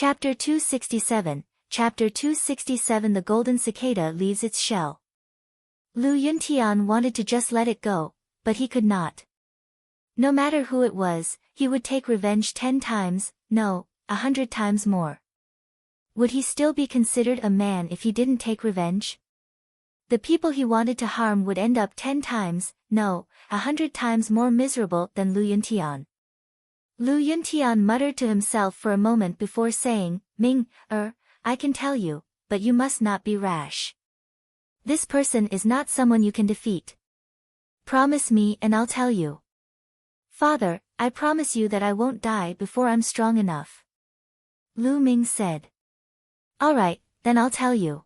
Chapter 267, Chapter 267 The Golden Cicada Leaves Its Shell. Lu Yuntian wanted to just let it go, but he could not. No matter who it was, he would take revenge 10 times, no, 100 times more. Would he still be considered a man if he didn't take revenge? The people he wanted to harm would end up 10 times, no, 100 times more miserable than Lu Yuntian. Lu Yuntian muttered to himself for a moment before saying, Ming, I can tell you, but you must not be rash. This person is not someone you can defeat. Promise me and I'll tell you. Father, I promise you that I won't die before I'm strong enough. Lu Ming said. All right, then I'll tell you.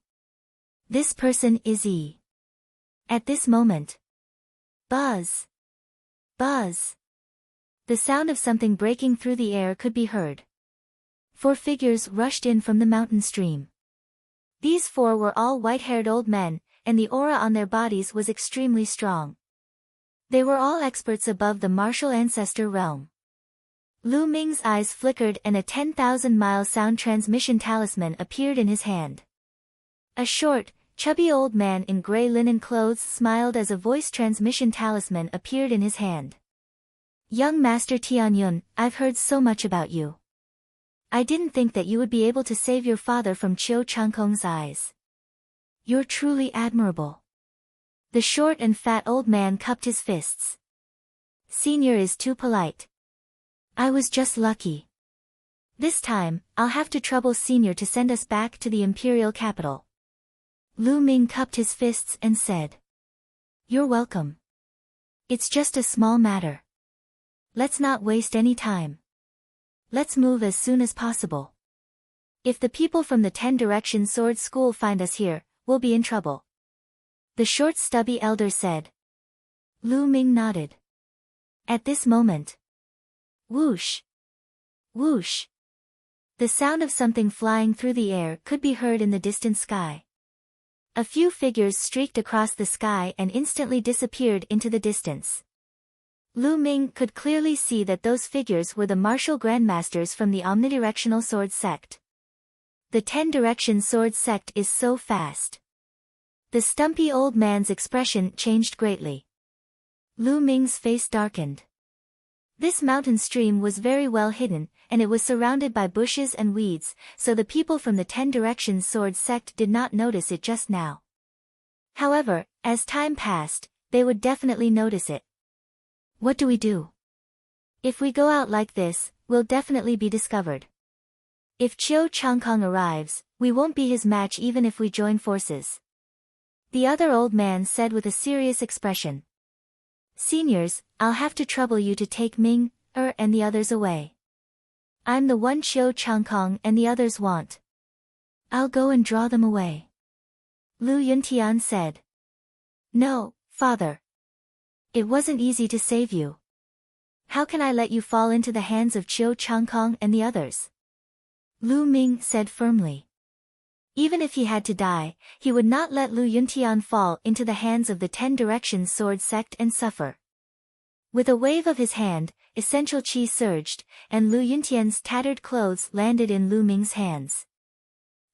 This person is E. At this moment. Buzz. Buzz. The sound of something breaking through the air could be heard. 4 figures rushed in from the mountain stream. These 4 were all white-haired old men, and the aura on their bodies was extremely strong. They were all experts above the martial ancestor realm. Lu Ming's eyes flickered and a 10,000-mile sound transmission talisman appeared in his hand. A short, chubby old man in gray linen clothes smiled as a voice transmission talisman appeared in his hand. Young Master Tianyun, I've heard so much about you. I didn't think that you would be able to save your father from Chiu Changkong's eyes. You're truly admirable. The short and fat old man cupped his fists. Senior is too polite. I was just lucky. This time, I'll have to trouble Senior to send us back to the imperial capital. Lu Ming cupped his fists and said. You're welcome. It's just a small matter. Let's not waste any time. Let's move as soon as possible. If the people from the 10 Direction Sword School find us here, we'll be in trouble. The short stubby elder said. Lu Ming nodded. At this moment. Whoosh! Whoosh! The sound of something flying through the air could be heard in the distant sky. A few figures streaked across the sky and instantly disappeared into the distance. Lu Ming could clearly see that those figures were the martial grandmasters from the omnidirectional sword sect. The 10 Direction Sword sect is so fast. The stumpy old man's expression changed greatly. Lu Ming's face darkened. This mountain stream was very well hidden, and it was surrounded by bushes and weeds, so the people from the 10 Direction Sword sect did not notice it just now. However, as time passed, they would definitely notice it. What do we do? If we go out like this, we'll definitely be discovered. If Chiu Changkong arrives, we won't be his match even if we join forces. The other old man said with a serious expression. Seniors, I'll have to trouble you to take Ming, and the others away. I'm the one Chiu Changkong and the others want. I'll go and draw them away. Lu Yuntian said. No, father. It wasn't easy to save you. How can I let you fall into the hands of Chiu Changkong and the others? Lu Ming said firmly. Even if he had to die, he would not let Lu Yuntian fall into the hands of the 10 Direction Sword sect and suffer. With a wave of his hand, essential chi surged, and Lu Yuntian's tattered clothes landed in Lu Ming's hands.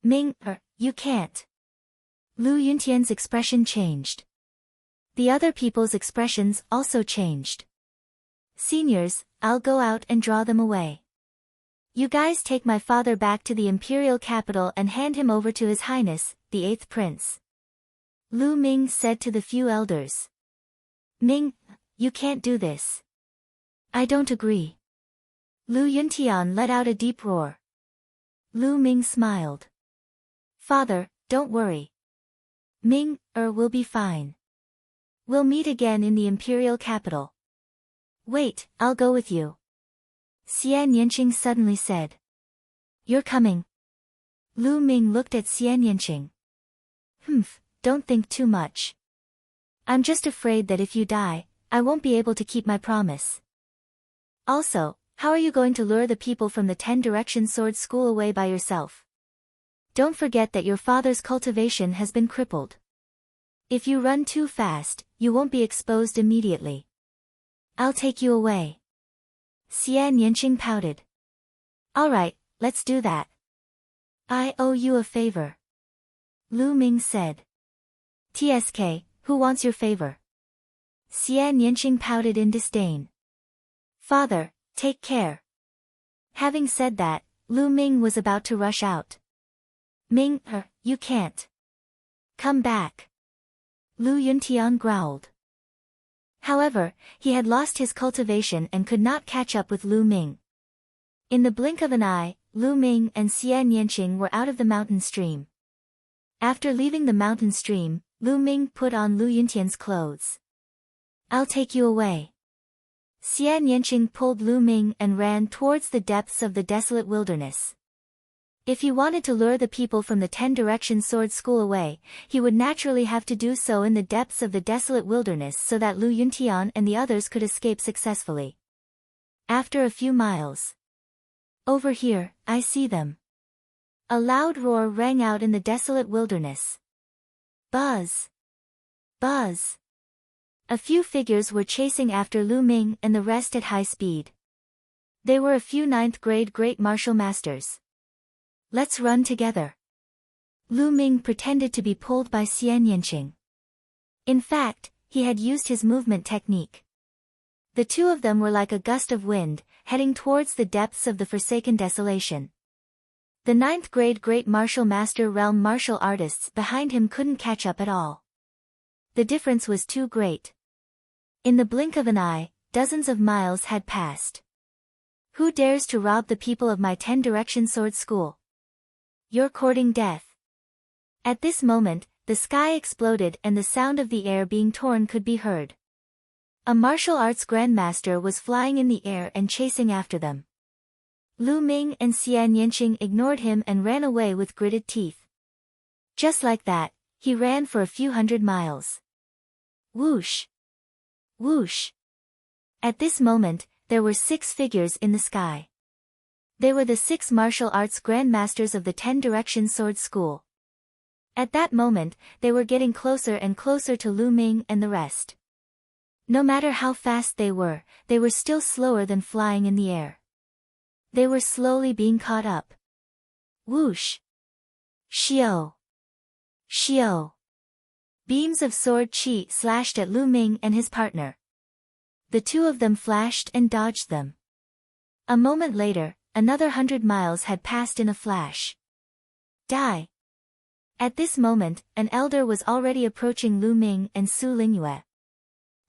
Ming, you can't. Lu Yuntian's expression changed. The other people's expressions also changed. Seniors, I'll go out and draw them away. You guys take my father back to the imperial capital and hand him over to His Highness, the 8th Prince. Lu Ming said to the few elders. Ming, you can't do this. I don't agree. Lu Yuntian let out a deep roar. Lu Ming smiled. Father, don't worry. Ming, will be fine. We'll meet again in the imperial capital. Wait, I'll go with you. Xian Yanqing suddenly said. You're coming. Lu Ming looked at Xian Yanqing. Don't think too much. I'm just afraid that if you die, I won't be able to keep my promise. Also, how are you going to lure the people from the 10 Direction Sword School away by yourself? Don't forget that your father's cultivation has been crippled. If you run too fast, you won't be exposed immediately. I'll take you away. Xian Yanqing pouted. All right, let's do that. I owe you a favor. Lu Ming said. TSK, who wants your favor? Xian Yanqing pouted in disdain. Father, take care. Having said that, Lu Ming was about to rush out. Ming, you can't. Come back. Lu Yuntian growled. However, he had lost his cultivation and could not catch up with Lu Ming. In the blink of an eye, Lu Ming and Xian Yanqing were out of the mountain stream. After leaving the mountain stream, Lu Ming put on Lu Yuntian's clothes. I'll take you away. Xian Yanqing pulled Lu Ming and ran towards the depths of the desolate wilderness. If he wanted to lure the people from the 10-direction sword school away, he would naturally have to do so in the depths of the desolate wilderness so that Lu Yuntian and the others could escape successfully. After a few miles. Over here, I see them. A loud roar rang out in the desolate wilderness. Buzz! Buzz! A few figures were chasing after Lu Ming and the rest at high speed. They were a few 9th grade great martial masters. Let's run together. Lu Ming pretended to be pulled by Xian Yanqing. In fact, he had used his movement technique. The two of them were like a gust of wind, heading towards the depths of the forsaken desolation. The 9th grade great martial master realm martial artists behind him couldn't catch up at all. The difference was too great. In the blink of an eye, dozens of miles had passed. Who dares to rob the people of my 10-direction sword school? You're courting death. At this moment, the sky exploded and the sound of the air being torn could be heard. A martial arts grandmaster was flying in the air and chasing after them. Lu Ming and Xian Yanqing ignored him and ran away with gritted teeth. Just like that, he ran for a few 100 miles. Whoosh! Whoosh! At this moment, there were 6 figures in the sky. They were the 6 martial arts grandmasters of the 10-direction sword school. At that moment, they were getting closer and closer to Lu Ming and the rest. No matter how fast they were still slower than flying in the air. They were slowly being caught up. Whoosh! Xiao! Xiao! Beams of sword qi slashed at Lu Ming and his partner. The two of them flashed and dodged them. A moment later, another 100 miles had passed in a flash. Die! At this moment, an elder was already approaching Lu Ming and Su Lingyue.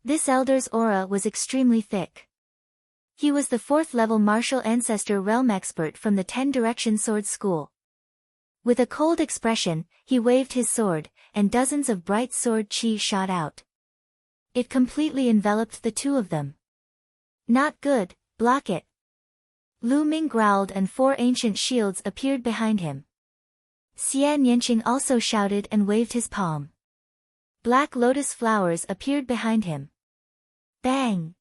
This elder's aura was extremely thick. He was the 4th-level martial ancestor realm expert from the 10-direction sword school. With a cold expression, he waved his sword, and dozens of bright sword qi shot out. It completely enveloped the two of them. Not good, block it. Lu Ming growled and 4 ancient shields appeared behind him. Xian Yanqing also shouted and waved his palm. Black lotus flowers appeared behind him. Bang!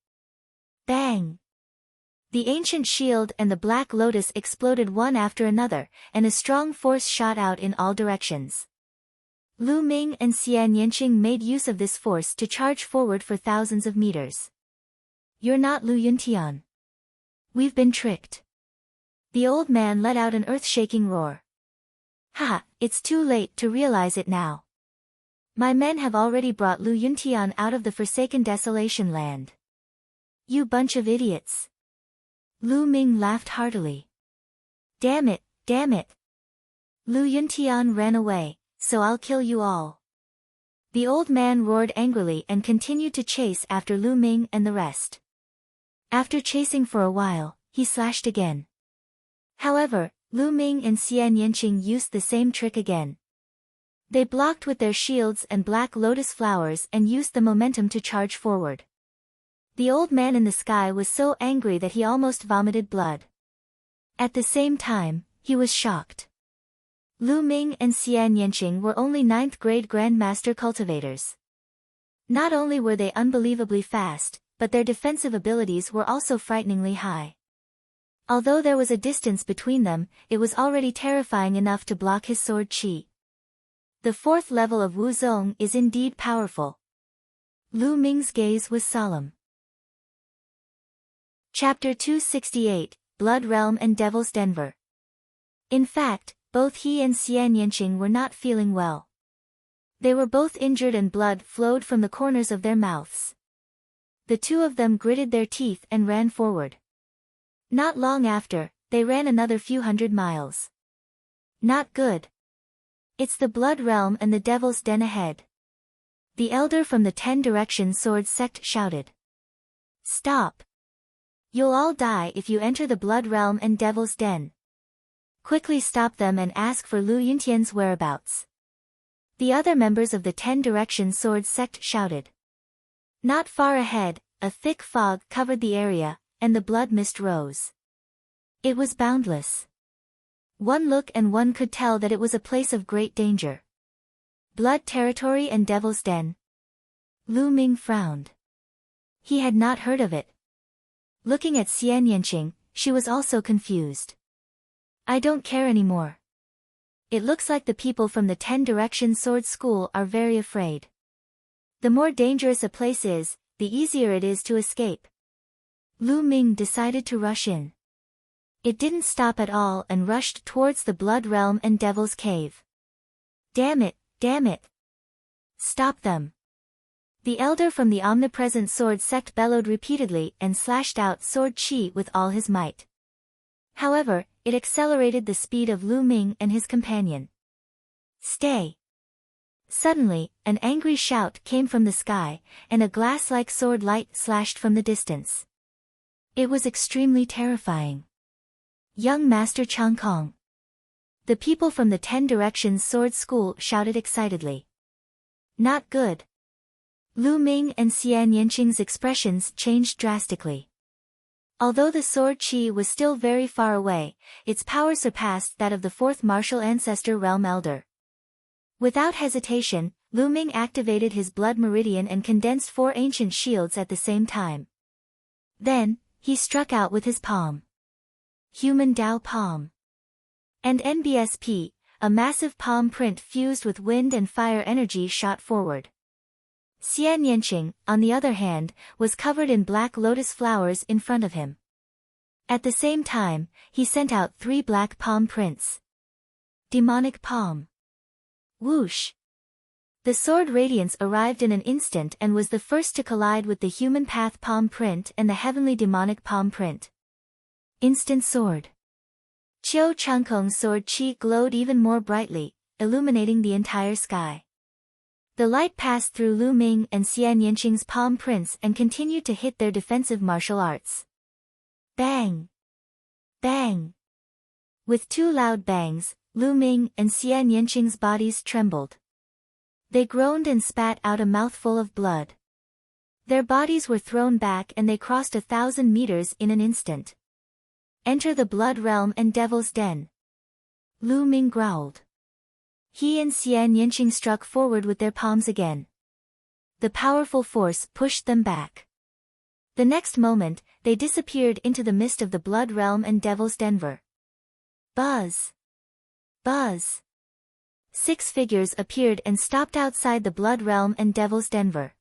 Bang! The ancient shield and the black lotus exploded one after another, and a strong force shot out in all directions. Lu Ming and Xian Yanqing made use of this force to charge forward for thousands of meters. You're not Lu Yuntian. We've been tricked. The old man let out an earth-shaking roar. Ha, it's too late to realize it now. My men have already brought Lu Yuntian out of the forsaken desolation land. You bunch of idiots. Lu Ming laughed heartily. Damn it, damn it. Lu Yuntian ran away, so I'll kill you all. The old man roared angrily and continued to chase after Lu Ming and the rest. After chasing for a while, he slashed again. However, Lu Ming and Xian Yanqing used the same trick again. They blocked with their shields and black lotus flowers and used the momentum to charge forward. The old man in the sky was so angry that he almost vomited blood. At the same time, he was shocked. Lu Ming and Xian Yanqing were only 9th grade grandmaster cultivators. Not only were they unbelievably fast, but their defensive abilities were also frighteningly high. Although there was a distance between them, it was already terrifying enough to block his sword qi. The 4th level of Wuzong is indeed powerful. Lu Ming's gaze was solemn. Chapter 268, Blood Realm and Devil's Denver. In fact, Both he and Xian Yanqing were not feeling well. They were both injured and blood flowed from the corners of their mouths. The two of them gritted their teeth and ran forward. Not long after, they ran another few hundred miles. Not good. It's the Blood Realm and the Devil's Den ahead. The elder from the 10 Direction Sword sect shouted. Stop. You'll all die if you enter the Blood Realm and Devil's Den. Quickly stop them and ask for Lu Yuntian's whereabouts. The other members of the 10 Direction Sword sect shouted. Not far ahead, a thick fog covered the area, and the blood mist rose. It was boundless. One look and one could tell that it was a place of great danger. Blood territory and Devil's Den. Lu Ming frowned. He had not heard of it. Looking at Xian Yanqing, she was also confused. I don't care anymore. It looks like the people from the 10 Direction Sword School are very afraid. The more dangerous a place is, the easier it is to escape. Lu Ming decided to rush in. It didn't stop at all and rushed towards the Blood Realm and Devil's Cave. Damn it, damn it. Stop them. The elder from the omnipresent sword sect bellowed repeatedly and slashed out sword chi with all his might. However, it accelerated the speed of Lu Ming and his companion. Stay! Suddenly, an angry shout came from the sky, and a glass-like sword light slashed from the distance. It was extremely terrifying. Young Master Chang Kong. The people from the 10 Directions Sword School shouted excitedly. Not good. Lu Ming and Xian Yanqing's expressions changed drastically. Although the sword chi was still very far away, its power surpassed that of the fourth martial ancestor realm elder. Without hesitation, Lu Ming activated his blood meridian and condensed 4 ancient shields at the same time. Then, he struck out with his palm. Human Dao Palm. And NBSP, a massive palm print fused with wind and fire energy shot forward. Xian Yanqing, on the other hand, was covered in black lotus flowers in front of him. At the same time, he sent out 3 black palm prints. Demonic Palm. Whoosh! The sword radiance arrived in an instant and was the first to collide with the human path palm print and the heavenly demonic palm print. Instant sword. Qiu Changkong's sword chi glowed even more brightly, illuminating the entire sky. The light passed through Lu Ming and Xian Yanqing's palm prints and continued to hit their defensive martial arts. Bang! Bang! With 2 loud bangs, Lu Ming and Xian Yanqing's bodies trembled. They groaned and spat out a mouthful of blood. Their bodies were thrown back and they crossed 1,000 meters in an instant. Enter the Blood Realm and Devil's Den. Lu Ming growled. He and Xian Yanqing struck forward with their palms again. The powerful force pushed them back. The next moment, they disappeared into the mist of the Blood Realm and Devil's Den. Buzz! Buzz! 6 figures appeared and stopped outside the Blood Realm and Devil's Den.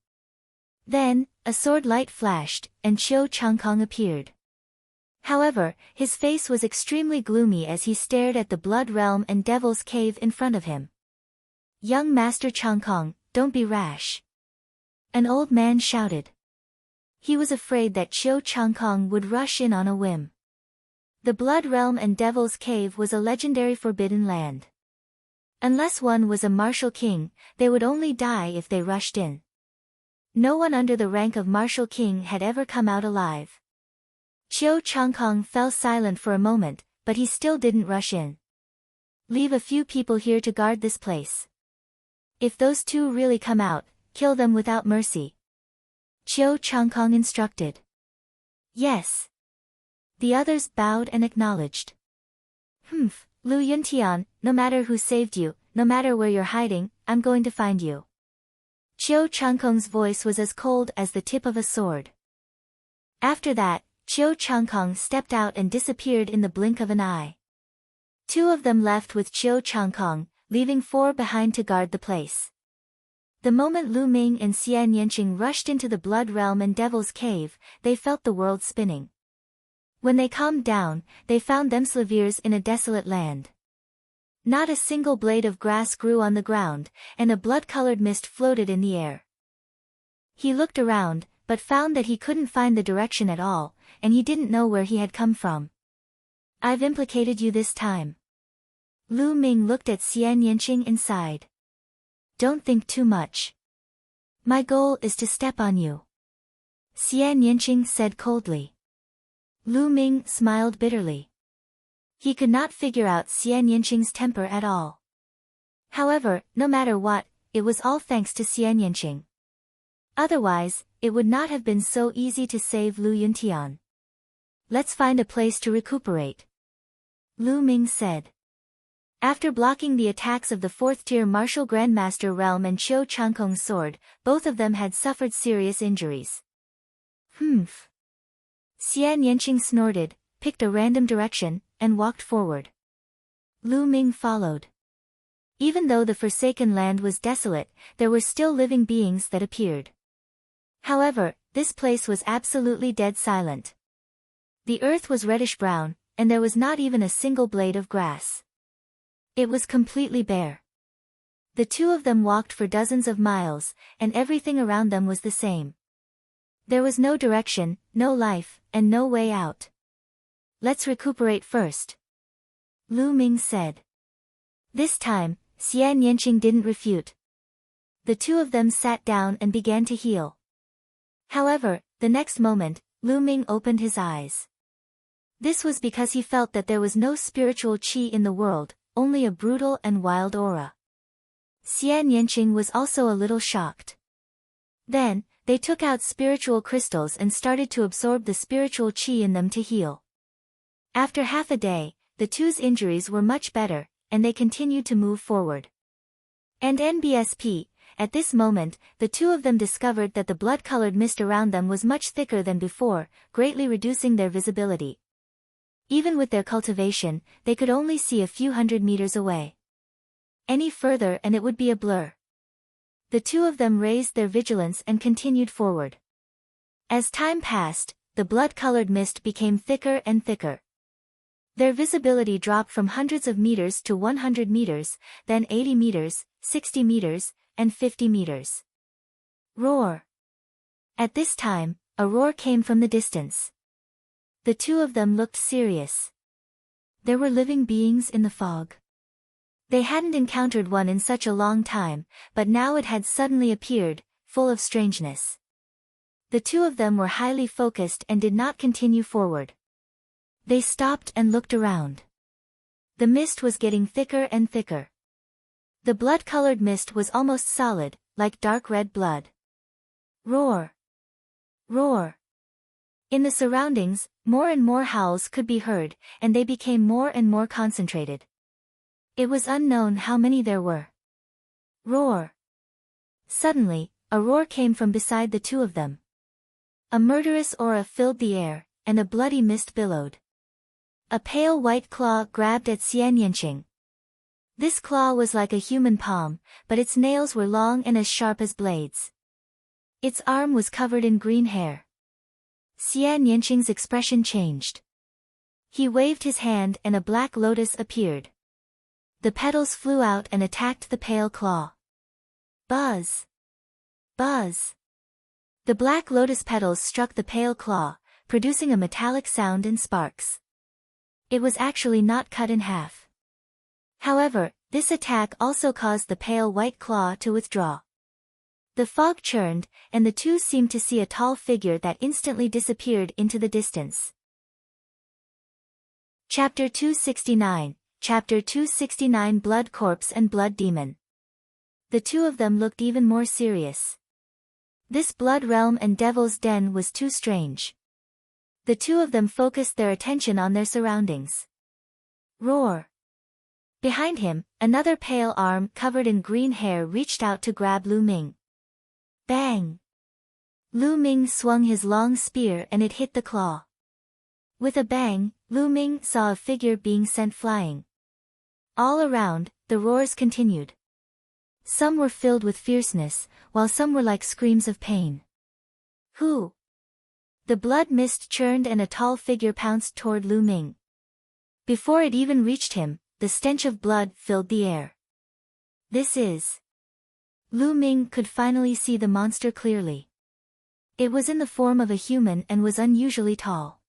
Then, a sword light flashed, and Qiu Changkong appeared. However, his face was extremely gloomy as he stared at the Blood Realm and Devil's Cave in front of him. Young Master Chang Kong, don't be rash. An old man shouted. He was afraid that Qiu Changkong would rush in on a whim. The Blood Realm and Devil's Cave was a legendary forbidden land. Unless one was a martial king, they would only die if they rushed in. No one under the rank of martial king had ever come out alive. Qiu Changkong fell silent for a moment, but he still didn't rush in. Leave a few people here to guard this place. If those 2 really come out, kill them without mercy. Qiu Changkong instructed. Yes. The others bowed and acknowledged. Lu Yuntian, no matter who saved you, no matter where you're hiding, I'm going to find you. Qiu Changkong's voice was as cold as the tip of a sword. After that, Qiu Changkong stepped out and disappeared in the blink of an eye. 2 of them left with Qiu Changkong, leaving 4 behind to guard the place. The moment Lu Ming and Xian Yanqing rushed into the Blood Realm and Devil's Cave, they felt the world spinning. When they calmed down, they found themselves in a desolate land. Not a single blade of grass grew on the ground, and a blood-colored mist floated in the air. He looked around, but found that he couldn't find the direction at all, and he didn't know where he had come from. I've implicated you this time. Lu Ming looked at Xian Yanqing and sighed. Don't think too much. My goal is to step on you. Xian Yanqing said coldly. Lu Ming smiled bitterly. He could not figure out Xian Yanqing's temper at all. However, no matter what, it was all thanks to Xian Yanqing. Otherwise, it would not have been so easy to save Lu Yuntian. Let's find a place to recuperate. Lu Ming said. After blocking the attacks of the 4th-tier Martial Grandmaster Realm and Qiu Changkong's sword, both of them had suffered serious injuries. Humph. Xian Yanqing snorted, picked a random direction, and walked forward. Lu Ming followed. Even though the Forsaken Land was desolate, there were still living beings that appeared. However, this place was absolutely dead silent. The earth was reddish-brown, and there was not even a single blade of grass. It was completely bare. The two of them walked for dozens of miles, and everything around them was the same. There was no direction, no life, and no way out. Let's recuperate first. Lu Ming said. This time, Xian Yanqing didn't refute. The two of them sat down and began to heal. However, the next moment, Lu Ming opened his eyes. This was because he felt that there was no spiritual qi in the world, only a brutal and wild aura. Xian Yanqing was also a little shocked. Then, they took out spiritual crystals and started to absorb the spiritual qi in them to heal. After half a day, the two's injuries were much better, and they continued to move forward. And NBSP, at this moment, the two of them discovered that the blood-colored mist around them was much thicker than before, greatly reducing their visibility. Even with their cultivation, they could only see a few hundred meters away. Any further and it would be a blur. The two of them raised their vigilance and continued forward. As time passed, the blood-colored mist became thicker and thicker. Their visibility dropped from hundreds of meters to 100 meters, then 80 meters, 60 meters, and 50 meters. Roar! At this time, a roar came from the distance. The two of them looked serious. There were living beings in the fog. They hadn't encountered one in such a long time, but now it had suddenly appeared, full of strangeness. The two of them were highly focused and did not continue forward. They stopped and looked around. The mist was getting thicker and thicker. The blood-colored mist was almost solid, like dark red blood. Roar! Roar! In the surroundings, more and more howls could be heard, and they became more and more concentrated. It was unknown how many there were. Roar! Suddenly, a roar came from beside the two of them. A murderous aura filled the air, and a bloody mist billowed. A pale white claw grabbed at Xian Yanqing. This claw was like a human palm, but its nails were long and as sharp as blades. Its arm was covered in green hair. Xian Yanqing's expression changed. He waved his hand and a black lotus appeared. The petals flew out and attacked the pale claw. Buzz! Buzz! The black lotus petals struck the pale claw, producing a metallic sound and sparks. It was actually not cut in half. However, this attack also caused the pale white claw to withdraw. The fog churned, and the two seemed to see a tall figure that instantly disappeared into the distance. Chapter 269, Chapter 269 Blood Corpse and Blood Demon. The two of them looked even more serious. This blood realm and devil's den was too strange. The two of them focused their attention on their surroundings. Roar! Behind him, another pale arm covered in green hair reached out to grab Lu Ming. Bang! Lu Ming swung his long spear and it hit the claw. With a bang, Lu Ming saw a figure being sent flying. All around, the roars continued. Some were filled with fierceness, while some were like screams of pain. Who? The blood mist churned and a tall figure pounced toward Lu Ming. Before it even reached him, the stench of blood filled the air. This is... Lu Ming could finally see the monster clearly. It was in the form of a human and was unusually tall.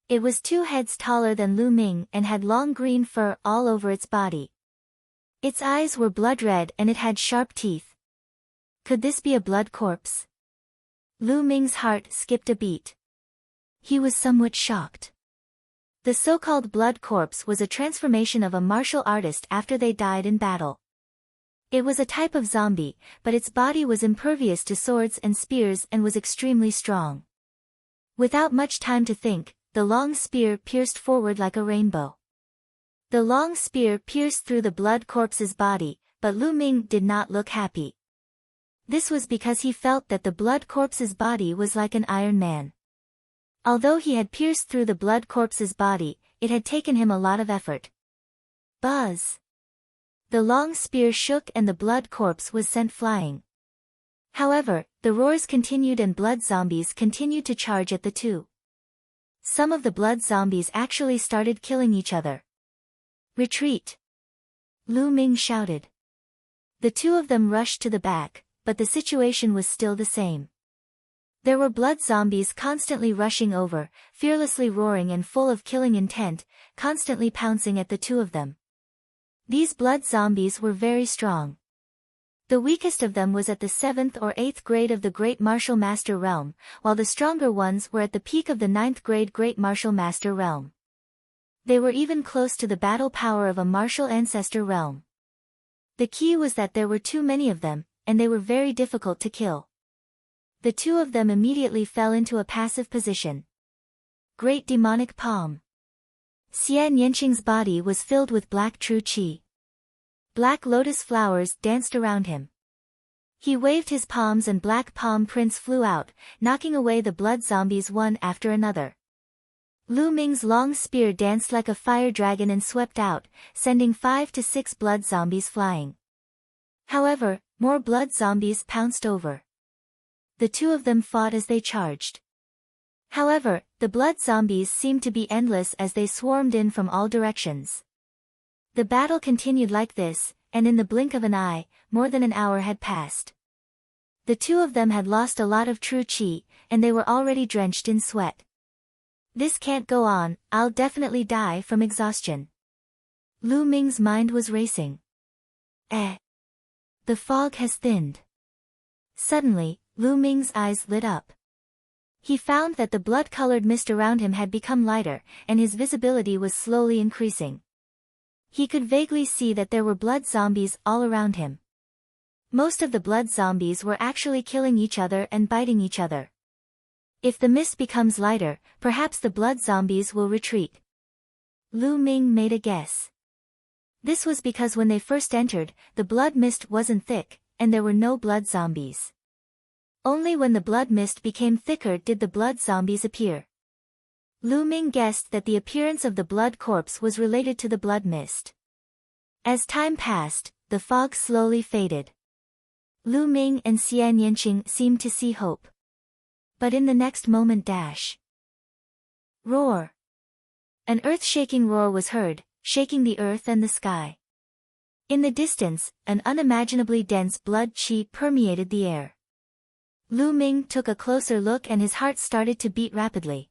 It was 2 heads taller than Lu Ming and had long green fur all over its body. Its eyes were blood red and it had sharp teeth. Could this be a blood corpse? Lu Ming's heart skipped a beat. He was somewhat shocked. The so-called blood corpse was a transformation of a martial artist after they died in battle. It was a type of zombie, but its body was impervious to swords and spears and was extremely strong. Without much time to think, the long spear pierced forward like a rainbow. The long spear pierced through the blood corpse's body, but Lu Ming did not look happy. This was because he felt that the blood corpse's body was like an Iron Man. Although he had pierced through the blood corpse's body, it had taken him a lot of effort. Buzz! The long spear shook and the blood corpse was sent flying. However, the roars continued and blood zombies continued to charge at the two. Some of the blood zombies actually started killing each other. Retreat! Lu Ming shouted. The 2 of them rushed to the back, but the situation was still the same. There were blood zombies constantly rushing over, fearlessly roaring and full of killing intent, constantly pouncing at the 2 of them. These blood zombies were very strong. The weakest of them was at the 7th or 8th grade of the Great Martial Master Realm, while the stronger ones were at the peak of the 9th grade Great Martial Master Realm. They were even close to the battle power of a Martial Ancestor Realm. The key was that there were too many of them, and they were very difficult to kill. The 2 of them immediately fell into a passive position. Great Demonic Palm. Xian Yanqing's body was filled with black true qi. Black lotus flowers danced around him. He waved his palms and black palm prints flew out, knocking away the blood zombies one after another. Lu Ming's long spear danced like a fire dragon and swept out, sending 5 to 6 blood zombies flying. However, more blood zombies pounced over. The 2 of them fought as they charged. However, the blood zombies seemed to be endless as they swarmed in from all directions. The battle continued like this, and in the blink of an eye, more than an hour had passed. The 2 of them had lost a lot of true qi, and they were already drenched in sweat. This can't go on, I'll definitely die from exhaustion. Lu Ming's mind was racing. The fog has thinned. Suddenly, Lu Ming's eyes lit up. He found that the blood-colored mist around him had become lighter, and his visibility was slowly increasing. He could vaguely see that there were blood zombies all around him. Most of the blood zombies were actually killing each other and biting each other. If the mist becomes lighter, perhaps the blood zombies will retreat. Lu Ming made a guess. This was because when they first entered, the blood mist wasn't thick, and there were no blood zombies. Only when the blood mist became thicker did the blood zombies appear. Lu Ming guessed that the appearance of the blood corpse was related to the blood mist. As time passed, the fog slowly faded. Lu Ming and Xian Yanqing seemed to see hope. But in the next moment roar! An earth-shaking roar was heard, shaking the earth and the sky. In the distance, an unimaginably dense blood qi permeated the air. Lu Ming took a closer look and his heart started to beat rapidly.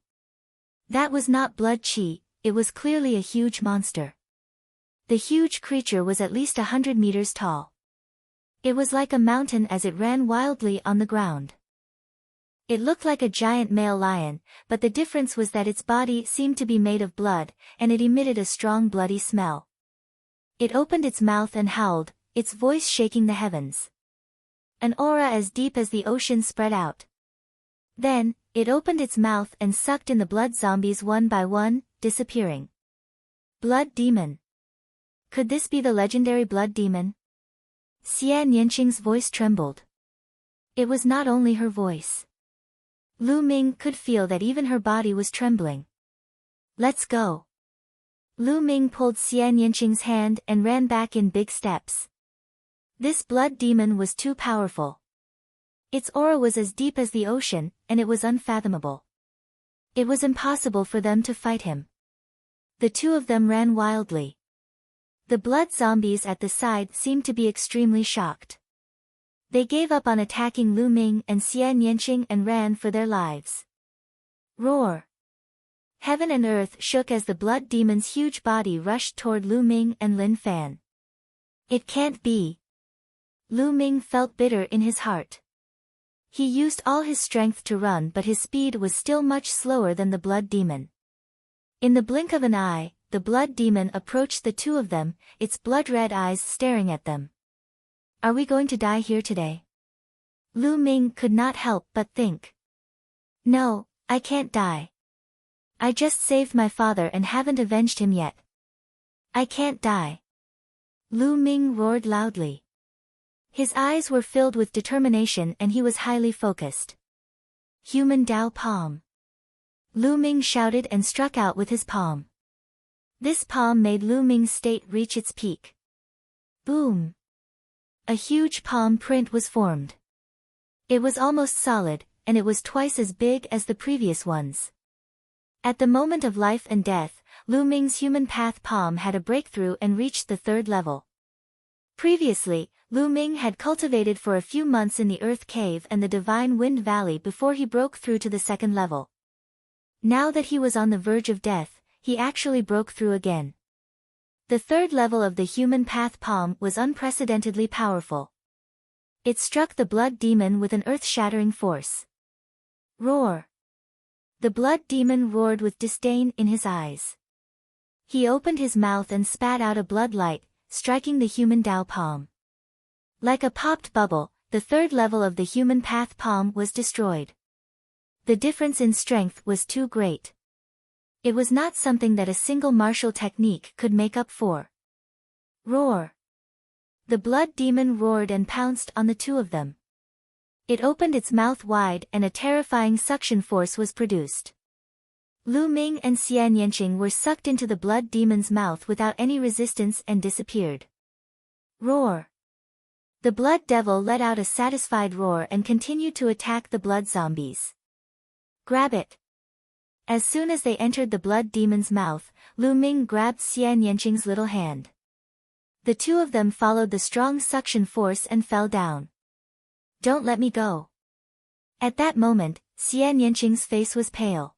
That was not blood qi, it was clearly a huge monster. The huge creature was at least 100 meters tall. It was like a mountain as it ran wildly on the ground. It looked like a giant male lion, but the difference was that its body seemed to be made of blood, and it emitted a strong bloody smell. It opened its mouth and howled, its voice shaking the heavens. An aura as deep as the ocean spread out. Then, it opened its mouth and sucked in the blood zombies one by one, disappearing. Blood demon. Could this be the legendary blood demon? Xian Yanqing's voice trembled. It was not only her voice. Lu Ming could feel that even her body was trembling. Let's go. Lu Ming pulled Xian Yanqing's hand and ran back in big steps. This blood demon was too powerful. Its aura was as deep as the ocean, and it was unfathomable. It was impossible for them to fight him. The 2 of them ran wildly. The blood zombies at the side seemed to be extremely shocked. They gave up on attacking Lu Ming and Xian Yanqing and ran for their lives. Roar! Heaven and earth shook as the blood demon's huge body rushed toward Lu Ming and Lin Fan. It can't be. Lu Ming felt bitter in his heart. He used all his strength to run, but his speed was still much slower than the blood demon. In the blink of an eye, the blood demon approached the two of them, its blood-red eyes staring at them. Are we going to die here today? Lu Ming could not help but think. No, I can't die. I just saved my father and haven't avenged him yet. I can't die. Lu Ming roared loudly. His eyes were filled with determination and he was highly focused. Human Dao Palm. Lu Ming shouted and struck out with his palm. This palm made Lu Ming's state reach its peak. Boom! A huge palm print was formed. It was almost solid, and it was twice as big as the previous ones. At the moment of life and death, Lu Ming's human path palm had a breakthrough and reached the 3rd level. Previously, Lu Ming had cultivated for a few months in the Earth Cave and the Divine Wind Valley before he broke through to the 2nd level. Now that he was on the verge of death, he actually broke through again. The 3rd level of the human path palm was unprecedentedly powerful. It struck the blood demon with an earth-shattering force. Roar! The blood demon roared with disdain in his eyes. He opened his mouth and spat out a blood light, striking the human Dao palm. Like a popped bubble, the 3rd level of the human path palm was destroyed. The difference in strength was too great. It was not something that a single martial technique could make up for. Roar! The blood demon roared and pounced on the two of them. It opened its mouth wide and a terrifying suction force was produced. Lu Ming and Xian Yanqing were sucked into the blood demon's mouth without any resistance and disappeared. Roar! The blood devil let out a satisfied roar and continued to attack the blood zombies. Grab it! As soon as they entered the blood demon's mouth, Lu Ming grabbed Xian Yanqing's little hand. The two of them followed the strong suction force and fell down. Don't let me go. At that moment, Xian Yanqing's face was pale.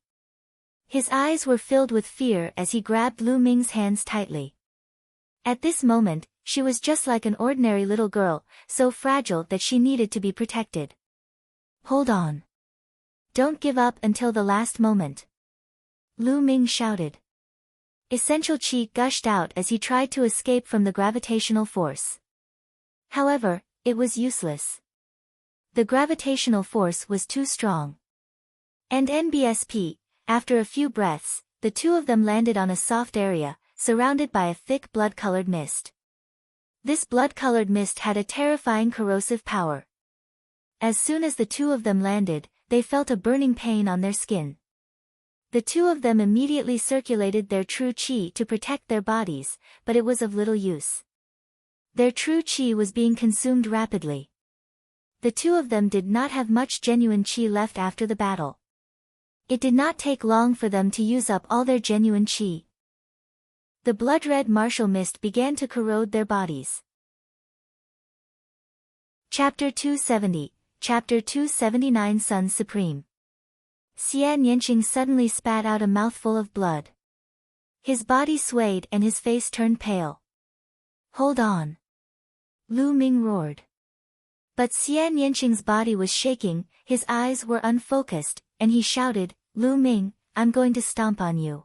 His eyes were filled with fear as he grabbed Lu Ming's hands tightly. At this moment, she was just like an ordinary little girl, so fragile that she needed to be protected. Hold on. Don't give up until the last moment. Lu Ming shouted. Essential qi gushed out as he tried to escape from the gravitational force. However, it was useless. The gravitational force was too strong. And NBSP, after a few breaths, the two of them landed on a soft area, surrounded by a thick blood-colored mist. This blood-colored mist had a terrifying corrosive power. As soon as the two of them landed, they felt a burning pain on their skin. The two of them immediately circulated their true qi to protect their bodies, but it was of little use. Their true qi was being consumed rapidly. The two of them did not have much genuine qi left after the battle. It did not take long for them to use up all their genuine qi. The blood-red martial mist began to corrode their bodies. Chapter 270, Chapter 279 Sun Supreme. Xian Yanqing suddenly spat out a mouthful of blood. His body swayed and his face turned pale. Hold on! Lu Ming roared. But Xian Yanqing's body was shaking, his eyes were unfocused, and he shouted, Lu Ming, I'm going to stomp on you.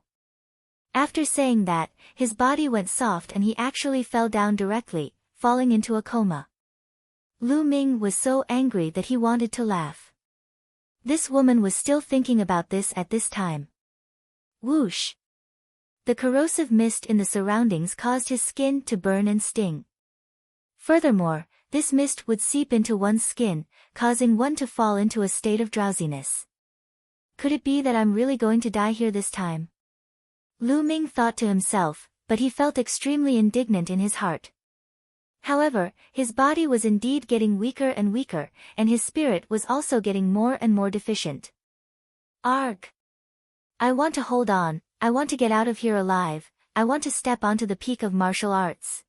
After saying that, his body went soft and he actually fell down directly, falling into a coma. Lu Ming was so angry that he wanted to laugh. This woman was still thinking about this at this time. Whoosh! The corrosive mist in the surroundings caused his skin to burn and sting. Furthermore, this mist would seep into one's skin, causing one to fall into a state of drowsiness. Could it be that I'm really going to die here this time? Lu Ming thought to himself, but he felt extremely indignant in his heart. However, his body was indeed getting weaker and weaker, and his spirit was also getting more and more deficient. Arg! I want to hold on, I want to get out of here alive, I want to step onto the peak of martial arts.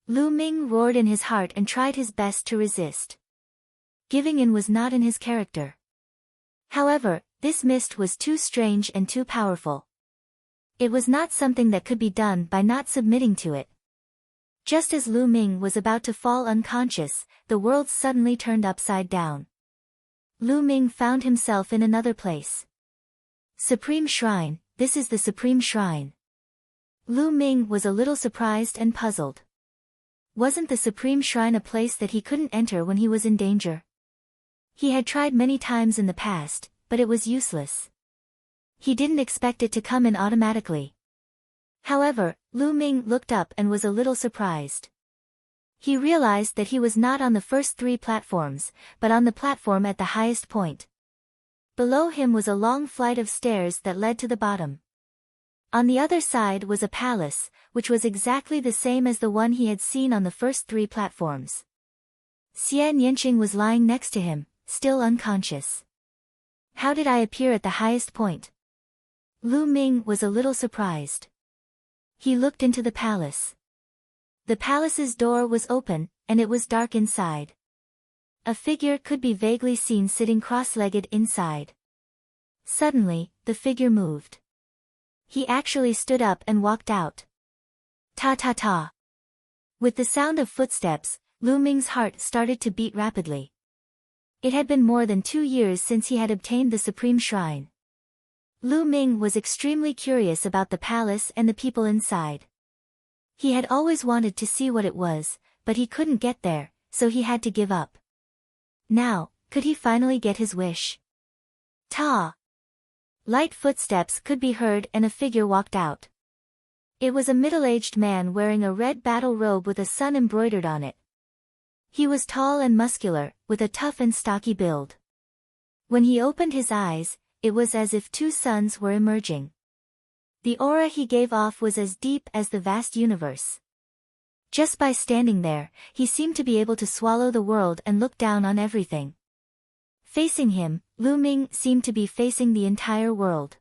Lu Ming roared in his heart and tried his best to resist. Giving in was not in his character. However, this mist was too strange and too powerful. It was not something that could be done by not submitting to it. Just as Lu Ming was about to fall unconscious, the world suddenly turned upside down. Lu Ming found himself in another place. Supreme Shrine, this is the Supreme Shrine. Lu Ming was a little surprised and puzzled. Wasn't the Supreme Shrine a place that he couldn't enter when he was in danger? He had tried many times in the past, but it was useless. He didn't expect it to come in automatically. However, Lu Ming looked up and was a little surprised. He realized that he was not on the first 3 platforms, but on the platform at the highest point. Below him was a long flight of stairs that led to the bottom. On the other side was a palace, which was exactly the same as the one he had seen on the first 3 platforms. Xian Yanqing was lying next to him, still unconscious. How did I appear at the highest point? Lu Ming was a little surprised. He looked into the palace. The palace's door was open, and it was dark inside. A figure could be vaguely seen sitting cross-legged inside. Suddenly, the figure moved. He actually stood up and walked out. Ta-ta-ta. With the sound of footsteps, Lu Ming's heart started to beat rapidly. It had been more than 2 years since he had obtained the Supreme Shrine. Lu Ming was extremely curious about the palace and the people inside. He had always wanted to see what it was, but he couldn't get there, so he had to give up. Now, could he finally get his wish? Ta! Light footsteps could be heard and a figure walked out. It was a middle-aged man wearing a red battle robe with a sun embroidered on it. He was tall and muscular, with a tough and stocky build. When he opened his eyes, it was as if 2 suns were emerging. The aura he gave off was as deep as the vast universe. Just by standing there, he seemed to be able to swallow the world and look down on everything. Facing him, Lu Ming seemed to be facing the entire world.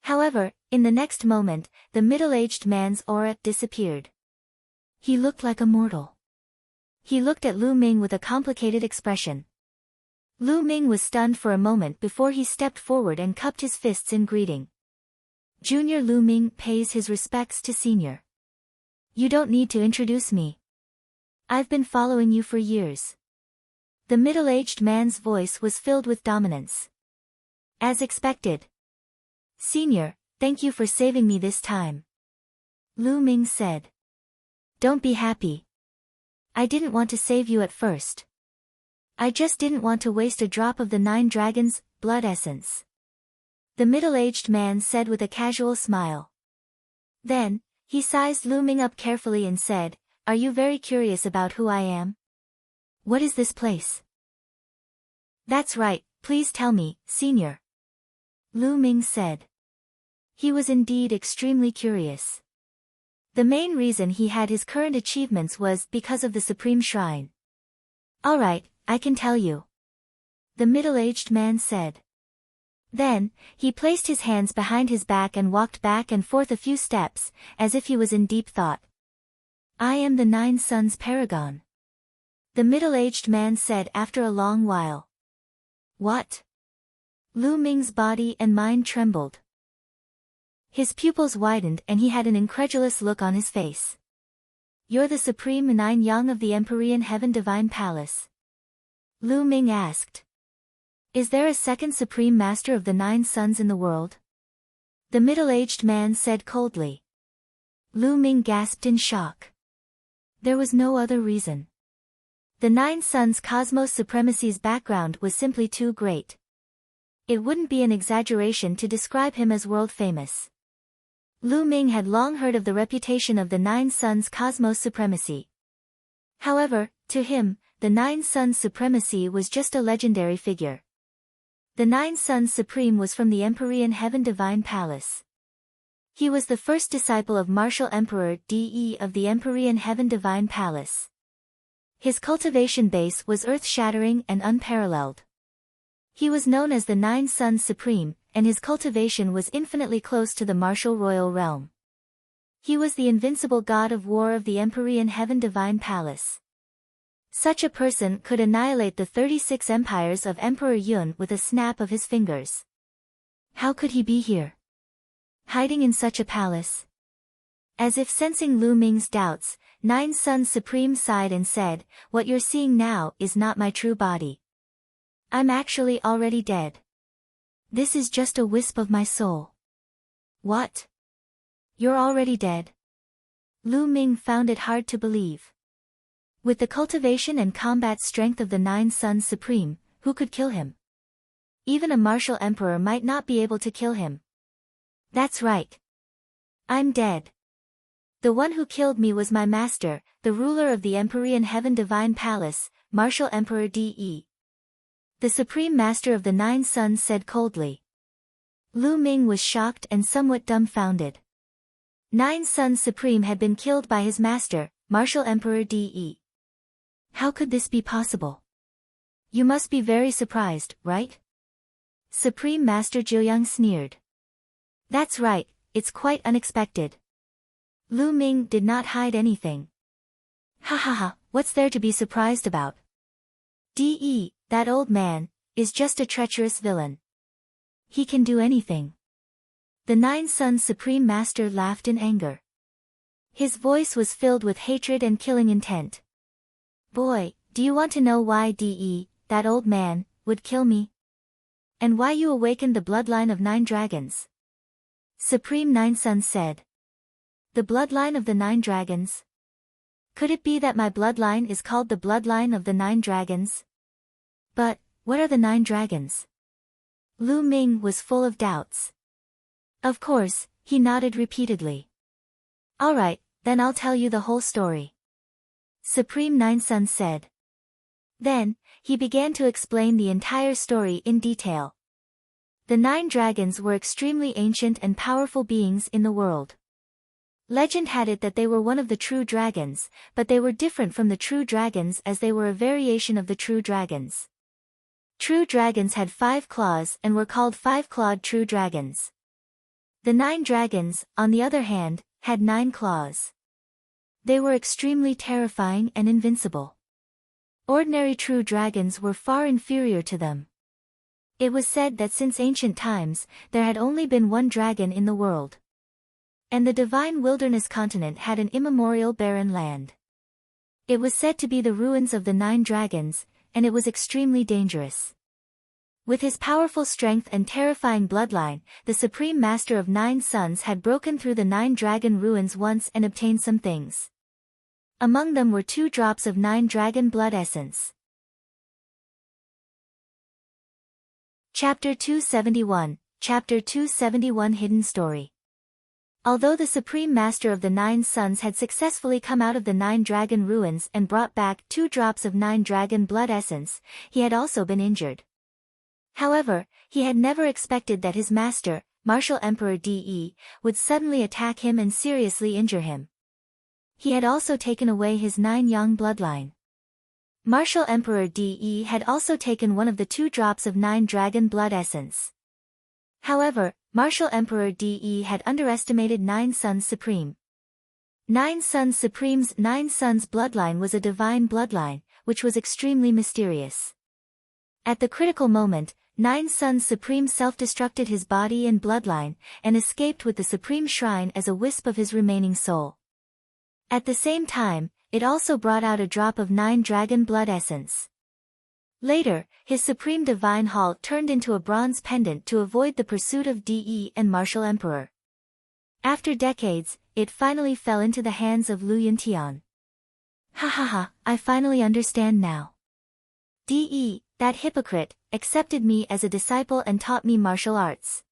However, in the next moment, the middle-aged man's aura disappeared. He looked like a mortal. He looked at Lu Ming with a complicated expression. Lu Ming was stunned for a moment before he stepped forward and cupped his fists in greeting. Junior Lu Ming pays his respects to Senior. You don't need to introduce me. I've been following you for years. The middle-aged man's voice was filled with dominance. As expected. Senior, thank you for saving me this time. Lu Ming said. Don't be happy. I didn't want to save you at first. I just didn't want to waste a drop of the 9 dragons' blood essence. The middle-aged man said with a casual smile. Then, he sized Lu Ming up carefully and said, Are you very curious about who I am? What is this place? That's right, please tell me, Senior. Lu Ming said. He was indeed extremely curious. The main reason he had his current achievements was because of the Supreme Shrine. All right, I can tell you. The middle-aged man said. Then, he placed his hands behind his back and walked back and forth a few steps, as if he was in deep thought. I am the 9 Suns Paragon. The middle-aged man said after a long while. What? Lu Ming's body and mind trembled. His pupils widened and he had an incredulous look on his face. You're the Supreme 9 Yang of the Empyrean Heaven Divine Palace? Lu Ming asked. Is there a second Supreme Master of the 9 Suns in the world? The middle-aged man said coldly. Lu Ming gasped in shock. There was no other reason. The 9 Suns Cosmos Supremacy's background was simply too great. It wouldn't be an exaggeration to describe him as world-famous. Lu Ming had long heard of the reputation of the 9 Suns Cosmos Supremacy. However, to him, the 9 Suns Supremacy was just a legendary figure. The 9 Suns Supreme was from the Empyrean Heaven Divine Palace. He was the first disciple of Martial Emperor De of the Empyrean Heaven Divine Palace. His cultivation base was earth-shattering and unparalleled. He was known as the 9 Suns Supreme, and his cultivation was infinitely close to the martial royal realm. He was the invincible god of war of the Empyrean Heaven Divine Palace. Such a person could annihilate the 36 empires of Emperor Yun with a snap of his fingers. How could he be here? Hiding in such a palace? As if sensing Lu Ming's doubts, Nine Suns Supreme sighed and said, "What you're seeing now is not my true body. I'm actually already dead. This is just a wisp of my soul." What? You're already dead? Lu Ming found it hard to believe. With the cultivation and combat strength of the Nine Suns Supreme, who could kill him? Even a martial emperor might not be able to kill him. That's right. I'm dead. The one who killed me was my master, the ruler of the Empyrean Heaven Divine Palace, Martial Emperor De. The Supreme Master of the Nine Suns said coldly. Lu Ming was shocked and somewhat dumbfounded. Nine Suns Supreme had been killed by his master, Martial Emperor De. How could this be possible? You must be very surprised, right? Supreme Master Jiuyang sneered. That's right, it's quite unexpected. Lu Ming did not hide anything. Ha ha ha, what's there to be surprised about? De, that old man, is just a treacherous villain. He can do anything. The Nine Suns Supreme Master laughed in anger. His voice was filled with hatred and killing intent. Boy, do you want to know why De, that old man, would kill me? And why you awakened the bloodline of 9 dragons? Supreme Nine Suns said. The bloodline of the 9 dragons? Could it be that my bloodline is called the bloodline of the 9 dragons? But, what are the 9 dragons? Lu Ming was full of doubts. Of course, he nodded repeatedly. Alright, then I'll tell you the whole story. Supreme Nine Suns said. Then, he began to explain the entire story in detail. The 9 dragons were extremely ancient and powerful beings in the world. Legend had it that they were one of the true dragons, but they were different from the true dragons as they were a variation of the true dragons. True dragons had 5 claws and were called 5-clawed true dragons. The 9 dragons, on the other hand, had 9 claws. They were extremely terrifying and invincible. Ordinary true dragons were far inferior to them. It was said that since ancient times, there had only been one dragon in the world. And the divine wilderness continent had an immemorial barren land. It was said to be the ruins of the 9 dragons, and it was extremely dangerous. With his powerful strength and terrifying bloodline, the Supreme Master of 9 Suns had broken through the 9 dragon ruins once and obtained some things. Among them were 2 drops of 9 dragon blood essence. Chapter 271, Chapter 271 Hidden Story. Although the Supreme Master of the 9 Suns had successfully come out of the 9 dragon ruins and brought back 2 drops of 9 dragon blood essence, he had also been injured. However, he had never expected that his master, Martial Emperor De, would suddenly attack him and seriously injure him. He had also taken away his 9 young bloodline. Martial Emperor De had also taken one of the 2 drops of 9 dragon blood essence. However, Martial Emperor De had underestimated 9 Suns Supreme. 9 Suns Supreme's 9 Suns bloodline was a divine bloodline, which was extremely mysterious. At the critical moment, 9 Suns Supreme self-destructed his body and bloodline, and escaped with the Supreme Shrine as a wisp of his remaining soul. At the same time, it also brought out a drop of 9 dragon blood essence. Later, his Supreme Divine Hall turned into a bronze pendant to avoid the pursuit of De and Martial Emperor. After decades, it finally fell into the hands of Lu Yuntian. Ha ha ha, I finally understand now. De, that hypocrite, accepted me as a disciple and taught me martial arts.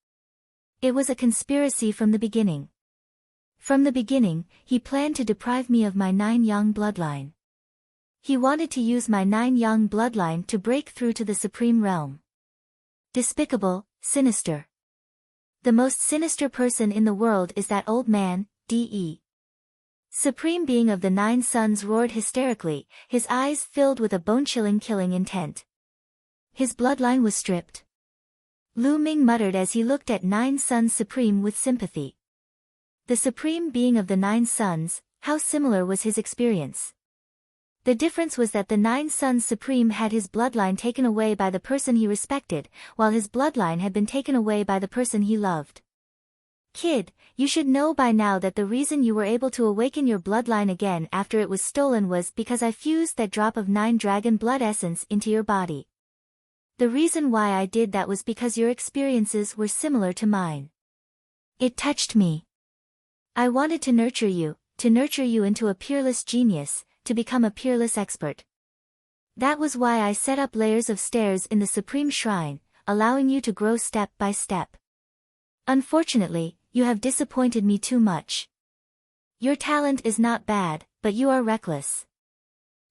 It was a conspiracy from the beginning. From the beginning, he planned to deprive me of my 9 young bloodline. He wanted to use my 9 young bloodline to break through to the Supreme Realm. Despicable, sinister. The most sinister person in the world is that old man, De. Supreme Being of the 9 Suns roared hysterically, his eyes filled with a bone-chilling killing intent. His bloodline was stripped. Lu Ming muttered as he looked at 9 Suns Supreme with sympathy. The supreme being of the 9 suns, how similar was his experience? The difference was that the 9 suns supreme had his bloodline taken away by the person he respected, while his bloodline had been taken away by the person he loved. Kid, you should know by now that the reason you were able to awaken your bloodline again after it was stolen was because I fused that drop of 9 dragon blood essence into your body. The reason why I did that was because your experiences were similar to mine. It touched me. I wanted to nurture you into a peerless genius, to become a peerless expert. That was why I set up layers of stairs in the Supreme Shrine, allowing you to grow step by step. Unfortunately, you have disappointed me too much. Your talent is not bad, but you are reckless.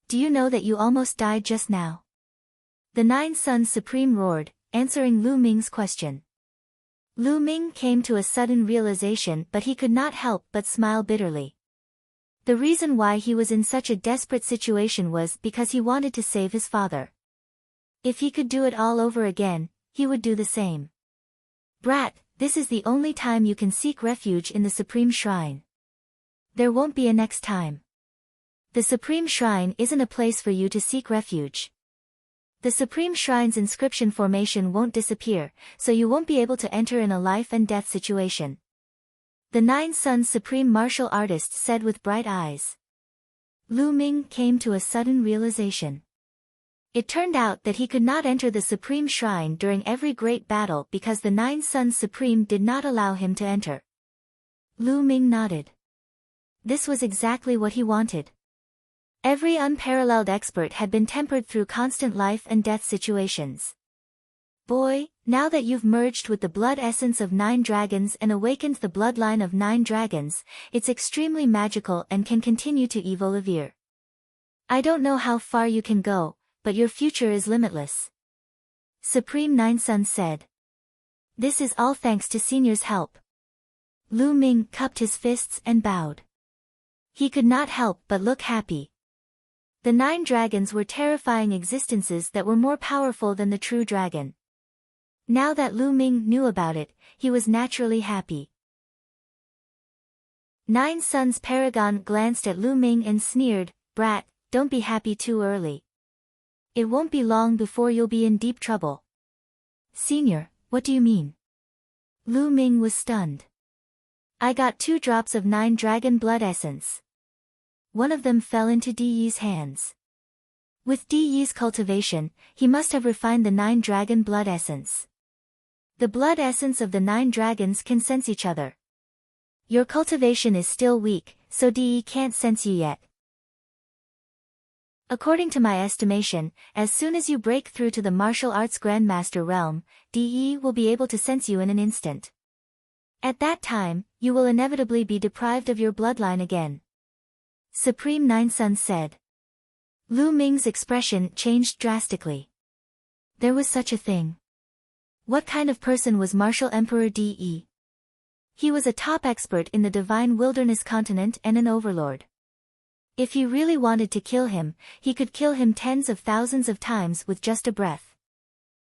Do you know that you almost died just now? The 9 Suns Supreme roared, answering Lu Ming's question. Lu Ming came to a sudden realization, but he could not help but smile bitterly. The reason why he was in such a desperate situation was because he wanted to save his father. If he could do it all over again, he would do the same. Brat, this is the only time you can seek refuge in the Supreme Shrine. There won't be a next time. The Supreme Shrine isn't a place for you to seek refuge. The Supreme Shrine's inscription formation won't disappear, so you won't be able to enter in a life and death situation. The 9 Suns Supreme Martial Artist said with bright eyes. Lu Ming came to a sudden realization. It turned out that he could not enter the Supreme Shrine during every great battle because the 9 Suns Supreme did not allow him to enter. Lu Ming nodded. This was exactly what he wanted. Every unparalleled expert had been tempered through constant life and death situations. Boy, now that you've merged with the blood essence of 9 dragons and awakened the bloodline of 9 dragons, it's extremely magical and can continue to evolve. I don't know how far you can go, but your future is limitless. Supreme 9 Suns said. This is all thanks to Senior's help. Lu Ming cupped his fists and bowed. He could not help but look happy. The 9 dragons were terrifying existences that were more powerful than the true dragon. Now that Lu Ming knew about it, he was naturally happy. 9 Suns Paragon glanced at Lu Ming and sneered, Brat, don't be happy too early. It won't be long before you'll be in deep trouble. Senior, what do you mean? Lu Ming was stunned. I got 2 drops of 9 dragon blood essence. One of them fell into Di Yi's hands. With Di Yi's cultivation, he must have refined the 9 dragon blood essence. The blood essence of the 9 dragons can sense each other. Your cultivation is still weak, so Di Yi can't sense you yet. According to my estimation, as soon as you break through to the martial arts grandmaster realm, Di Yi will be able to sense you in an instant. At that time, you will inevitably be deprived of your bloodline again. Supreme 9 Suns said. Lu Ming's expression changed drastically. There was such a thing. What kind of person was Martial Emperor Di Yi? He was a top expert in the Divine Wilderness continent and an overlord. If he really wanted to kill him, he could kill him tens of thousands of times with just a breath.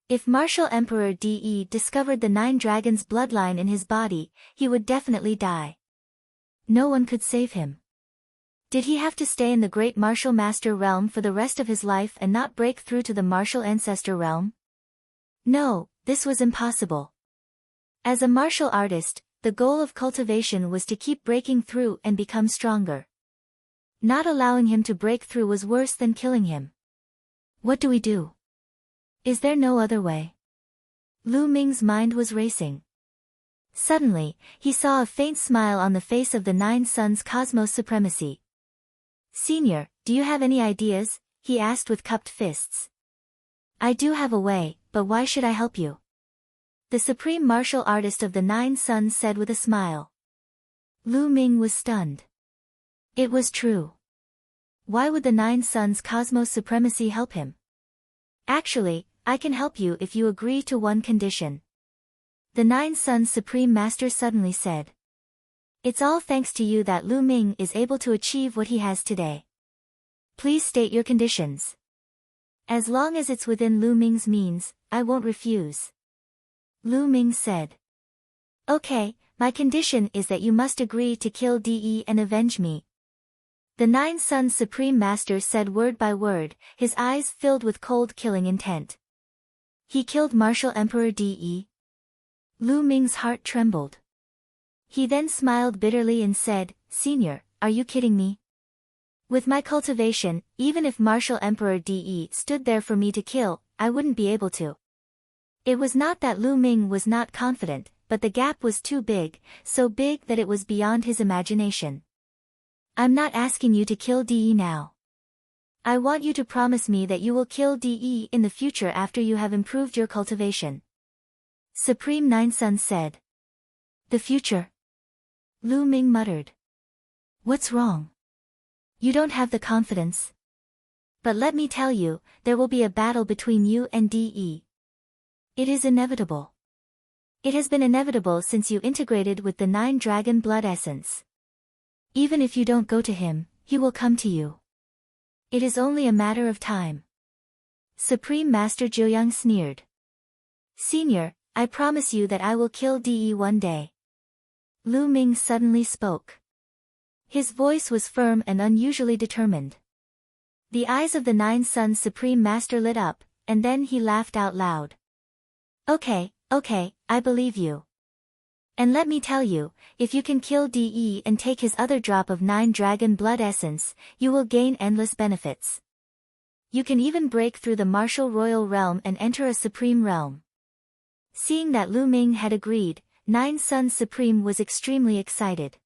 If Martial Emperor Di Yi discovered the 9 dragons' bloodline in his body, he would definitely die. No one could save him. Did he have to stay in the Great Martial Master realm for the rest of his life and not break through to the Martial Ancestor realm? No, this was impossible. As a martial artist, the goal of cultivation was to keep breaking through and become stronger. Not allowing him to break through was worse than killing him. What do we do? Is there no other way? Lu Ming's mind was racing. Suddenly, he saw a faint smile on the face of the 9 Suns Cosmos Supremacy. Senior, do you have any ideas? He asked with cupped fists. I do have a way, but why should I help you? The supreme martial artist of the 9 Suns said with a smile. Lu Ming was stunned. It was true. Why would the 9 Suns Cosmos Supremacy help him? Actually, I can help you if you agree to one condition. The 9 Suns Supreme Master suddenly said. It's all thanks to you that Lu Ming is able to achieve what he has today. Please state your conditions. As long as it's within Lu Ming's means, I won't refuse. Lu Ming said. Okay, my condition is that you must agree to kill De and avenge me. The Nine Suns Supreme Master said word by word, his eyes filled with cold killing intent. He killed Martial Emperor De? Lu Ming's heart trembled. He then smiled bitterly and said, Senior, are you kidding me? With my cultivation, even if Martial Emperor De stood there for me to kill, I wouldn't be able to. It was not that Lu Ming was not confident, but the gap was too big, so big that it was beyond his imagination. I'm not asking you to kill De now. I want you to promise me that you will kill De in the future after you have improved your cultivation. Supreme Nine Suns said. The future? Lu Ming muttered. What's wrong? You don't have the confidence. But let me tell you, there will be a battle between you and De. It is inevitable. It has been inevitable since you integrated with the 9 dragon blood essence. Even if you don't go to him, he will come to you. It is only a matter of time. Supreme Master Jiuyang sneered. Senior, I promise you that I will kill De one day. Lu Ming suddenly spoke. His voice was firm and unusually determined. The eyes of the Nine Suns Supreme Master lit up, and then he laughed out loud. Okay, I believe you. And let me tell you, if you can kill De and take his other drop of 9 dragon blood essence, you will gain endless benefits. You can even break through the martial royal realm and enter a supreme realm. Seeing that Lu Ming had agreed, Nine Suns Supreme was extremely excited.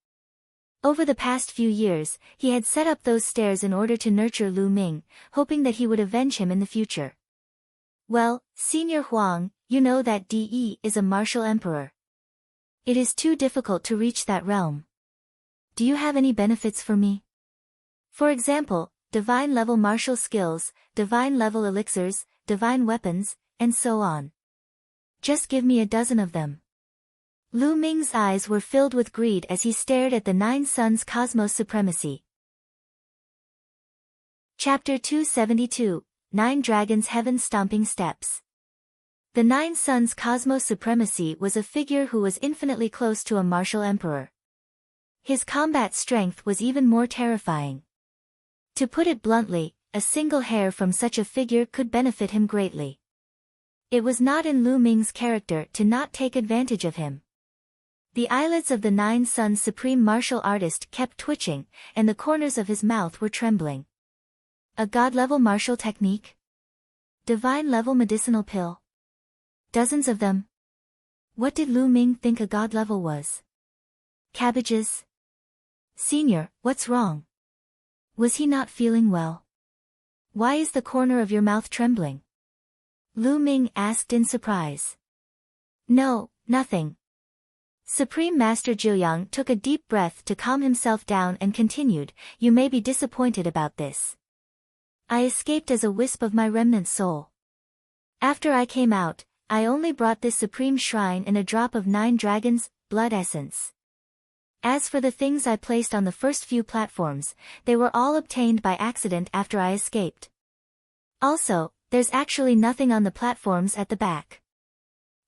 Over the past few years, he had set up those stairs in order to nurture Lu Ming, hoping that he would avenge him in the future. Well, Senior Huang, you know that De is a martial emperor. It is too difficult to reach that realm. Do you have any benefits for me? For example, divine level martial skills, divine level elixirs, divine weapons, and so on. Just give me a dozen of them. Lu Ming's eyes were filled with greed as he stared at the Nine Suns Cosmos Supremacy. Chapter 272, 9 Dragons Heaven Stomping Steps. The Nine Suns Cosmos Supremacy was a figure who was infinitely close to a martial emperor. His combat strength was even more terrifying. To put it bluntly, a single hair from such a figure could benefit him greatly. It was not in Lu Ming's character to not take advantage of him. The eyelids of the Nine Suns Supreme Martial Artist kept twitching, and the corners of his mouth were trembling. A god-level martial technique? Divine-level medicinal pill? Dozens of them? What did Lu Ming think a god level was? Cabbages? Senior, what's wrong? Was he not feeling well? Why is the corner of your mouth trembling? Lu Ming asked in surprise. No, nothing. Supreme Master Jiuyang took a deep breath to calm himself down and continued, you may be disappointed about this. I escaped as a wisp of my remnant soul. After I came out, I only brought this supreme shrine and a drop of 9 dragons' blood essence. As for the things I placed on the first few platforms, they were all obtained by accident after I escaped. Also, there's actually nothing on the platforms at the back.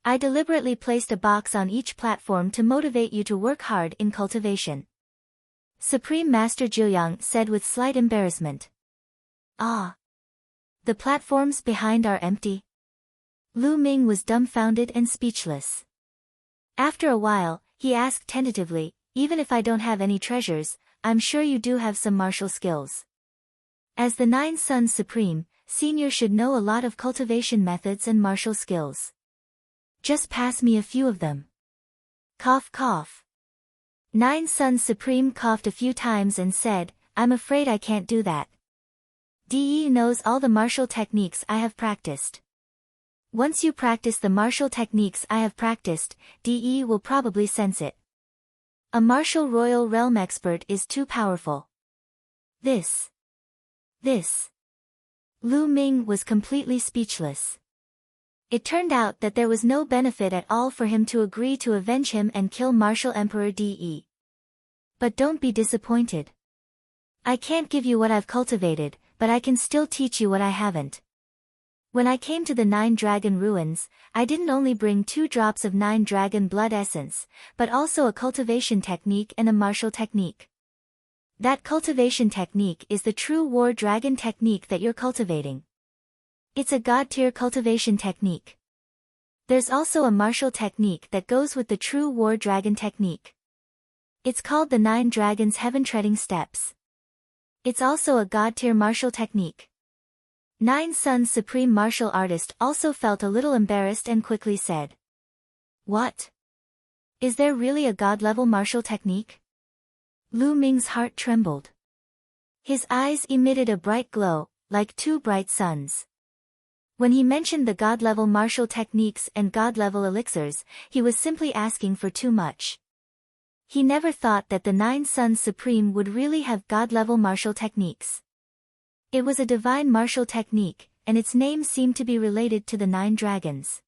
I deliberately placed a box on each platform to motivate you to work hard in cultivation. Supreme Master Jiuyang said with slight embarrassment. Ah. The platforms behind are empty. Lu Ming was dumbfounded and speechless. After a while, he asked tentatively, even if I don't have any treasures, I'm sure you do have some martial skills. As the Nine Suns Supreme, Senior should know a lot of cultivation methods and martial skills. Just pass me a few of them. Cough cough. Nine Suns Supreme coughed a few times and said, I'm afraid I can't do that. De knows all the martial techniques I have practiced. Once you practice the martial techniques I have practiced, De will probably sense it. A martial royal realm expert is too powerful. This. Lu Ming was completely speechless. It turned out that there was no benefit at all for him to agree to avenge him and kill Martial Emperor De. But don't be disappointed. I can't give you what I've cultivated, but I can still teach you what I haven't. When I came to the 9-dragon ruins, I didn't only bring 2 drops of 9-dragon blood essence, but also a cultivation technique and a martial technique. That cultivation technique is the true war dragon technique that you're cultivating. It's a god-tier cultivation technique. There's also a martial technique that goes with the true war dragon technique. It's called the 9 Dragons Heaven Treading Steps. It's also a god-tier martial technique. 9 Suns Supreme Martial Artist also felt a little embarrassed and quickly said, "What? Is there really a god-level martial technique?" Lu Ming's heart trembled. His eyes emitted a bright glow, like 2 bright suns. When he mentioned the god-level martial techniques and god-level elixirs, he was simply asking for too much. He never thought that the 9 Suns Supreme would really have god-level martial techniques. It was a divine martial technique, and its name seemed to be related to the 9 dragons.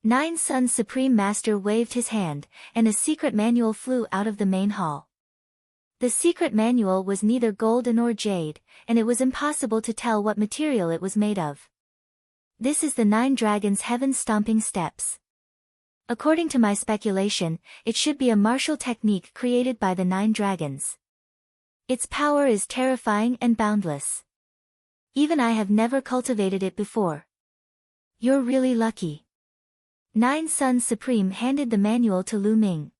9 Suns Supreme Master waved his hand, and a secret manual flew out of the main hall. The secret manual was neither gold nor jade, and it was impossible to tell what material it was made of. This is the 9 Dragons Heaven Stomping Steps. According to my speculation, it should be a martial technique created by the 9 dragons. Its power is terrifying and boundless. Even I have never cultivated it before. You're really lucky. 9 Suns Supreme handed the manual to Lu Ming.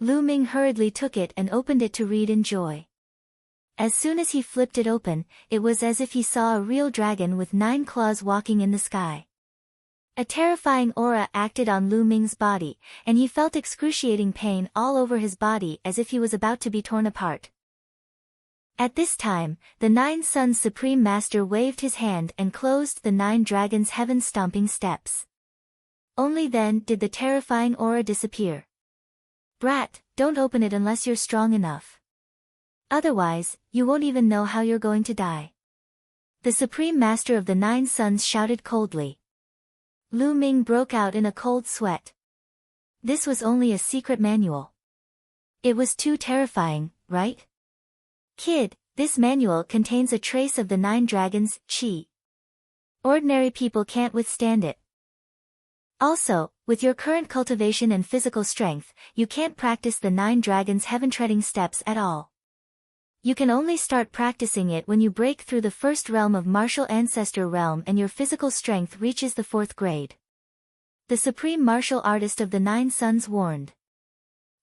Lu Ming hurriedly took it and opened it to read in joy. As soon as he flipped it open, it was as if he saw a real dragon with 9 claws walking in the sky. A terrifying aura acted on Lu Ming's body, and he felt excruciating pain all over his body as if he was about to be torn apart. At this time, the 9 Suns Supreme Master waved his hand and closed the 9 Dragons Heaven Stomping Steps. Only then did the terrifying aura disappear. "Brat, don't open it unless you're strong enough. Otherwise, you won't even know how you're going to die." The Supreme Master of the 9 Suns shouted coldly. Lu Ming broke out in a cold sweat. This was only a secret manual. It was too terrifying, right? "Kid, this manual contains a trace of the 9 dragons' chi. Ordinary people can't withstand it. Also, with your current cultivation and physical strength, you can't practice the 9 dragons heaven treading steps at all. You can only start practicing it when you break through the 1st realm of martial ancestor realm and your physical strength reaches the 4th grade. The Supreme Martial Artist of the 9 Suns warned.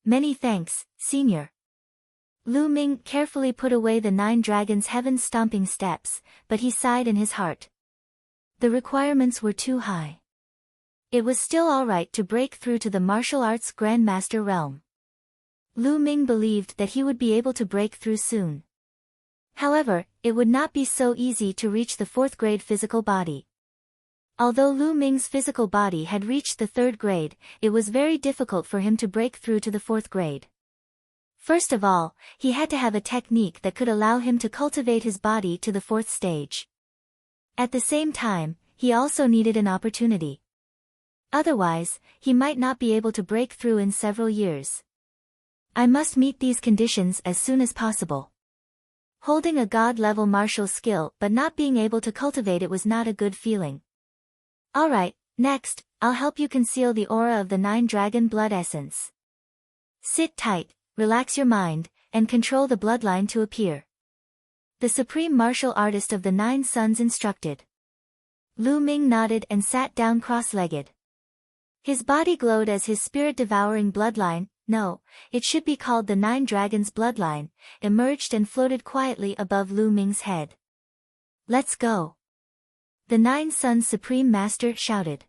"Many thanks, Senior." Lu Ming carefully put away the 9 dragons heaven stomping steps, but he sighed in his heart. The requirements were too high. It was still alright to break through to the martial arts grandmaster realm. Lu Ming believed that he would be able to break through soon. However, it would not be so easy to reach the 4th grade physical body. Although Lu Ming's physical body had reached the 3rd grade, it was very difficult for him to break through to the 4th grade. First of all, he had to have a technique that could allow him to cultivate his body to the 4th stage. At the same time, he also needed an opportunity. Otherwise, he might not be able to break through in several years. I must meet these conditions as soon as possible. Holding a god-level martial skill but not being able to cultivate it was not a good feeling. Alright, next, I'll help you conceal the aura of the 9 dragon blood essence. Sit tight, relax your mind, and control the bloodline to appear. The Supreme Martial Artist of the 9 Suns instructed. Lu Ming nodded and sat down cross-legged. His body glowed as his spirit-devouring bloodline, no, it should be called the 9 Dragons bloodline, emerged and floated quietly above Lu Ming's head. "Let's go." The 9 Suns Supreme Master shouted.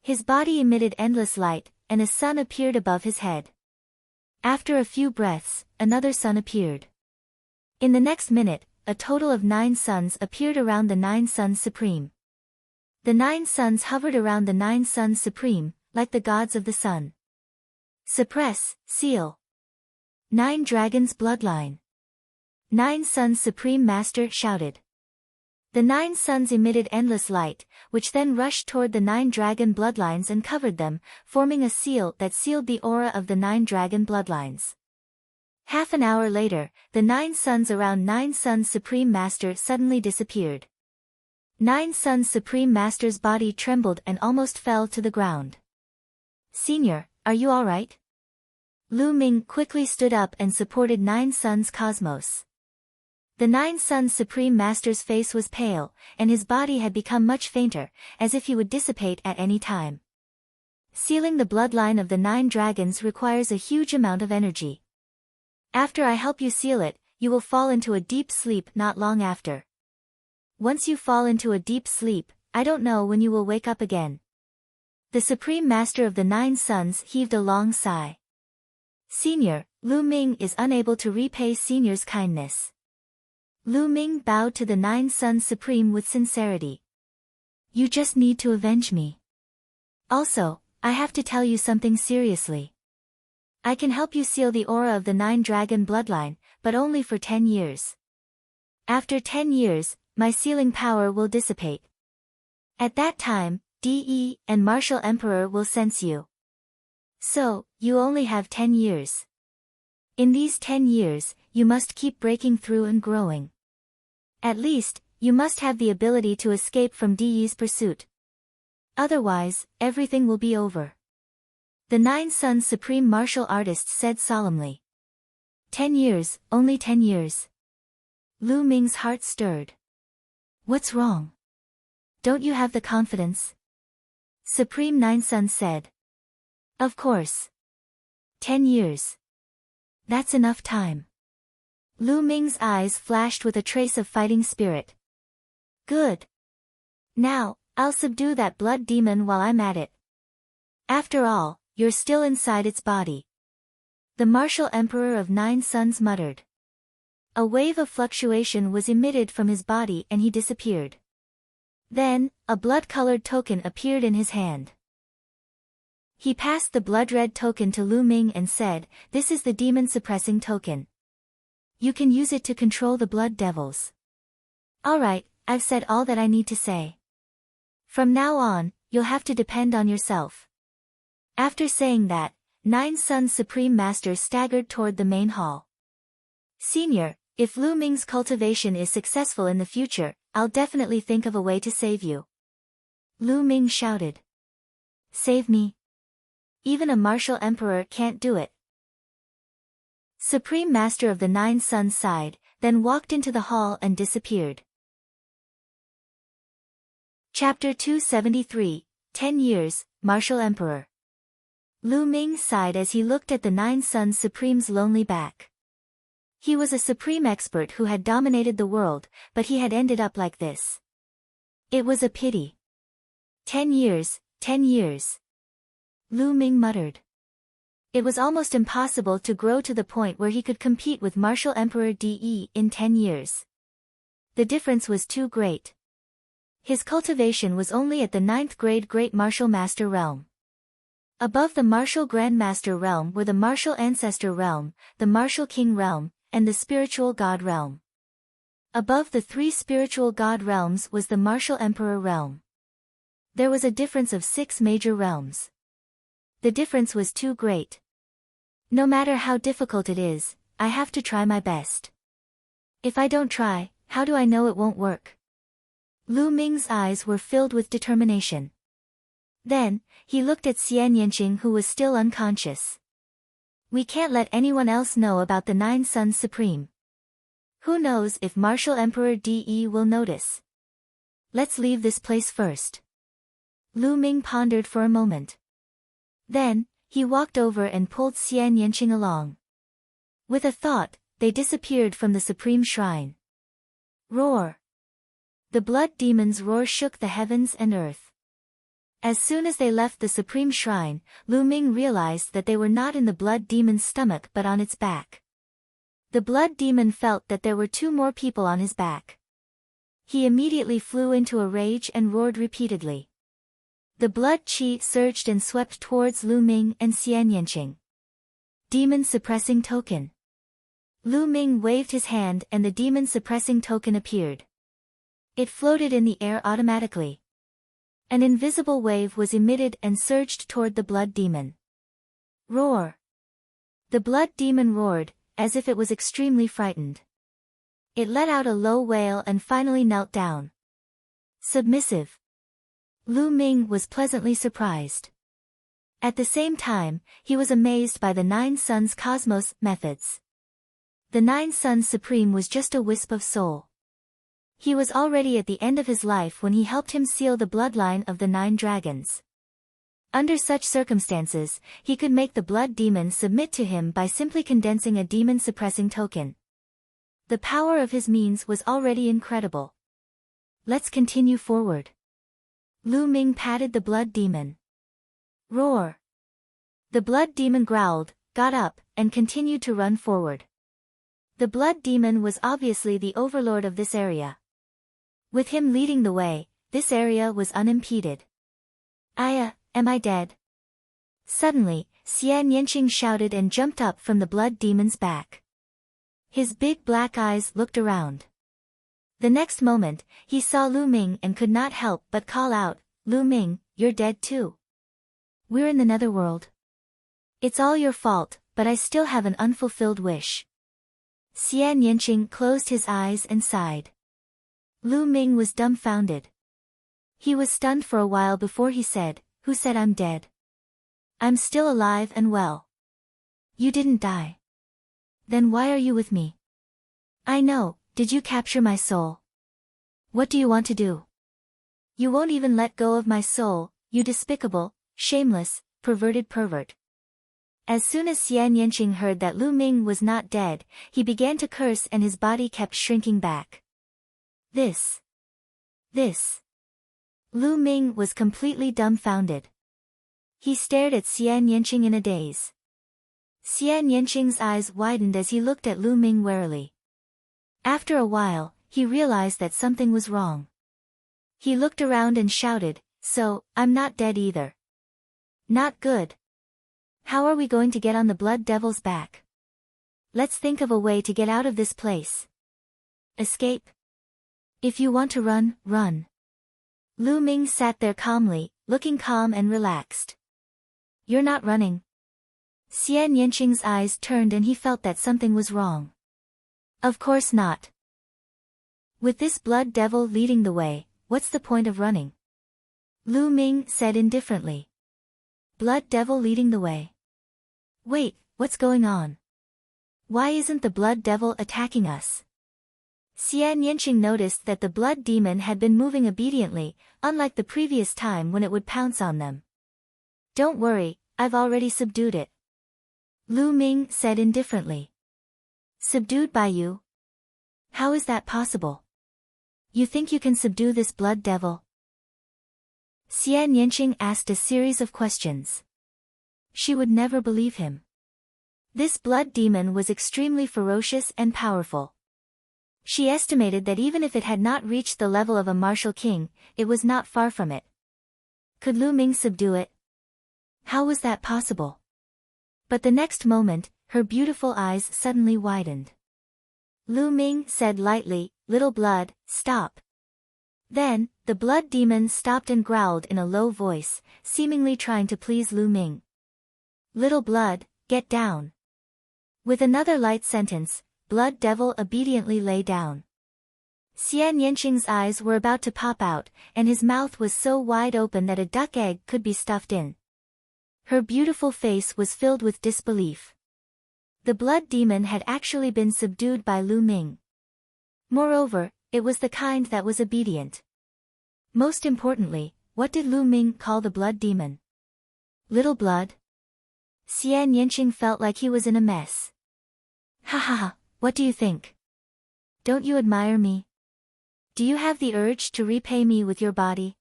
His body emitted endless light, and a sun appeared above his head. After a few breaths, another sun appeared. In the next minute, a total of 9 suns appeared around the 9 Suns Supreme. The 9 suns hovered around the 9 Suns Supreme, like the gods of the sun. Suppress, seal. 9 Dragons bloodline. 9 Suns Supreme Master shouted. The 9 suns emitted endless light, which then rushed toward the 9 dragon bloodlines and covered them, forming a seal that sealed the aura of the 9 dragon bloodlines. Half an hour later, the 9 suns around 9 Suns Supreme Master suddenly disappeared. Nine Sun's Supreme Master's body trembled and almost fell to the ground. Senior, are you alright? Lu Ming quickly stood up and supported Nine Sun's Cosmos. The Nine Sun's Supreme Master's face was pale, and his body had become much fainter, as if he would dissipate at any time. Sealing the bloodline of the 9 dragons requires a huge amount of energy. After I help you seal it, you will fall into a deep sleep not long after. Once you fall into a deep sleep, I don't know when you will wake up again. The Supreme Master of the 9 Suns heaved a long sigh. Senior, Lu Ming is unable to repay Senior's kindness. Lu Ming bowed to the 9 Suns Supreme with sincerity. You just need to avenge me. Also, I have to tell you something seriously. I can help you seal the aura of the 9 dragon bloodline, but only for 10 years. After 10 years, my sealing power will dissipate. At that time, DE and Martial Emperor will sense you. So, you only have 10 years. In these 10 years, you must keep breaking through and growing. At least, you must have the ability to escape from DE's pursuit. Otherwise, everything will be over. The 9 Suns Supreme Martial Artist said solemnly. 10 years, only 10 years. Lu Ming's heart stirred. What's wrong? Don't you have the confidence? Supreme 9 Suns said. Of course. 10 years. That's enough time. Lu Ming's eyes flashed with a trace of fighting spirit. Good. Now, I'll subdue that blood demon while I'm at it. After all, you're still inside its body. The Martial Emperor of 9 Suns muttered. A wave of fluctuation was emitted from his body and he disappeared. Then, a blood-colored token appeared in his hand. He passed the blood-red token to Lu Ming and said, "This is the demon-suppressing token. You can use it to control the blood devils." Alright, I've said all that I need to say. From now on, you'll have to depend on yourself. After saying that, 9 Suns Supreme Master staggered toward the main hall. Senior, if Lu Ming's cultivation is successful in the future, I'll definitely think of a way to save you. Lu Ming shouted. Save me? Even a martial emperor can't do it. Supreme Master of the 9 Suns sighed, then walked into the hall and disappeared. Chapter 273, 10 Years, Martial Emperor. Lu Ming sighed as he looked at the 9 Suns Supreme's lonely back. He was a supreme expert who had dominated the world, but he had ended up like this. It was a pity. 10 years, 10 years. Lu Ming muttered. It was almost impossible to grow to the point where he could compete with Martial Emperor DE in 10 years. The difference was too great. His cultivation was only at the 9th grade Great Martial Master realm. Above the Martial Grandmaster realm were the Martial Ancestor realm, the Martial King realm, and the Spiritual God realm. Above the 3 Spiritual God realms was the Martial Emperor realm. There was a difference of 6 major realms. The difference was too great. No matter how difficult it is, I have to try my best. If I don't try, how do I know it won't work? Lu Ming's eyes were filled with determination. Then, he looked at Xian Yanqing, who was still unconscious. We can't let anyone else know about the 9 Suns Supreme. Who knows if Martial Emperor DE will notice? Let's leave this place first. Lu Ming pondered for a moment. Then, he walked over and pulled Xian Yanqing along. With a thought, they disappeared from the Supreme Shrine. Roar! The blood demon's roar shook the heavens and earth. As soon as they left the Supreme Shrine, Lu Ming realized that they were not in the blood demon's stomach but on its back. The blood demon felt that there were 2 more people on his back. He immediately flew into a rage and roared repeatedly. The blood qi surged and swept towards Lu Ming and Xian Yanqing. Demon-suppressing token. Lu Ming waved his hand and the demon-suppressing token appeared. It floated in the air automatically. An invisible wave was emitted and surged toward the blood demon. Roar! The blood demon roared, as if it was extremely frightened. It let out a low wail and finally knelt down. submissive. Lu Ming was pleasantly surprised. At the same time, he was amazed by the Nine Suns Cosmos methods. The Nine Suns Supreme was just a wisp of soul. He was already at the end of his life when he helped him seal the bloodline of the Nine Dragons. Under such circumstances, he could make the blood demon submit to him by simply condensing a demon-suppressing token. The power of his means was already incredible. Let's continue forward. Lu Ming patted the blood demon. Roar! The blood demon growled, got up, and continued to run forward. The blood demon was obviously the overlord of this area. With him leading the way, this area was unimpeded. Am I dead? Suddenly, Xian Yanqing shouted and jumped up from the blood demon's back. His big black eyes looked around. The next moment, he saw Lu Ming and could not help but call out, Lu Ming, you're dead too. We're in the netherworld. It's all your fault, but I still have an unfulfilled wish. Xian Yanqing closed his eyes and sighed. Lu Ming was dumbfounded. He was stunned for a while before he said, Who said I'm dead? I'm still alive and well. You didn't die. Then why are you with me? I know, did you capture my soul? What do you want to do? You won't even let go of my soul, you despicable, shameless, perverted pervert. As soon as Xian Yanqing heard that Lu Ming was not dead, he began to curse and his body kept shrinking back. This. Lu Ming was completely dumbfounded. He stared at Xian Yanqing in a daze. Xian Yanqing's eyes widened as he looked at Lu Ming warily. After a while, he realized that something was wrong. He looked around and shouted, So, I'm not dead either. Not good. How are we going to get on the blood devil's back? Let's think of a way to get out of this place. Escape? If you want to run, run. Lu Ming sat there calmly, looking calm and relaxed. You're not running. Xian Yanqing's eyes turned and he felt that something was wrong. Of course not. With this blood devil leading the way, what's the point of running? Lu Ming said indifferently. Blood devil leading the way. Wait, what's going on? Why isn't the blood devil attacking us? Xian Yanqing noticed that the blood demon had been moving obediently, unlike the previous time when it would pounce on them. Don't worry, I've already subdued it. Lu Ming said indifferently. Subdued by you? How is that possible? You think you can subdue this blood devil? Xian Yanqing asked a series of questions. She would never believe him. This blood demon was extremely ferocious and powerful. She estimated that even if it had not reached the level of a martial king, it was not far from it. Could Lu Ming subdue it? How was that possible? But the next moment, her beautiful eyes suddenly widened. Lu Ming said lightly, Little blood, stop. Then, the blood demon stopped and growled in a low voice, seemingly trying to please Lu Ming. Little blood, get down. With another light sentence, blood devil obediently lay down. Xian Yanqing's eyes were about to pop out, and his mouth was so wide open that a duck egg could be stuffed in. Her beautiful face was filled with disbelief. The blood demon had actually been subdued by Lu Ming. Moreover, it was the kind that was obedient. Most importantly, what did Lu Ming call the blood demon? Little blood? Xian Yanqing felt like he was in a mess. Ha ha ha, what do you think? Don't you admire me? Do you have the urge to repay me with your body?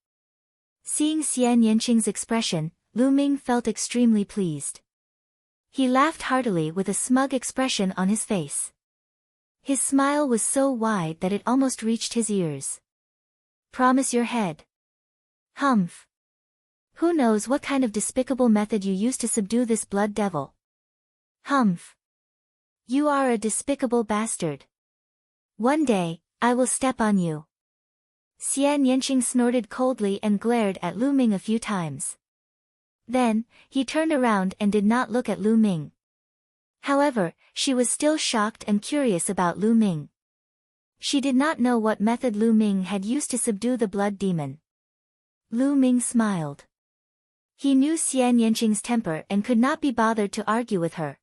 Seeing Xian Yanqing's expression, Lu Ming felt extremely pleased. He laughed heartily with a smug expression on his face. His smile was so wide that it almost reached his ears. Promise your head. Humph. Who knows what kind of despicable method you used to subdue this blood devil? Humph. You are a despicable bastard. One day, I will step on you. Xian Yanqing snorted coldly and glared at Lu Ming a few times. Then, he turned around and did not look at Lu Ming. However, she was still shocked and curious about Lu Ming. She did not know what method Lu Ming had used to subdue the blood demon. Lu Ming smiled. He knew Xian Yanqing's temper and could not be bothered to argue with her.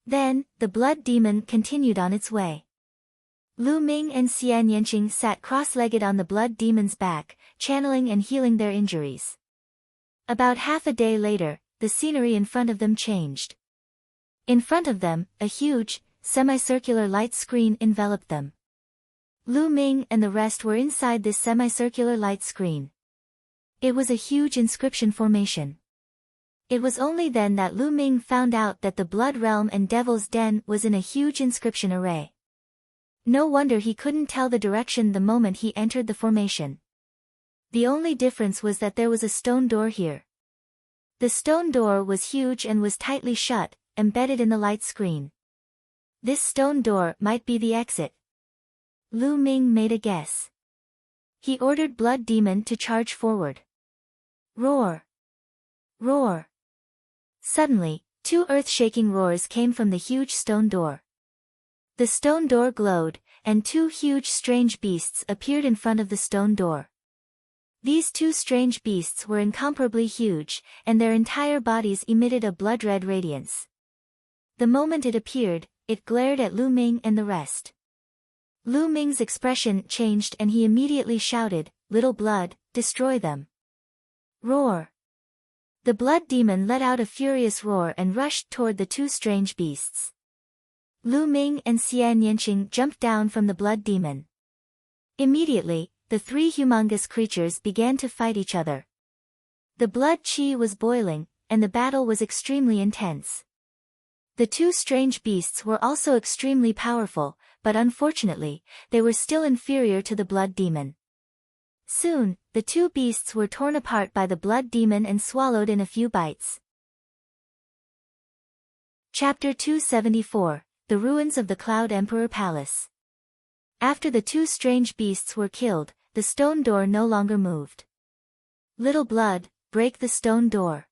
Then, the blood demon continued on its way. Lu Ming and Xian Yanqing sat cross-legged on the blood demon's back, channeling and healing their injuries. About half a day later, the scenery in front of them changed. In front of them, a huge, semicircular light screen enveloped them. Lu Ming and the rest were inside this semicircular light screen. It was a huge inscription formation. It was only then that Lu Ming found out that the Blood Realm and Devil's Den was in a huge inscription array. No wonder he couldn't tell the direction the moment he entered the formation. The only difference was that there was a stone door here. The stone door was huge and was tightly shut, embedded in the light screen. This stone door might be the exit. Lu Ming made a guess. He ordered Blood Demon to charge forward. Roar! Roar! Suddenly, two earth-shaking roars came from the huge stone door. The stone door glowed, and two huge strange beasts appeared in front of the stone door. These two strange beasts were incomparably huge, and their entire bodies emitted a blood-red radiance. The moment it appeared, it glared at Lu Ming and the rest. Lu Ming's expression changed and he immediately shouted, "Little blood, destroy them." Roar! The blood demon let out a furious roar and rushed toward the two strange beasts. Lu Ming and Xian Yanqing jumped down from the blood demon. Immediately, the three humongous creatures began to fight each other. The blood qi was boiling, and the battle was extremely intense. The two strange beasts were also extremely powerful, but unfortunately, they were still inferior to the blood demon. Soon, the two beasts were torn apart by the blood demon and swallowed in a few bites. Chapter 274, The Ruins of the Cloud Emperor Palace. After the two strange beasts were killed, the stone door no longer moved. "Little blood, break the stone door!"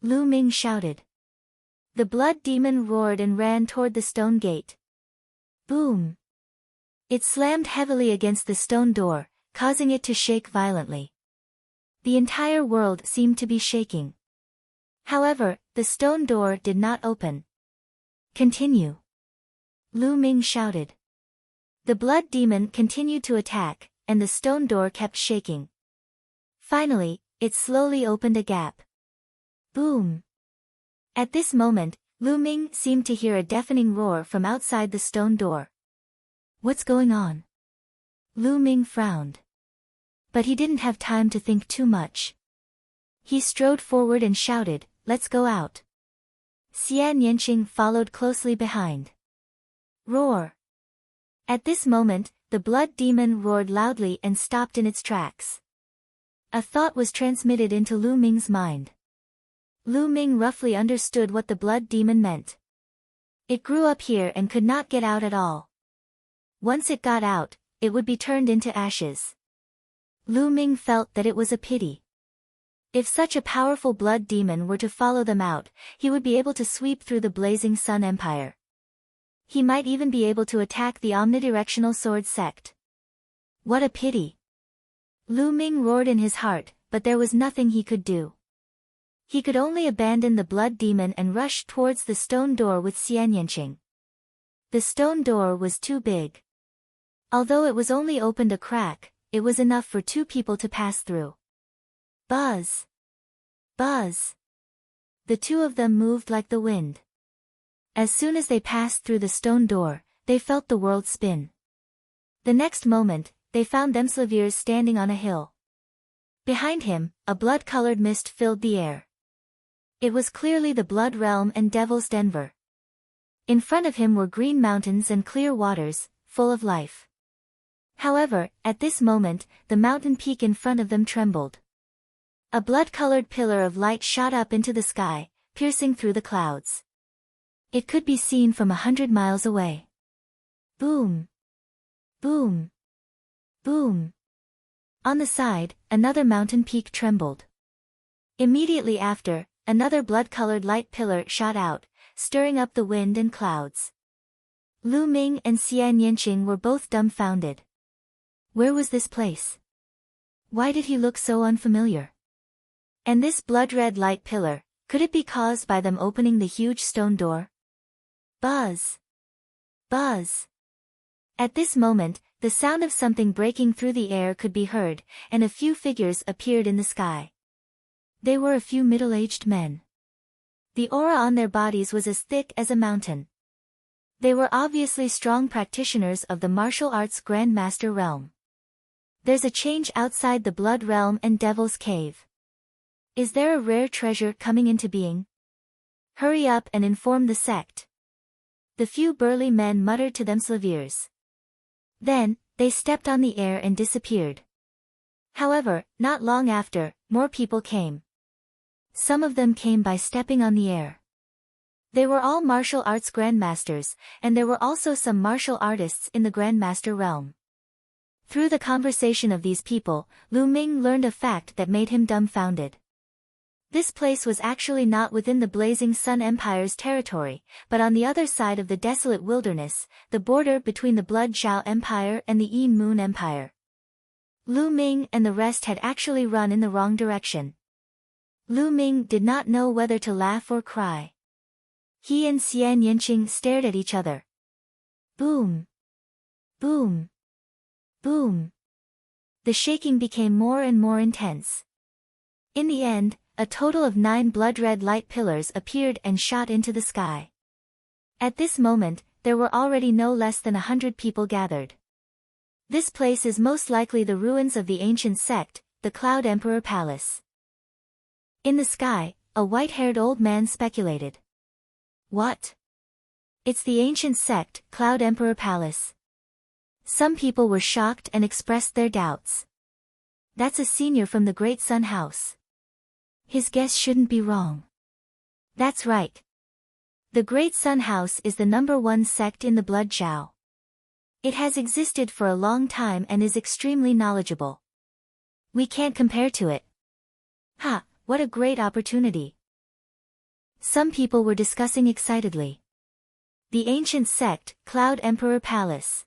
Lu Ming shouted. The blood demon roared and ran toward the stone gate. Boom! It slammed heavily against the stone door, causing it to shake violently. The entire world seemed to be shaking. However, the stone door did not open. "Continue!" Lu Ming shouted. The blood demon continued to attack, and the stone door kept shaking. Finally, it slowly opened a gap. Boom! At this moment, Lu Ming seemed to hear a deafening roar from outside the stone door. What's going on? Lu Ming frowned. But he didn't have time to think too much. He strode forward and shouted, "Let's go out." Xian Yanqing followed closely behind. Roar! At this moment, the blood demon roared loudly and stopped in its tracks. A thought was transmitted into Lu Ming's mind. Lu Ming roughly understood what the blood demon meant. It grew up here and could not get out at all. Once it got out, it would be turned into ashes. Lu Ming felt that it was a pity. If such a powerful blood demon were to follow them out, he would be able to sweep through the blazing Sun Empire. He might even be able to attack the omnidirectional sword sect. What a pity! Lu Ming roared in his heart, but there was nothing he could do. He could only abandon the blood demon and rush towards the stone door with Xian Yanqing. The stone door was too big. Although it was only opened a crack, it was enough for two people to pass through. Buzz! Buzz! The two of them moved like the wind. As soon as they passed through the stone door, they felt the world spin. The next moment, they found Themslaviers standing on a hill. Behind him, a blood-colored mist filled the air. It was clearly the Blood Realm and Devil's Denver. In front of him were green mountains and clear waters, full of life. However, at this moment, the mountain peak in front of them trembled. A blood-colored pillar of light shot up into the sky, piercing through the clouds. It could be seen from 100 miles away. Boom! Boom! Boom! On the side, another mountain peak trembled. Immediately after, another blood-colored light pillar shot out, stirring up the wind and clouds. Lu Ming and Xian Yanqing were both dumbfounded. Where was this place? Why did he look so unfamiliar? And this blood-red light pillar, could it be caused by them opening the huge stone door? Buzz! Buzz! At this moment, the sound of something breaking through the air could be heard, and a few figures appeared in the sky. They were a few middle-aged men. The aura on their bodies was as thick as a mountain. They were obviously strong practitioners of the martial arts Grandmaster realm. There's a change outside the Blood Realm and Devil's Cave. Is there a rare treasure coming into being? Hurry up and inform the sect. The few burly men muttered to themselves. Then, they stepped on the air and disappeared. However, not long after, more people came. Some of them came by stepping on the air. They were all martial arts grandmasters, and there were also some martial artists in the Grandmaster realm. Through the conversation of these people, Lu Ming learned a fact that made him dumbfounded. This place was actually not within the Blazing Sun Empire's territory, but on the other side of the desolate wilderness, the border between the Blood Zhao Empire and the Yin Moon Empire. Lu Ming and the rest had actually run in the wrong direction. Lu Ming did not know whether to laugh or cry. He and Xian Yanqing stared at each other. Boom! Boom! Boom! The shaking became more and more intense. In the end, a total of 9 blood-red light pillars appeared and shot into the sky. At this moment, there were already no less than 100 people gathered. This place is most likely the ruins of the ancient sect, the Cloud Emperor Palace. In the sky, a white-haired old man speculated. What? It's the ancient sect, Cloud Emperor Palace. Some people were shocked and expressed their doubts. That's a senior from the Great Sun House. His guess shouldn't be wrong. That's right. The Great Sun House is the #1 sect in the Blood Zhao. It has existed for a long time and is extremely knowledgeable. We can't compare to it. Ha, what a great opportunity. Some people were discussing excitedly. The ancient sect, Cloud Emperor Palace.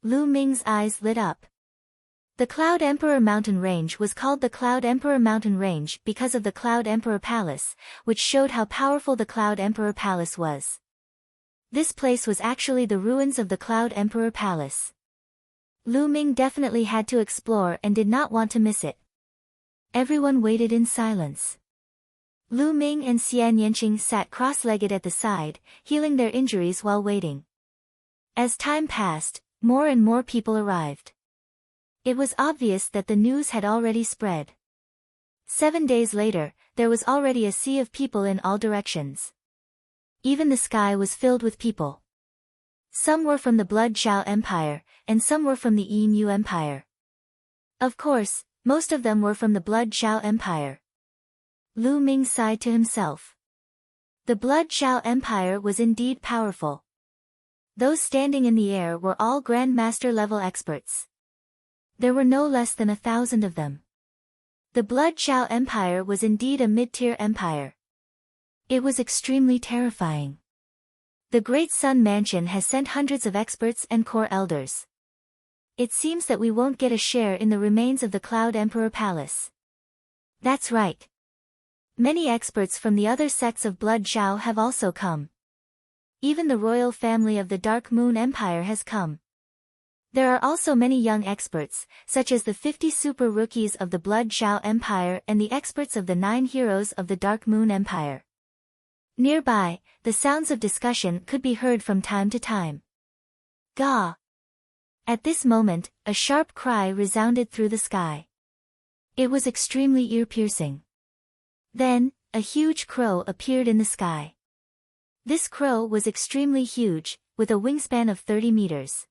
Lu Ming's eyes lit up. The Cloud Emperor Mountain Range was called the Cloud Emperor Mountain Range because of the Cloud Emperor Palace, which showed how powerful the Cloud Emperor Palace was. This place was actually the ruins of the Cloud Emperor Palace. Lu Ming definitely had to explore and did not want to miss it. Everyone waited in silence. Lu Ming and Xian Yanqing sat cross-legged at the side, healing their injuries while waiting. As time passed, more and more people arrived. It was obvious that the news had already spread. 7 days later, there was already a sea of people in all directions. Even the sky was filled with people. Some were from the Blood Zhao Empire, and some were from the Yin Yu Empire. Of course, most of them were from the Blood Zhao Empire. Lu Ming sighed to himself. The Blood Zhao Empire was indeed powerful. Those standing in the air were all Grandmaster-level experts. There were no less than 1,000 of them. The Blood Zhao Empire was indeed a mid-tier empire. It was extremely terrifying. The Great Sun Mansion has sent hundreds of experts and core elders. It seems that we won't get a share in the remains of the Cloud Emperor Palace. That's right. Many experts from the other sects of Blood Zhao have also come. Even the royal family of the Dark Moon Empire has come. There are also many young experts, such as the 50 super rookies of the Blood Zhao Empire and the experts of the 9 heroes of the Dark Moon Empire. Nearby, the sounds of discussion could be heard from time to time. Gah! At this moment, a sharp cry resounded through the sky. It was extremely ear-piercing. Then, a huge crow appeared in the sky. This crow was extremely huge, with a wingspan of 30 meters.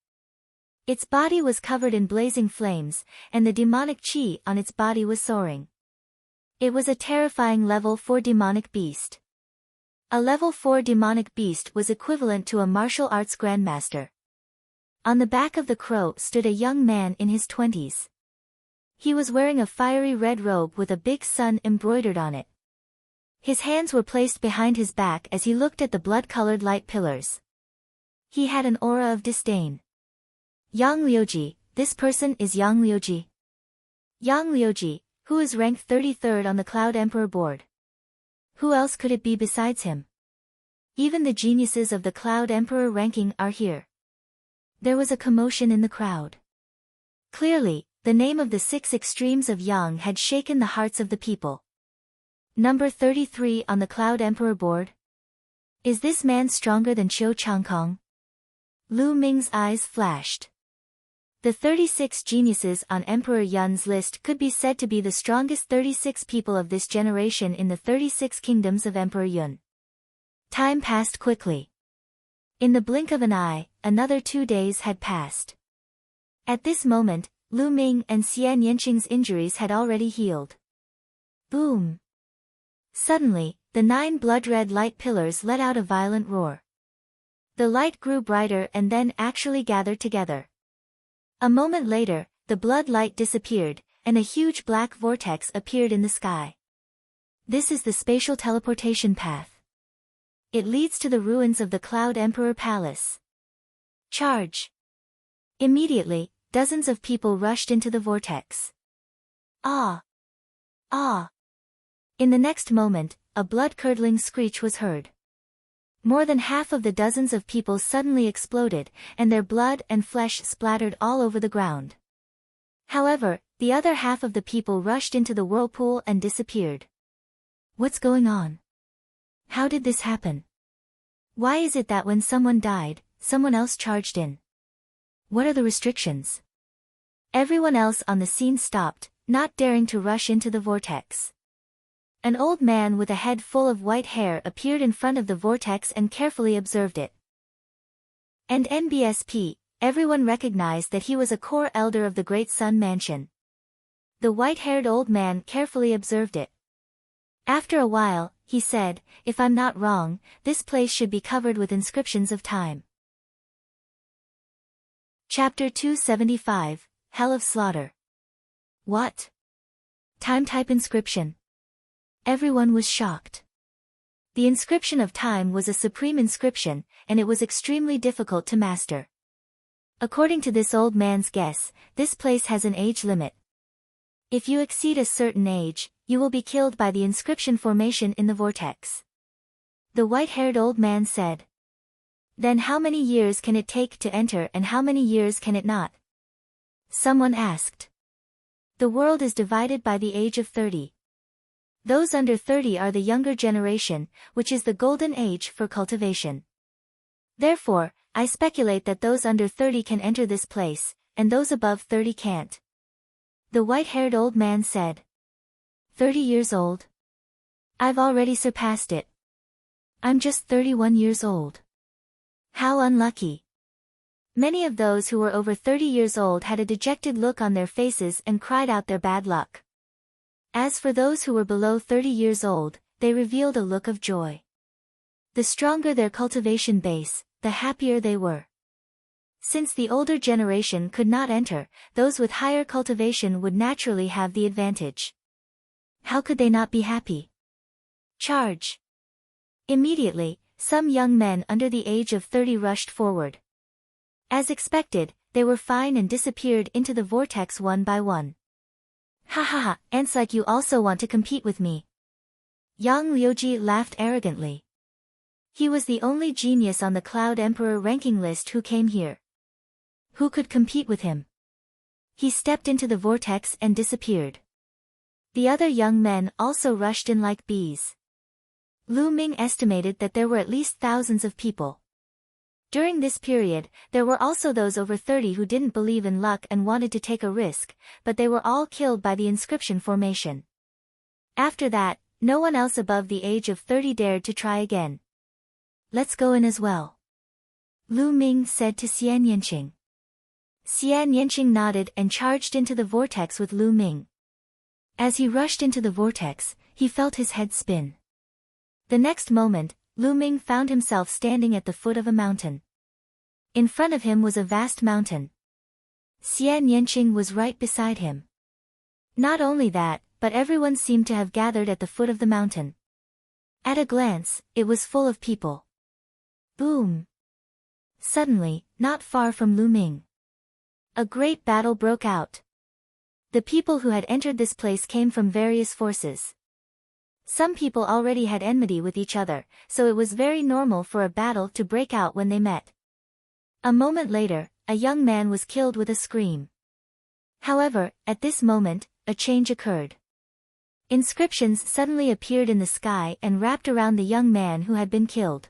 Its body was covered in blazing flames, and the demonic chi on its body was soaring. It was a terrifying level 4 demonic beast. A level 4 demonic beast was equivalent to a martial arts grandmaster. On the back of the crow stood a young man in his 20s. He was wearing a fiery red robe with a big sun embroidered on it. His hands were placed behind his back as he looked at the blood-colored light pillars. He had an aura of disdain. Yang Liuji, this person is Yang Liuji. Yang Liuji, who is ranked 33rd on the Cloud Emperor board. Who else could it be besides him? Even the geniuses of the Cloud Emperor ranking are here. There was a commotion in the crowd. Clearly, the name of the 6 extremes of Yang had shaken the hearts of the people. Number 33 on the Cloud Emperor board? Is this man stronger than Qiu Changkong? Lu Ming's eyes flashed. The 36 geniuses on Emperor Yun's list could be said to be the strongest 36 people of this generation in the 36 kingdoms of Emperor Yun. Time passed quickly. In the blink of an eye, another 2 days had passed. At this moment, Lu Ming and Xian Yanqing's injuries had already healed. Boom! Suddenly, the 9 blood-red light pillars let out a violent roar. The light grew brighter and then actually gathered together. A moment later, the blood light disappeared, and a huge black vortex appeared in the sky. This is the spatial teleportation path. It leads to the ruins of the Cloud Emperor Palace. Charge! Immediately, dozens of people rushed into the vortex. Ah! Ah! In the next moment, a blood-curdling screech was heard. More than half of the dozens of people suddenly exploded, and their blood and flesh splattered all over the ground. However, the other half of the people rushed into the whirlpool and disappeared. What's going on? How did this happen? Why is it that when someone died, someone else charged in? What are the restrictions? Everyone else on the scene stopped, not daring to rush into the vortex. An old man with a head full of white hair appeared in front of the vortex and carefully observed it. And NBSP, everyone recognized that he was a core elder of the Great Sun Mansion. The white-haired old man carefully observed it. After a while, he said, "If I'm not wrong, this place should be covered with inscriptions of time." Chapter 275, Hell of Slaughter. What? Time-type inscription? Everyone was shocked. The inscription of time was a supreme inscription, and it was extremely difficult to master. According to this old man's guess, this place has an age limit. If you exceed a certain age, you will be killed by the inscription formation in the vortex. The white-haired old man said. Then how many years can it take to enter and how many years can it not? Someone asked. The world is divided by the age of 30. Those under 30 are the younger generation, which is the golden age for cultivation. Therefore, I speculate that those under 30 can enter this place, and those above 30 can't. The white-haired old man said. 30 years old? I've already surpassed it. I'm just 31 years old. How unlucky. Many of those who were over 30 years old had a dejected look on their faces and cried out their bad luck. As for those who were below 30 years old, they revealed a look of joy. The stronger their cultivation base, the happier they were. Since the older generation could not enter, those with higher cultivation would naturally have the advantage. How could they not be happy? Charge! Immediately, some young men under the age of 30 rushed forward. As expected, they were fine and disappeared into the vortex one by one. Ha ha ha, ants like you also want to compete with me. Yang Liuji laughed arrogantly. He was the only genius on the Cloud Emperor ranking list who came here. Who could compete with him? He stepped into the vortex and disappeared. The other young men also rushed in like bees. Lu Ming estimated that there were at least thousands of people. During this period, there were also those over 30 who didn't believe in luck and wanted to take a risk, but they were all killed by the inscription formation. After that, no one else above the age of 30 dared to try again. Let's go in as well. Lu Ming said to Xian Yanqing. Xian Yanqing nodded and charged into the vortex with Lu Ming. As he rushed into the vortex, he felt his head spin. The next moment, Lu Ming found himself standing at the foot of a mountain. In front of him was a vast mountain. Xian Yanqing was right beside him. Not only that, but everyone seemed to have gathered at the foot of the mountain. At a glance, it was full of people. Boom! Suddenly, not far from Lu Ming, a great battle broke out. The people who had entered this place came from various forces. Some people already had enmity with each other, so it was very normal for a battle to break out when they met. A moment later, a young man was killed with a scream. However, at this moment, a change occurred. Inscriptions suddenly appeared in the sky and wrapped around the young man who had been killed.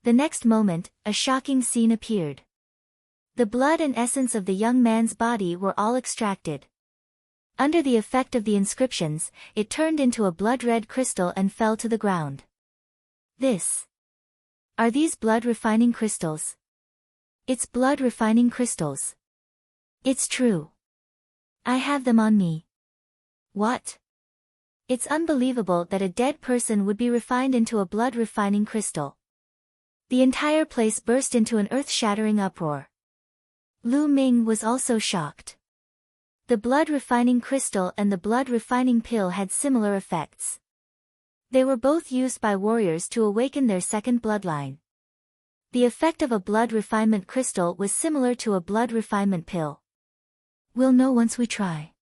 The next moment, a shocking scene appeared. The blood and essence of the young man's body were all extracted. Under the effect of the inscriptions, it turned into a blood-red crystal and fell to the ground. Are these blood-refining crystals? It's blood-refining crystals. It's true. I have them on me. What? It's unbelievable that a dead person would be refined into a blood-refining crystal. The entire place burst into an earth-shattering uproar. Lu Ming was also shocked. The blood-refining crystal and the blood-refining pill had similar effects. They were both used by warriors to awaken their second bloodline. The effect of a blood refinement crystal was similar to a blood refinement pill. We'll know once we try.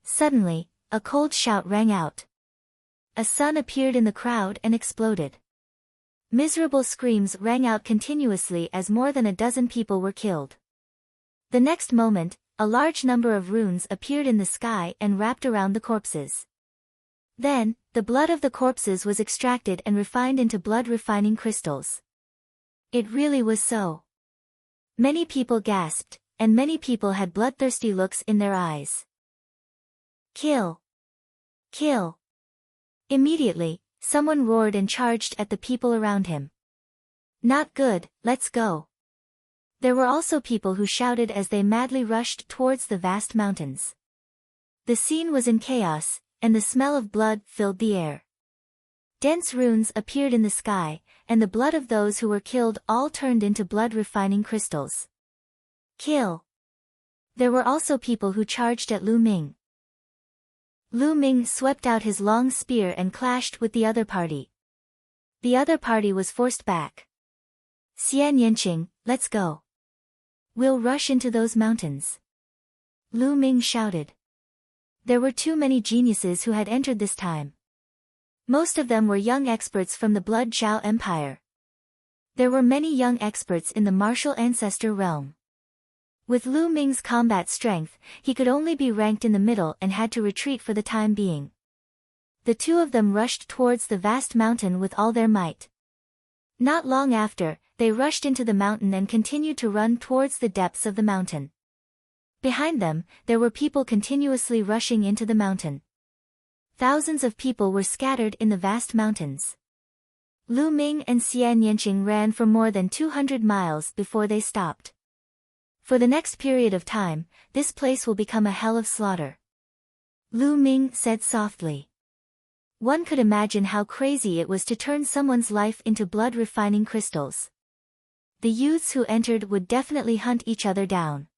Suddenly, a cold shout rang out. A sun appeared in the crowd and exploded. Miserable screams rang out continuously as more than a dozen people were killed. The next moment, a large number of runes appeared in the sky and wrapped around the corpses. Then, the blood of the corpses was extracted and refined into blood-refining crystals. It really was so. Many people gasped, and many people had bloodthirsty looks in their eyes. Kill! Kill! Immediately, someone roared and charged at the people around him. Not good, let's go. There were also people who shouted as they madly rushed towards the vast mountains. The scene was in chaos, and the smell of blood filled the air. Dense runes appeared in the sky, and the blood of those who were killed all turned into blood-refining crystals. Kill! There were also people who charged at Lu Ming. Lu Ming swept out his long spear and clashed with the other party. The other party was forced back. Xian Yanqing, let's go. We'll rush into those mountains. Lu Ming shouted. There were too many geniuses who had entered this time. Most of them were young experts from the Blood Zhao Empire. There were many young experts in the martial ancestor realm. With Lu Ming's combat strength, he could only be ranked in the middle and had to retreat for the time being. The two of them rushed towards the vast mountain with all their might. Not long after, they rushed into the mountain and continued to run towards the depths of the mountain. Behind them, there were people continuously rushing into the mountain. Thousands of people were scattered in the vast mountains. Lu Ming and Xian Yanqing ran for more than 200 miles before they stopped. For the next period of time, this place will become a hell of slaughter. Lu Ming said softly. One could imagine how crazy it was to turn someone's life into blood-refining crystals. The youths who entered would definitely hunt each other down.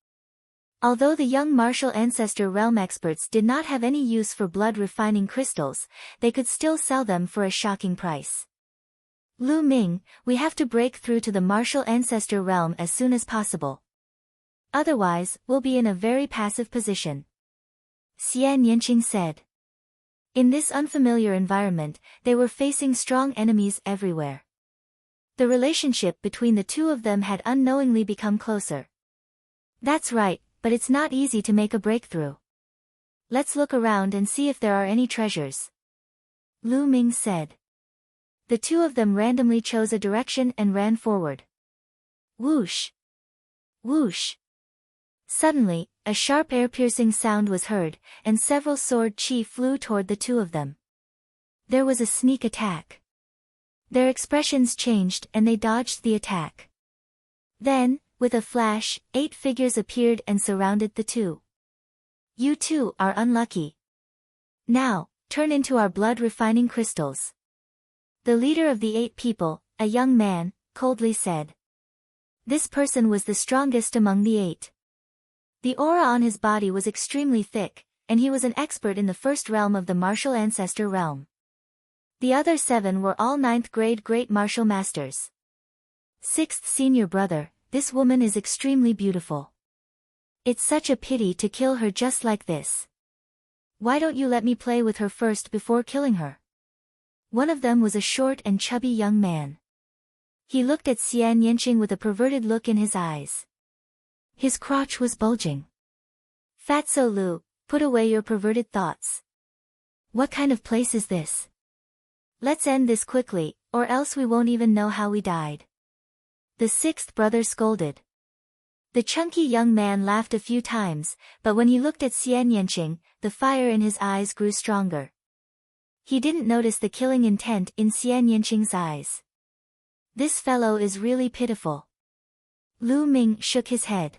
Although the young martial ancestor realm experts did not have any use for blood-refining crystals, they could still sell them for a shocking price. Lu Ming, we have to break through to the martial ancestor realm as soon as possible. Otherwise, we'll be in a very passive position. Xian Yanqing said. In this unfamiliar environment, they were facing strong enemies everywhere. The relationship between the two of them had unknowingly become closer. That's right, but it's not easy to make a breakthrough. Let's look around and see if there are any treasures. Lu Ming said. The two of them randomly chose a direction and ran forward. Whoosh! Whoosh! Suddenly, a sharp air-piercing sound was heard, and several sword chi flew toward the two of them. There was a sneak attack. Their expressions changed and they dodged the attack. Then, with a flash, 8 figures appeared and surrounded the two. You two are unlucky. Now, turn into our blood-refining crystals. The leader of the 8 people, a young man, coldly said. This person was the strongest among the 8. The aura on his body was extremely thick, and he was an expert in the first realm of the martial ancestor realm. The other 7 were all 9th grade great martial masters. Sixth senior brother, this woman is extremely beautiful. It's such a pity to kill her just like this. Why don't you let me play with her first before killing her? One of them was a short and chubby young man. He looked at Xian Yanqing with a perverted look in his eyes. His crotch was bulging. Fatso Lu, put away your perverted thoughts. What kind of place is this? Let's end this quickly, or else we won't even know how we died. The sixth brother scolded. The chunky young man laughed a few times, but when he looked at Xian Yanqing, the fire in his eyes grew stronger. He didn't notice the killing intent in Xian Yanqing's eyes. This fellow is really pitiful. Lu Ming shook his head.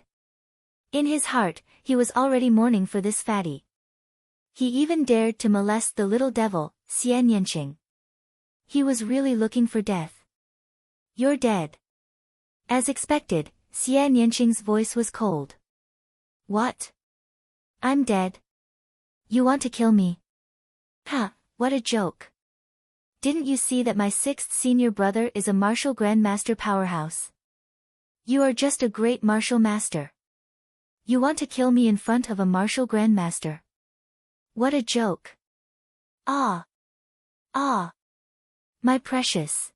In his heart, he was already mourning for this fatty. He even dared to molest the little devil, Xian Yanqing. He was really looking for death. You're dead. As expected, Xian Yanqing's voice was cold. What? I'm dead. You want to kill me? Ha, what a joke. Didn't you see that my sixth senior brother is a martial grandmaster powerhouse? You are just a great martial master. You want to kill me in front of a martial grandmaster? What a joke. Ah. Ah. My precious.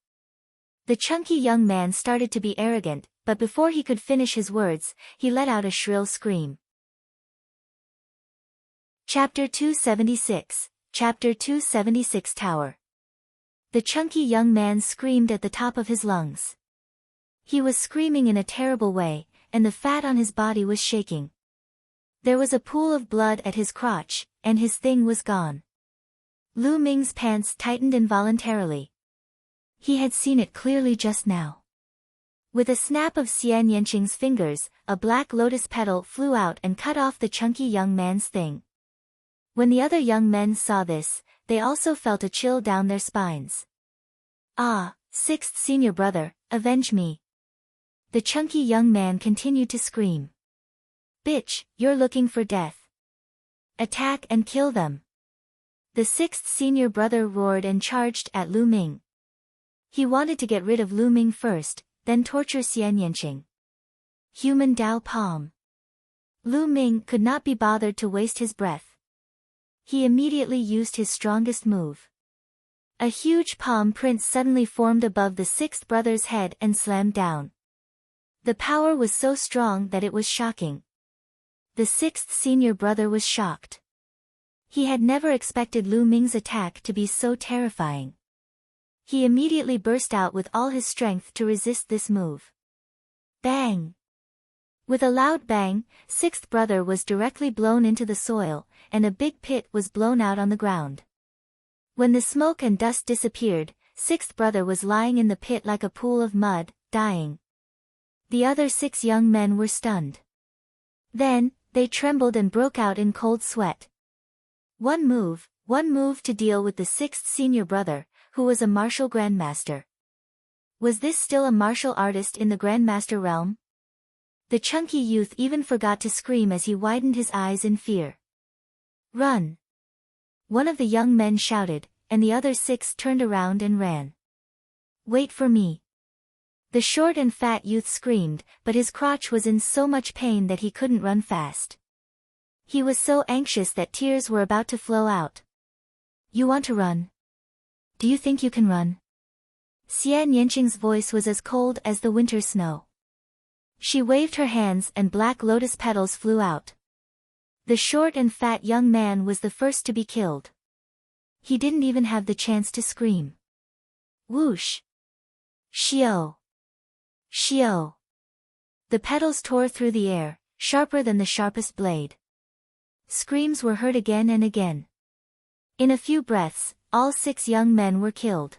The chunky young man started to be arrogant, but before he could finish his words, he let out a shrill scream. Chapter 276, Chapter 276 Tower. The chunky young man screamed at the top of his lungs. He was screaming in a terrible way, and the fat on his body was shaking. There was a pool of blood at his crotch, and his thing was gone. Lu Ming's pants tightened involuntarily. He had seen it clearly just now. With a snap of Xian Yanqing's fingers, a black lotus petal flew out and cut off the chunky young man's thing. When the other young men saw this, they also felt a chill down their spines. Ah, sixth senior brother, avenge me. The chunky young man continued to scream. Bitch, you're looking for death. Attack and kill them. The sixth senior brother roared and charged at Lu Ming. He wanted to get rid of Lu Ming first, then torture Xian Yanqing. Human Dao Palm. Lu Ming could not be bothered to waste his breath. He immediately used his strongest move. A huge palm print suddenly formed above the sixth brother's head and slammed down. The power was so strong that it was shocking. The sixth senior brother was shocked. He had never expected Lu Ming's attack to be so terrifying. He immediately burst out with all his strength to resist this move. Bang! With a loud bang, sixth brother was directly blown into the soil, and a big pit was blown out on the ground. When the smoke and dust disappeared, sixth brother was lying in the pit like a pool of mud, dying. The other 6 young men were stunned. Then, they trembled and broke out in cold sweat. One move to deal with the sixth senior brother, who was a martial grandmaster. Was this still a martial artist in the grandmaster realm? The chunky youth even forgot to scream as he widened his eyes in fear. Run! One of the young men shouted, and the other 6 turned around and ran. Wait for me. The short and fat youth screamed, but his crotch was in so much pain that he couldn't run fast. He was so anxious that tears were about to flow out. You want to run? Do you think you can run? Xian Yanqing's voice was as cold as the winter snow. She waved her hands and black lotus petals flew out. The short and fat young man was the first to be killed. He didn't even have the chance to scream. Whoosh! Shio! Shio! The petals tore through the air, sharper than the sharpest blade. Screams were heard again and again. In a few breaths, all 6 young men were killed.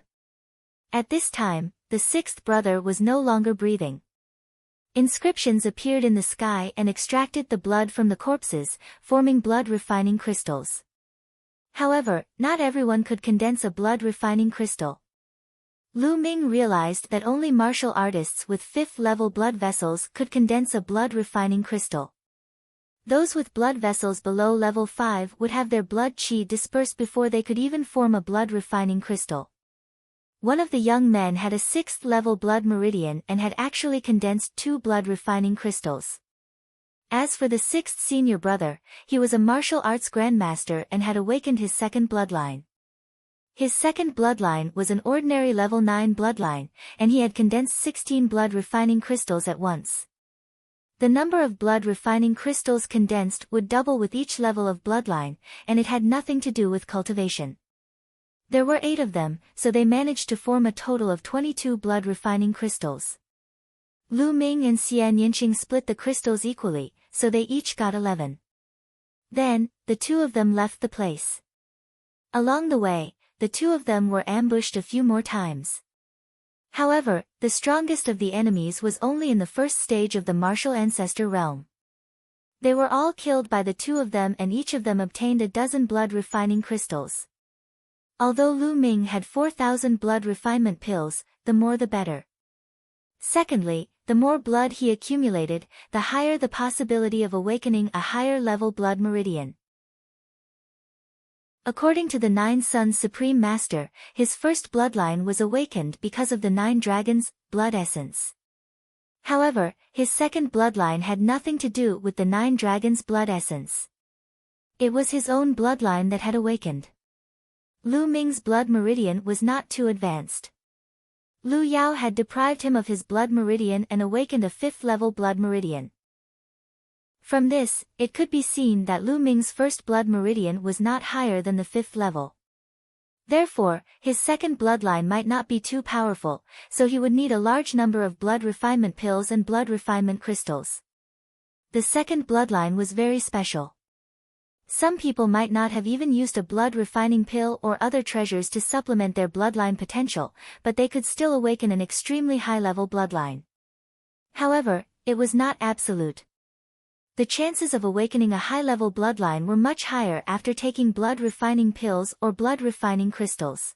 At this time, the 6th brother was no longer breathing. Inscriptions appeared in the sky and extracted the blood from the corpses, forming blood-refining crystals. However, not everyone could condense a blood-refining crystal. Lu Ming realized that only martial artists with 5th-level blood vessels could condense a blood-refining crystal. Those with blood vessels below level 5 would have their blood qi dispersed before they could even form a blood-refining crystal. One of the young men had a 6th level blood meridian and had actually condensed 2 blood refining crystals. As for the 6th senior brother, he was a martial arts grandmaster and had awakened his 2nd bloodline. His 2nd bloodline was an ordinary level 9 bloodline, and he had condensed 16 blood refining crystals at once. The number of blood refining crystals condensed would double with each level of bloodline, and it had nothing to do with cultivation. There were 8 of them, so they managed to form a total of 22 blood refining crystals. Lu Ming and Xian Yinqing split the crystals equally, so they each got 11. Then, the 2 of them left the place. Along the way, the 2 of them were ambushed a few more times. However, the strongest of the enemies was only in the first stage of the martial ancestor realm. They were all killed by the 2 of them, and each of them obtained a dozen blood refining crystals. Although Lu Ming had 4,000 blood refinement pills, the more the better. Secondly, the more blood he accumulated, the higher the possibility of awakening a higher level blood meridian. According to the 9 Suns Supreme Master, his first bloodline was awakened because of the 9 dragons' blood essence. However, his 2nd bloodline had nothing to do with the 9 dragons' blood essence. It was his own bloodline that had awakened. Lu Ming's blood meridian was not too advanced. Lu Yao had deprived him of his blood meridian and awakened a 5th level blood meridian. From this, it could be seen that Lu Ming's first blood meridian was not higher than the 5th level. Therefore, his 2nd bloodline might not be too powerful, so he would need a large number of blood refinement pills and blood refinement crystals. The 2nd bloodline was very special. Some people might not have even used a blood refining pill or other treasures to supplement their bloodline potential, but they could still awaken an extremely high-level bloodline. However, it was not absolute. The chances of awakening a high-level bloodline were much higher after taking blood refining pills or blood refining crystals.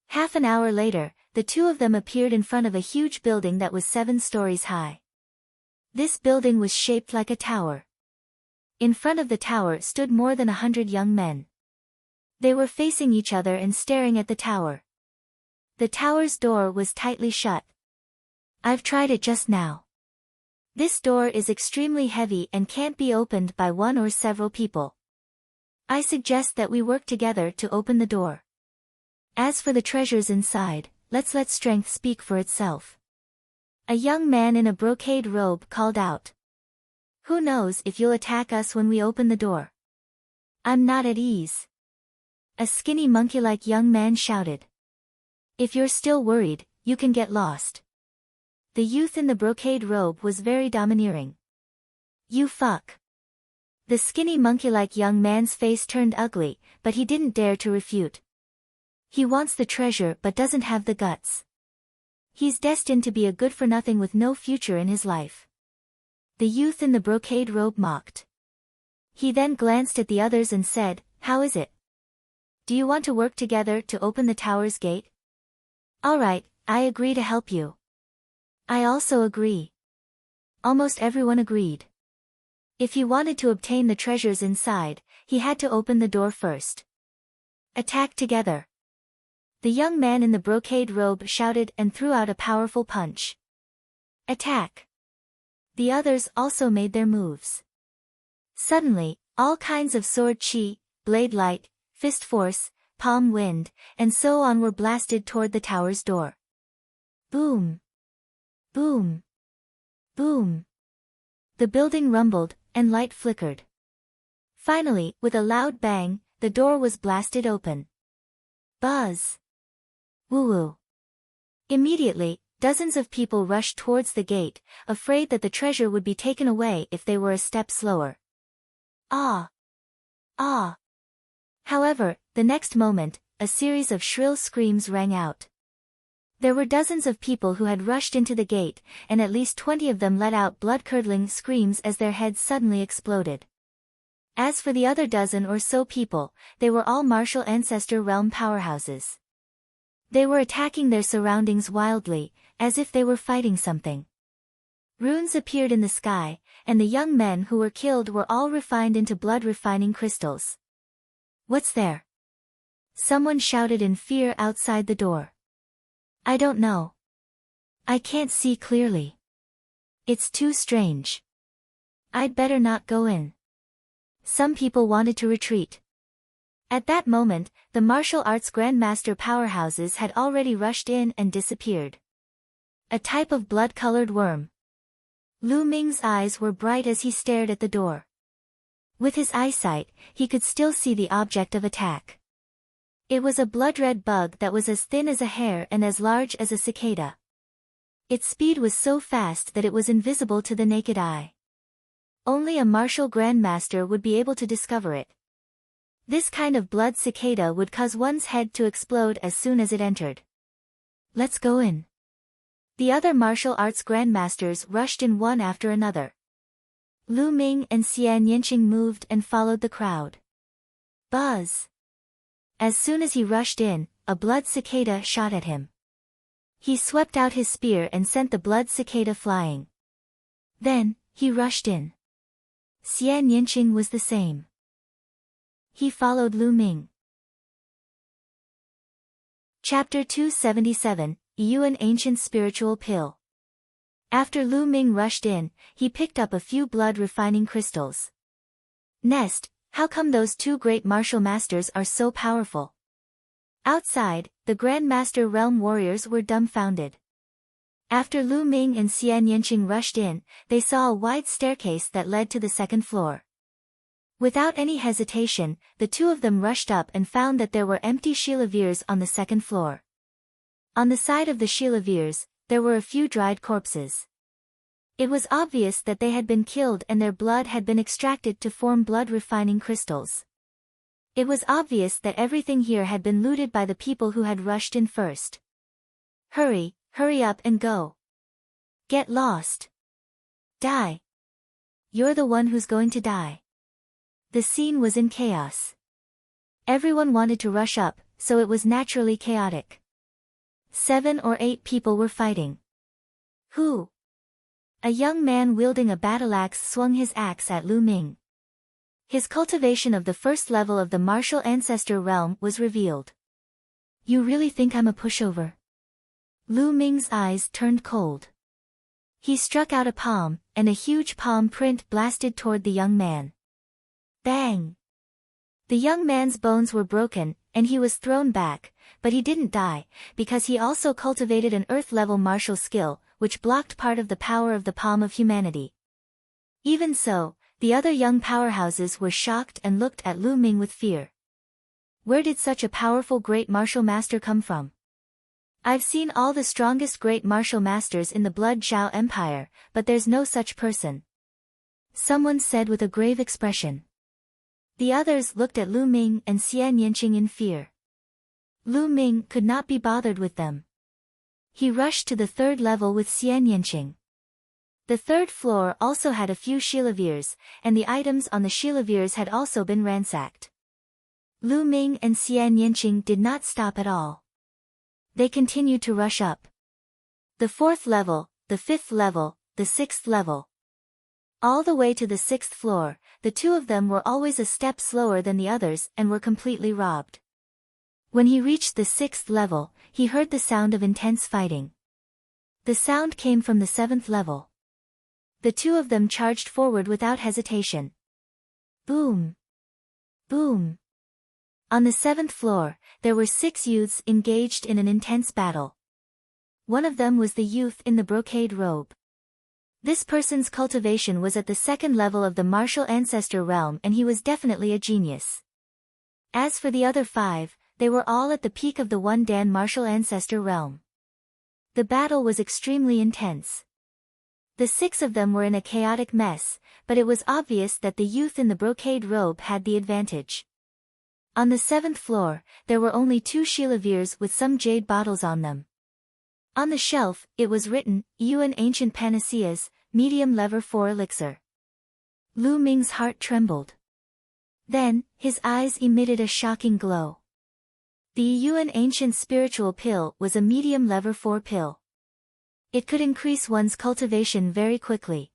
Half an hour later, the 2 of them appeared in front of a huge building that was 7 stories high. This building was shaped like a tower. In front of the tower stood more than 100 young men. They were facing each other and staring at the tower. The tower's door was tightly shut. I've tried it just now. This door is extremely heavy and can't be opened by one or several people. I suggest that we work together to open the door. As for the treasures inside, let's let strength speak for itself. A young man in a brocade robe called out. Who knows if you'll attack us when we open the door? I'm not at ease. A skinny monkey-like young man shouted. If you're still worried, you can get lost. The youth in the brocade robe was very domineering. You fuck. The skinny monkey-like young man's face turned ugly, but he didn't dare to refute. He wants the treasure but doesn't have the guts. He's destined to be a good-for-nothing with no future in his life. The youth in the brocade robe mocked. He then glanced at the others and said, How is it? Do you want to work together to open the tower's gate? All right, I agree to help you. I also agree. Almost everyone agreed. If he wanted to obtain the treasures inside, he had to open the door first. Attack together. The young man in the brocade robe shouted and threw out a powerful punch. Attack. The others also made their moves. Suddenly, all kinds of sword chi, blade light, fist force, palm wind, and so on were blasted toward the tower's door. Boom. Boom. Boom. The building rumbled, and light flickered. Finally, with a loud bang, the door was blasted open. Buzz. Woo-woo. Immediately, dozens of people rushed towards the gate, afraid that the treasure would be taken away if they were a step slower. Ah! Ah! However, the next moment, a series of shrill screams rang out. There were dozens of people who had rushed into the gate, and at least 20 of them let out blood-curdling screams as their heads suddenly exploded. As for the other dozen or so people, they were all martial ancestor realm powerhouses. They were attacking their surroundings wildly, as if they were fighting something. Runes appeared in the sky, and the young men who were killed were all refined into blood-refining crystals. What's there? Someone shouted in fear outside the door. I don't know. I can't see clearly. It's too strange. I'd better not go in. Some people wanted to retreat. At that moment, the martial arts grandmaster powerhouses had already rushed in and disappeared. A type of blood-colored worm. Lu Ming's eyes were bright as he stared at the door. With his eyesight, he could still see the object of attack. It was a blood-red bug that was as thin as a hair and as large as a cicada. Its speed was so fast that it was invisible to the naked eye. Only a martial grandmaster would be able to discover it. This kind of blood cicada would cause one's head to explode as soon as it entered. Let's go in. The other martial arts grandmasters rushed in one after another. Lu Ming and Xian Yinqing moved and followed the crowd. Buzz! As soon as he rushed in, a blood cicada shot at him. He swept out his spear and sent the blood cicada flying. Then, he rushed in. Xian Yinqing was the same. He followed Lu Ming. Chapter 277, Yuan Ancient Spiritual Pill. After Lu Ming rushed in, he picked up a few blood-refining crystals. Nest, how come those two great martial masters are so powerful? Outside, the Grandmaster Realm warriors were dumbfounded. After Lu Ming and Xian Yinqing rushed in, they saw a wide staircase that led to the second floor. Without any hesitation, the two of them rushed up and found that there were empty chilavers on the second floor. On the side of the chilavers, there were a few dried corpses. It was obvious that they had been killed and their blood had been extracted to form blood-refining crystals. It was obvious that everything here had been looted by the people who had rushed in first. Hurry, hurry up and go. Get lost. Die. You're the one who's going to die. The scene was in chaos. Everyone wanted to rush up, so it was naturally chaotic. 7 or 8 people were fighting. Who? A young man wielding a battle axe swung his axe at Lu Ming. His cultivation of the first level of the martial ancestor realm was revealed. You really think I'm a pushover? Lu Ming's eyes turned cold. He struck out a palm, and a huge palm print blasted toward the young man. Bang! The young man's bones were broken, and he was thrown back, but he didn't die, because he also cultivated an earth-level martial skill, which blocked part of the power of the palm of humanity. Even so, the other young powerhouses were shocked and looked at Lu Ming with fear. Where did such a powerful great martial master come from? I've seen all the strongest great martial masters in the Blood Zhao Empire, but there's no such person. Someone said with a grave expression. The others looked at Lu Ming and Xian Yinqing in fear. Lu Ming could not be bothered with them. He rushed to the third level with Xian Yinqing. The third floor also had a few chilavers, and the items on the chilavers had also been ransacked. Lu Ming and Xian Yinqing did not stop at all. They continued to rush up. The fourth level, the fifth level, the sixth level. All the way to the sixth floor, the two of them were always a step slower than the others and were completely robbed. When he reached the sixth level, he heard the sound of intense fighting. The sound came from the seventh level. The two of them charged forward without hesitation. Boom! Boom! On the seventh floor, there were 6 youths engaged in an intense battle. One of them was the youth in the brocade robe. This person's cultivation was at the second level of the martial ancestor realm and he was definitely a genius. As for the other 5, they were all at the peak of the One Dan martial ancestor realm. The battle was extremely intense. The 6 of them were in a chaotic mess, but it was obvious that the youth in the brocade robe had the advantage. On the 7th floor, there were only 2 chilavers with some jade bottles on them. On the shelf, it was written, Yuan Ancient Panaceas, Medium Lever 4 Elixir. Lu Ming's heart trembled. Then, his eyes emitted a shocking glow. The Yuan Ancient Spiritual Pill was a medium lever 4 pill. It could increase one's cultivation very quickly.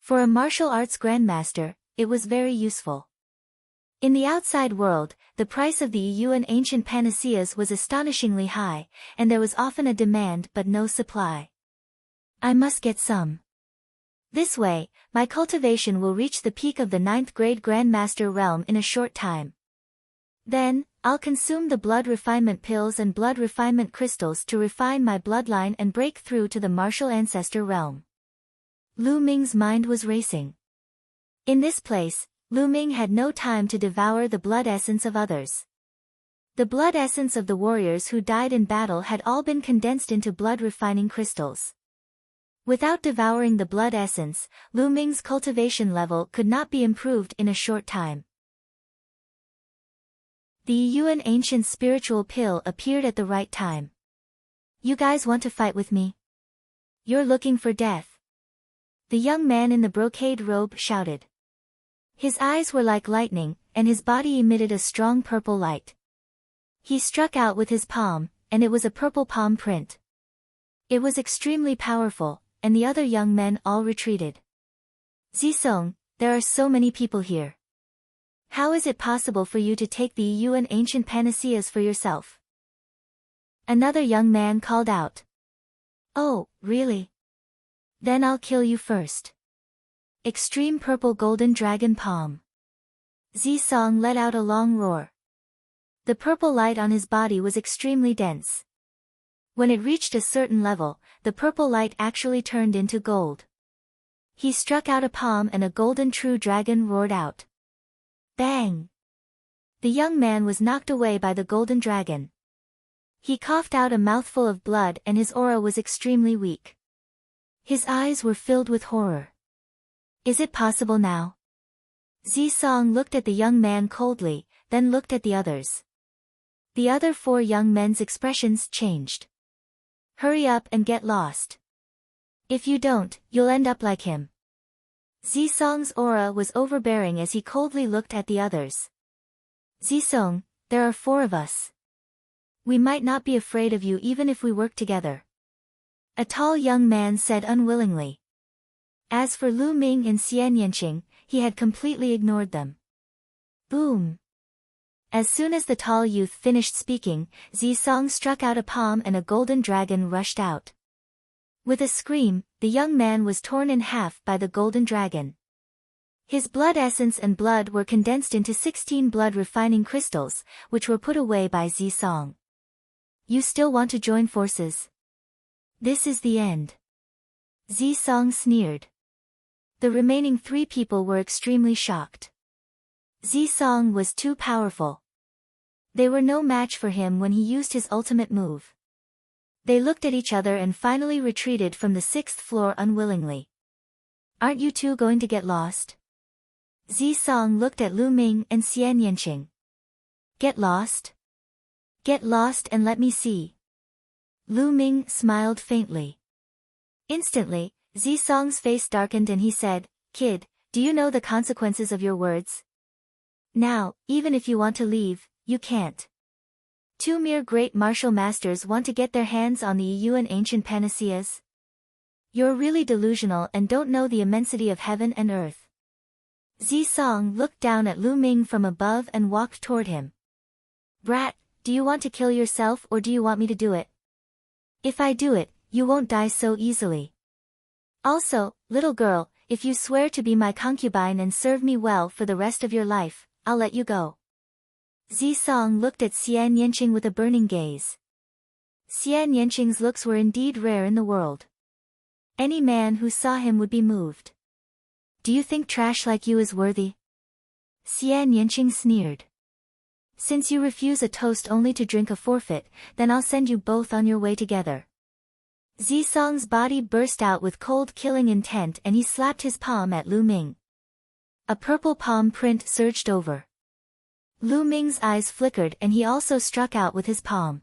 For a martial arts grandmaster, it was very useful. In the outside world, the price of the Yuan ancient panaceas was astonishingly high, and there was often a demand but no supply. I must get some. This way, my cultivation will reach the peak of the 9th grade Grandmaster realm in a short time. Then, I'll consume the blood refinement pills and blood refinement crystals to refine my bloodline and break through to the martial ancestor realm. Lu Ming's mind was racing. In this place, Lu Ming had no time to devour the blood essence of others. The blood essence of the warriors who died in battle had all been condensed into blood refining crystals. Without devouring the blood essence, Lu Ming's cultivation level could not be improved in a short time. The Yuan ancient spiritual pill appeared at the right time. You guys want to fight with me? You're looking for death. The young man in the brocade robe shouted. His eyes were like lightning, and his body emitted a strong purple light. He struck out with his palm, and it was a purple palm print. It was extremely powerful, and the other young men all retreated. Zisong, there are so many people here. How is it possible for you to take the Yuan ancient panaceas for yourself? Another young man called out. Oh, really? Then I'll kill you first. Extreme purple golden dragon palm. Zisong let out a long roar. The purple light on his body was extremely dense. When it reached a certain level, the purple light actually turned into gold. He struck out a palm and a golden true dragon roared out. Bang! The young man was knocked away by the golden dragon. He coughed out a mouthful of blood and his aura was extremely weak. His eyes were filled with horror. Is it possible now? Zisong looked at the young man coldly, then looked at the others. The other 4 young men's expressions changed. Hurry up and get lost. If you don't, you'll end up like him. Zisong's aura was overbearing as he coldly looked at the others. Zisong, there are 4 of us. We might not be afraid of you even if we work together. A tall young man said unwillingly. As for Lu Ming and Xian Yanqing, he had completely ignored them. Boom! As soon as the tall youth finished speaking, Zisong struck out a palm and a golden dragon rushed out. With a scream, the young man was torn in half by the golden dragon. His blood essence and blood were condensed into 16 blood refining crystals, which were put away by Zisong. You still want to join forces? This is the end. Zisong sneered. The remaining 3 people were extremely shocked. Zisong was too powerful. They were no match for him when he used his ultimate move. They looked at each other and finally retreated from the 6th floor unwillingly. Aren't you two going to get lost? Zisong looked at Lu Ming and Xian Yanqing. Get lost? Get lost and let me see. Lu Ming smiled faintly. Instantly, Zisong's face darkened and he said, Kid, do you know the consequences of your words? Now, even if you want to leave, you can't. 2 mere great martial masters want to get their hands on the Yuan ancient panaceas? You're really delusional and don't know the immensity of heaven and earth. Zisong looked down at Lu Ming from above and walked toward him. Brat, do you want to kill yourself or do you want me to do it? If I do it, you won't die so easily. Also, little girl, if you swear to be my concubine and serve me well for the rest of your life, I'll let you go. Zisong looked at Xian Yanqing with a burning gaze. Xian Yanqing's looks were indeed rare in the world. Any man who saw him would be moved. Do you think trash like you is worthy? Xian Yanqing sneered. Since you refuse a toast only to drink a forfeit, then I'll send you both on your way together. Zisong's body burst out with cold killing intent and he slapped his palm at Lu Ming. A purple palm print surged over. Lu Ming's eyes flickered and he also struck out with his palm.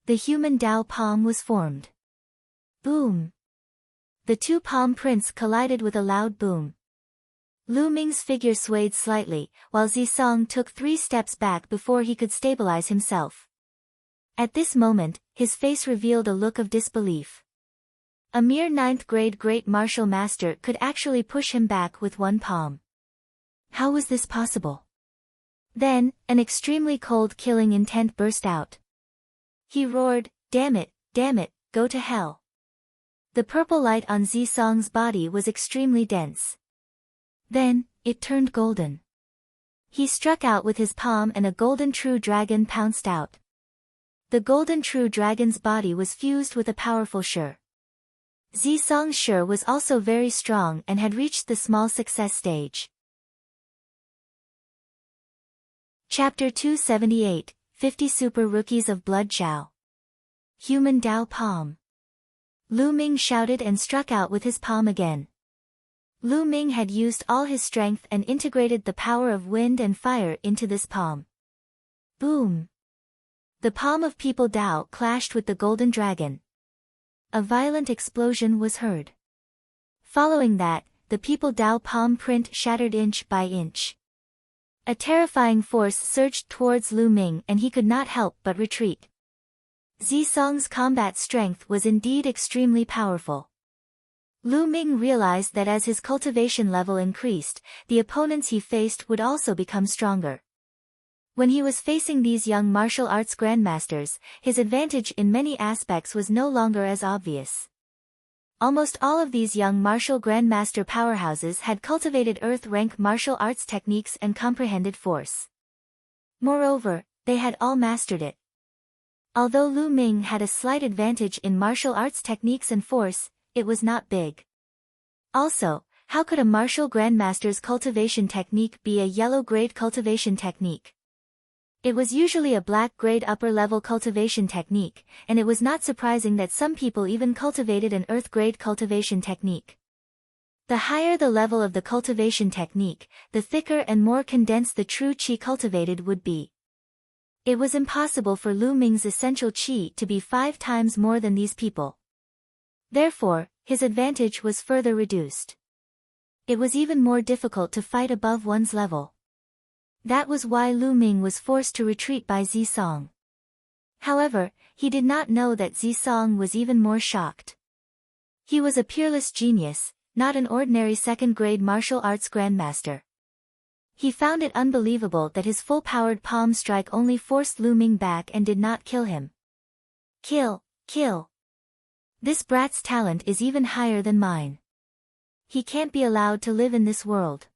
The human Dao palm was formed. Boom! The 2 palm prints collided with a loud boom. Lu Ming's figure swayed slightly, while Zisong took 3 steps back before he could stabilize himself. At this moment, his face revealed a look of disbelief. A mere 9th grade great martial master could actually push him back with 1 palm. How was this possible? Then, an extremely cold killing intent burst out. He roared, damn it, go to hell. The purple light on Zisong's body was extremely dense. Then, it turned golden. He struck out with his palm and a golden true dragon pounced out. The golden true dragon's body was fused with a powerful Shi. Zisong's Shi was also very strong and had reached the small success stage. Chapter 278, 50 Super Rookies of Blood Zhao. Human Dao Palm. Lu Ming shouted and struck out with his palm again. Lu Ming had used all his strength and integrated the power of wind and fire into this palm. Boom! The palm of People Dao clashed with the golden dragon. A violent explosion was heard. Following that, the People Dao palm print shattered inch by inch. A terrifying force surged towards Lu Ming and he could not help but retreat. Zisong's combat strength was indeed extremely powerful. Lu Ming realized that as his cultivation level increased, the opponents he faced would also become stronger. When he was facing these young martial arts grandmasters, his advantage in many aspects was no longer as obvious. Almost all of these young martial grandmaster powerhouses had cultivated earth-rank martial arts techniques and comprehended force. Moreover, they had all mastered it. Although Lu Ming had a slight advantage in martial arts techniques and force, it was not big. Also, how could a martial grandmaster's cultivation technique be a yellow-grade cultivation technique? It was usually a black-grade upper-level cultivation technique, and it was not surprising that some people even cultivated an earth-grade cultivation technique. The higher the level of the cultivation technique, the thicker and more condensed the true qi cultivated would be. It was impossible for Lu Ming's essential qi to be 5 times more than these people. Therefore, his advantage was further reduced. It was even more difficult to fight above one's level. That was why Lu Ming was forced to retreat by Zisong. However, he did not know that Zisong was even more shocked. He was a peerless genius, not an ordinary second-grade martial arts grandmaster. He found it unbelievable that his full-powered palm strike only forced Lu Ming back and did not kill him. Kill. This brat's talent is even higher than mine. He can't be allowed to live in this world.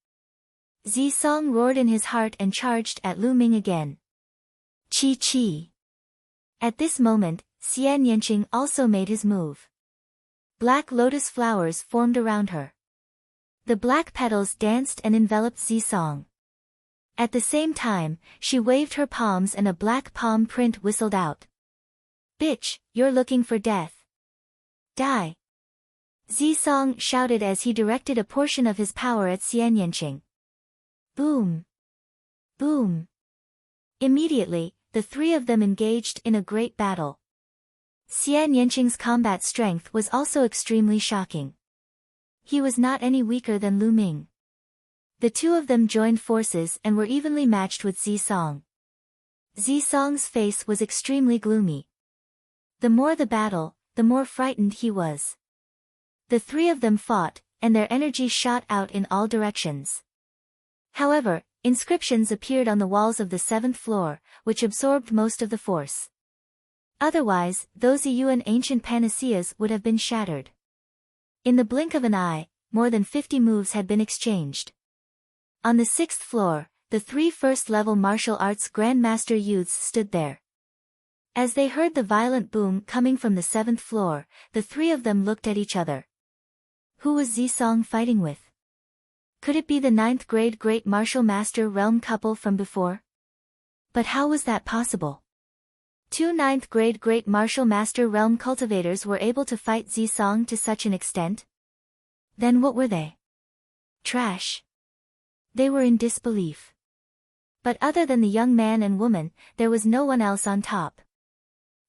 Zisong roared in his heart and charged at Lu Ming again. Chi. At this moment, Xian Yanqing also made his move. Black lotus flowers formed around her. The black petals danced and enveloped Zisong. At the same time, she waved her palms and a black palm print whistled out. Bitch, you're looking for death. Die. Zisong shouted as he directed a portion of his power at Xian Yanqing. Boom! Boom! Immediately, the 3 of them engaged in a great battle. Xian Yanqing's combat strength was also extremely shocking. He was not any weaker than Lu Ming. The 2 of them joined forces and were evenly matched with Zisong. Zisong's face was extremely gloomy. The more the battle, the more frightened he was. The 3 of them fought, and their energy shot out in all directions. However, inscriptions appeared on the walls of the 7th floor, which absorbed most of the force. Otherwise, those Yuan ancient panaceas would have been shattered. In the blink of an eye, more than 50 moves had been exchanged. On the 6th floor, the 3 first-level martial arts grandmaster youths stood there. As they heard the violent boom coming from the 7th floor, the 3 of them looked at each other. Who was Zisong fighting with? Could it be the 9th grade Great Martial Master Realm couple from before? But how was that possible? 2 9th grade Great Martial Master Realm cultivators were able to fight Zisong to such an extent? Then what were they? Trash. They were in disbelief. But other than the young man and woman, there was no one else on top.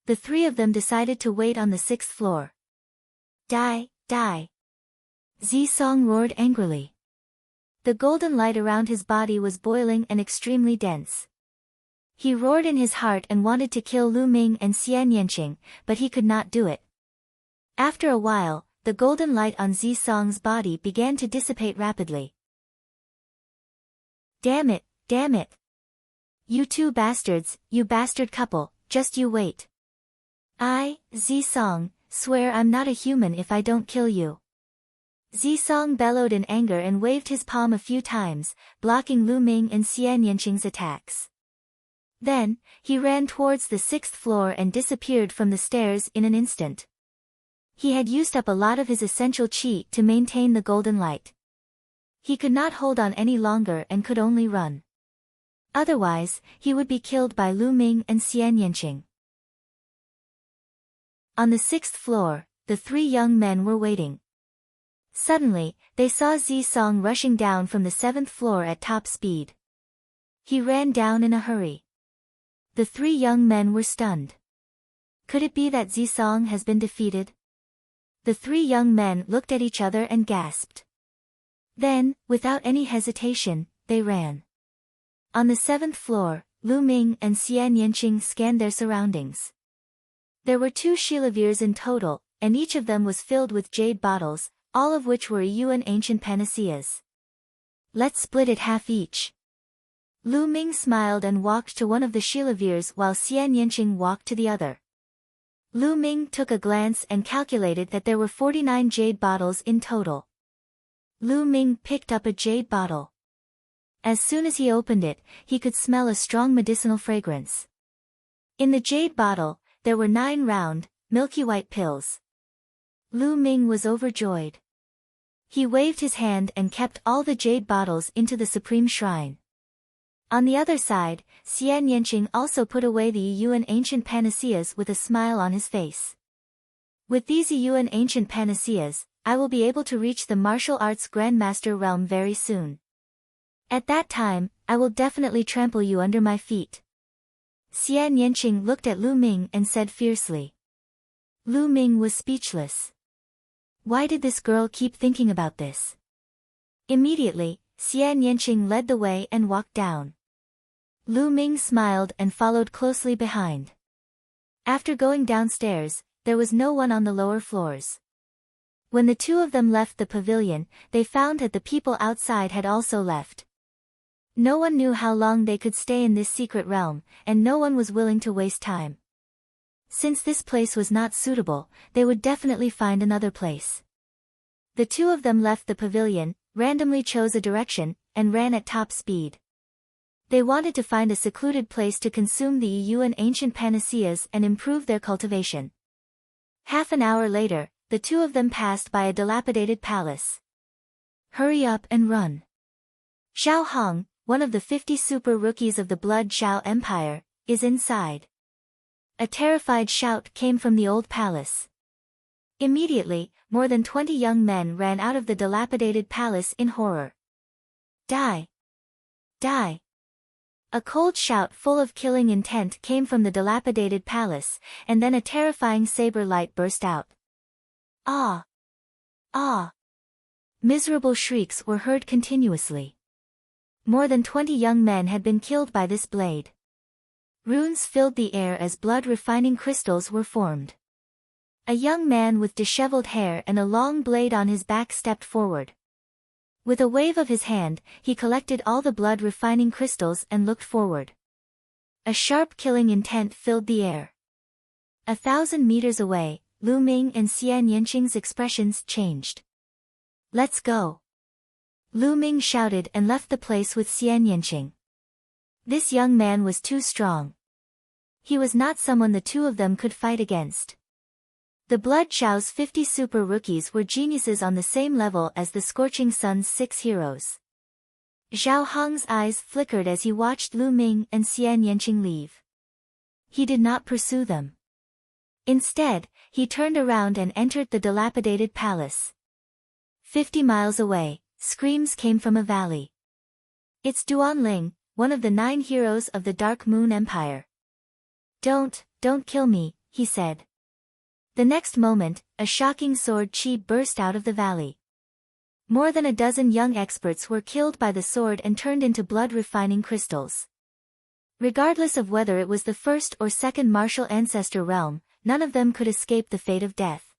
The 3 of them decided to wait on the 6th floor. Die. Zisong roared angrily. The golden light around his body was boiling and extremely dense. He roared in his heart and wanted to kill Lu Ming and Xian Yanqing, but he could not do it. After a while, the golden light on Zisong's body began to dissipate rapidly. Damn it! You two bastards, you bastard couple, just you wait. I, Zisong, swear I'm not a human if I don't kill you. Zisong bellowed in anger and waved his palm a few times, blocking Lu Ming and Xian Yanqing's attacks. Then, he ran towards the 6th floor and disappeared from the stairs in an instant. He had used up a lot of his essential qi to maintain the golden light. He could not hold on any longer and could only run. Otherwise, he would be killed by Lu Ming and Xian Yanqing. On the 6th floor, the 3 young men were waiting. Suddenly, they saw Zisong rushing down from the 7th floor at top speed. He ran down in a hurry. The 3 young men were stunned. Could it be that Zisong has been defeated? The 3 young men looked at each other and gasped. Then, without any hesitation, they ran. On the 7th floor, Lu Ming and Xian Yanqing scanned their surroundings. There were 2 shilavirs in total, and each of them was filled with jade bottles, all of which were Yuan ancient panaceas. Let's split it half each. Lu Ming smiled and walked to one of the shilavirs while Xian Yanqing walked to the other. Lu Ming took a glance and calculated that there were 49 jade bottles in total. Lu Ming picked up a jade bottle. As soon as he opened it, he could smell a strong medicinal fragrance. In the jade bottle, there were 9 round, milky white pills. Lu Ming was overjoyed. He waved his hand and kept all the jade bottles into the supreme shrine. On the other side, Xian Yanqing also put away the Yuan ancient panaceas with a smile on his face. With these Yuan ancient panaceas, I will be able to reach the martial arts grandmaster realm very soon. At that time, I will definitely trample you under my feet. Xian Yanqing looked at Lu Ming and said fiercely. Lu Ming was speechless. Why did this girl keep thinking about this? Immediately, Xian Yanqing led the way and walked down. Lu Ming smiled and followed closely behind. After going downstairs, there was no one on the lower floors. When the 2 of them left the pavilion, they found that the people outside had also left. No one knew how long they could stay in this secret realm, and no one was willing to waste time. Since this place was not suitable, they would definitely find another place. The 2 of them left the pavilion, randomly chose a direction, and ran at top speed. They wanted to find a secluded place to consume the Yuan ancient panaceas and improve their cultivation. Half an hour later, the 2 of them passed by a dilapidated palace. Hurry up and run. Xiao Hong, one of the 50 super rookies of the Blood Xiao Empire, is inside. A terrified shout came from the old palace. Immediately, more than 20 young men ran out of the dilapidated palace in horror. Die! Die! A cold shout full of killing intent came from the dilapidated palace, and then a terrifying saber light burst out. Ah! Ah! Miserable shrieks were heard continuously. More than 20 young men had been killed by this blade. Runes filled the air as blood-refining crystals were formed. A young man with disheveled hair and a long blade on his back stepped forward. With a wave of his hand, he collected all the blood-refining crystals and looked forward. A sharp killing intent filled the air. 1,000 meters away, Lu Ming and Xian Yanqing's expressions changed. Let's go! Lu Ming shouted and left the place with Xian Yanqing. This young man was too strong. He was not someone the 2 of them could fight against. The Blood Xiao's 50 super rookies were geniuses on the same level as the Scorching Sun's 6 heroes. Xiao Hong's eyes flickered as he watched Lu Ming and Xian Yanqing leave. He did not pursue them. Instead, he turned around and entered the dilapidated palace. 50 miles away, screams came from a valley. It's Duanling, one of the 9 heroes of the Dark Moon Empire. Don't kill me, he said. The next moment, a shocking sword chi burst out of the valley. More than a dozen young experts were killed by the sword and turned into blood-refining crystals. Regardless of whether it was the first or second martial ancestor realm, none of them could escape the fate of death.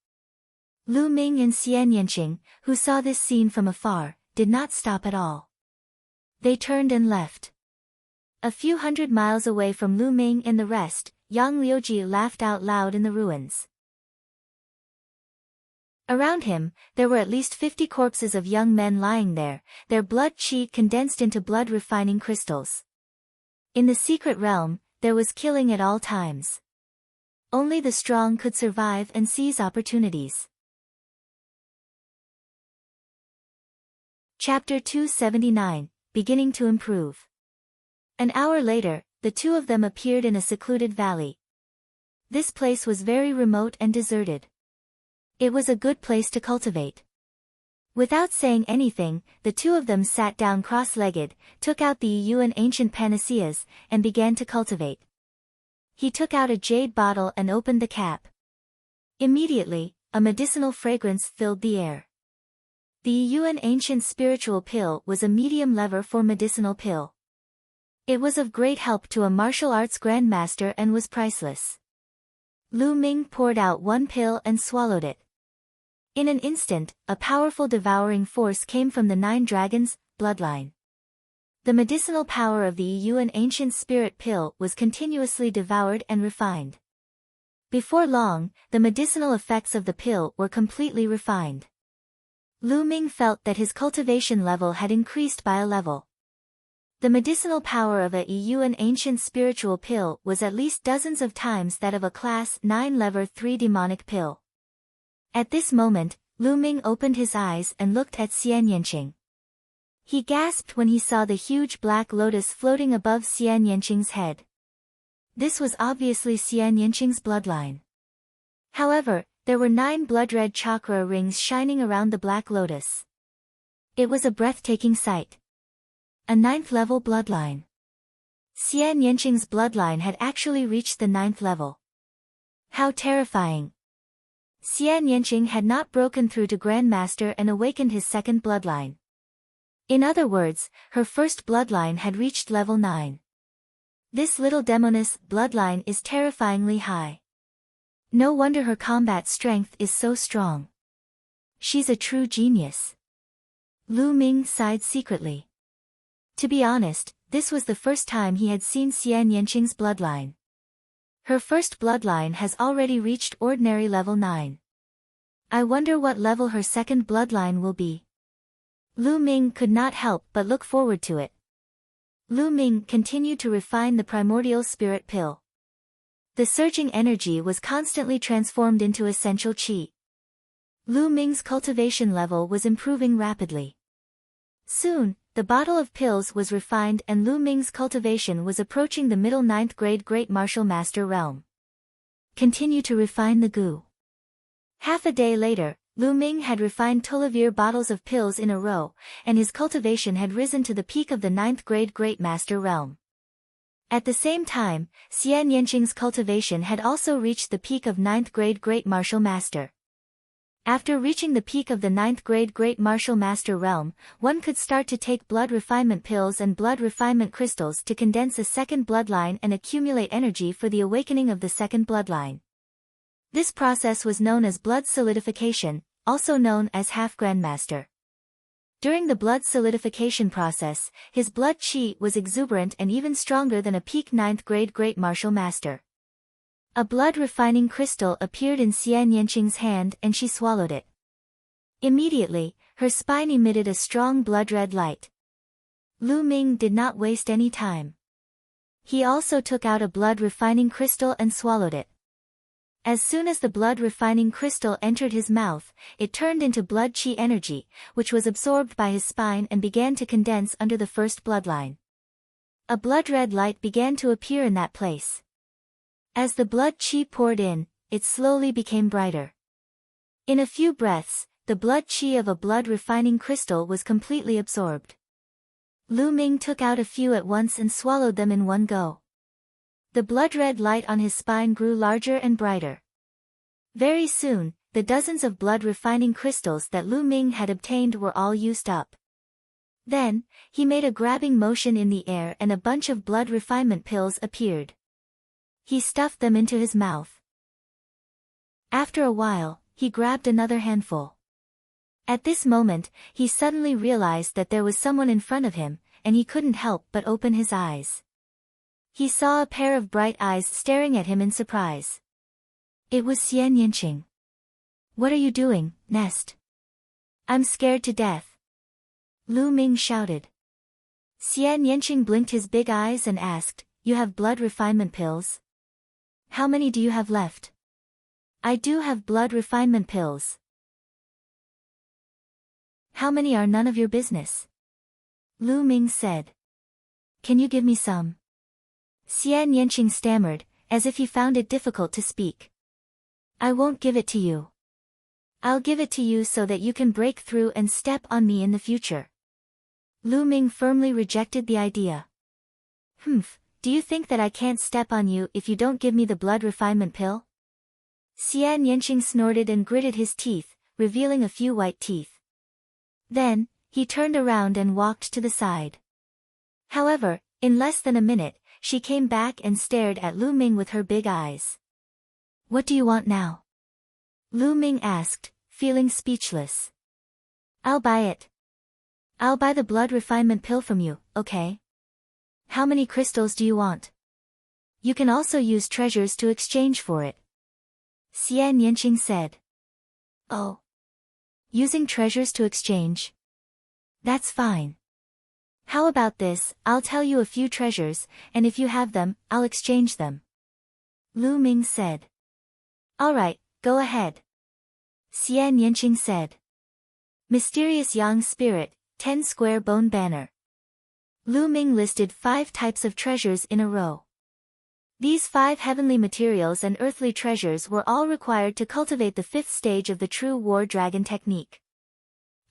Lu Ming and Xian Yanqing, who saw this scene from afar, did not stop at all. They turned and left. A few hundred miles away from Lu Ming and the rest, Yang Liuji laughed out loud in the ruins. Around him, there were at least 50 corpses of young men lying there, their blood qi condensed into blood-refining crystals. In the secret realm, there was killing at all times. Only the strong could survive and seize opportunities. Chapter 279, Beginning to Improve. An hour later, the two of them appeared in a secluded valley. This place was very remote and deserted. It was a good place to cultivate. Without saying anything, the two of them sat down cross-legged, took out the Yuan ancient panaceas, and began to cultivate. He took out a jade bottle and opened the cap. Immediately, a medicinal fragrance filled the air. The Yuan ancient spiritual pill was a medium lever for medicinal pill. It was of great help to a martial arts grandmaster and was priceless. Lu Ming poured out one pill and swallowed it. In an instant, a powerful devouring force came from the 9 dragons' bloodline. The medicinal power of the Yuan ancient spirit pill was continuously devoured and refined. Before long, the medicinal effects of the pill were completely refined. Lu Ming felt that his cultivation level had increased by a level. The medicinal power of a Yuan ancient spiritual pill was at least dozens of times that of a class 9 lever 3 demonic pill. At this moment, Lu Ming opened his eyes and looked at Xian Yanqing. He gasped when he saw the huge black lotus floating above Xian Yanqing's head. This was obviously Xian Yanqing's bloodline. However, there were 9 blood-red chakra rings shining around the black lotus. It was a breathtaking sight. A 9th level bloodline. Xian Yanqing's bloodline had actually reached the 9th level. How terrifying! Xian Yanqing had not broken through to Grandmaster and awakened his second bloodline. In other words, her first bloodline had reached level 9. This little demoness bloodline is terrifyingly high. No wonder her combat strength is so strong. She's a true genius. Lu Ming sighed secretly. To be honest, this was the first time he had seen Xian Yanqing's bloodline. Her first bloodline has already reached ordinary level 9. I wonder what level her second bloodline will be. Lu Ming could not help but look forward to it. Lu Ming continued to refine the primordial spirit pill. The surging energy was constantly transformed into essential qi. Lu Ming's cultivation level was improving rapidly. Soon, the bottle of pills was refined and Lu Ming's cultivation was approaching the middle 9th grade Great Martial Master realm. Continue to refine the goo. Half a day later, Lu Ming had refined Tolavir bottles of pills in a row, and his cultivation had risen to the peak of the 9th grade Great Master realm. At the same time, Xian Yanqing's cultivation had also reached the peak of 9th grade Great Martial Master. After reaching the peak of the 9th grade Great Martial Master realm, one could start to take blood refinement pills and blood refinement crystals to condense a second bloodline and accumulate energy for the awakening of the second bloodline. This process was known as blood solidification, also known as half-grandmaster. During the blood solidification process, his blood qi was exuberant and even stronger than a peak 9th grade Great Martial Master. A blood-refining crystal appeared in Xian Yanqing's hand and she swallowed it. Immediately, her spine emitted a strong blood-red light. Lu Ming did not waste any time. He also took out a blood-refining crystal and swallowed it. As soon as the blood-refining crystal entered his mouth, it turned into blood qi energy, which was absorbed by his spine and began to condense under the first bloodline. A blood-red light began to appear in that place. As the blood qi poured in, it slowly became brighter. In a few breaths, the blood qi of a blood-refining crystal was completely absorbed. Lu Ming took out a few at once and swallowed them in one go. The blood-red light on his spine grew larger and brighter. Very soon, the dozens of blood-refining crystals that Lu Ming had obtained were all used up. Then, he made a grabbing motion in the air and a bunch of blood refinement pills appeared. He stuffed them into his mouth. After a while, he grabbed another handful. At this moment, he suddenly realized that there was someone in front of him, and he couldn't help but open his eyes. He saw a pair of bright eyes staring at him in surprise. It was Xian Yanqing. What are you doing, Nest? I'm scared to death. Lu Ming shouted. Xian Yanqing blinked his big eyes and asked, You have blood refinement pills? How many do you have left? I do have blood refinement pills. How many are none of your business? Lu Ming said. Can you give me some? Xian Yanqing stammered, as if he found it difficult to speak. I won't give it to you. I'll give it to you so that you can break through and step on me in the future. Lu Ming firmly rejected the idea. Do you think that I can't step on you if you don't give me the blood refinement pill? Xian Yanqing snorted and gritted his teeth, revealing a few white teeth. Then, he turned around and walked to the side. However, in less than a minute, she came back and stared at Lu Ming with her big eyes. What do you want now? Lu Ming asked, feeling speechless. I'll buy it. I'll buy the blood refinement pill from you, okay? How many crystals do you want? You can also use treasures to exchange for it. Xian Yanqing said. Oh. Using treasures to exchange? That's fine. How about this, I'll tell you a few treasures, and if you have them, I'll exchange them. Lu Ming said. Alright, go ahead. Xian Yanqing said. Mysterious Yang Spirit, 10 square bone banner. Lu Ming listed 5 types of treasures in a row. These 5 heavenly materials and earthly treasures were all required to cultivate the 5th stage of the true war dragon technique.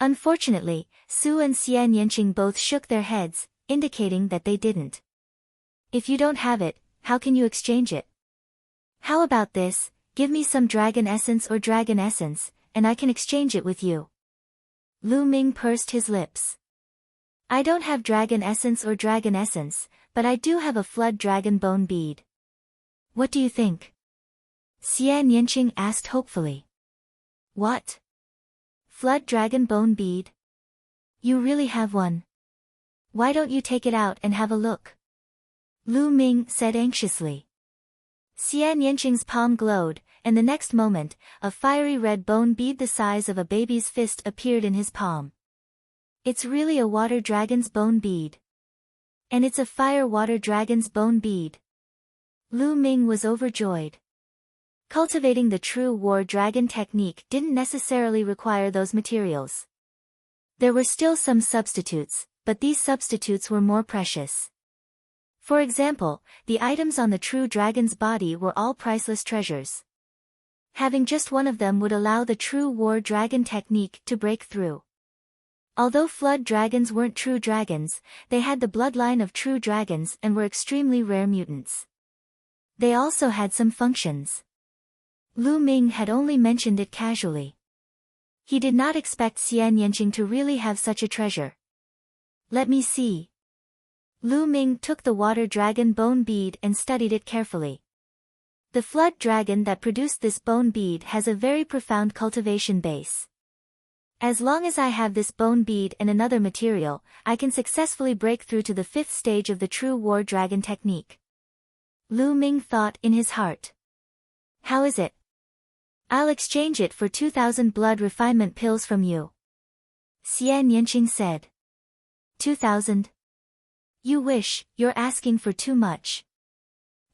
Unfortunately, Su and Xian Yanqing both shook their heads, indicating that they didn't. If you don't have it, how can you exchange it? How about this, give me some dragon essence, and I can exchange it with you. Lu Ming pursed his lips. I don't have dragon essence, but I do have a flood dragon bone bead. What do you think? Xian Yanqing asked hopefully. What? Flood dragon bone bead? You really have one? Why don't you take it out and have a look? Lu Ming said anxiously. Xian Yanqing's palm glowed, and the next moment, a fiery red bone bead the size of a baby's fist appeared in his palm. It's really a water dragon's bone bead. And it's a fire water dragon's bone bead. Lu Ming was overjoyed. Cultivating the true war dragon technique didn't necessarily require those materials. There were still some substitutes, but these substitutes were more precious. For example, the items on the true dragon's body were all priceless treasures. Having just one of them would allow the true war dragon technique to break through. Although flood dragons weren't true dragons, they had the bloodline of true dragons and were extremely rare mutants. They also had some functions. Lu Ming had only mentioned it casually. He did not expect Xian Yanqing to really have such a treasure. Let me see. Lu Ming took the water dragon bone bead and studied it carefully. The flood dragon that produced this bone bead has a very profound cultivation base. As long as I have this bone bead and another material, I can successfully break through to the 5th stage of the true war dragon technique. Lu Ming thought in his heart. How is it? I'll exchange it for 2,000 blood refinement pills from you. Xian Yanqing said. 2,000? You wish, you're asking for too much.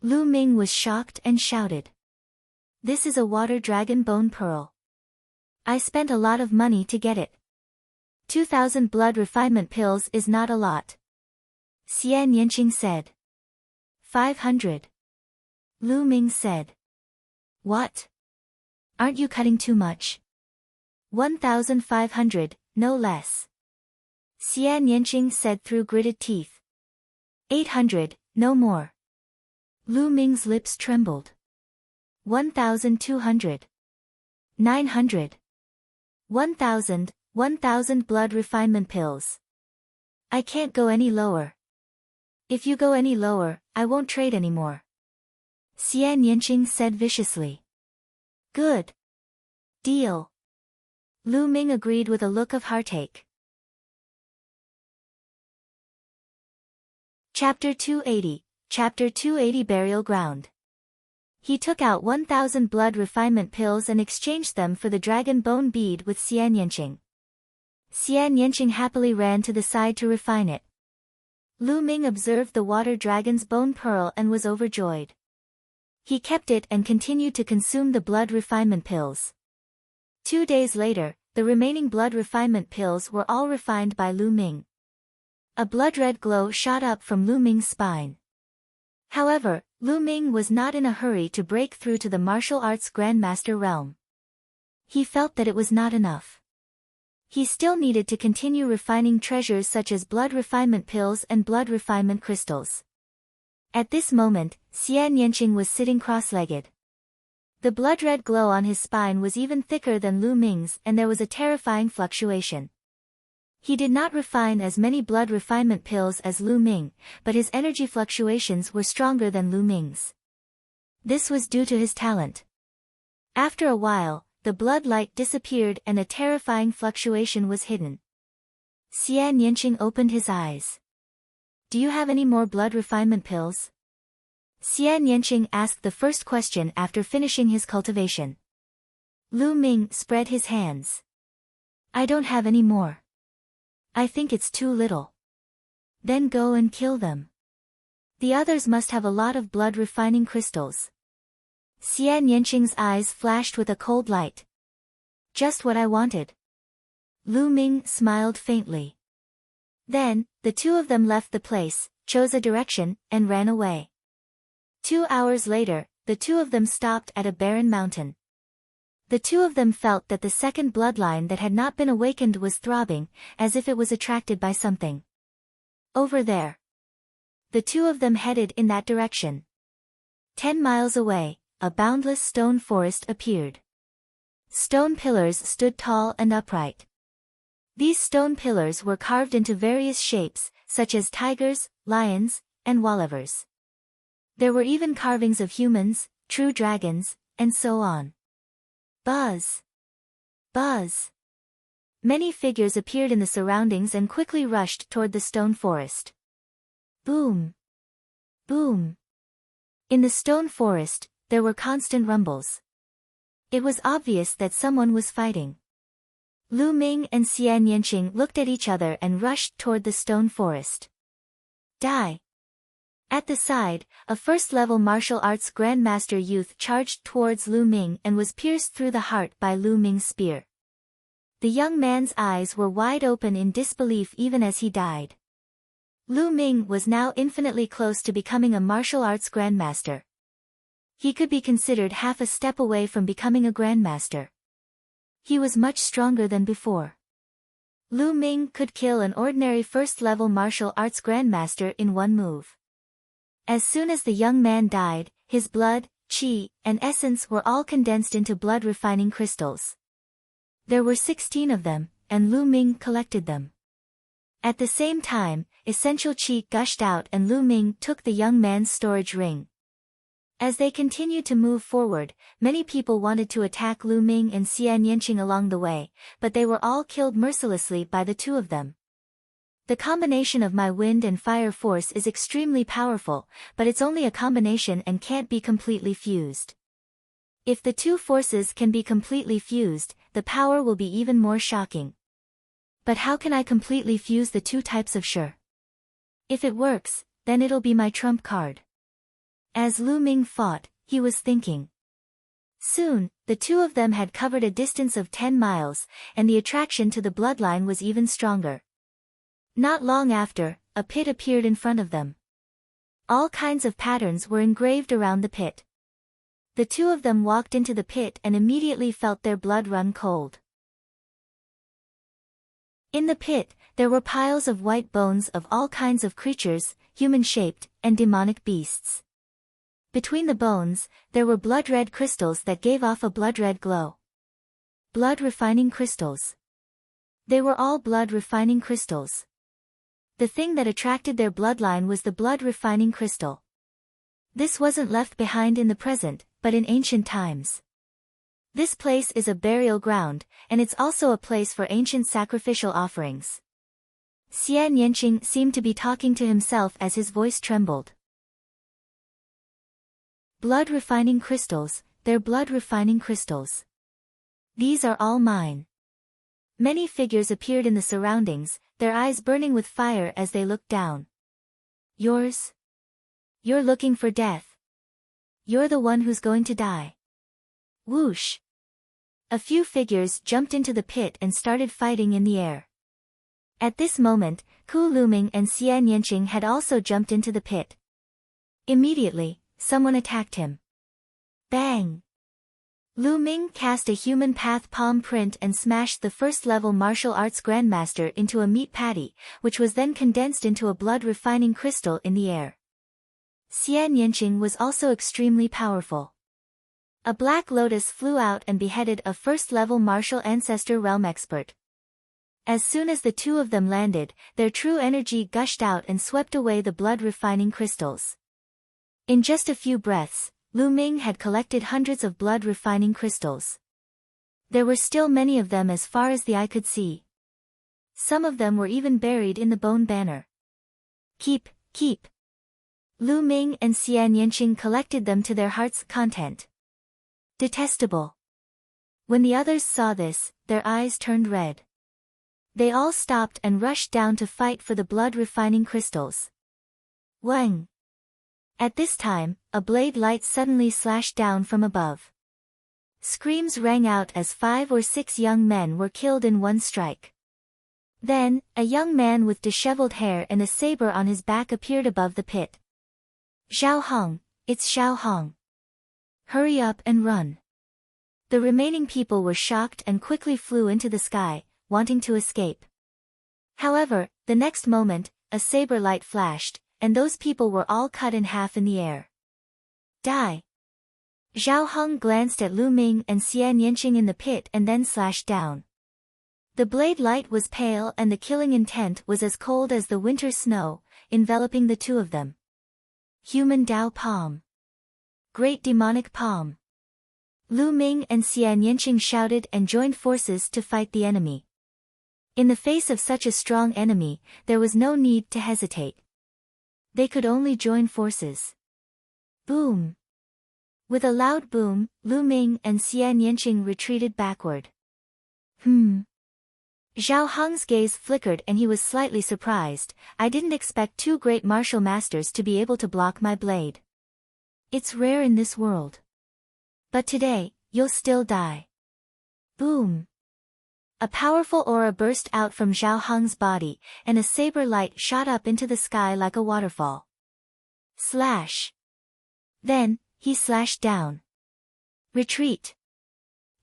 Lu Ming was shocked and shouted. This is a water dragon bone pearl. I spent a lot of money to get it. 2,000 blood refinement pills is not a lot. Xian Yanqing said. 500. Lu Ming said. What? Aren't you cutting too much? 1,500, no less. Xian Yanqing said through gritted teeth. 800, no more. Lu Ming's lips trembled. 1,200. 900. 1,000, 1,000 blood refinement pills. I can't go any lower. If you go any lower, I won't trade anymore. Xian Yanqing said viciously. Good. Deal. Lu Ming agreed with a look of heartache. Chapter 280, Chapter 280 Burial Ground. He took out 1,000 blood refinement pills and exchanged them for the dragon bone bead with Xian Yanqing. Xian Yanqing happily ran to the side to refine it. Lu Ming observed the water dragon's bone pearl and was overjoyed. He kept it and continued to consume the blood refinement pills. 2 days later, the remaining blood refinement pills were all refined by Lu Ming. A blood-red glow shot up from Lu Ming's spine. However, Lu Ming was not in a hurry to break through to the martial arts grandmaster realm. He felt that it was not enough. He still needed to continue refining treasures such as blood refinement pills and blood refinement crystals. At this moment, Xian Yanqing was sitting cross-legged. The blood-red glow on his spine was even thicker than Lu Ming's, and there was a terrifying fluctuation. He did not refine as many blood refinement pills as Lu Ming, but his energy fluctuations were stronger than Lu Ming's. This was due to his talent. After a while, the blood light disappeared and a terrifying fluctuation was hidden. Xian Yanqing opened his eyes. "Do you have any more blood refinement pills?" Xian Yanqing asked the first question after finishing his cultivation. Lu Ming spread his hands. "I don't have any more. I think it's too little." "Then go and kill them. The others must have a lot of blood refining crystals." Xian Yanqing's eyes flashed with a cold light. "Just what I wanted." Lu Ming smiled faintly. Then, the two of them left the place, chose a direction, and ran away. 2 hours later, the two of them stopped at a barren mountain. The two of them felt that the second bloodline that had not been awakened was throbbing, as if it was attracted by something. Over there. The two of them headed in that direction. 10 miles away, a boundless stone forest appeared. Stone pillars stood tall and upright. These stone pillars were carved into various shapes, such as tigers, lions, and walevers. There were even carvings of humans, true dragons, and so on. Buzz! Buzz! Many figures appeared in the surroundings and quickly rushed toward the stone forest. Boom! Boom! In the stone forest, there were constant rumbles. It was obvious that someone was fighting. Lu Ming and Xian Yanqing looked at each other and rushed toward the stone forest. Die! At the side, a first-level martial arts grandmaster youth charged towards Lu Ming and was pierced through the heart by Lu Ming's spear. The young man's eyes were wide open in disbelief even as he died. Lu Ming was now infinitely close to becoming a martial arts grandmaster. He could be considered half a step away from becoming a grandmaster. He was much stronger than before. Lu Ming could kill an ordinary first-level martial arts grandmaster in one move. As soon as the young man died, his blood, qi, and essence were all condensed into blood refining crystals. There were 16 of them, and Lu Ming collected them. At the same time, essential qi gushed out and Lu Ming took the young man's storage ring. As they continued to move forward, many people wanted to attack Lu Ming and Xian Yanqing along the way, but they were all killed mercilessly by the two of them. The combination of my wind and fire force is extremely powerful, but it's only a combination and can't be completely fused. If the two forces can be completely fused, the power will be even more shocking. But how can I completely fuse the two types of shi? If it works, then it'll be my trump card. As Lu Ming fought, he was thinking. Soon, the two of them had covered a distance of 10 miles, and the attraction to the bloodline was even stronger. Not long after, a pit appeared in front of them. All kinds of patterns were engraved around the pit. The two of them walked into the pit and immediately felt their blood run cold. In the pit, there were piles of white bones of all kinds of creatures, human-shaped, and demonic beasts. Between the bones, there were blood-red crystals that gave off a blood-red glow. Blood refining crystals. They were all blood refining crystals. The thing that attracted their bloodline was the blood refining crystal. This wasn't left behind in the present, but in ancient times. This place is a burial ground, and it's also a place for ancient sacrificial offerings. Xian Yanqing seemed to be talking to himself as his voice trembled. Blood refining crystals, they're blood refining crystals. These are all mine. Many figures appeared in the surroundings, their eyes burning with fire as they looked down. Yours? You're looking for death. You're the one who's going to die. Whoosh! A few figures jumped into the pit and started fighting in the air. At this moment, Ku Luming and Xian Yanqing had also jumped into the pit. Immediately, someone attacked him. Bang! Lu Ming cast a human path palm print and smashed the first-level martial arts grandmaster into a meat patty, which was then condensed into a blood-refining crystal in the air. Xian Yanqing was also extremely powerful. A black lotus flew out and beheaded a first-level martial ancestor realm expert. As soon as the two of them landed, their true energy gushed out and swept away the blood-refining crystals. In just a few breaths, Lu Ming had collected hundreds of blood-refining crystals. There were still many of them as far as the eye could see. Some of them were even buried in the bone banner. Keep. Lu Ming and Xian Yanqing collected them to their heart's content. Detestable. When the others saw this, their eyes turned red. They all stopped and rushed down to fight for the blood-refining crystals. Wang! At this time, a blade light suddenly slashed down from above. Screams rang out as 5 or 6 young men were killed in one strike. Then, a young man with disheveled hair and a saber on his back appeared above the pit. Xiao Hong, it's Xiao Hong. Hurry up and run. The remaining people were shocked and quickly flew into the sky, wanting to escape. However, the next moment, a saber light flashed, and those people were all cut in half in the air. Die! Xiao Hong glanced at Lu Ming and Xian Yanqing in the pit and then slashed down. The blade light was pale and the killing intent was as cold as the winter snow, enveloping the two of them. Human Dao Palm. Great Demonic Palm. Lu Ming and Xian Yanqing shouted and joined forces to fight the enemy. In the face of such a strong enemy, there was no need to hesitate. They could only join forces. Boom! With a loud boom, Lu Ming and Xian Yanqing retreated backward. Zhao Hong's gaze flickered and he was slightly surprised. I didn't expect 2 great martial masters to be able to block my blade. It's rare in this world. But today, you'll still die. Boom! A powerful aura burst out from Zhao Hong's body, and a saber light shot up into the sky like a waterfall. Slash! Then, he slashed down. Retreat!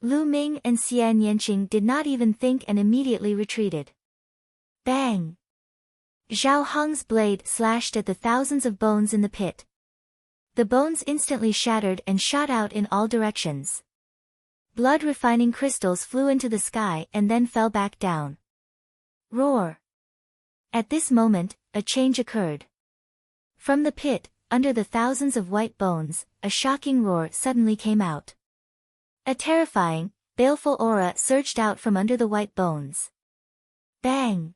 Lu Ming and Xian Yanqing did not even think and immediately retreated. Bang! Zhao Hong's blade slashed at the thousands of bones in the pit. The bones instantly shattered and shot out in all directions. Blood-refining crystals flew into the sky and then fell back down. Roar! At this moment, a change occurred. From the pit, under the thousands of white bones, a shocking roar suddenly came out. A terrifying, baleful aura surged out from under the white bones. Bang!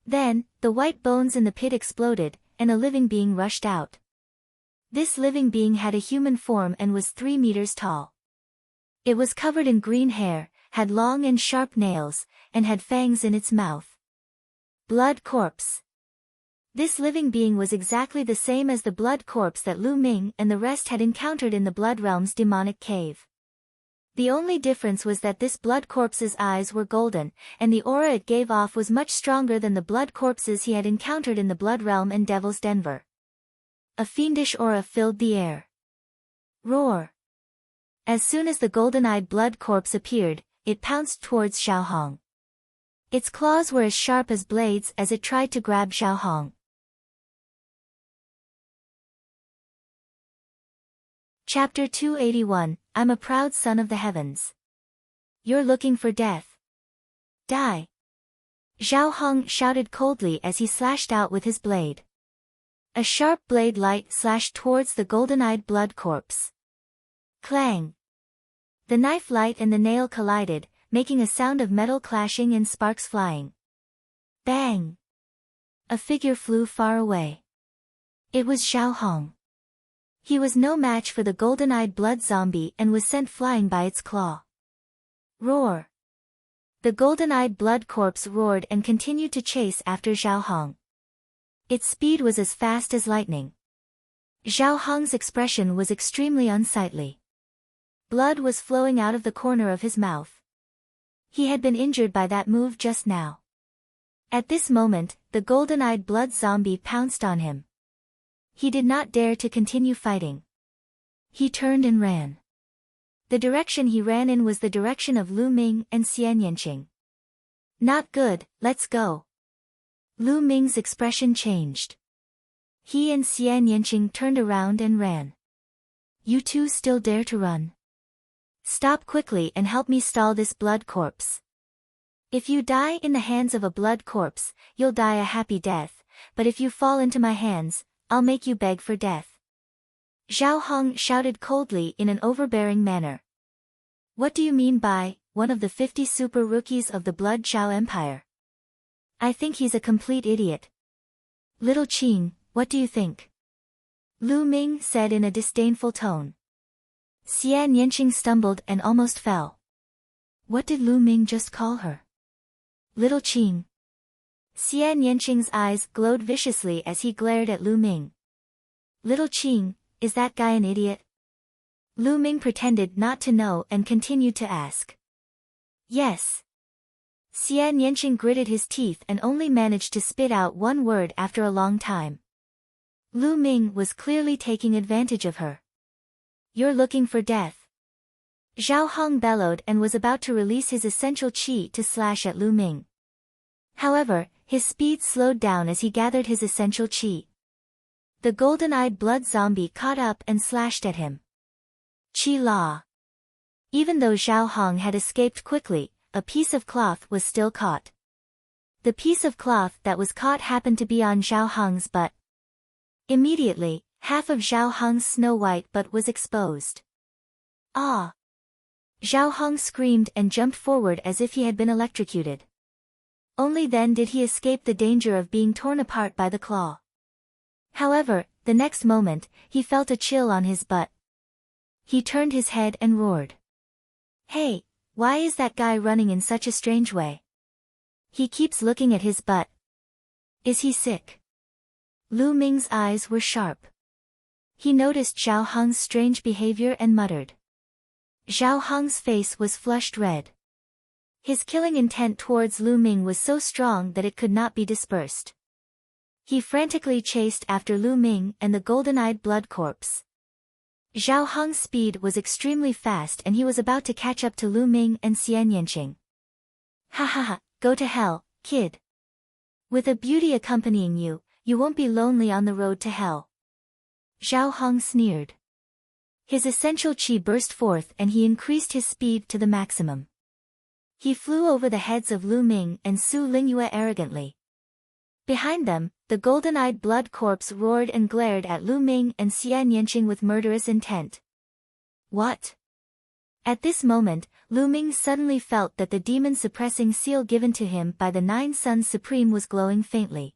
Then, the white bones in the pit exploded, and a living being rushed out. This living being had a human form and was 3 meters tall. It was covered in green hair, had long and sharp nails, and had fangs in its mouth. Blood corpse. This living being was exactly the same as the blood corpse that Lu Ming and the rest had encountered in the Blood Realm's demonic cave. The only difference was that this blood corpse's eyes were golden, and the aura it gave off was much stronger than the blood corpses he had encountered in the Blood Realm and Devil's Denver. A fiendish aura filled the air. Roar! As soon as the golden-eyed blood corpse appeared, it pounced towards Xiao Hong. Its claws were as sharp as blades as it tried to grab Xiao Hong. Chapter 281, I'm a proud son of the heavens. You're looking for death. Die! Xiao Hong shouted coldly as he slashed out with his blade. A sharp blade light slashed towards the golden-eyed blood corpse. Clang! The knife light and the nail collided, making a sound of metal clashing and sparks flying. Bang! A figure flew far away. It was Xiao Hong. He was no match for the golden-eyed blood zombie and was sent flying by its claw. Roar! The golden-eyed blood corpse roared and continued to chase after Zhao Hong. Its speed was as fast as lightning. Zhao Hong's expression was extremely unsightly. Blood was flowing out of the corner of his mouth. He had been injured by that move just now. At this moment, the golden-eyed blood zombie pounced on him. He did not dare to continue fighting. He turned and ran. The direction he ran in was the direction of Lu Ming and Xian Yanqing. Not good, let's go. Lu Ming's expression changed. He and Xian Yanqing turned around and ran. You two still dare to run? Stop quickly and help me stall this blood corpse. If you die in the hands of a blood corpse, you'll die a happy death, but if you fall into my hands, I'll make you beg for death. Zhao Hong shouted coldly in an overbearing manner. What do you mean by, one of the 50 super rookies of the Blood Zhao Empire? I think he's a complete idiot. Little Qing, what do you think? Lu Ming said in a disdainful tone. Xian Yanqing stumbled and almost fell. What did Lu Ming just call her? Little Qing. Xian Yanqing's eyes glowed viciously as he glared at Lu Ming. Little Qing, is that guy an idiot? Lu Ming pretended not to know and continued to ask. Yes. Xian Yanqing gritted his teeth and only managed to spit out one word after a long time. Lu Ming was clearly taking advantage of her. You're looking for death. Zhao Hong bellowed and was about to release his essential qi to slash at Lu Ming. However, his speed slowed down as he gathered his essential qi. The golden-eyed blood zombie caught up and slashed at him. Qi La. Even though Zhao Hong had escaped quickly, a piece of cloth was still caught. The piece of cloth that was caught happened to be on Zhao Hong's butt. Immediately, half of Zhao Hong's snow-white butt was exposed. Ah! Zhao Hong screamed and jumped forward as if he had been electrocuted. Only then did he escape the danger of being torn apart by the claw. However, the next moment, he felt a chill on his butt. He turned his head and roared. Hey, why is that guy running in such a strange way? He keeps looking at his butt. Is he sick? Lu Ming's eyes were sharp. He noticed Zhao Hong's strange behavior and muttered. Zhao Hong's face was flushed red. His killing intent towards Lu Ming was so strong that it could not be dispersed. He frantically chased after Lu Ming and the golden-eyed blood corpse. Zhao Hong's speed was extremely fast and he was about to catch up to Lu Ming and Xian Yanqing. Ha ha ha, go to hell, kid. With a beauty accompanying you, you won't be lonely on the road to hell. Zhao Hong sneered. His essential qi burst forth and he increased his speed to the maximum. He flew over the heads of Lu Ming and Su Lingyue arrogantly. Behind them, the golden-eyed blood corpse roared and glared at Lu Ming and Xian Yanqing with murderous intent. What? At this moment, Lu Ming suddenly felt that the demon-suppressing seal given to him by the Nine Suns Supreme was glowing faintly.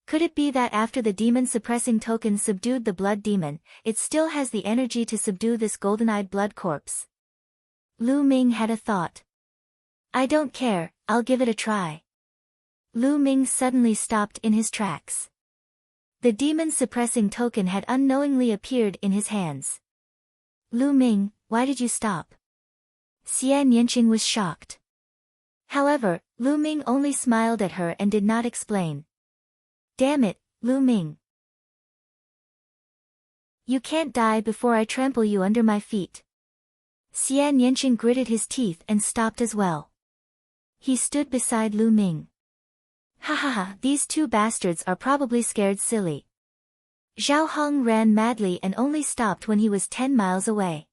Could it be that after the demon-suppressing token subdued the blood demon, it still has the energy to subdue this golden-eyed blood corpse? Lu Ming had a thought. I don't care, I'll give it a try. Lu Ming suddenly stopped in his tracks. The demon-suppressing token had unknowingly appeared in his hands. Lu Ming, why did you stop? Xian Yanqing was shocked. However, Lu Ming only smiled at her and did not explain. Damn it, Lu Ming. You can't die before I trample you under my feet. Xian Yanqing gritted his teeth and stopped as well. He stood beside Lu Ming. Ha ha ha, these two bastards are probably scared silly. Zhao Hong ran madly and only stopped when he was 10 miles away.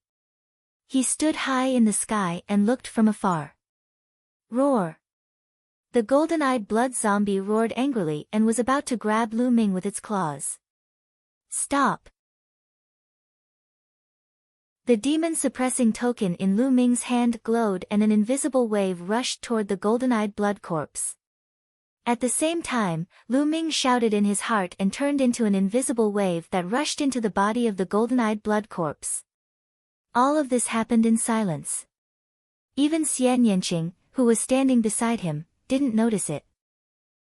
He stood high in the sky and looked from afar. Roar! The golden-eyed blood zombie roared angrily and was about to grab Lu Ming with its claws. Stop! The demon-suppressing token in Lu Ming's hand glowed and an invisible wave rushed toward the golden-eyed blood corpse. At the same time, Lu Ming shouted in his heart and turned into an invisible wave that rushed into the body of the golden-eyed blood corpse. All of this happened in silence. Even Xian Yanqing, who was standing beside him, didn't notice it.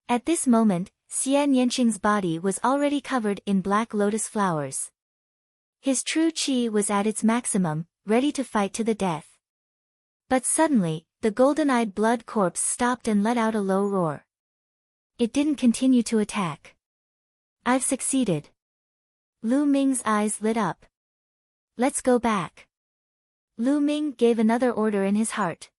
At this moment, Xian Yanqing's body was already covered in black lotus flowers. His true qi was at its maximum, ready to fight to the death. But suddenly, the golden-eyed blood corpse stopped and let out a low roar. It didn't continue to attack. I've succeeded. Lu Ming's eyes lit up. Let's go back. Lu Ming gave another order in his heart.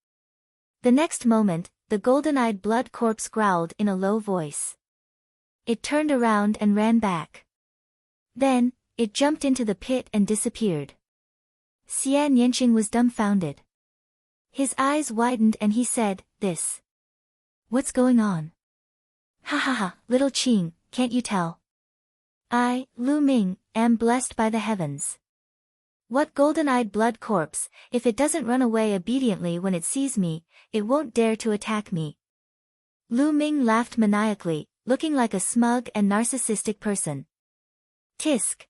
The next moment, the golden-eyed blood corpse growled in a low voice. It turned around and ran back. Then, it jumped into the pit and disappeared. Xian Yanqing was dumbfounded. His eyes widened and he said, "This. What's going on?" "Ha ha ha, little Qing, can't you tell? I, Lu Ming, am blessed by the heavens. What golden-eyed blood corpse, if it doesn't run away obediently when it sees me, it won't dare to attack me." Lu Ming laughed maniacally, looking like a smug and narcissistic person. Tisk.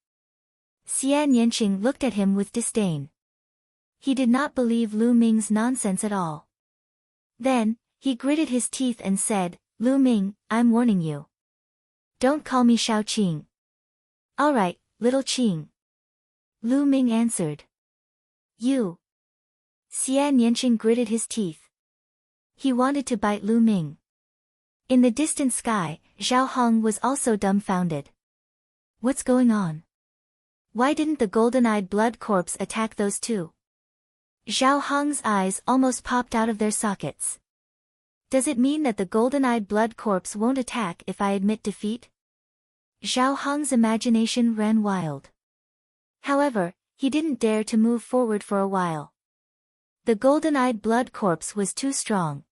Xian Yanqing looked at him with disdain. He did not believe Lu Ming's nonsense at all. Then, he gritted his teeth and said, "Lu Ming, I'm warning you. Don't call me Shao Qing." "All right, little Qing." Lu Ming answered. "You." Xian Yanqing gritted his teeth. He wanted to bite Lu Ming. In the distant sky, Zhao Hong was also dumbfounded. What's going on? Why didn't the golden-eyed blood corpse attack those two? Zhao Hong's eyes almost popped out of their sockets. Does it mean that the golden-eyed blood corpse won't attack if I admit defeat? Zhao Hong's imagination ran wild. However, he didn't dare to move forward for a while. The golden-eyed blood corpse was too strong.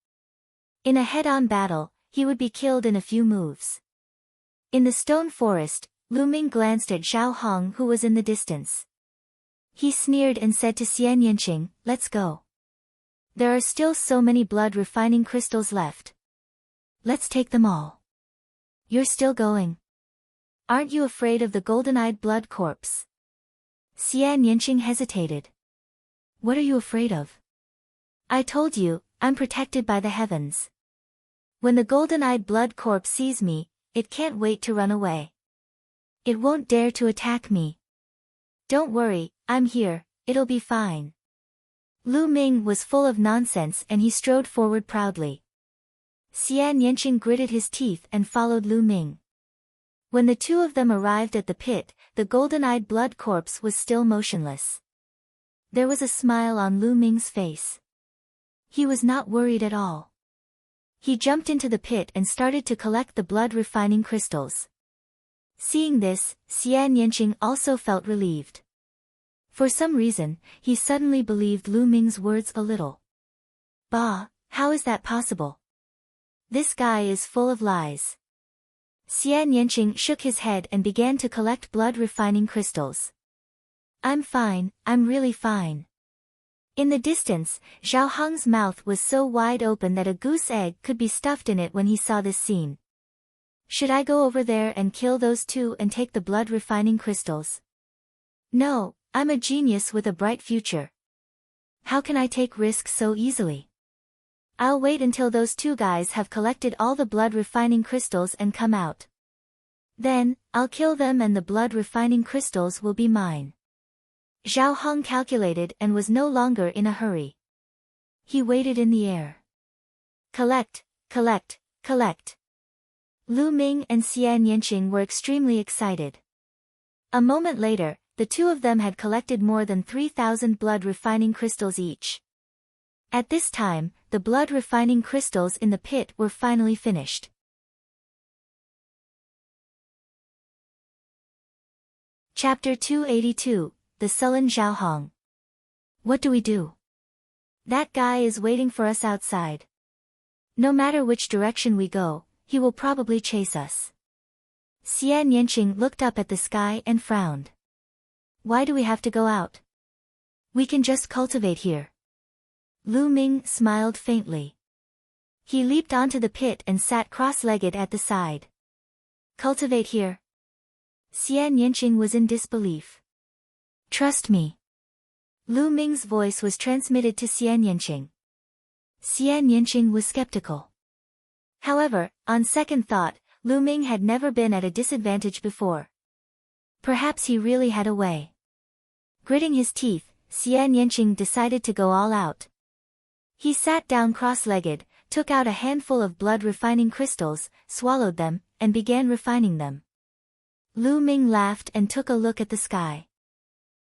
In a head-on battle, he would be killed in a few moves. In the stone forest, Lu Ming glanced at Zhao Hong who was in the distance. He sneered and said to Xian Yanqing, "Let's go. There are still so many blood-refining crystals left. Let's take them all." "You're still going? Aren't you afraid of the golden-eyed blood corpse?" Xian Yanqing hesitated. "What are you afraid of?" "I told you, I'm protected by the heavens. When the golden-eyed blood corpse sees me, it can't wait to run away. It won't dare to attack me. Don't worry, I'm here, it'll be fine." Lu Ming was full of nonsense and he strode forward proudly. Xian Yanqing gritted his teeth and followed Lu Ming. When the two of them arrived at the pit, the golden-eyed blood corpse was still motionless. There was a smile on Lu Ming's face. He was not worried at all. He jumped into the pit and started to collect the blood-refining crystals. Seeing this, Xian Yanqing also felt relieved. For some reason, he suddenly believed Lu Ming's words a little. Bah, how is that possible? This guy is full of lies. Xian Yanqing shook his head and began to collect blood-refining crystals. "I'm fine, I'm really fine." In the distance, Zhao Hong's mouth was so wide open that a goose egg could be stuffed in it when he saw this scene. Should I go over there and kill those two and take the blood-refining crystals? No, I'm a genius with a bright future. How can I take risks so easily? I'll wait until those two guys have collected all the blood-refining crystals and come out. Then, I'll kill them and the blood-refining crystals will be mine. Zhao Hong calculated and was no longer in a hurry. He waited in the air. Collect, collect, collect. Lu Ming and Xian Yanqing were extremely excited. A moment later, the two of them had collected more than 3,000 blood-refining crystals each. At this time, the blood-refining crystals in the pit were finally finished. Chapter 282, The Sullen Zhao Hong. What do we do? That guy is waiting for us outside. No matter which direction we go, he will probably chase us. Xian Yanqing looked up at the sky and frowned. Why do we have to go out? We can just cultivate here. Lu Ming smiled faintly. He leaped onto the pit and sat cross-legged at the side. Cultivate here? Xian Yanqing was in disbelief. Trust me. Lu Ming's voice was transmitted to Xian Yanqing. Xian Yanqing was skeptical. However, on second thought, Lu Ming had never been at a disadvantage before. Perhaps he really had a way. Gritting his teeth, Xian Yanqing decided to go all out. He sat down cross-legged, took out a handful of blood-refining crystals, swallowed them, and began refining them. Lu Ming laughed and took a look at the sky.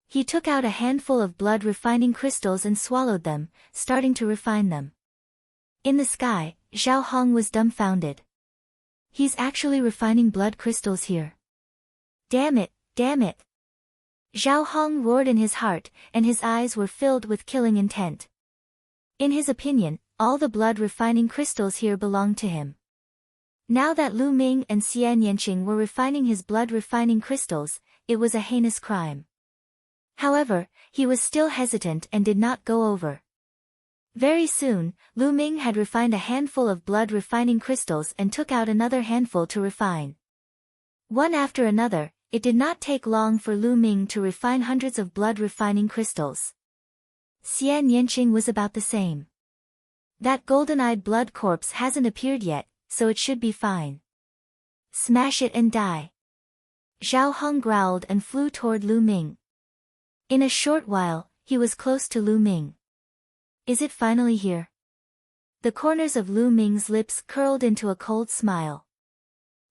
He took out a handful of blood-refining crystals and swallowed them, starting to refine them. In the sky, Zhao Hong was dumbfounded. He's actually refining blood crystals here. Damn it, damn it. Zhao Hong roared in his heart, and his eyes were filled with killing intent. In his opinion, all the blood-refining crystals here belonged to him. Now that Lu Ming and Xian Yanqing were refining his blood-refining crystals, it was a heinous crime. However, he was still hesitant and did not go over. Very soon, Lu Ming had refined a handful of blood-refining crystals and took out another handful to refine. One after another, it did not take long for Lu Ming to refine hundreds of blood-refining crystals. Xian Yanqing was about the same. That golden-eyed blood corpse hasn't appeared yet, so it should be fine. Smash it and die. Zhao Hong growled and flew toward Lu Ming. In a short while, he was close to Lu Ming. Is it finally here? The corners of Lu Ming's lips curled into a cold smile.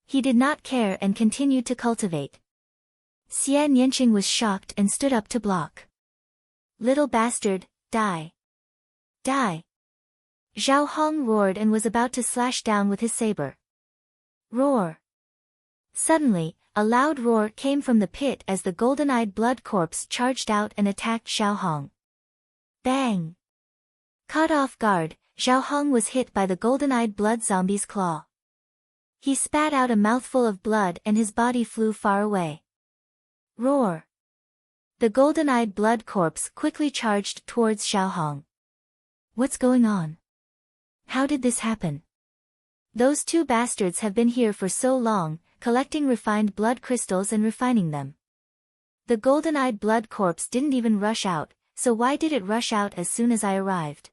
He did not care and continued to cultivate. Xian Yanqing was shocked and stood up to block. Little bastard, die. Die. Zhao Hong roared and was about to slash down with his saber. Roar. Suddenly, a loud roar came from the pit as the golden-eyed blood corpse charged out and attacked Zhao Hong. Bang! Caught off guard, Zhao Hong was hit by the golden-eyed blood zombie's claw. He spat out a mouthful of blood and his body flew far away. Roar! The golden-eyed blood corpse quickly charged towards Zhao Hong. What's going on? How did this happen? Those two bastards have been here for so long, collecting refined blood crystals and refining them. The golden-eyed blood corpse didn't even rush out, so why did it rush out as soon as I arrived?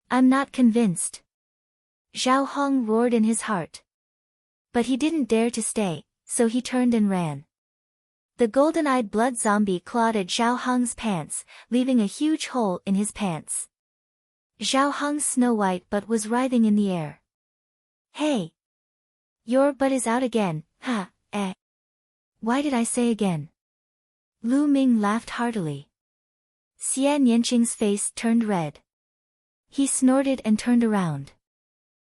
I'm not convinced. Zhao Hong roared in his heart. But he didn't dare to stay, so he turned and ran. The golden-eyed blood zombie clawed at Zhao Hong's pants, leaving a huge hole in his pants. Zhao Hong's snow-white butt was writhing in the air. Hey! Your butt is out again, ha, eh. Why did I say again? Lu Ming laughed heartily. Xian Yanqing's face turned red. He snorted and turned around.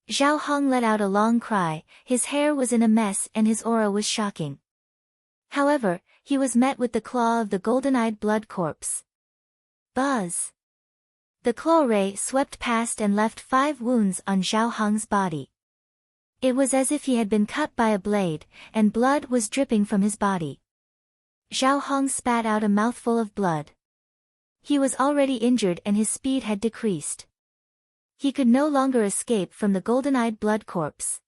Zhao Hong let out a long cry, his hair was in a mess and his aura was shocking. However, he was met with the claw of the golden-eyed blood corpse. Buzz! The claw ray swept past and left 5 wounds on Zhao Hong's body. It was as if he had been cut by a blade, and blood was dripping from his body. Zhao Hong spat out a mouthful of blood. He was already injured and his speed had decreased. He could no longer escape from the golden-eyed blood corpse.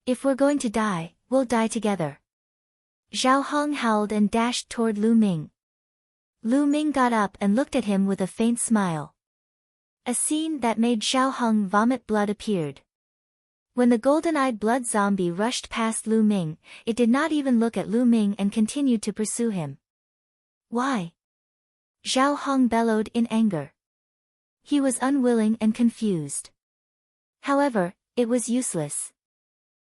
If we're going to die, we'll die together. Zhao Hong howled and dashed toward Lu Ming. Lu Ming got up and looked at him with a faint smile. A scene that made Zhao Hong vomit blood appeared. When the golden-eyed blood zombie rushed past Lu Ming, it did not even look at Lu Ming and continued to pursue him. Why? Zhao Hong bellowed in anger. He was unwilling and confused. However, it was useless.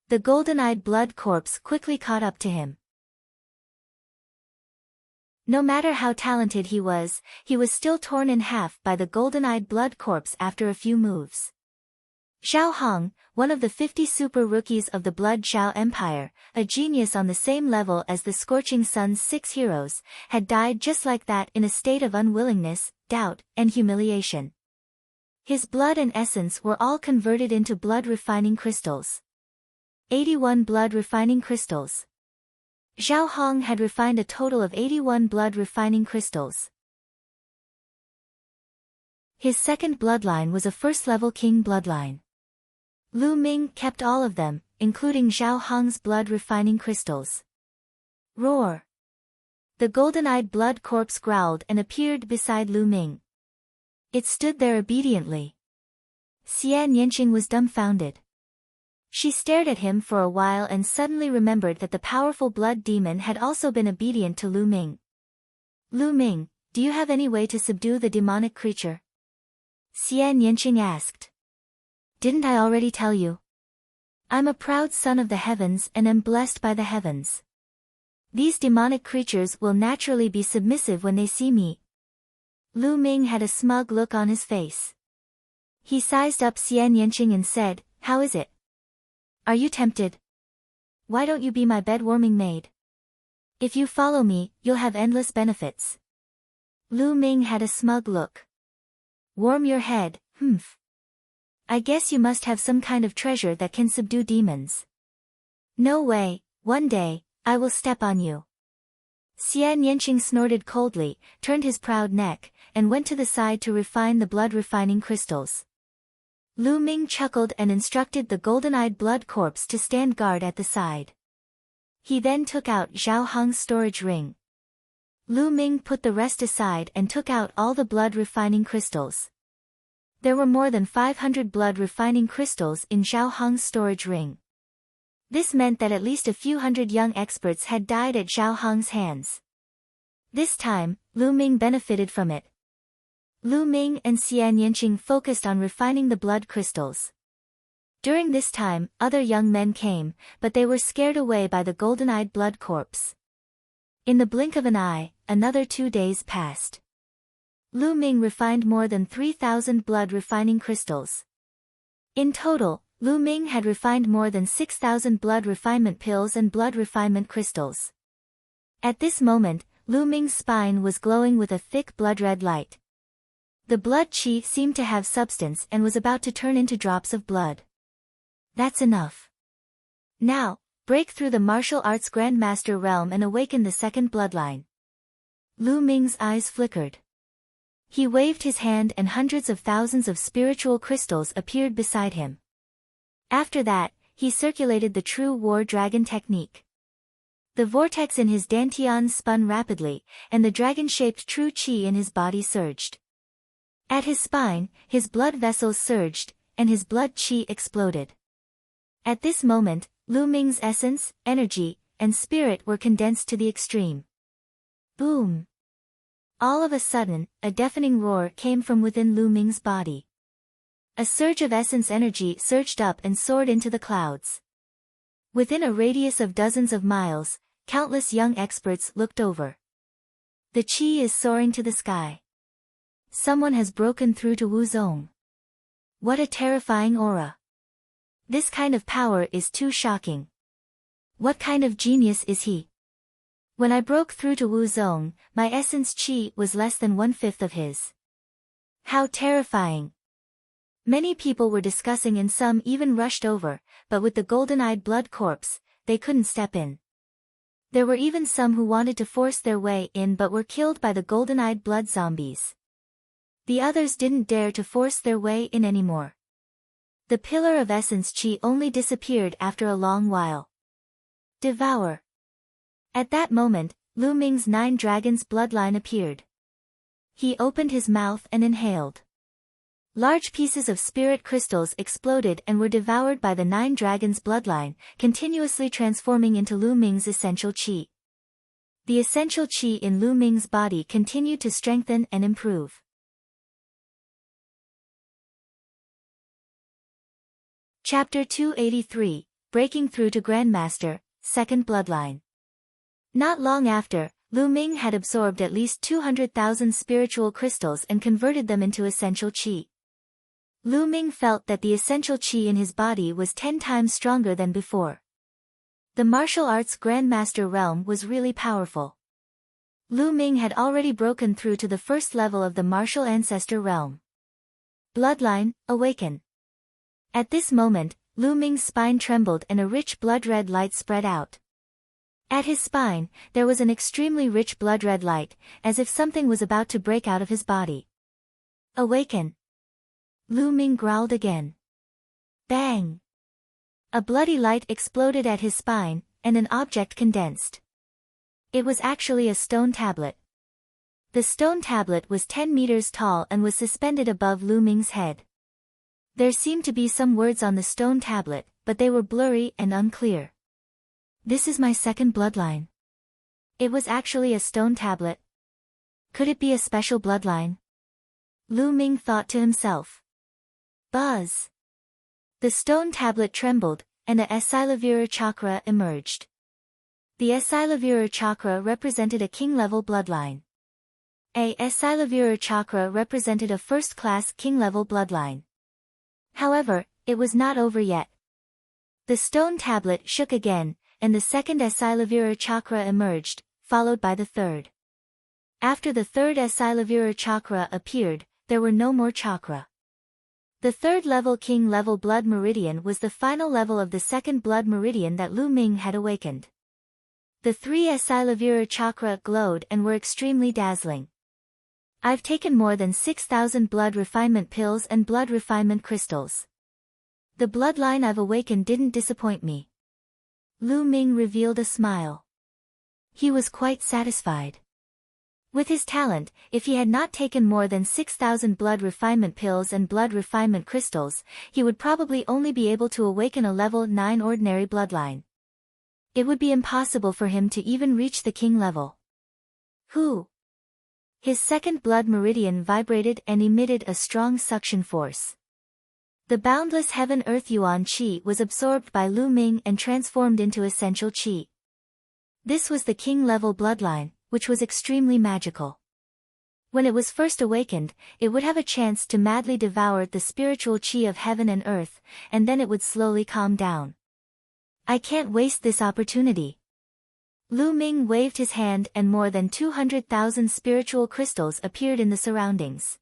The golden-eyed blood corpse quickly caught up to him. No matter how talented he was still torn in half by the golden-eyed blood corpse after a few moves. Zhao Hong, one of the 50 super rookies of the Blood Zhao Empire, a genius on the same level as the Scorching Sun's 6 heroes, had died just like that in a state of unwillingness, doubt, and humiliation. His blood and essence were all converted into blood-refining crystals. 81 blood-refining crystals. Zhao Hong had refined a total of 81 blood-refining crystals. His second bloodline was a first-level king bloodline. Lu Ming kept all of them, including Zhao Hong's blood-refining crystals. Roar! The golden-eyed blood corpse growled and appeared beside Lu Ming. It stood there obediently. Xian Yanqing was dumbfounded. She stared at him for a while and suddenly remembered that the powerful blood demon had also been obedient to Lu Ming. Lu Ming, do you have any way to subdue the demonic creature? Xian Yanqing asked. Didn't I already tell you? I'm a proud son of the heavens and am blessed by the heavens. These demonic creatures will naturally be submissive when they see me. Lu Ming had a smug look on his face. He sized up Xian Yanqing and said, How is it? Are you tempted? Why don't you be my bed-warming maid? If you follow me, you'll have endless benefits. Lu Ming had a smug look. Warm your head, humph. I guess you must have some kind of treasure that can subdue demons. No way, one day, I will step on you. Xian Yanqing snorted coldly, turned his proud neck, and went to the side to refine the blood-refining crystals. Lu Ming chuckled and instructed the golden-eyed blood corpse to stand guard at the side. He then took out Zhao Hong's storage ring. Lu Ming put the rest aside and took out all the blood-refining crystals. There were more than 500 blood-refining crystals in Zhao Hong's storage ring. This meant that at least a few hundred young experts had died at Zhao Hong's hands. This time, Lu Ming benefited from it. Lu Ming and Xian Yanqing focused on refining the blood crystals. During this time, other young men came, but they were scared away by the golden-eyed blood corpse. In the blink of an eye, another 2 days passed. Lu Ming refined more than 3,000 blood-refining crystals. In total, Lu Ming had refined more than 6,000 blood refinement pills and blood refinement crystals. At this moment, Lu Ming's spine was glowing with a thick blood-red light. The blood qi seemed to have substance and was about to turn into drops of blood. That's enough. Now, break through the martial arts grandmaster realm and awaken the second bloodline. Lu Ming's eyes flickered. He waved his hand and hundreds of thousands of spiritual crystals appeared beside him. After that, he circulated the true war dragon technique. The vortex in his dantian spun rapidly, and the dragon-shaped true qi in his body surged. At his spine, his blood vessels surged, and his blood qi exploded. At this moment, Lu Ming's essence, energy, and spirit were condensed to the extreme. Boom! All of a sudden, a deafening roar came from within Lu Ming's body. A surge of essence energy surged up and soared into the clouds. Within a radius of dozens of miles, countless young experts looked over. The qi is soaring to the sky. Someone has broken through to Wuzong. What a terrifying aura. This kind of power is too shocking. What kind of genius is he? When I broke through to Wuzong, my essence qi was less than 1/5 of his. How terrifying. Many people were discussing and some even rushed over, but with the golden-eyed blood corpse, they couldn't step in. There were even some who wanted to force their way in but were killed by the golden-eyed blood zombies. The others didn't dare to force their way in anymore. The pillar of essence qi only disappeared after a long while. Devour. At that moment, Lu Ming's 9 dragons bloodline appeared. He opened his mouth and inhaled. Large pieces of spirit crystals exploded and were devoured by the 9 dragons bloodline, continuously transforming into Lu Ming's essential qi. The essential qi in Lu Ming's body continued to strengthen and improve. Chapter 283, Breaking Through to Grandmaster, Second Bloodline. Not long after, Lu Ming had absorbed at least 200,000 spiritual crystals and converted them into essential qi. Lu Ming felt that the essential qi in his body was 10 times stronger than before. The martial arts grandmaster realm was really powerful. Lu Ming had already broken through to the first level of the martial ancestor realm. Bloodline, awaken. At this moment, Lu Ming's spine trembled and a rich blood-red light spread out. At his spine, there was an extremely rich blood-red light, as if something was about to break out of his body. Awaken. Lu Ming growled again. Bang! A bloody light exploded at his spine, and an object condensed. It was actually a stone tablet. The stone tablet was 10 meters tall and was suspended above Lu Ming's head. There seemed to be some words on the stone tablet, but they were blurry and unclear. This is my second bloodline. It was actually a stone tablet. Could it be a special bloodline? Lu Ming thought to himself. Buzz! The stone tablet trembled, and a Asilavira chakra emerged. The Asilavira chakra represented a king-level bloodline. A Asilavira chakra represented a first-class king-level bloodline. However, it was not over yet. The stone tablet shook again, and the second Asilavira chakra emerged, followed by the third. After the third Asilavira chakra appeared, there were no more chakra. The third-level king-level blood meridian was the final level of the second blood meridian that Lu Ming had awakened. The three Asilavira chakra glowed and were extremely dazzling. I've taken more than 6,000 blood refinement pills and blood refinement crystals. The bloodline I've awakened didn't disappoint me. Lu Ming revealed a smile. He was quite satisfied. With his talent, if he had not taken more than 6,000 blood refinement pills and blood refinement crystals, he would probably only be able to awaken a level 9 ordinary bloodline. It would be impossible for him to even reach the king level. Who? His second blood meridian vibrated and emitted a strong suction force. The boundless heaven-earth yuan qi was absorbed by Lu Ming and transformed into essential qi. This was the king-level bloodline, which was extremely magical. When it was first awakened, it would have a chance to madly devour the spiritual qi of heaven and earth, and then it would slowly calm down. I can't waste this opportunity. Lu Ming waved his hand and more than 200,000 spiritual crystals appeared in the surroundings.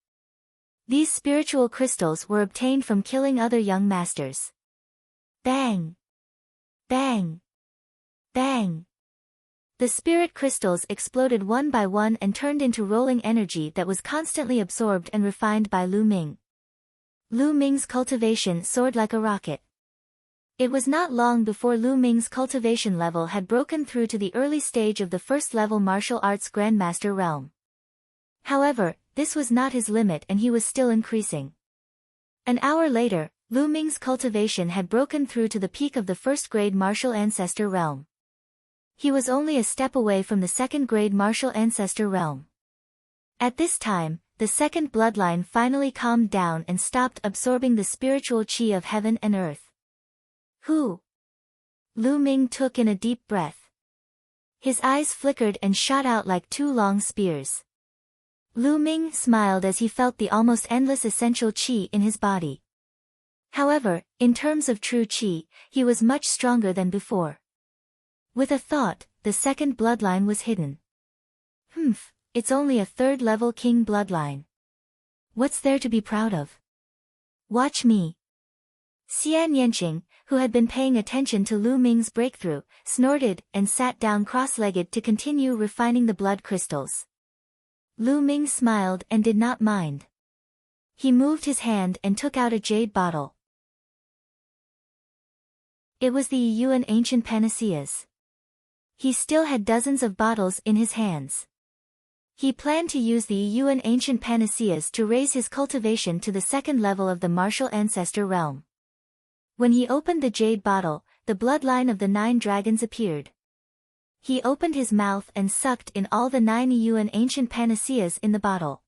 These spiritual crystals were obtained from killing other young masters. Bang! Bang! Bang! The spirit crystals exploded one by one and turned into rolling energy that was constantly absorbed and refined by Lu Ming. Lu Ming's cultivation soared like a rocket. It was not long before Lu Ming's cultivation level had broken through to the early stage of the first-level martial arts grandmaster realm. However, this was not his limit and he was still increasing. An hour later, Lu Ming's cultivation had broken through to the peak of the first-grade martial ancestor realm. He was only a step away from the second-grade martial ancestor realm. At this time, the second bloodline finally calmed down and stopped absorbing the spiritual qi of heaven and earth. Who? Lu Ming took in a deep breath. His eyes flickered and shot out like two long spears. Lu Ming smiled as he felt the almost endless essential qi in his body. However, in terms of true qi, he was much stronger than before. With a thought, the second bloodline was hidden. It's only a third-level king bloodline. What's there to be proud of? Watch me. Xian Yanqing, who had been paying attention to Lu Ming's breakthrough, snorted and sat down cross-legged to continue refining the blood crystals. Lu Ming smiled and did not mind. He moved his hand and took out a jade bottle. It was the Yuan ancient panaceas. He still had dozens of bottles in his hands. He planned to use the Yuan ancient panaceas to raise his cultivation to the second level of the martial ancestor realm. When he opened the jade bottle, the bloodline of the 9 dragons appeared. He opened his mouth and sucked in all the 9 Yuan ancient panaceas in the bottle.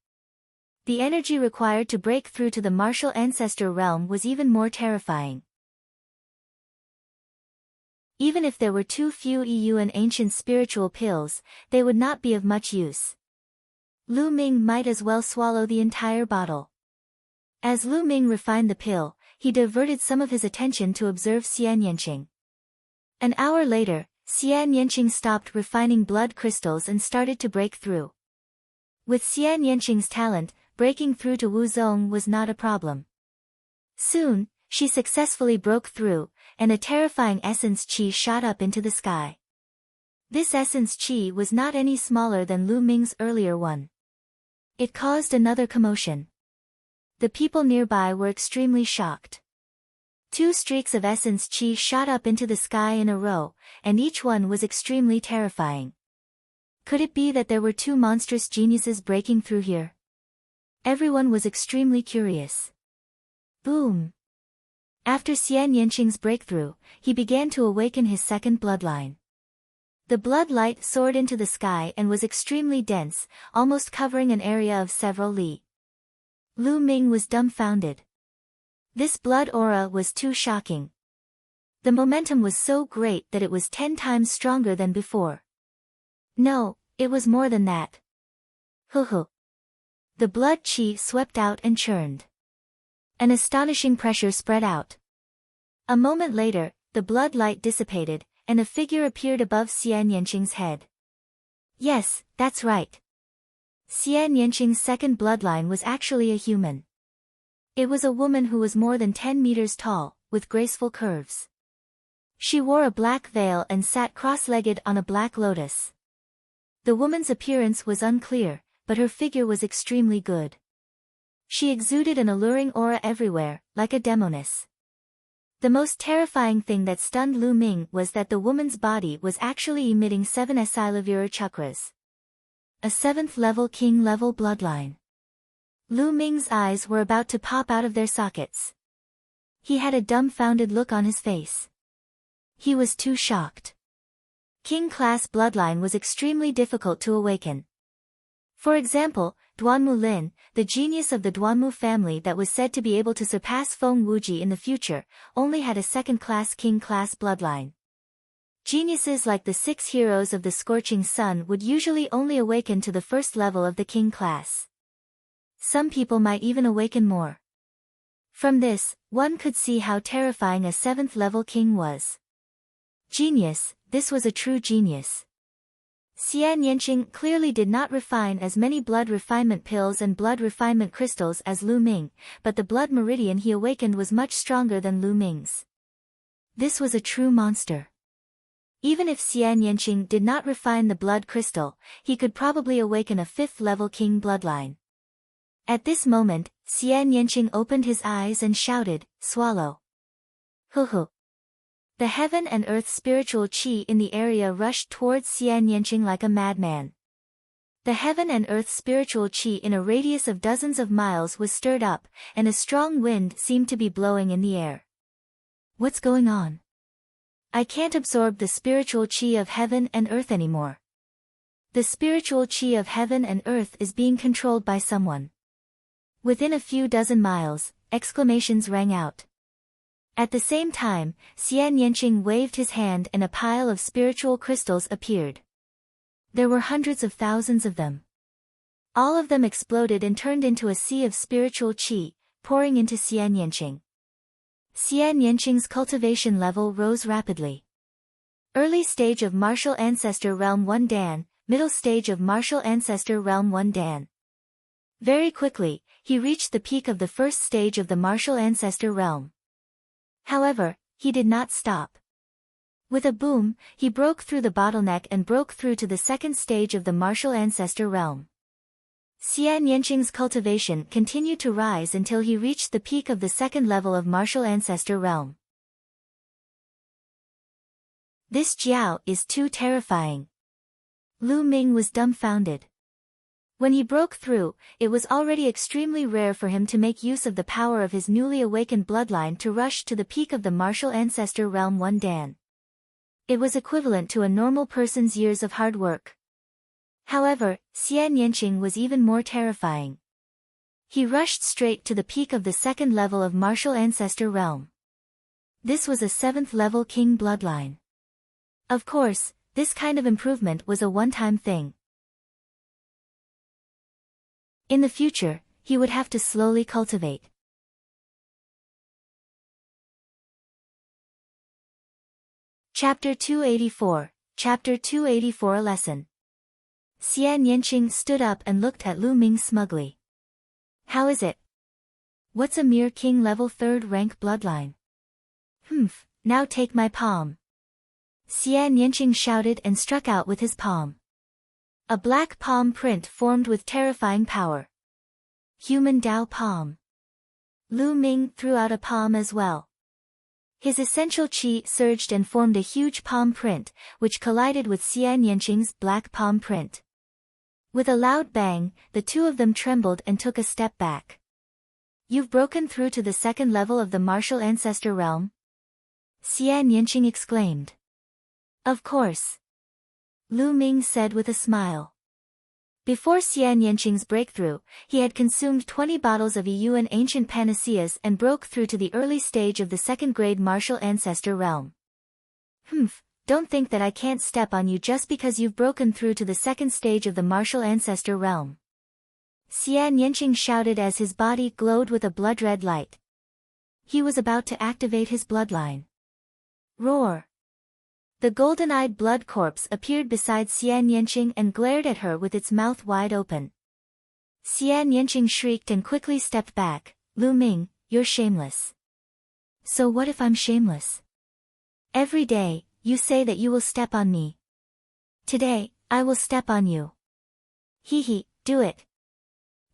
The energy required to break through to the martial ancestor realm was even more terrifying. Even if there were too few Yuan ancient spiritual pills, they would not be of much use. Lu Ming might as well swallow the entire bottle. As Lu Ming refined the pill, he diverted some of his attention to observe Xian Yanqing. An hour later, Xian Yanqing stopped refining blood crystals and started to break through. With Xian Yanqing's talent, breaking through to Wu Zong was not a problem. Soon, she successfully broke through, and a terrifying essence qi shot up into the sky. This essence qi was not any smaller than Lu Ming's earlier one. It caused another commotion. The people nearby were extremely shocked. Two streaks of essence chi shot up into the sky in a row, and each one was extremely terrifying. Could it be that there were two monstrous geniuses breaking through here? Everyone was extremely curious. Boom! After Xian Yanqing's breakthrough, he began to awaken his second bloodline. The blood light soared into the sky and was extremely dense, almost covering an area of several li. Lu Ming was dumbfounded. This blood aura was too shocking. The momentum was so great that it was 10 times stronger than before. No, it was more than that. Hoo. The blood chi swept out and churned. An astonishing pressure spread out. A moment later, the blood light dissipated, and a figure appeared above Xian Yanqing's head. Yes, that's right. Xian Yanqing's second bloodline was actually a human. It was a woman who was more than 10 meters tall, with graceful curves. She wore a black veil and sat cross-legged on a black lotus. The woman's appearance was unclear, but her figure was extremely good. She exuded an alluring aura everywhere, like a demoness. The most terrifying thing that stunned Lu Ming was that the woman's body was actually emitting 7 Asilavira chakras. A 7th-level king-level bloodline. Lu Ming's eyes were about to pop out of their sockets. He had a dumbfounded look on his face. He was too shocked. King-class bloodline was extremely difficult to awaken. For example, Duanmu Lin, the genius of the Duanmu family that was said to be able to surpass Feng Wuji in the future, only had a second-class king-class bloodline. Geniuses like the 6 heroes of the Scorching Sun would usually only awaken to the first level of the king class. Some people might even awaken more. From this, one could see how terrifying a 7th-level king was. Genius, this was a true genius. Xian Yanqing clearly did not refine as many blood refinement pills and blood refinement crystals as Lu Ming, but the blood meridian he awakened was much stronger than Lu Ming's. This was a true monster. Even if Xian Yanqing did not refine the blood crystal, he could probably awaken a 5th-level king bloodline. At this moment, Xian Yanqing opened his eyes and shouted, "Swallow!" Hoo. The heaven and earth spiritual chi in the area rushed towards Xian Yanqing like a madman. The heaven and earth spiritual chi in a radius of dozens of miles was stirred up, and a strong wind seemed to be blowing in the air. What's going on? I can't absorb the spiritual chi of heaven and earth anymore. The spiritual chi of heaven and earth is being controlled by someone. Within a few dozen miles, exclamations rang out. At the same time, Xian Yanqing waved his hand and a pile of spiritual crystals appeared. There were hundreds of thousands of them. All of them exploded and turned into a sea of spiritual chi, pouring into Xian Yanqing. Xian Yanqing's cultivation level rose rapidly. Early stage of Martial Ancestor Realm 1 Dan, middle stage of Martial Ancestor Realm 1 Dan. Very quickly, he reached the peak of the first stage of the Martial Ancestor Realm. However, he did not stop. With a boom, he broke through the bottleneck and broke through to the second stage of the Martial Ancestor Realm. Xian Yanqing's cultivation continued to rise until he reached the peak of the second level of Martial Ancestor Realm. This Jiao is too terrifying. Lu Ming was dumbfounded. When he broke through, it was already extremely rare for him to make use of the power of his newly awakened bloodline to rush to the peak of the Martial Ancestor Realm 1 Dan. It was equivalent to a normal person's years of hard work. However, Xian Yanqing was even more terrifying. He rushed straight to the peak of the second level of Martial Ancestor Realm. This was a 7th-level king bloodline. Of course, this kind of improvement was a one-time thing. In the future, he would have to slowly cultivate. Chapter 284, Chapter 284 Lesson. Xian Yanqing stood up and looked at Lu Ming smugly. How is it? What's a mere king level 3rd rank bloodline? Now take my palm. Xian Yanqing shouted and struck out with his palm. A black palm print formed with terrifying power. Human Dao palm. Lu Ming threw out a palm as well. His essential chi surged and formed a huge palm print, which collided with Xian Yanqing's black palm print. With a loud bang, the two of them trembled and took a step back. "You've broken through to the second level of the martial ancestor realm?" Xian Yanqing exclaimed. "Of course," Lu Ming said with a smile. Before Xian Yanqing's breakthrough, he had consumed 20 bottles of Yuan ancient panaceas and broke through to the early stage of the second-grade martial ancestor realm. Don't think that I can't step on you just because you've broken through to the second stage of the martial ancestor realm," Xian Yanqing shouted as his body glowed with a blood-red light. He was about to activate his bloodline. Roar! The golden-eyed blood corpse appeared beside Xian Yanqing and glared at her with its mouth wide open. Xian Yanqing shrieked and quickly stepped back. "Lu Ming, you're shameless." "So what if I'm shameless? Every day, you say that you will step on me. Today, I will step on you." "Hee, do it."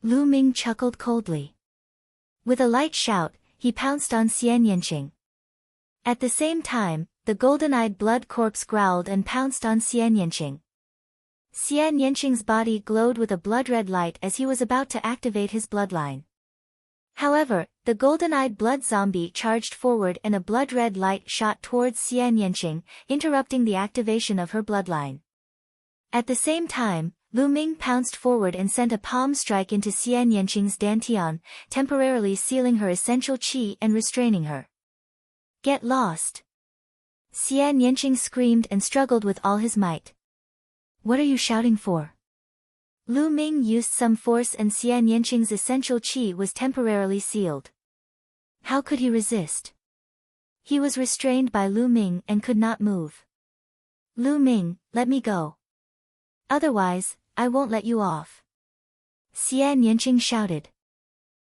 Lu Ming chuckled coldly. With a light shout, he pounced on Xian Yanqing. At the same time, the golden-eyed blood corpse growled and pounced on Xian Yanqing. Xian Yanqing's body glowed with a blood-red light as he was about to activate his bloodline. However, the golden-eyed blood zombie charged forward and a blood-red light shot towards Xian Yanqing, interrupting the activation of her bloodline. At the same time, Lu Ming pounced forward and sent a palm strike into Xian Yanqing's dantian, temporarily sealing her essential qi and restraining her. "Get lost!" Xian Yanqing screamed and struggled with all his might. "What are you shouting for?" Lu Ming used some force and Xian Yanqing's essential qi was temporarily sealed. How could he resist? He was restrained by Lu Ming and could not move. "Lu Ming, let me go. Otherwise, I won't let you off," Xian Yanqing shouted.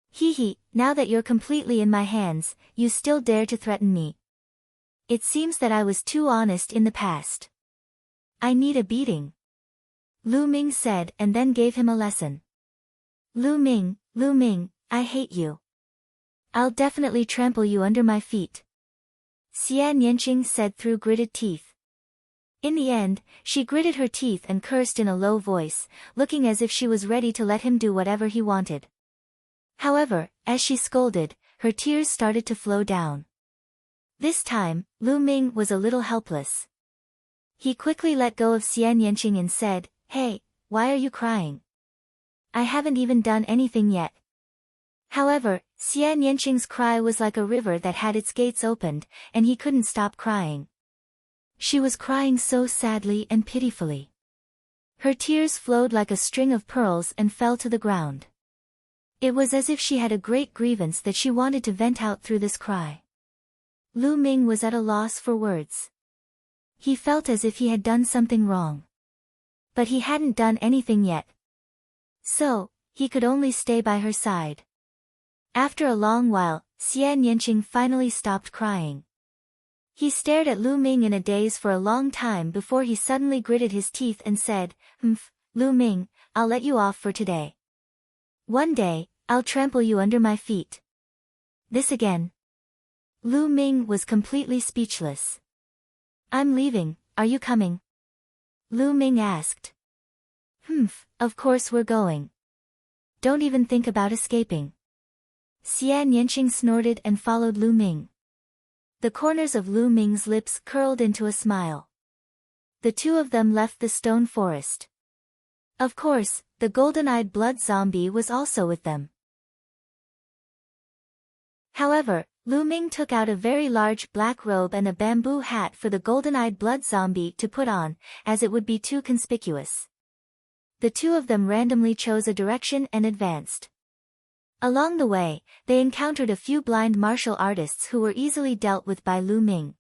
"Hee, now that you're completely in my hands, you still dare to threaten me. It seems that I was too honest in the past. I need a beating," Lu Ming said and then gave him a lesson. Lu Ming, I hate you. I'll definitely trample you under my feet," Xian Yanqing said through gritted teeth. In the end, she gritted her teeth and cursed in a low voice, looking as if she was ready to let him do whatever he wanted. However, as she scolded, her tears started to flow down. This time, Lu Ming was a little helpless. He quickly let go of Xian Yanqing and said, "Hey, why are you crying? I haven't even done anything yet." However, Xian Yanqing's cry was like a river that had its gates opened, and he couldn't stop crying. She was crying so sadly and pitifully. Her tears flowed like a string of pearls and fell to the ground. It was as if she had a great grievance that she wanted to vent out through this cry. Lu Ming was at a loss for words. He felt as if he had done something wrong. But he hadn't done anything yet. So, he could only stay by her side. After a long while, Xian Yanqing finally stopped crying. He stared at Lu Ming in a daze for a long time before he suddenly gritted his teeth and said, "Lu Ming, I'll let you off for today. One day, I'll trample you under my feet." This again. Lu Ming was completely speechless. "I'm leaving, are you coming?" Lu Ming asked. Of course we're going. Don't even think about escaping." Xian Yanqing snorted and followed Lu Ming. The corners of Lu Ming's lips curled into a smile. The two of them left the stone forest. Of course, the golden-eyed blood zombie was also with them. However, Lu Ming took out a very large black robe and a bamboo hat for the golden-eyed blood zombie to put on, as it would be too conspicuous. The two of them randomly chose a direction and advanced. Along the way, they encountered a few blind martial artists who were easily dealt with by Lu Ming.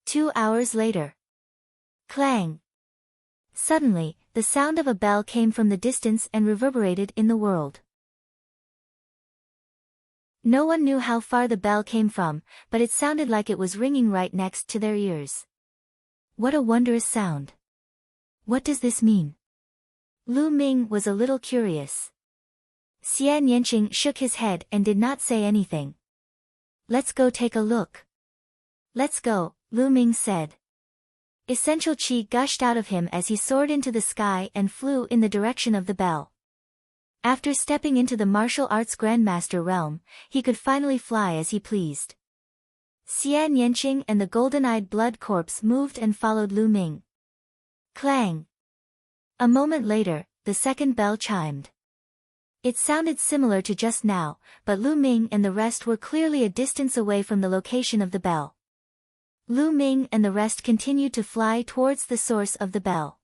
2 hours later. Clang! Suddenly, the sound of a bell came from the distance and reverberated in the world. No one knew how far the bell came from, but it sounded like it was ringing right next to their ears. What a wondrous sound! What does this mean? Lu Ming was a little curious. Xian Yanqing shook his head and did not say anything. Let's go take a look. Let's go, Lu Ming said. Essential chi gushed out of him as he soared into the sky and flew in the direction of the bell. After stepping into the martial arts grandmaster realm, he could finally fly as he pleased. Xia Nianqing and the golden-eyed blood corpse moved and followed Lu Ming. Clang! A moment later, the second bell chimed. It sounded similar to just now, but Lu Ming and the rest were clearly a distance away from the location of the bell. Lu Ming and the rest continued to fly towards the source of the bell.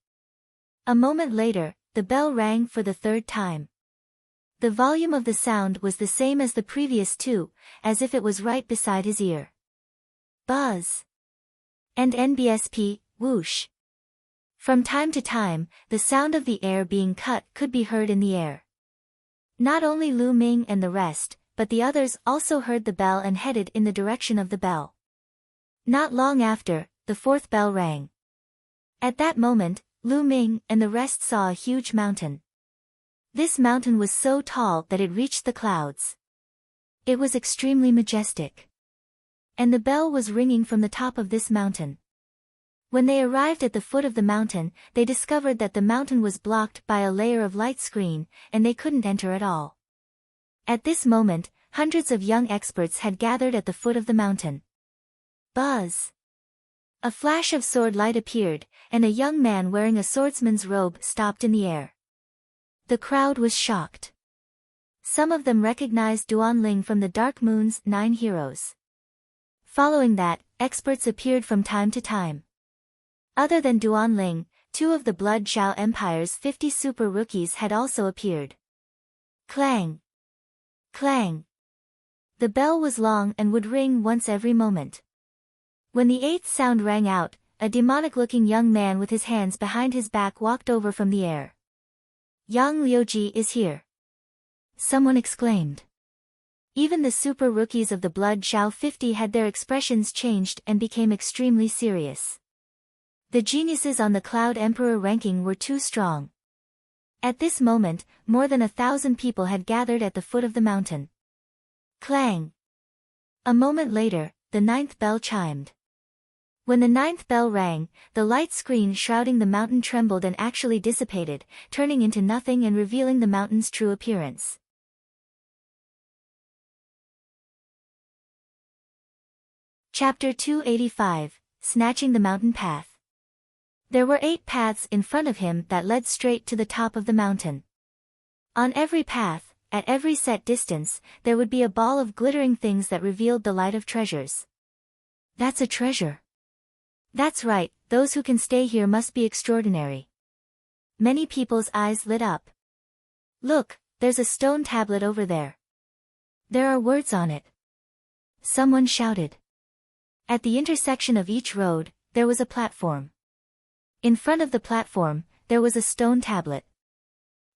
A moment later, the bell rang for the third time. The volume of the sound was the same as the previous two, as if it was right beside his ear. Buzz! And NBSP, whoosh! From time to time, the sound of the air being cut could be heard in the air. Not only Lu Ming and the rest, but the others also heard the bell and headed in the direction of the bell. Not long after, the fourth bell rang. At that moment, Lu Ming and the rest saw a huge mountain. This mountain was so tall that it reached the clouds. It was extremely majestic. And the bell was ringing from the top of this mountain. When they arrived at the foot of the mountain, they discovered that the mountain was blocked by a layer of light screen, and they couldn't enter at all. At this moment, hundreds of young experts had gathered at the foot of the mountain. Buzz! A flash of sword light appeared, and a young man wearing a swordsman's robe stopped in the air. The crowd was shocked. Some of them recognized Duan Ling from the Dark Moon's 9 heroes. Following that, experts appeared from time to time. Other than Duan Ling, 2 of the Blood Zhao Empire's 50 super rookies had also appeared. Clang! Clang! The bell was long and would ring once every moment. When the 8th sound rang out, a demonic-looking young man with his hands behind his back walked over from the air. Yang Liuji is here. Someone exclaimed. Even the super rookies of the Blood Zhao 50 had their expressions changed and became extremely serious. The geniuses on the Cloud Emperor ranking were too strong. At this moment, more than 1,000 people had gathered at the foot of the mountain. Clang! A moment later, the 9th bell chimed. When the 9th bell rang, the light screen shrouding the mountain trembled and actually dissipated, turning into nothing and revealing the mountain's true appearance. Chapter 285, Snatching the Mountain Path. There were 8 paths in front of him that led straight to the top of the mountain. On every path, at every set distance, there would be a ball of glittering things that revealed the light of treasures. That's a treasure. That's right, those who can stay here must be extraordinary. Many people's eyes lit up. Look, there's a stone tablet over there. There are words on it. Someone shouted. At the intersection of each road, there was a platform. In front of the platform, there was a stone tablet.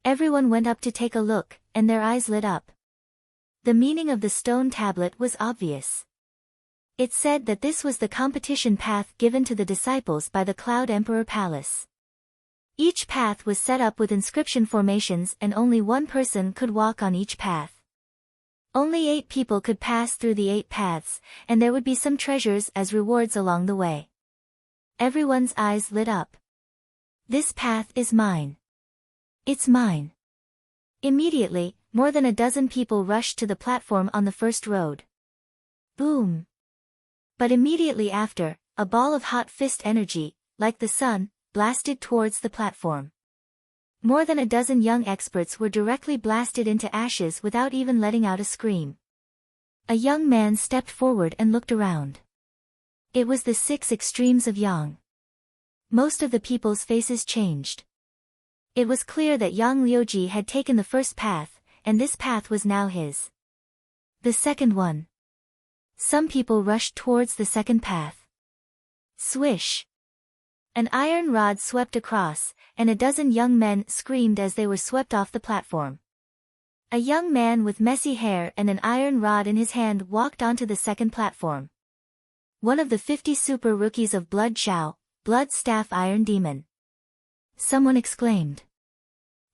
Everyone went up to take a look, and their eyes lit up. The meaning of the stone tablet was obvious. It said that this was the competition path given to the disciples by the Cloud Emperor Palace. Each path was set up with inscription formations and only one person could walk on each path. Only 8 people could pass through the 8 paths, and there would be some treasures as rewards along the way. Everyone's eyes lit up. This path is mine. It's mine. Immediately, more than a dozen people rushed to the platform on the first road. Boom! But immediately after, a ball of hot fist energy, like the sun, blasted towards the platform. More than a dozen young experts were directly blasted into ashes without even letting out a scream. A young man stepped forward and looked around. It was the 6 extremes of Yang. Most of the people's faces changed. It was clear that Yang Liuji had taken the first path, and this path was now his. The second one. Some people rushed towards the second path. Swish! An iron rod swept across, and a dozen young men screamed as they were swept off the platform. A young man with messy hair and an iron rod in his hand walked onto the second platform. One of the 50 super rookies of Blood Zhao, Blood Staff Iron Demon. Someone exclaimed.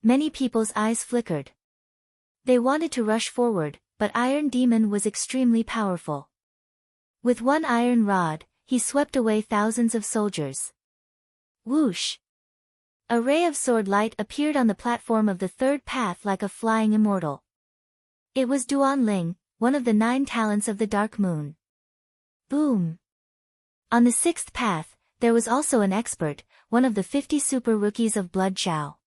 Many people's eyes flickered. They wanted to rush forward, but Iron Demon was extremely powerful. With one iron rod, he swept away thousands of soldiers. Whoosh! A ray of sword light appeared on the platform of the third path like a flying immortal. It was Duan Ling, one of the 9 talents of the Dark Moon. Boom! On the sixth path, there was also an expert, one of the 50 super rookies of Blood Chao.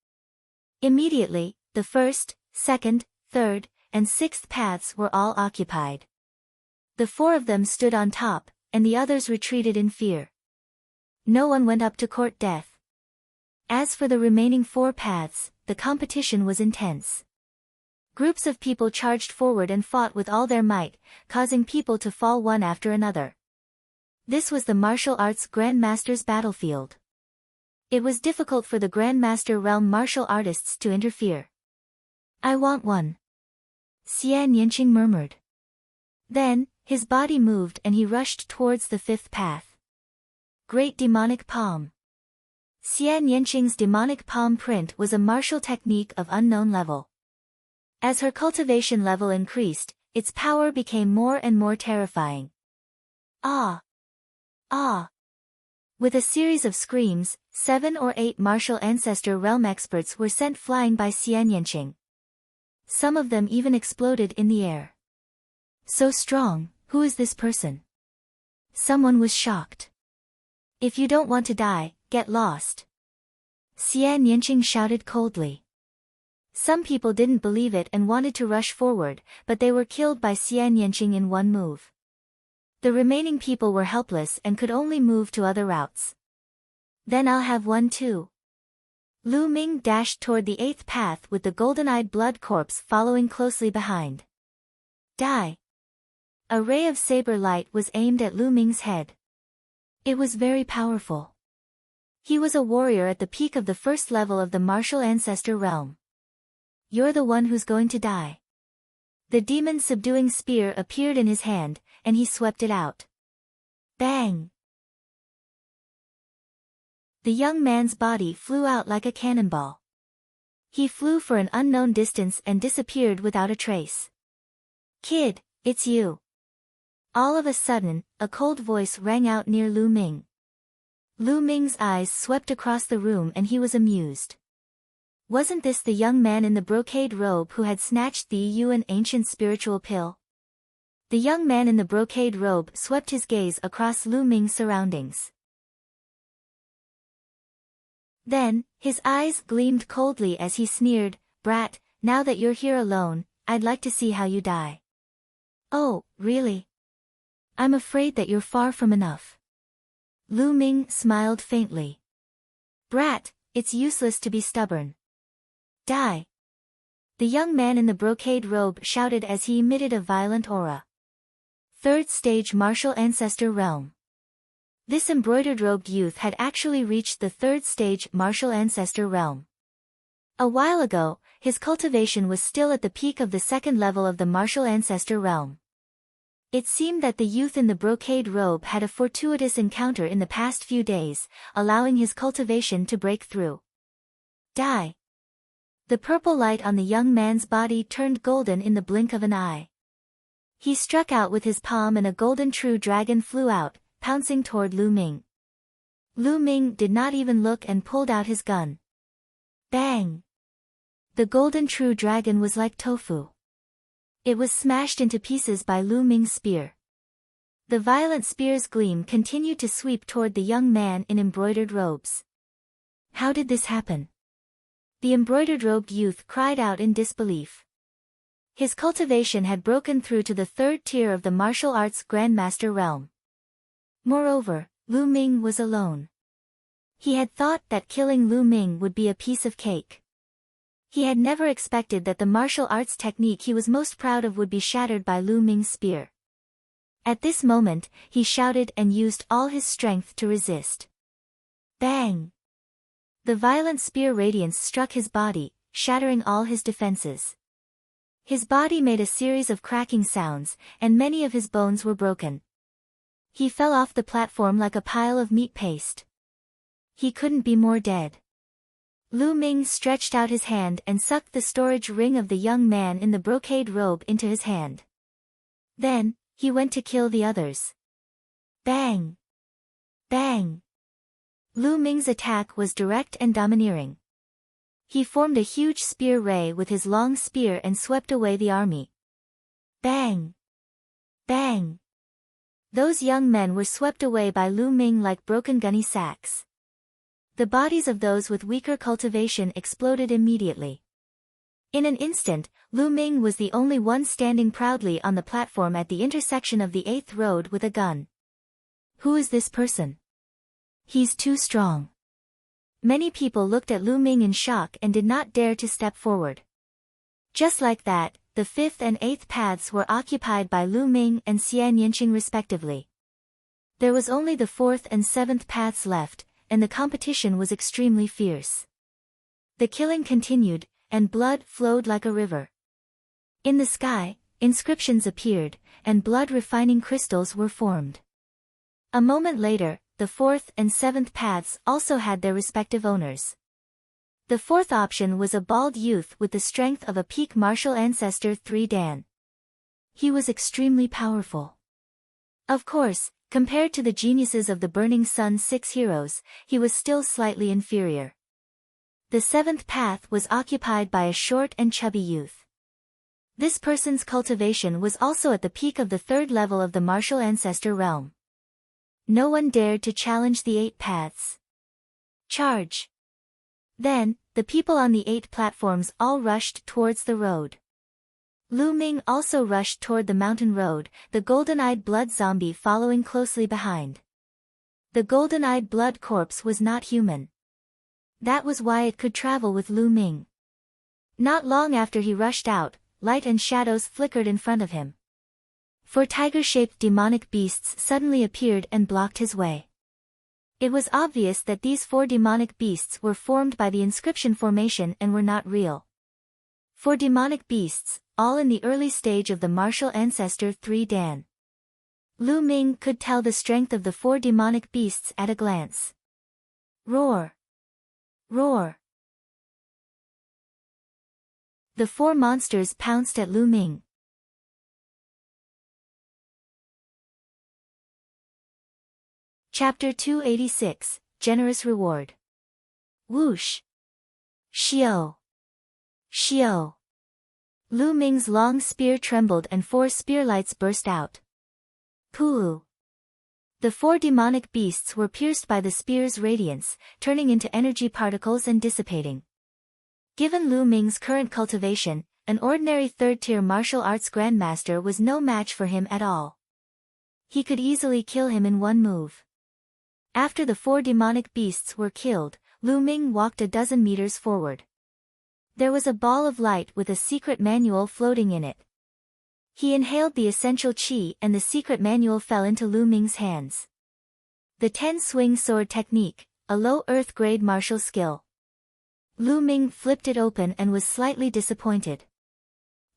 Immediately, the first, second, third, and sixth paths were all occupied. The 4 of them stood on top, and the others retreated in fear. No one went up to court death. As for the remaining 4 paths, the competition was intense. Groups of people charged forward and fought with all their might, causing people to fall one after another. This was the martial arts Grandmaster's battlefield. It was difficult for the Grandmaster realm martial artists to interfere. I want one. Xian Yanqing murmured. Then, his body moved and he rushed towards the 5th path. Great Demonic Palm. Xian Yanqing's demonic palm print was a martial technique of unknown level. As her cultivation level increased, its power became more and more terrifying. Ah! Ah! With a series of screams, 7 or 8 martial ancestor realm experts were sent flying by Xian Yanqing. Some of them even exploded in the air. So strong, who is this person? Someone was shocked. If you don't want to die, get lost. Xian Yanqing shouted coldly. Some people didn't believe it and wanted to rush forward, but they were killed by Xian Yanqing in one move. The remaining people were helpless and could only move to other routes. Then I'll have one too. Lu Ming dashed toward the 8th path with the golden-eyed blood corpse following closely behind. Die! A ray of saber light was aimed at Lu Ming's head. It was very powerful. He was a warrior at the peak of the 1st level of the martial ancestor realm. You're the one who's going to die. The demon-subduing spear appeared in his hand, and he swept it out. Bang! The young man's body flew out like a cannonball. He flew for an unknown distance and disappeared without a trace. Kid, it's you. All of a sudden, a cold voice rang out near Lu Ming. Lu Ming's eyes swept across the room and he was amused. Wasn't this the young man in the brocade robe who had snatched the Yuan ancient spiritual pill? The young man in the brocade robe swept his gaze across Lu Ming's surroundings. Then, his eyes gleamed coldly as he sneered, "Brat, now that you're here alone, I'd like to see how you die." "Oh, really? I'm afraid that you're far from enough." Lu Ming smiled faintly. "Brat, it's useless to be stubborn. Die." The young man in the brocade robe shouted as he emitted a violent aura. 3rd stage martial ancestor realm. This embroidered-robed youth had actually reached the 3rd stage martial ancestor realm. A while ago, his cultivation was still at the peak of the 2nd level of the martial ancestor realm. It seemed that the youth in the brocade robe had a fortuitous encounter in the past few days, allowing his cultivation to break through. Die! The purple light on the young man's body turned golden in the blink of an eye. He struck out with his palm and a golden true dragon flew out, pouncing toward Lu Ming. Lu Ming did not even look and pulled out his gun. Bang! The golden true dragon was like tofu. It was smashed into pieces by Lu Ming's spear. The violent spear's gleam continued to sweep toward the young man in embroidered robes. How did this happen? The embroidered-robed youth cried out in disbelief. His cultivation had broken through to the 3rd tier of the martial arts Grandmaster realm. Moreover, Lu Ming was alone. He had thought that killing Lu Ming would be a piece of cake. He had never expected that the martial arts technique he was most proud of would be shattered by Lu Ming's spear. At this moment, he shouted and used all his strength to resist. Bang! The violent spear radiance struck his body, shattering all his defenses. His body made a series of cracking sounds, and many of his bones were broken. He fell off the platform like a pile of meat paste. He couldn't be more dead. Lu Ming stretched out his hand and sucked the storage ring of the young man in the brocade robe into his hand. Then, he went to kill the others. Bang! Bang! Lu Ming's attack was direct and domineering. He formed a huge spear ray with his long spear and swept away the army. Bang! Bang! Those young men were swept away by Lu Ming like broken gunny sacks. The bodies of those with weaker cultivation exploded immediately. In an instant, Lu Ming was the only one standing proudly on the platform at the intersection of the 8th road with a gun. Who is this person? He's too strong. Many people looked at Lu Ming in shock and did not dare to step forward. Just like that, the 5th and 8th paths were occupied by Lu Ming and Xian Yinqing respectively. There was only the 4th and 7th paths left, and the competition was extremely fierce. The killing continued, and blood flowed like a river. In the sky, inscriptions appeared, and blood-refining crystals were formed. A moment later, the 4th and 7th paths also had their respective owners. The 4th option was a bald youth with the strength of a peak martial ancestor 3 Dan. He was extremely powerful. Of course, compared to the geniuses of the Burning Sun 6 heroes, he was still slightly inferior. The 7th path was occupied by a short and chubby youth. This person's cultivation was also at the peak of the 3rd level of the martial ancestor realm. No one dared to challenge the 8 paths. Charge! Then, the people on the 8 platforms all rushed towards the road. Lu Ming also rushed toward the mountain road, the golden-eyed blood zombie following closely behind. The golden-eyed blood corpse was not human. That was why it could travel with Lu Ming. Not long after he rushed out, light and shadows flickered in front of him. 4 tiger-shaped demonic beasts suddenly appeared and blocked his way. It was obvious that these 4 demonic beasts were formed by the inscription formation and were not real. 4 demonic beasts, all in the early stage of the martial ancestor 3 Dan. Lu Ming could tell the strength of the 4 demonic beasts at a glance. Roar! Roar! The 4 monsters pounced at Lu Ming. Chapter 286, Generous Reward. Whoosh! Xiao! Xiao! Lu Ming's long spear trembled and 4 spear lights burst out. Poo! The 4 demonic beasts were pierced by the spear's radiance, turning into energy particles and dissipating. Given Lu Ming's current cultivation, an ordinary 3rd-tier martial arts grandmaster was no match for him at all. He could easily kill him in one move. After the 4 demonic beasts were killed, Lu Ming walked a dozen meters forward. There was a ball of light with a secret manual floating in it. He inhaled the essential qi and the secret manual fell into Lu Ming's hands. The 10-swing sword technique, a low earth-grade martial skill. Lu Ming flipped it open and was slightly disappointed.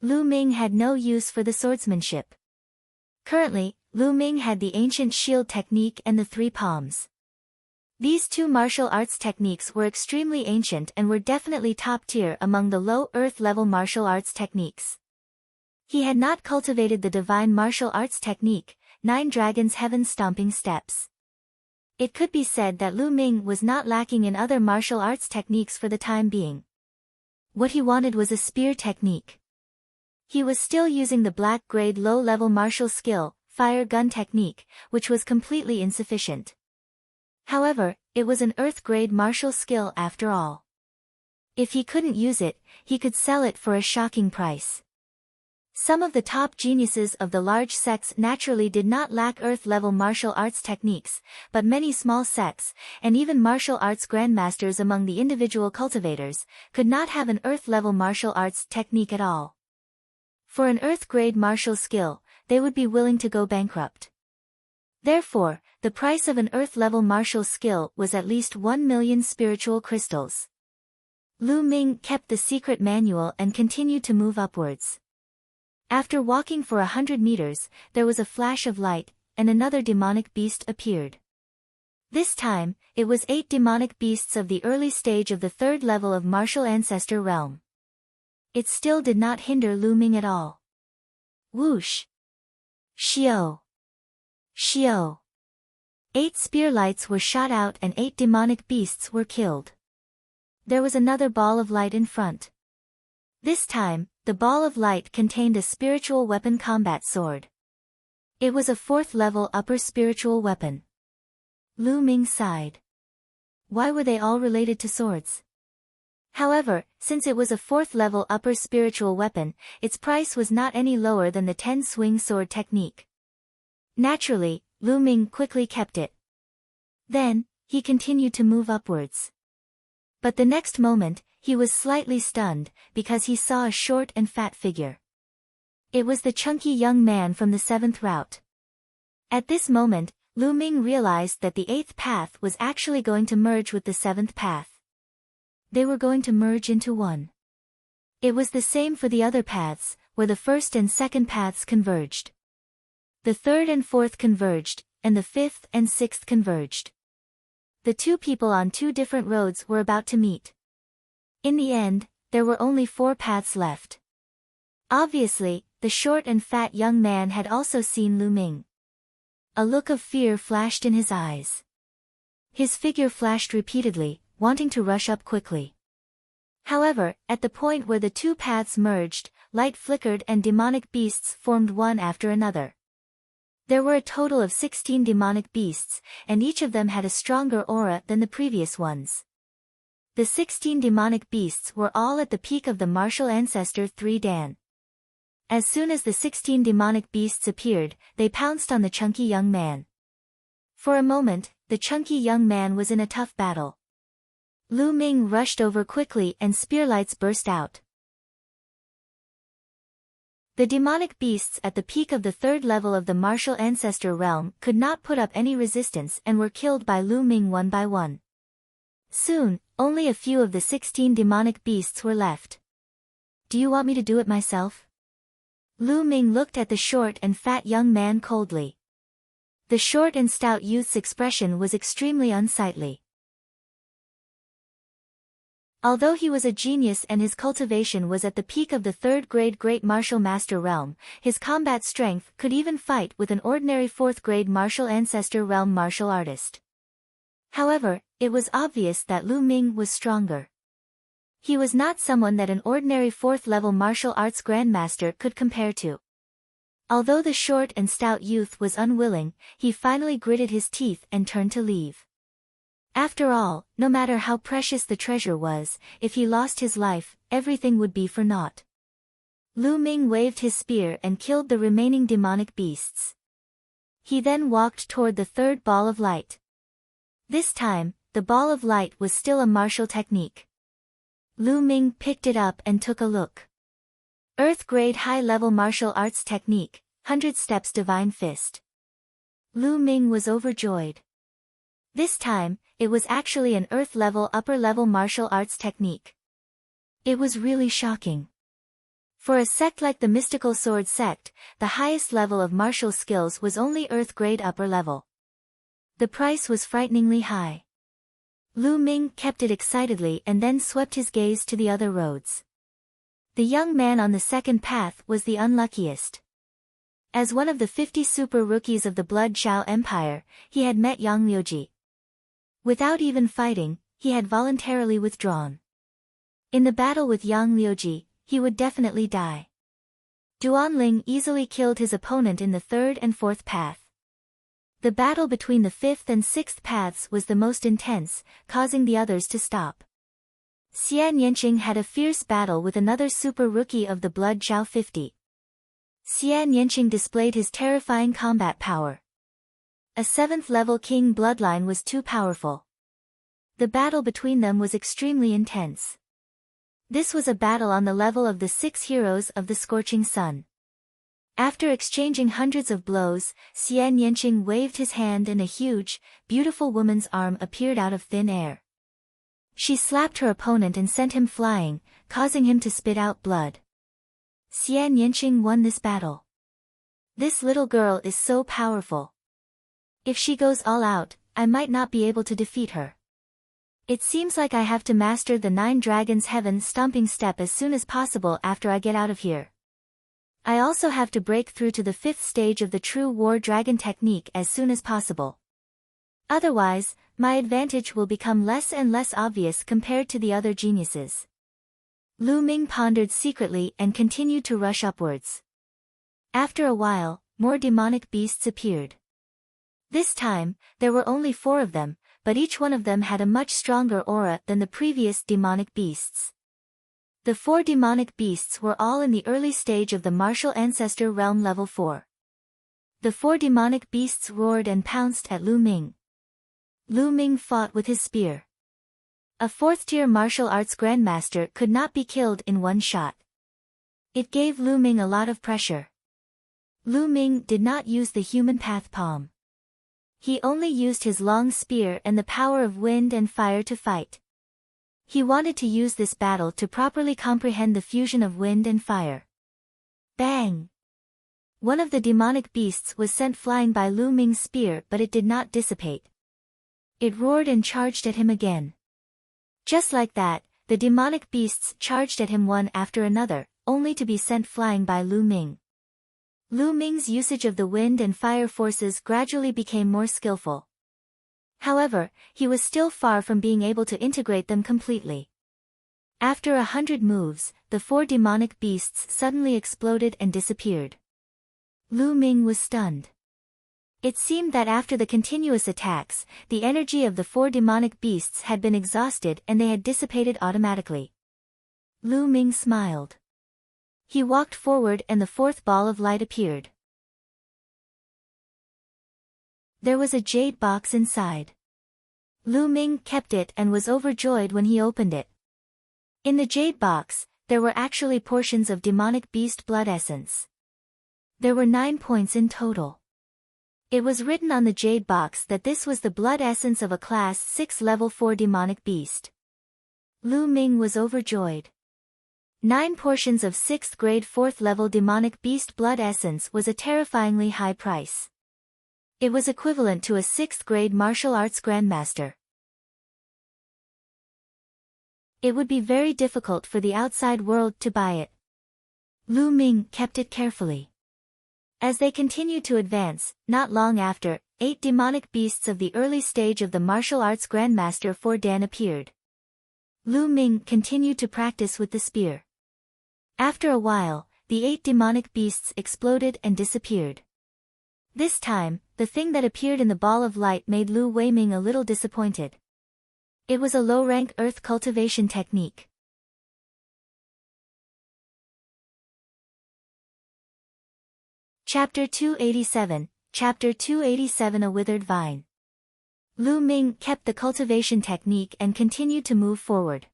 Lu Ming had no use for the swordsmanship. Currently, Lu Ming had the ancient shield technique and the 3 palms. These 2 martial arts techniques were extremely ancient and were definitely top tier among the low earth level martial arts techniques. He had not cultivated the divine martial arts technique, 9 Dragons Heaven Stomping Steps. It could be said that Lu Ming was not lacking in other martial arts techniques for the time being. What he wanted was a spear technique. He was still using the black-grade low-level martial skill, fire gun technique, which was completely insufficient. However, it was an earth-grade martial skill after all. If he couldn't use it, he could sell it for a shocking price. Some of the top geniuses of the large sects naturally did not lack earth-level martial arts techniques, but many small sects, and even martial arts grandmasters among the individual cultivators, could not have an earth-level martial arts technique at all. For an earth-grade martial skill, they would be willing to go bankrupt. Therefore, the price of an earth-level martial skill was at least 1 million spiritual crystals. Lu Ming kept the secret manual and continued to move upwards. After walking for 100 meters, there was a flash of light, and another demonic beast appeared. This time, it was 8 demonic beasts of the early stage of the 3rd level of martial ancestor realm. It still did not hinder Lu Ming at all. Whoosh! Xiao! Xiao! 8 spear lights were shot out and 8 demonic beasts were killed. There was another ball of light in front. This time, the ball of light contained a spiritual weapon combat sword. It was a 4th level upper spiritual weapon. Lu Ming sighed. Why were they all related to swords? However, since it was a 4th level upper spiritual weapon, its price was not any lower than the 10 swing sword technique. Naturally, Lu Ming quickly kept it. Then, he continued to move upwards. But the next moment, he was slightly stunned, because he saw a short and fat figure. It was the chunky young man from the 7th route. At this moment, Lu Ming realized that the 8th path was actually going to merge with the 7th path. They were going to merge into one. It was the same for the other paths, where the 1st and 2nd paths converged. The 3rd and 4th converged, and the 5th and 6th converged. The 2 people on 2 different roads were about to meet. In the end, there were only 4 paths left. Obviously, the short and fat young man had also seen Lu Ming. A look of fear flashed in his eyes. His figure flashed repeatedly, wanting to rush up quickly. However, at the point where the 2 paths merged, light flickered and demonic beasts formed one after another. There were a total of 16 demonic beasts, and each of them had a stronger aura than the previous ones. The 16 demonic beasts were all at the peak of the martial ancestor 3 Dan. As soon as the 16 demonic beasts appeared, they pounced on the chunky young man. For a moment, the chunky young man was in a tough battle. Lu Ming rushed over quickly and spearlights burst out. The demonic beasts at the peak of the 3rd level of the martial ancestor realm could not put up any resistance and were killed by Lu Ming one by one. Soon, only a few of the 16 demonic beasts were left. Do you want me to do it myself? Lu Ming looked at the short and fat young man coldly. The short and stout youth's expression was extremely unsightly. Although he was a genius and his cultivation was at the peak of the 3rd grade Great Martial Master realm, his combat strength could even fight with an ordinary 4th grade Martial Ancestor realm martial artist. However, it was obvious that Lu Ming was stronger. He was not someone that an ordinary 4th level martial arts grandmaster could compare to. Although the short and stout youth was unwilling, he finally gritted his teeth and turned to leave. After all, no matter how precious the treasure was, if he lost his life, everything would be for naught. Lu Ming waved his spear and killed the remaining demonic beasts. He then walked toward the 3rd ball of light. This time, the ball of light was still a martial technique. Lu Ming picked it up and took a look. Earth grade high-level martial arts technique, 100 steps divine fist. Lu Ming was overjoyed. This time, it was actually an earth-level upper-level martial arts technique. It was really shocking. For a sect like the Mystical Sword sect, the highest level of martial skills was only earth-grade upper level. The price was frighteningly high. Lu Ming kept it excitedly and then swept his gaze to the other roads. The young man on the 2nd path was the unluckiest. As one of the 50 super rookies of the Blood Zhao Empire, he had met Yang Liuji. Without even fighting, he had voluntarily withdrawn. In the battle with Yang Liuji, he would definitely die. Duanling easily killed his opponent in the 3rd and 4th path. The battle between the 5th and 6th paths was the most intense, causing the others to stop. Xian Yanqing had a fierce battle with another super rookie of the Blood Zhao 50. Xian Yanqing displayed his terrifying combat power. A 7th level king bloodline was too powerful. The battle between them was extremely intense. This was a battle on the level of the 6 heroes of the Scorching Sun. After exchanging hundreds of blows, Xian Yanqing waved his hand and a huge, beautiful woman's arm appeared out of thin air. She slapped her opponent and sent him flying, causing him to spit out blood. Xian Yanqing won this battle. This little girl is so powerful. If she goes all out, I might not be able to defeat her. It seems like I have to master the 9 Dragons Heaven stomping step as soon as possible after I get out of here. I also have to break through to the 5th stage of the True War Dragon technique as soon as possible. Otherwise, my advantage will become less and less obvious compared to the other geniuses. Lu Ming pondered secretly and continued to rush upwards. After a while, more demonic beasts appeared. This time, there were only 4 of them, but each one of them had a much stronger aura than the previous demonic beasts. The 4 demonic beasts were all in the early stage of the martial ancestor realm level 4. The 4 demonic beasts roared and pounced at Lu Ming. Lu Ming fought with his spear. A 4th-tier martial arts grandmaster could not be killed in one shot. It gave Lu Ming a lot of pressure. Lu Ming did not use the human path palm. He only used his long spear and the power of wind and fire to fight. He wanted to use this battle to properly comprehend the fusion of wind and fire. Bang! One of the demonic beasts was sent flying by Lu Ming's spear, but it did not dissipate. It roared and charged at him again. Just like that, the demonic beasts charged at him one after another, only to be sent flying by Lu Ming. Lu Ming's usage of the wind and fire forces gradually became more skillful. However, he was still far from being able to integrate them completely. After 100 moves, the 4 demonic beasts suddenly exploded and disappeared. Lu Ming was stunned. It seemed that after the continuous attacks, the energy of the 4 demonic beasts had been exhausted and they had dissipated automatically. Lu Ming smiled. He walked forward and the 4th ball of light appeared. There was a jade box inside. Lu Ming kept it and was overjoyed when he opened it. In the jade box, there were actually portions of demonic beast blood essence. There were 9 points in total. It was written on the jade box that this was the blood essence of a class 6 level 4 demonic beast. Lu Ming was overjoyed. 9 portions of 6th grade 4th level demonic beast blood essence was a terrifyingly high price. It was equivalent to a 6th grade martial arts grandmaster. It would be very difficult for the outside world to buy it. Lu Ming kept it carefully. As they continued to advance, not long after, 8 demonic beasts of the early stage of the martial arts grandmaster 4 Dan appeared. Lu Ming continued to practice with the spear. After a while, the 8 demonic beasts exploded and disappeared. This time, the thing that appeared in the ball of light made Lu Weiming a little disappointed. It was a low-rank earth cultivation technique. Chapter 287, Chapter 287 A Withered Vine. Lu Ming kept the cultivation technique and continued to move forward.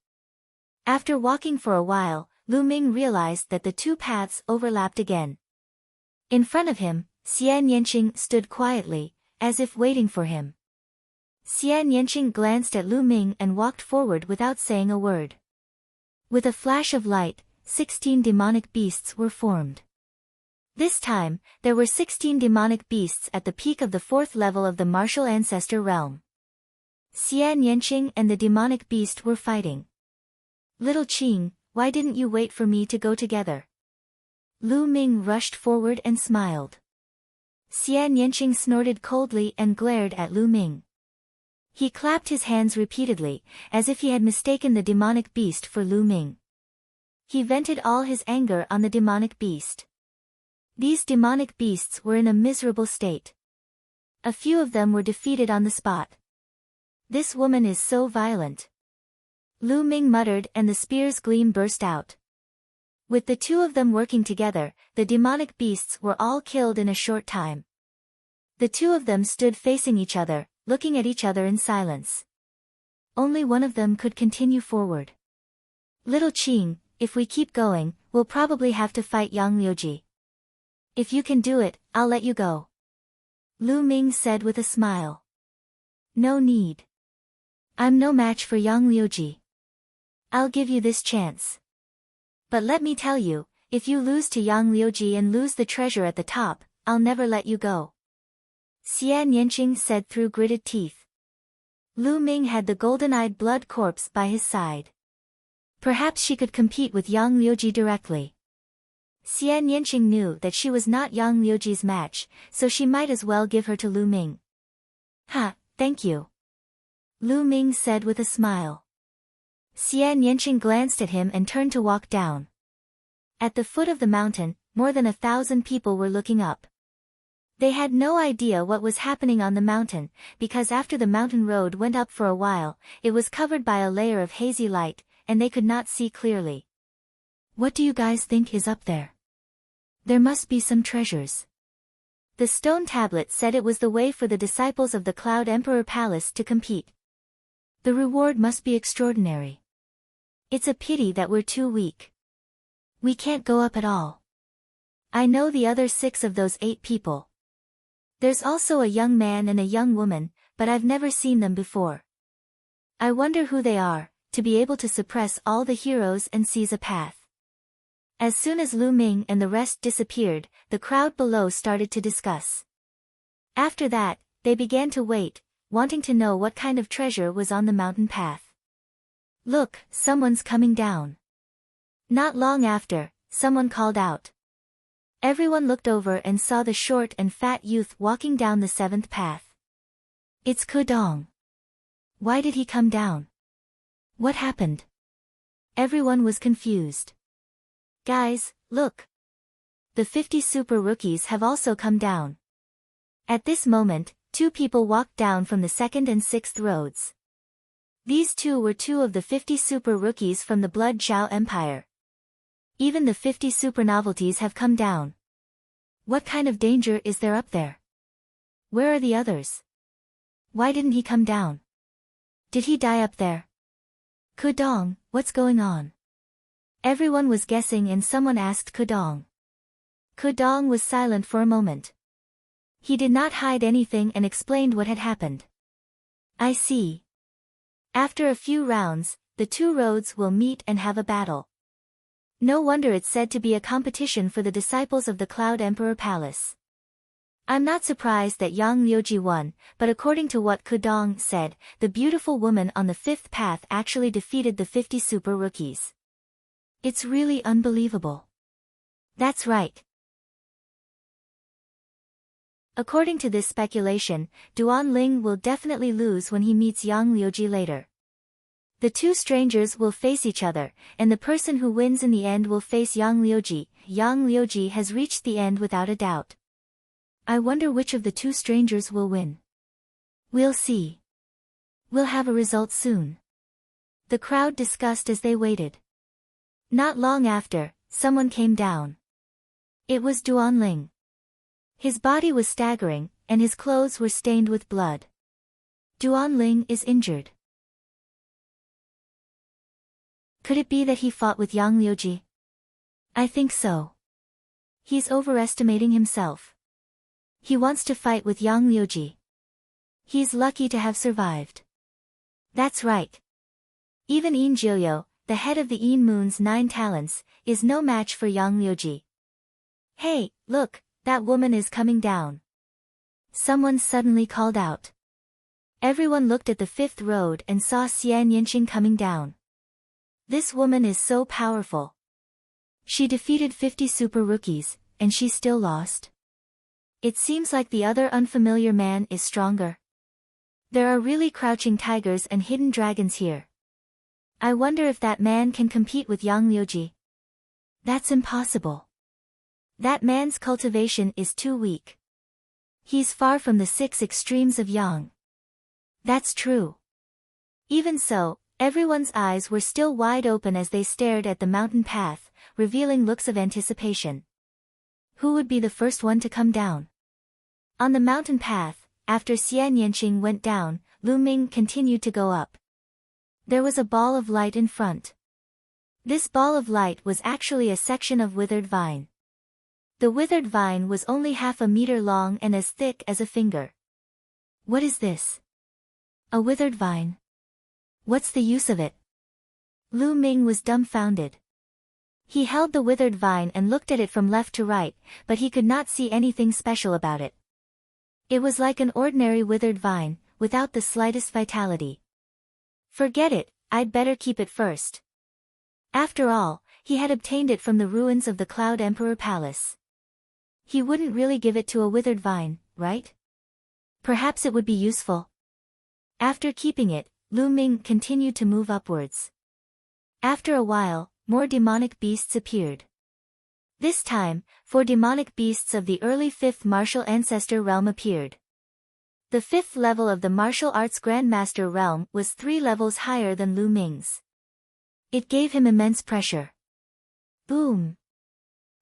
After walking for a while, Lu Ming realized that the 2 paths overlapped again. In front of him, Xian Yanqing stood quietly, as if waiting for him. Xian Yanqing glanced at Lu Ming and walked forward without saying a word. With a flash of light, 16 demonic beasts were formed. This time, there were 16 demonic beasts at the peak of the 4th level of the martial ancestor realm. Xian Yanqing and the demonic beast were fighting. Little Qing, why didn't you wait for me to go together? Lu Ming rushed forward and smiled. Xian Yanqing snorted coldly and glared at Lu Ming. He clapped his hands repeatedly, as if he had mistaken the demonic beast for Lu Ming. He vented all his anger on the demonic beast. These demonic beasts were in a miserable state. A few of them were defeated on the spot. This woman is so violent. Lu Ming muttered and the spear's gleam burst out. With the 2 of them working together, the demonic beasts were all killed in a short time. The 2 of them stood facing each other, looking at each other in silence. Only one of them could continue forward. Little Qing, if we keep going, we'll probably have to fight Yang Liuji. If you can do it, I'll let you go. Lu Ming said with a smile. No need. I'm no match for Yang Liuji. I'll give you this chance. But let me tell you, if you lose to Yang Liuji and lose the treasure at the top, I'll never let you go. Xian Yanqing said through gritted teeth. Lu Ming had the golden-eyed blood corpse by his side. Perhaps she could compete with Yang Liuji directly. Xian Yanqing knew that she was not Yang Liuji's match, so she might as well give her to Lu Ming. Ha, thank you," Lu Ming said with a smile. Xian Yanqing glanced at him and turned to walk down. At the foot of the mountain, more than 1,000 people were looking up. They had no idea what was happening on the mountain, because after the mountain road went up for a while, it was covered by a layer of hazy light, and they could not see clearly. "What do you guys think is up there? There must be some treasures." The stone tablet said it was the way for the disciples of the Cloud Emperor Palace to compete. "The reward must be extraordinary. It's a pity that we're too weak. We can't go up at all. I know the other 6 of those 8 people. There's also a young man and a young woman, but I've never seen them before. I wonder who they are, to be able to suppress all the heroes and seize a path." As soon as Lu Ming and the rest disappeared, the crowd below started to discuss. After that, they began to wait, wanting to know what kind of treasure was on the mountain path. "Look, someone's coming down." Not long after, someone called out. Everyone looked over and saw the short and fat youth walking down the 7th path. "It's Kudong. Why did he come down? What happened?" Everyone was confused. "Guys, look. The 50 super rookies have also come down." At this moment, 2 people walked down from the 2nd and 6th roads. These 2 were 2 of the 50 super rookies from the Blood Zhao Empire. Even the 50 super novelties have come down. What kind of danger is there up there? Where are the others? Why didn't he come down? Did he die up there? "Kudong, what's going on?" Everyone was guessing and someone asked Kudong. Kudong was silent for a moment. He did not hide anything and explained what had happened. "I see. After a few rounds, the 2 roads will meet and have a battle. No wonder it's said to be a competition for the disciples of the Cloud Emperor Palace. I'm not surprised that Yang Liuji won, but according to what Kudong said, the beautiful woman on the 5th path actually defeated the 50 super rookies. It's really unbelievable." "That's right." According to this speculation, Duan Ling will definitely lose when he meets Yang Liuji later. The 2 strangers will face each other, and the person who wins in the end will face Yang Liuji. Yang Liuji has reached the end without a doubt. I wonder which of the 2 strangers will win. We'll see. We'll have a result soon. The crowd discussed as they waited. Not long after, someone came down. It was Duan Ling. His body was staggering, and his clothes were stained with blood. Duan Ling is injured. Could it be that he fought with Yang Liuji? I think so. He's overestimating himself. He wants to fight with Yang Liuji. He's lucky to have survived. That's right. Even Yin Jilyo, the head of the Yin Moon's 9 talents, is no match for Yang Liuji. Hey, look, that woman is coming down. Someone suddenly called out. Everyone looked at the 5th road and saw Xian Yanqing coming down. This woman is so powerful. She defeated 50 super rookies, and she still lost. It seems like the other unfamiliar man is stronger. There are really crouching tigers and hidden dragons here. I wonder if that man can compete with Yang Liuji. That's impossible. That man's cultivation is too weak. He's far from the 6 extremes of Yang. That's true. Even so, everyone's eyes were still wide open as they stared at the mountain path, revealing looks of anticipation. Who would be the first one to come down? On the mountain path, after Xian Yanqing went down, Lu Ming continued to go up. There was a ball of light in front. This ball of light was actually a section of withered vine. The withered vine was only half a meter long and as thick as a finger. What is this? A withered vine? What's the use of it? Lu Ming was dumbfounded. He held the withered vine and looked at it from left to right, but he could not see anything special about it. It was like an ordinary withered vine, without the slightest vitality. Forget it, I'd better keep it first. After all, he had obtained it from the ruins of the Cloud Emperor Palace. He wouldn't really give it to a withered vine, right? Perhaps it would be useful. After keeping it, Lu Ming continued to move upwards. After a while, more demonic beasts appeared. This time, 4 demonic beasts of the early 5th martial ancestor realm appeared. The 5th level of the martial arts grandmaster realm was 3 levels higher than Lu Ming's. It gave him immense pressure. Boom!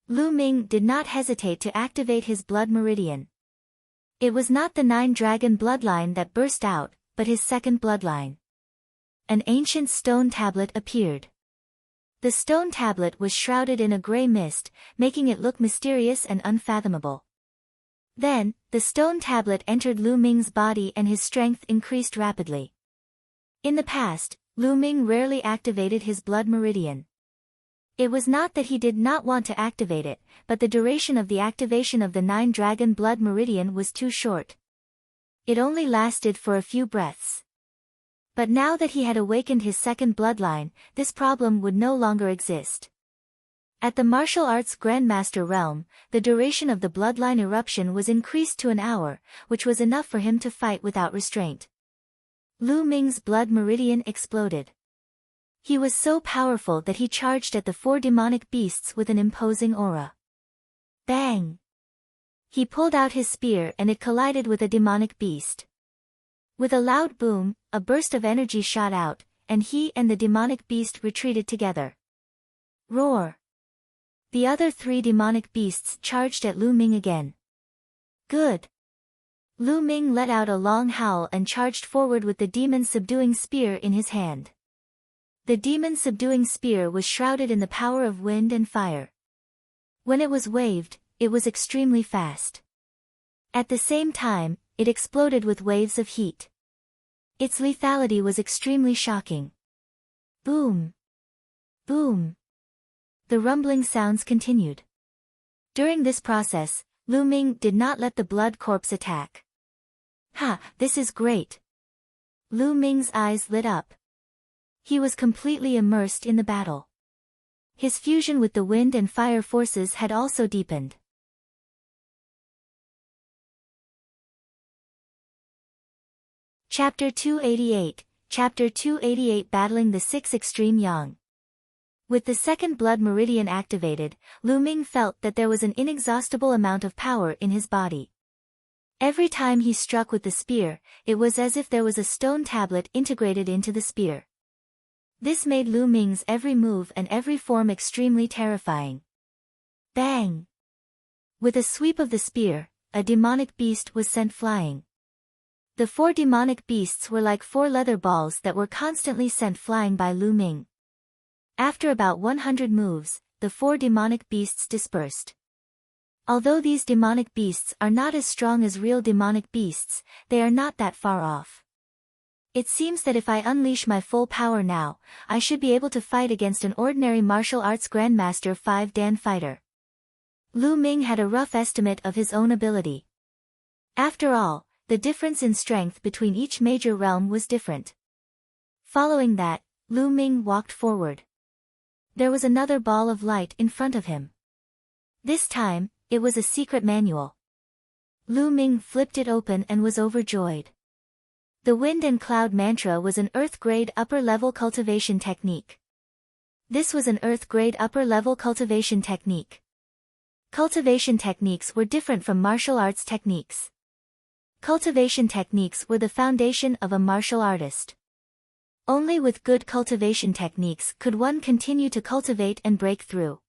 Lu Ming did not hesitate to activate his blood meridian. It was not the 9-dragon bloodline that burst out, but his second bloodline. An ancient stone tablet appeared. The stone tablet was shrouded in a gray mist, making it look mysterious and unfathomable. Then, the stone tablet entered Lu Ming's body and his strength increased rapidly. In the past, Lu Ming rarely activated his blood meridian. It was not that he did not want to activate it, but the duration of the activation of the 9-dragon blood meridian was too short. It only lasted for a few breaths. But now that he had awakened his second bloodline, this problem would no longer exist. At the martial arts grandmaster realm, the duration of the bloodline eruption was increased to an hour, which was enough for him to fight without restraint. Lu Ming's blood meridian exploded. He was so powerful that he charged at the 4 demonic beasts with an imposing aura. Bang! He pulled out his spear and it collided with a demonic beast. With a loud boom, a burst of energy shot out, and he and the demonic beast retreated together. Roar! The other 3 demonic beasts charged at Lu Ming again. Good! Lu Ming let out a long howl and charged forward with the demon-subduing spear in his hand. The demon-subduing spear was shrouded in the power of wind and fire. When it was waved, it was extremely fast. At the same time, it exploded with waves of heat. Its lethality was extremely shocking. Boom! Boom! The rumbling sounds continued. During this process, Lu Ming did not let the blood corpse attack. Ha, this is great! Lu Ming's eyes lit up. He was completely immersed in the battle. His fusion with the wind and fire forces had also deepened. Chapter 288, Chapter 288 Battling the 6 Extreme Yang. With the second blood meridian activated, Lu Ming felt that there was an inexhaustible amount of power in his body. Every time he struck with the spear, it was as if there was a stone tablet integrated into the spear. This made Lu Ming's every move and every form extremely terrifying. Bang! With a sweep of the spear, a demonic beast was sent flying. The 4 demonic beasts were like 4 leather balls that were constantly sent flying by Lu Ming. After about 100 moves, the 4 demonic beasts dispersed. Although these demonic beasts are not as strong as real demonic beasts, they are not that far off. It seems that if I unleash my full power now, I should be able to fight against an ordinary martial arts grandmaster 5-dan fighter. Lu Ming had a rough estimate of his own ability. After all, the difference in strength between each major realm was different. Following that, Lu Ming walked forward. There was another ball of light in front of him. This time, it was a secret manual. Lu Ming flipped it open and was overjoyed. The wind and cloud mantra was an earth-grade upper-level cultivation technique. This was an earth-grade upper-level cultivation technique. Cultivation techniques were different from martial arts techniques. Cultivation techniques were the foundation of a martial artist. Only with good cultivation techniques could one continue to cultivate and break through.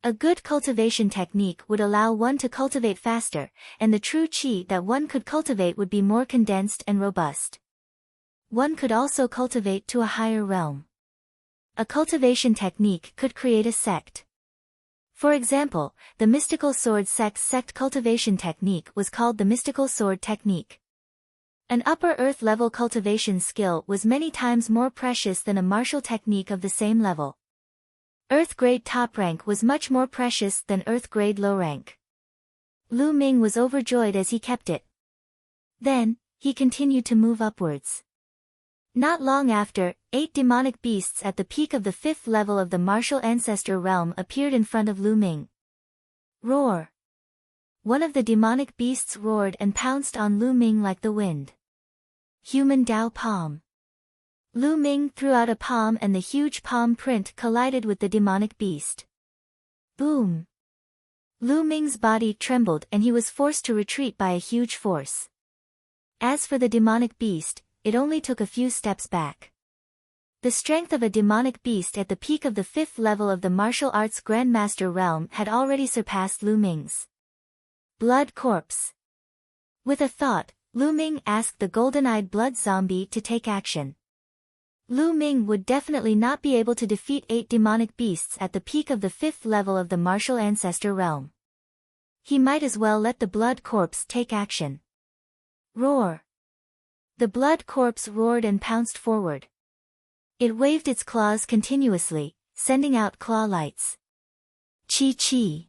A good cultivation technique would allow one to cultivate faster, and the true qi that one could cultivate would be more condensed and robust. One could also cultivate to a higher realm. A cultivation technique could create a sect. For example, the mystical sword sect's sect cultivation technique was called the mystical sword technique. An upper earth level cultivation skill was many times more precious than a martial technique of the same level. Earth grade top rank was much more precious than earth grade low rank. Lu Ming was overjoyed as he kept it. Then, he continued to move upwards. Not long after, 8 demonic beasts at the peak of the 5th level of the martial ancestor realm appeared in front of Lu Ming. Roar! One of the demonic beasts roared and pounced on Lu Ming like the wind. Human Dao palm. Lu Ming threw out a palm and the huge palm print collided with the demonic beast. Boom! Lu Ming's body trembled and he was forced to retreat by a huge force. As for the demonic beast, it only took a few steps back. The strength of a demonic beast at the peak of the 5th level of the martial arts Grandmaster realm had already surpassed Lu Ming's. Blood corpse. With a thought, Lu Ming asked the golden-eyed blood zombie to take action. Lu Ming would definitely not be able to defeat 8 demonic beasts at the peak of the 5th level of the martial ancestor realm. He might as well let the blood corpse take action. Roar! The blood corpse roared and pounced forward. It waved its claws continuously, sending out claw lights. Chi-chi!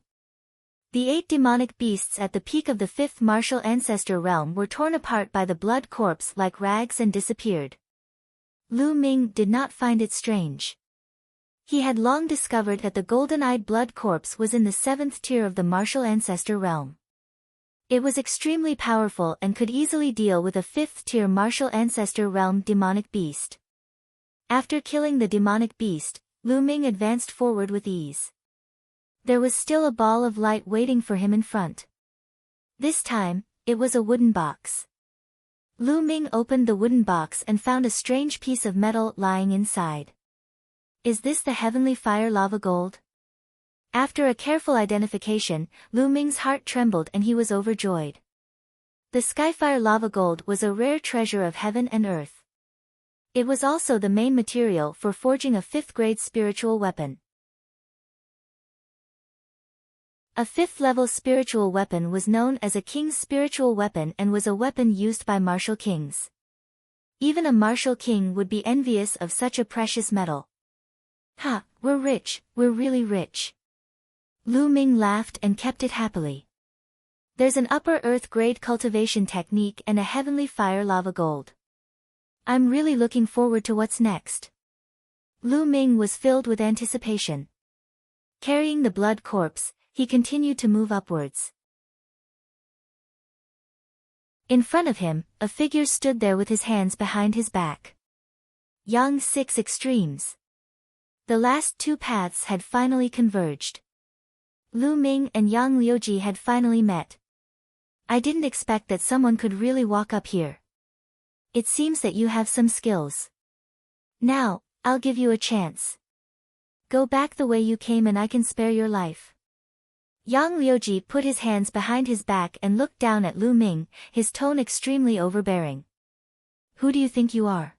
The 8 demonic beasts at the peak of the 5th martial ancestor realm were torn apart by the blood corpse like rags and disappeared. Lu Ming did not find it strange. He had long discovered that the golden-eyed blood corpse was in the 7th tier of the martial ancestor realm. It was extremely powerful and could easily deal with a 5th tier martial ancestor realm demonic beast. After killing the demonic beast, Lu Ming advanced forward with ease. There was still a ball of light waiting for him in front. This time, it was a wooden box. Lu Ming opened the wooden box and found a strange piece of metal lying inside. Is this the heavenly fire lava gold? After a careful identification, Lu Ming's heart trembled and he was overjoyed. The skyfire lava gold was a rare treasure of heaven and earth. It was also the main material for forging a 5th-grade spiritual weapon. A 5th-level spiritual weapon was known as a king's spiritual weapon and was a weapon used by martial kings. Even a martial king would be envious of such a precious metal. Ha, we're rich, we're really rich. Lu Ming laughed and kept it happily. There's an upper earth grade cultivation technique and a heavenly fire lava gold. I'm really looking forward to what's next. Lu Ming was filled with anticipation. Carrying the blood corpse, he continued to move upwards. In front of him, a figure stood there with his hands behind his back. Yang 6 extremes. The last 2 paths had finally converged. Lu Ming and Yang Liuji had finally met. I didn't expect that someone could really walk up here. It seems that you have some skills. Now, I'll give you a chance. Go back the way you came and I can spare your life. Yang Liuji put his hands behind his back and looked down at Lu Ming, his tone extremely overbearing. Who do you think you are?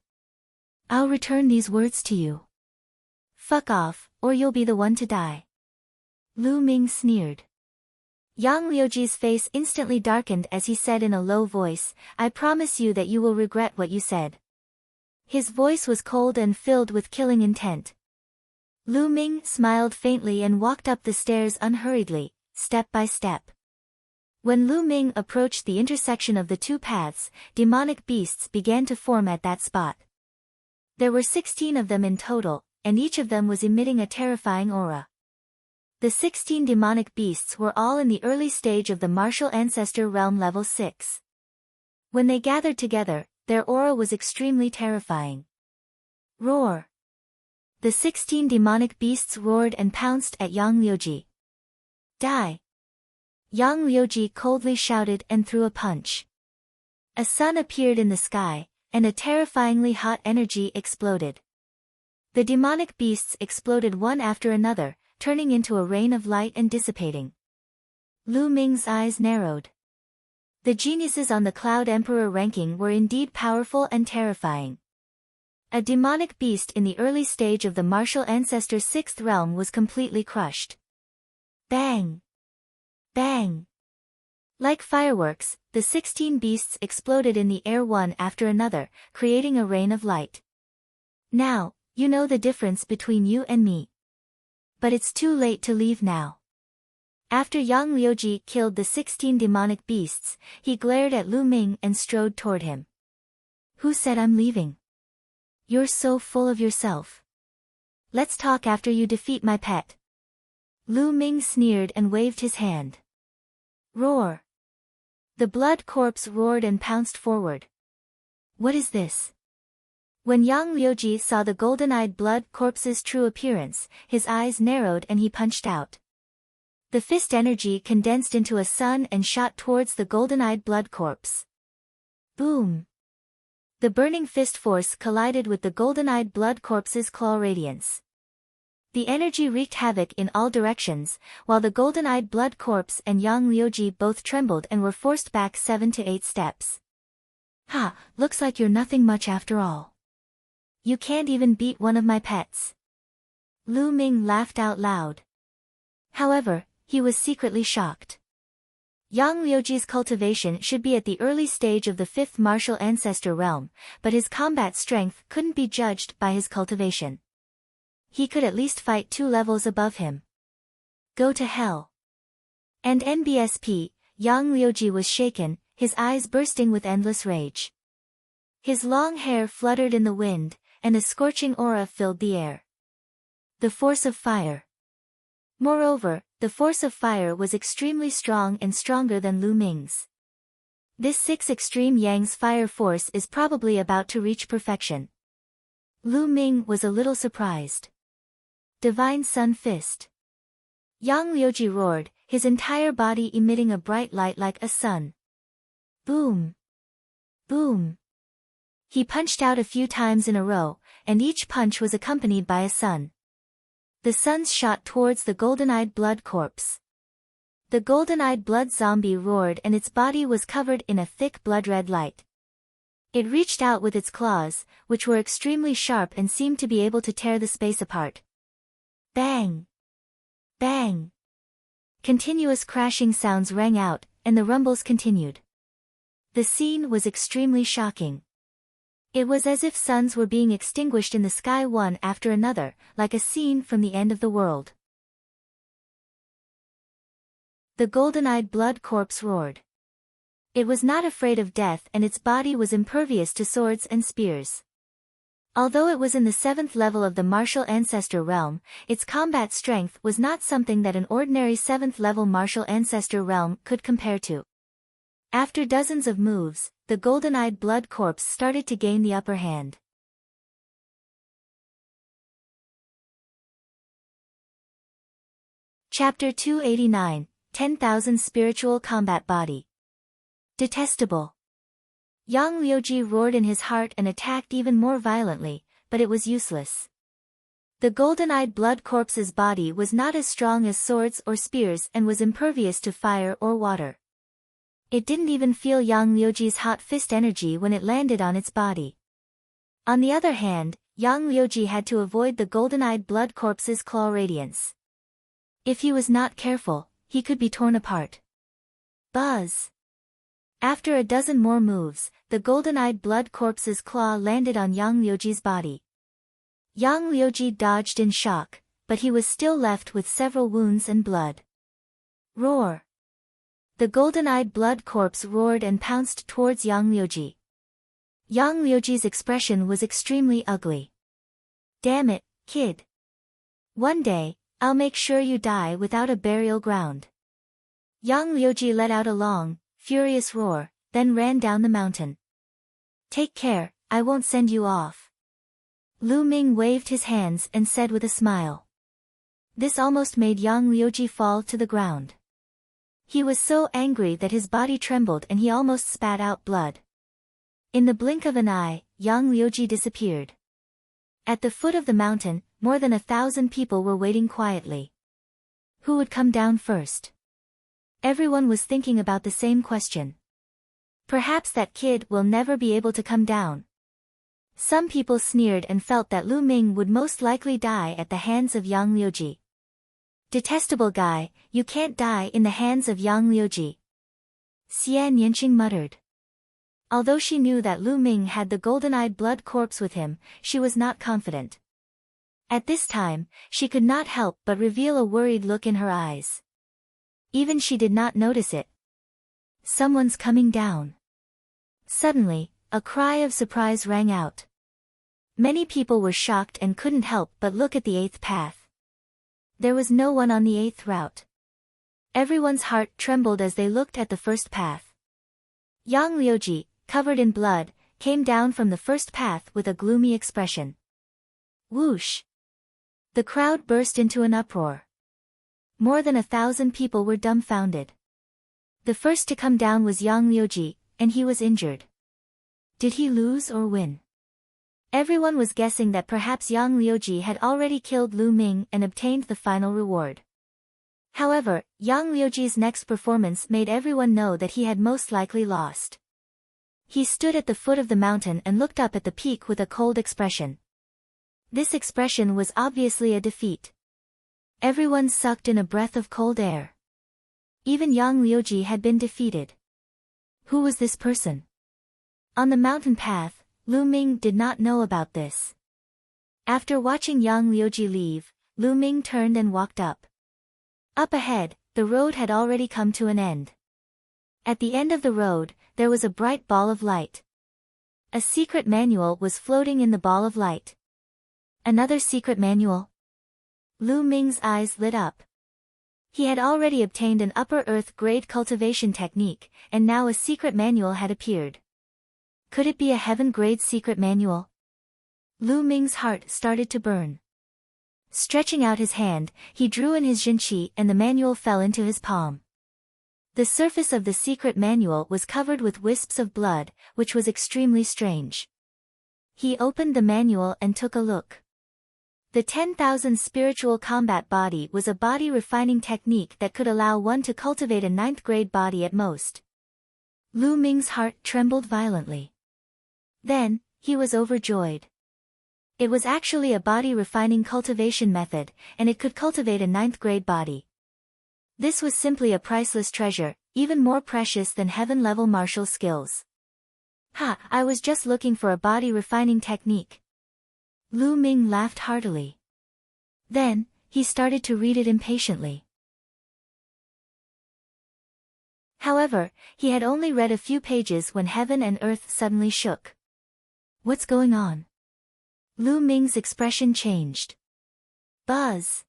I'll return these words to you. Fuck off, or you'll be the one to die. Lu Ming sneered. Yang Liuji's face instantly darkened as he said in a low voice, I promise you that you will regret what you said. His voice was cold and filled with killing intent. Lu Ming smiled faintly and walked up the stairs unhurriedly, step by step. When Lu Ming approached the intersection of the 2 paths, demonic beasts began to form at that spot. There were 16 of them in total, and each of them was emitting a terrifying aura. The 16 demonic beasts were all in the early stage of the martial ancestor realm level 6. When they gathered together, their aura was extremely terrifying. Roar! The 16 demonic beasts roared and pounced at Yang Liuji. Die! Yang Liuji coldly shouted and threw a punch. A sun appeared in the sky, and a terrifyingly hot energy exploded. The demonic beasts exploded one after another, turning into a rain of light and dissipating. Lu Ming's eyes narrowed. The geniuses on the Cloud Emperor ranking were indeed powerful and terrifying. A demonic beast in the early stage of the martial ancestor 6th realm was completely crushed. Bang! Bang! Like fireworks, the 16 beasts exploded in the air one after another, creating a rain of light. Now, you know the difference between you and me. But it's too late to leave now. After Yang Liuji killed the 16 demonic beasts, he glared at Lu Ming and strode toward him. Who said I'm leaving? You're so full of yourself. Let's talk after you defeat my pet. Lu Ming sneered and waved his hand. Roar! The blood corpse roared and pounced forward. What is this? When Yang Liuji saw the golden-eyed blood corpse's true appearance, his eyes narrowed and he punched out. The fist energy condensed into a sun and shot towards the golden-eyed blood corpse. Boom! The burning fist force collided with the golden-eyed blood corpse's claw radiance. The energy wreaked havoc in all directions, while the golden-eyed blood corpse and Yang Liuji both trembled and were forced back 7 to 8 steps. Ha, looks like you're nothing much after all. You can't even beat one of my pets. Lu Ming laughed out loud. However, he was secretly shocked. Yang Liuji's cultivation should be at the early stage of the 5th martial ancestor realm, but his combat strength couldn't be judged by his cultivation. He could at least fight 2 levels above him. Go to hell. And NBSP, Yang Liuji was shaken, his eyes bursting with endless rage. His long hair fluttered in the wind, and a scorching aura filled the air. The force of fire. Moreover, the force of fire was extremely strong and stronger than Lu Ming's. This 6 extreme Yang's fire force is probably about to reach perfection. Lu Ming was a little surprised. Divine Sun Fist. Yang Liuji roared, his entire body emitting a bright light like a sun. Boom! Boom! He punched out a few times in a row, and each punch was accompanied by a sun. The suns shot towards the golden-eyed blood corpse. The golden-eyed blood zombie roared and its body was covered in a thick blood-red light. It reached out with its claws, which were extremely sharp and seemed to be able to tear the space apart. Bang! Bang! Continuous crashing sounds rang out, and the rumbles continued. The scene was extremely shocking. It was as if suns were being extinguished in the sky one after another, like a scene from the end of the world. The golden-eyed blood corpse roared. It was not afraid of death and its body was impervious to swords and spears. Although it was in the 7th level of the martial ancestor realm, its combat strength was not something that an ordinary 7th level martial ancestor realm could compare to. After dozens of moves, the golden-eyed blood corpse started to gain the upper hand. Chapter 289, 10,000 Spiritual Combat Body. Detestable. Yang Liuji roared in his heart and attacked even more violently, but it was useless. The golden-eyed blood corpse's body was not as strong as swords or spears and was impervious to fire or water. It didn't even feel Yang Liuji's hot fist energy when it landed on its body. On the other hand, Yang Liuji had to avoid the golden-eyed blood corpse's claw radiance. If he was not careful, he could be torn apart. Buzz! After a dozen more moves, the golden-eyed blood corpse's claw landed on Yang Liuji's body. Yang Liuji dodged in shock, but he was still left with several wounds and blood. Roar! The golden-eyed blood corpse roared and pounced towards Yang Liuji. Yang Liuji's expression was extremely ugly. Damn it, kid. One day, I'll make sure you die without a burial ground. Yang Liuji let out a long, furious roar, then ran down the mountain. Take care, I won't send you off. Lu Ming waved his hands and said with a smile. This almost made Yang Liuji fall to the ground. He was so angry that his body trembled and he almost spat out blood. In the blink of an eye, Yang Liuji disappeared. At the foot of the mountain, more than 1,000 people were waiting quietly. Who would come down first? Everyone was thinking about the same question. Perhaps that kid will never be able to come down. Some people sneered and felt that Lu Ming would most likely die at the hands of Yang Liuji. Detestable guy, you can't die in the hands of Yang Liuji. Xian Yanqing muttered. Although she knew that Lu Ming had the golden-eyed blood corpse with him, she was not confident. At this time, she could not help but reveal a worried look in her eyes. Even she did not notice it. Someone's coming down. Suddenly, a cry of surprise rang out. Many people were shocked and couldn't help but look at the 8th path. There was no one on the 8th route. Everyone's heart trembled as they looked at the first path. Yang Liuji, covered in blood, came down from the first path with a gloomy expression. Whoosh! The crowd burst into an uproar. More than 1,000 people were dumbfounded. The first to come down was Yang Liuji, and he was injured. Did he lose or win? Everyone was guessing that perhaps Yang Liuji had already killed Lu Ming and obtained the final reward. However, Yang Liuji's next performance made everyone know that he had most likely lost. He stood at the foot of the mountain and looked up at the peak with a cold expression. This expression was obviously a defeat. Everyone sucked in a breath of cold air. Even Yang Liuji had been defeated. Who was this person? On the mountain path, Lu Ming did not know about this. After watching Yang Liuji leave, Lu Ming turned and walked up. Up ahead, the road had already come to an end. At the end of the road, there was a bright ball of light. A secret manual was floating in the ball of light. Another secret manual? Lu Ming's eyes lit up. He had already obtained an upper earth grade cultivation technique, and now a secret manual had appeared. Could it be a heaven grade secret manual? Lu Ming's heart started to burn. Stretching out his hand, he drew in his jinqi and the manual fell into his palm. The surface of the secret manual was covered with wisps of blood, which was extremely strange. He opened the manual and took a look. The 10,000 spiritual combat body was a body refining technique that could allow one to cultivate a 9th grade body at most. Lu Ming's heart trembled violently. Then, he was overjoyed. It was actually a body refining cultivation method, and it could cultivate a 9th grade body. This was simply a priceless treasure, even more precious than heaven-level martial skills. I was just looking for a body refining technique. Lu Ming laughed heartily. Then, he started to read it impatiently. However, he had only read a few pages when heaven and earth suddenly shook. What's going on? Lu Ming's expression changed. Buzz!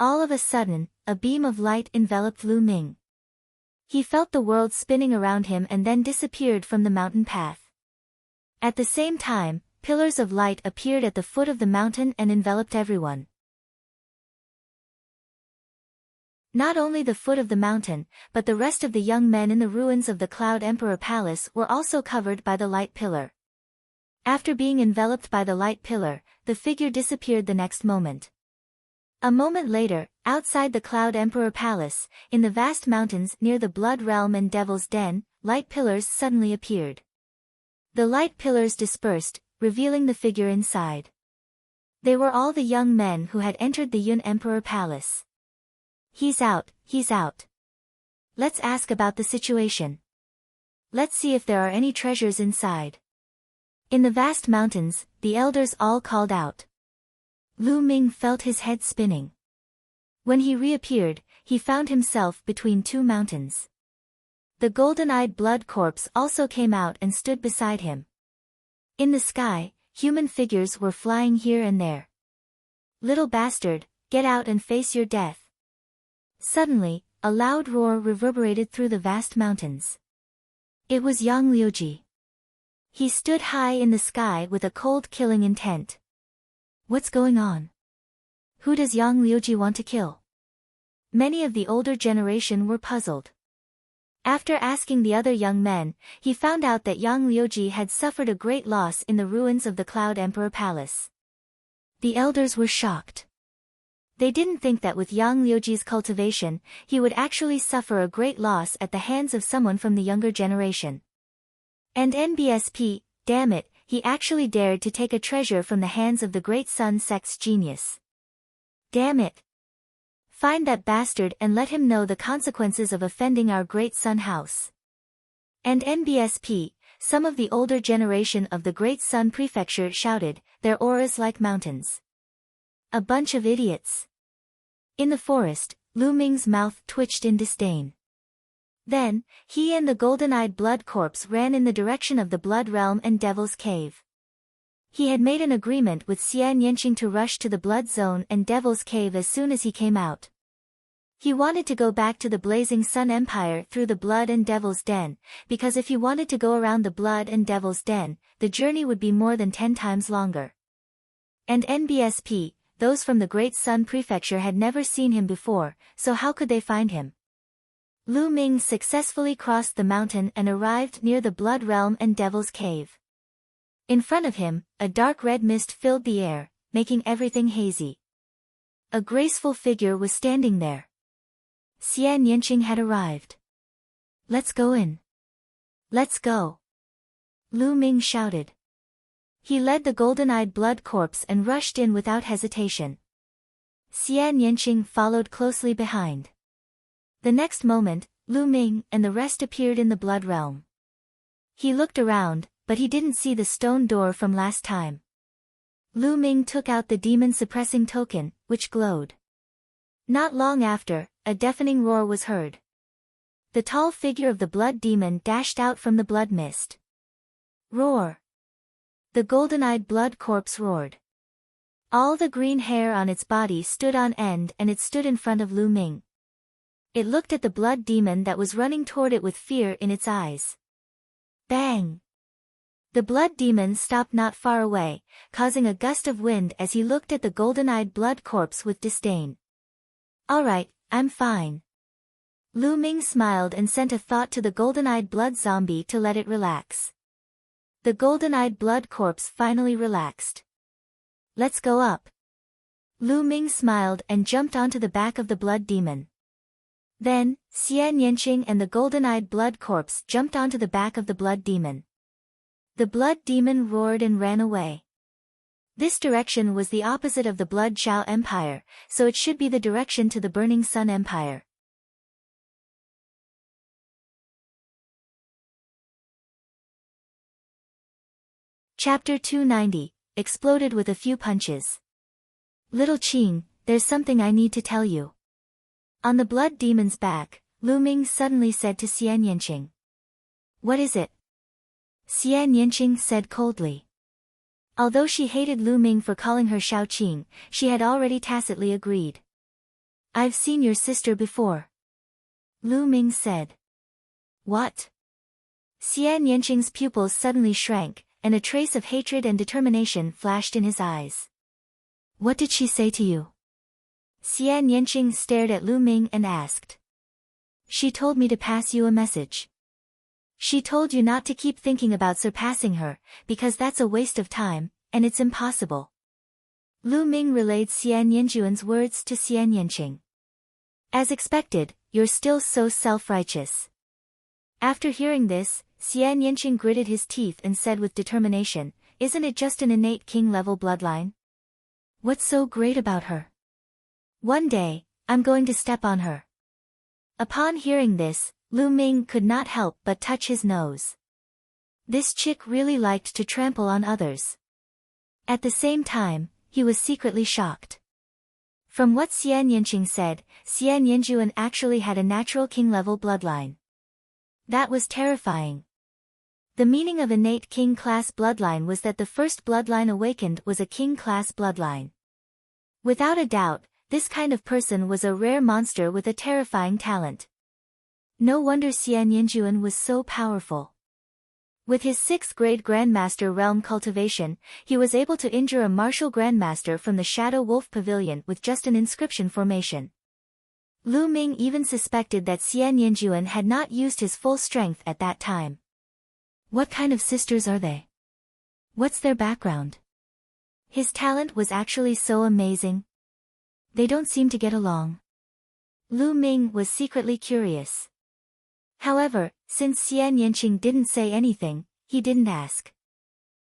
All of a sudden, a beam of light enveloped Lu Ming. He felt the world spinning around him and then disappeared from the mountain path. At the same time, pillars of light appeared at the foot of the mountain and enveloped everyone. Not only the foot of the mountain, but the rest of the young men in the ruins of the Cloud Emperor Palace were also covered by the light pillar. After being enveloped by the light pillar, the figure disappeared the next moment. A moment later, outside the Cloud Emperor Palace, in the vast mountains near the Blood Realm and Devil's Den, light pillars suddenly appeared. The light pillars dispersed, revealing the figure inside. They were all the young men who had entered the Yun Emperor Palace. He's out, he's out. Let's ask about the situation. Let's see if there are any treasures inside. In the vast mountains, the elders all called out. Lu Ming felt his head spinning. When he reappeared, he found himself between two mountains. The golden-eyed blood corpse also came out and stood beside him. In the sky, human figures were flying here and there. Little bastard, get out and face your death. Suddenly, a loud roar reverberated through the vast mountains. It was Yang Liuji. He stood high in the sky with a cold killing intent. What's going on? Who does Yang Liuji want to kill? Many of the older generation were puzzled. After asking the other young men, he found out that Yang Liuji had suffered a great loss in the ruins of the Cloud Emperor Palace. The elders were shocked. They didn't think that with Yang Liuji's cultivation, he would actually suffer a great loss at the hands of someone from the younger generation. And NBSP, damn it, he actually dared to take a treasure from the hands of the Great Sun Sect's genius. Damn it. Find that bastard and let him know the consequences of offending our Great Sun House. And NBSP, some of the older generation of the Great Sun Prefecture shouted, their auras like mountains. A bunch of idiots. In the forest, Lu Ming's mouth twitched in disdain. Then, he and the golden-eyed blood corpse ran in the direction of the Blood Realm and Devil's Cave. He had made an agreement with Xian Yanqing to rush to the Blood Zone and Devil's Cave as soon as he came out. He wanted to go back to the Blazing Sun Empire through the Blood and Devil's Den, because if he wanted to go around the Blood and Devil's Den, the journey would be more than 10 times longer. And NBSP, those from the Great Sun Prefecture had never seen him before, so how could they find him? Lu Ming successfully crossed the mountain and arrived near the Blood Realm and Devil's Cave. In front of him, a dark red mist filled the air, making everything hazy. A graceful figure was standing there. Xian Yanqing had arrived. "Let's go in." "Let's go," Lu Ming shouted. He led the golden-eyed blood corpse and rushed in without hesitation. Xian Yanqing followed closely behind. The next moment, Lu Ming and the rest appeared in the Blood Realm. He looked around, but he didn't see the stone door from last time. Lu Ming took out the demon-suppressing token, which glowed. Not long after, a deafening roar was heard. The tall figure of the blood demon dashed out from the blood mist. Roar! The golden-eyed blood corpse roared. All the green hair on its body stood on end and it stood in front of Lu Ming. It looked at the blood demon that was running toward it with fear in its eyes. Bang! The blood demon stopped not far away, causing a gust of wind as he looked at the golden-eyed blood corpse with disdain. "All right, I'm fine." Lu Ming smiled and sent a thought to the golden-eyed blood zombie to let it relax. The golden-eyed blood corpse finally relaxed. "Let's go up." Lu Ming smiled and jumped onto the back of the blood demon. Then, Xian Yanqing and the golden-eyed blood corpse jumped onto the back of the blood demon. The blood demon roared and ran away. This direction was the opposite of the Blood Zhao Empire, so it should be the direction to the Burning Sun Empire. Chapter 290, Exploded with a Few Punches. "Little Qing, there's something I need to tell you." On the blood demon's back, Lu Ming suddenly said to Xian Yanqing. "What is it?" Xian Yanqing said coldly. Although she hated Lu Ming for calling her Xiao Qing, she had already tacitly agreed. "I've seen your sister before," Lu Ming said. "What?" Xian Yanqing's pupils suddenly shrank, and a trace of hatred and determination flashed in his eyes. "What did she say to you?" Xian Yanqing stared at Lu Ming and asked. "She told me to pass you a message. She told you not to keep thinking about surpassing her, because that's a waste of time, and it's impossible." Lu Ming relayed Xian Yanjuan's words to Xian Yanqing. "As expected, you're still so self-righteous." After hearing this, Xian Yanqing gritted his teeth and said with determination, "Isn't it just an innate king-level bloodline? What's so great about her? One day, I'm going to step on her." Upon hearing this, Lu Ming could not help but touch his nose. This chick really liked to trample on others. At the same time, he was secretly shocked. From what Xian Yanqing said, Xian Yanjuan actually had a natural king-level bloodline. That was terrifying. The meaning of innate king-class bloodline was that the first bloodline awakened was a king-class bloodline. Without a doubt, this kind of person was a rare monster with a terrifying talent. No wonder Xian Yanjuan was so powerful. With his 6th grade Grandmaster realm cultivation, he was able to injure a martial Grandmaster from the Shadow Wolf Pavilion with just an inscription formation. Lu Ming even suspected that Xian Yanjuan had not used his full strength at that time. What kind of sisters are they? What's their background? His talent was actually so amazing. They don't seem to get along. Lu Ming was secretly curious. However, since Xian Yanqing didn't say anything, he didn't ask.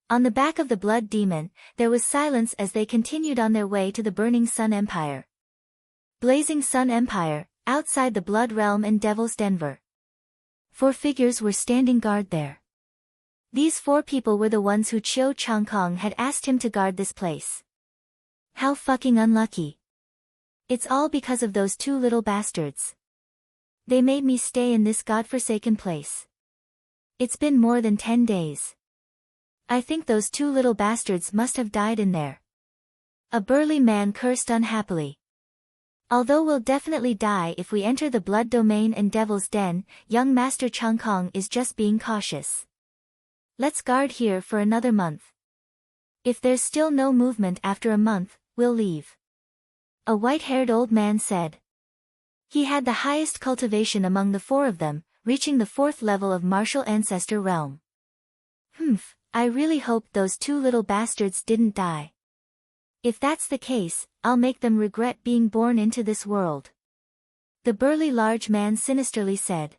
On the back of the blood demon, there was silence as they continued on their way to the Burning Sun Empire. Blazing Sun Empire, outside the Blood Realm and Devil's Denver. 4 figures were standing guard there. These 4 people were the ones who Qiu Changkong had asked him to guard this place. How fucking unlucky. It's all because of those 2 little bastards. They made me stay in this godforsaken place. It's been more than 10 days. I think those 2 little bastards must have died in there. A burly man cursed unhappily. Although we'll definitely die if we enter the blood domain and devil's den, young Master Changkong is just being cautious. Let's guard here for another month. If there's still no movement after a month, we'll leave. A white-haired old man said. He had the highest cultivation among the four of them, reaching the 4th level of martial ancestor realm. I really hope those two little bastards didn't die. If that's the case, I'll make them regret being born into this world. The burly large man sinisterly said.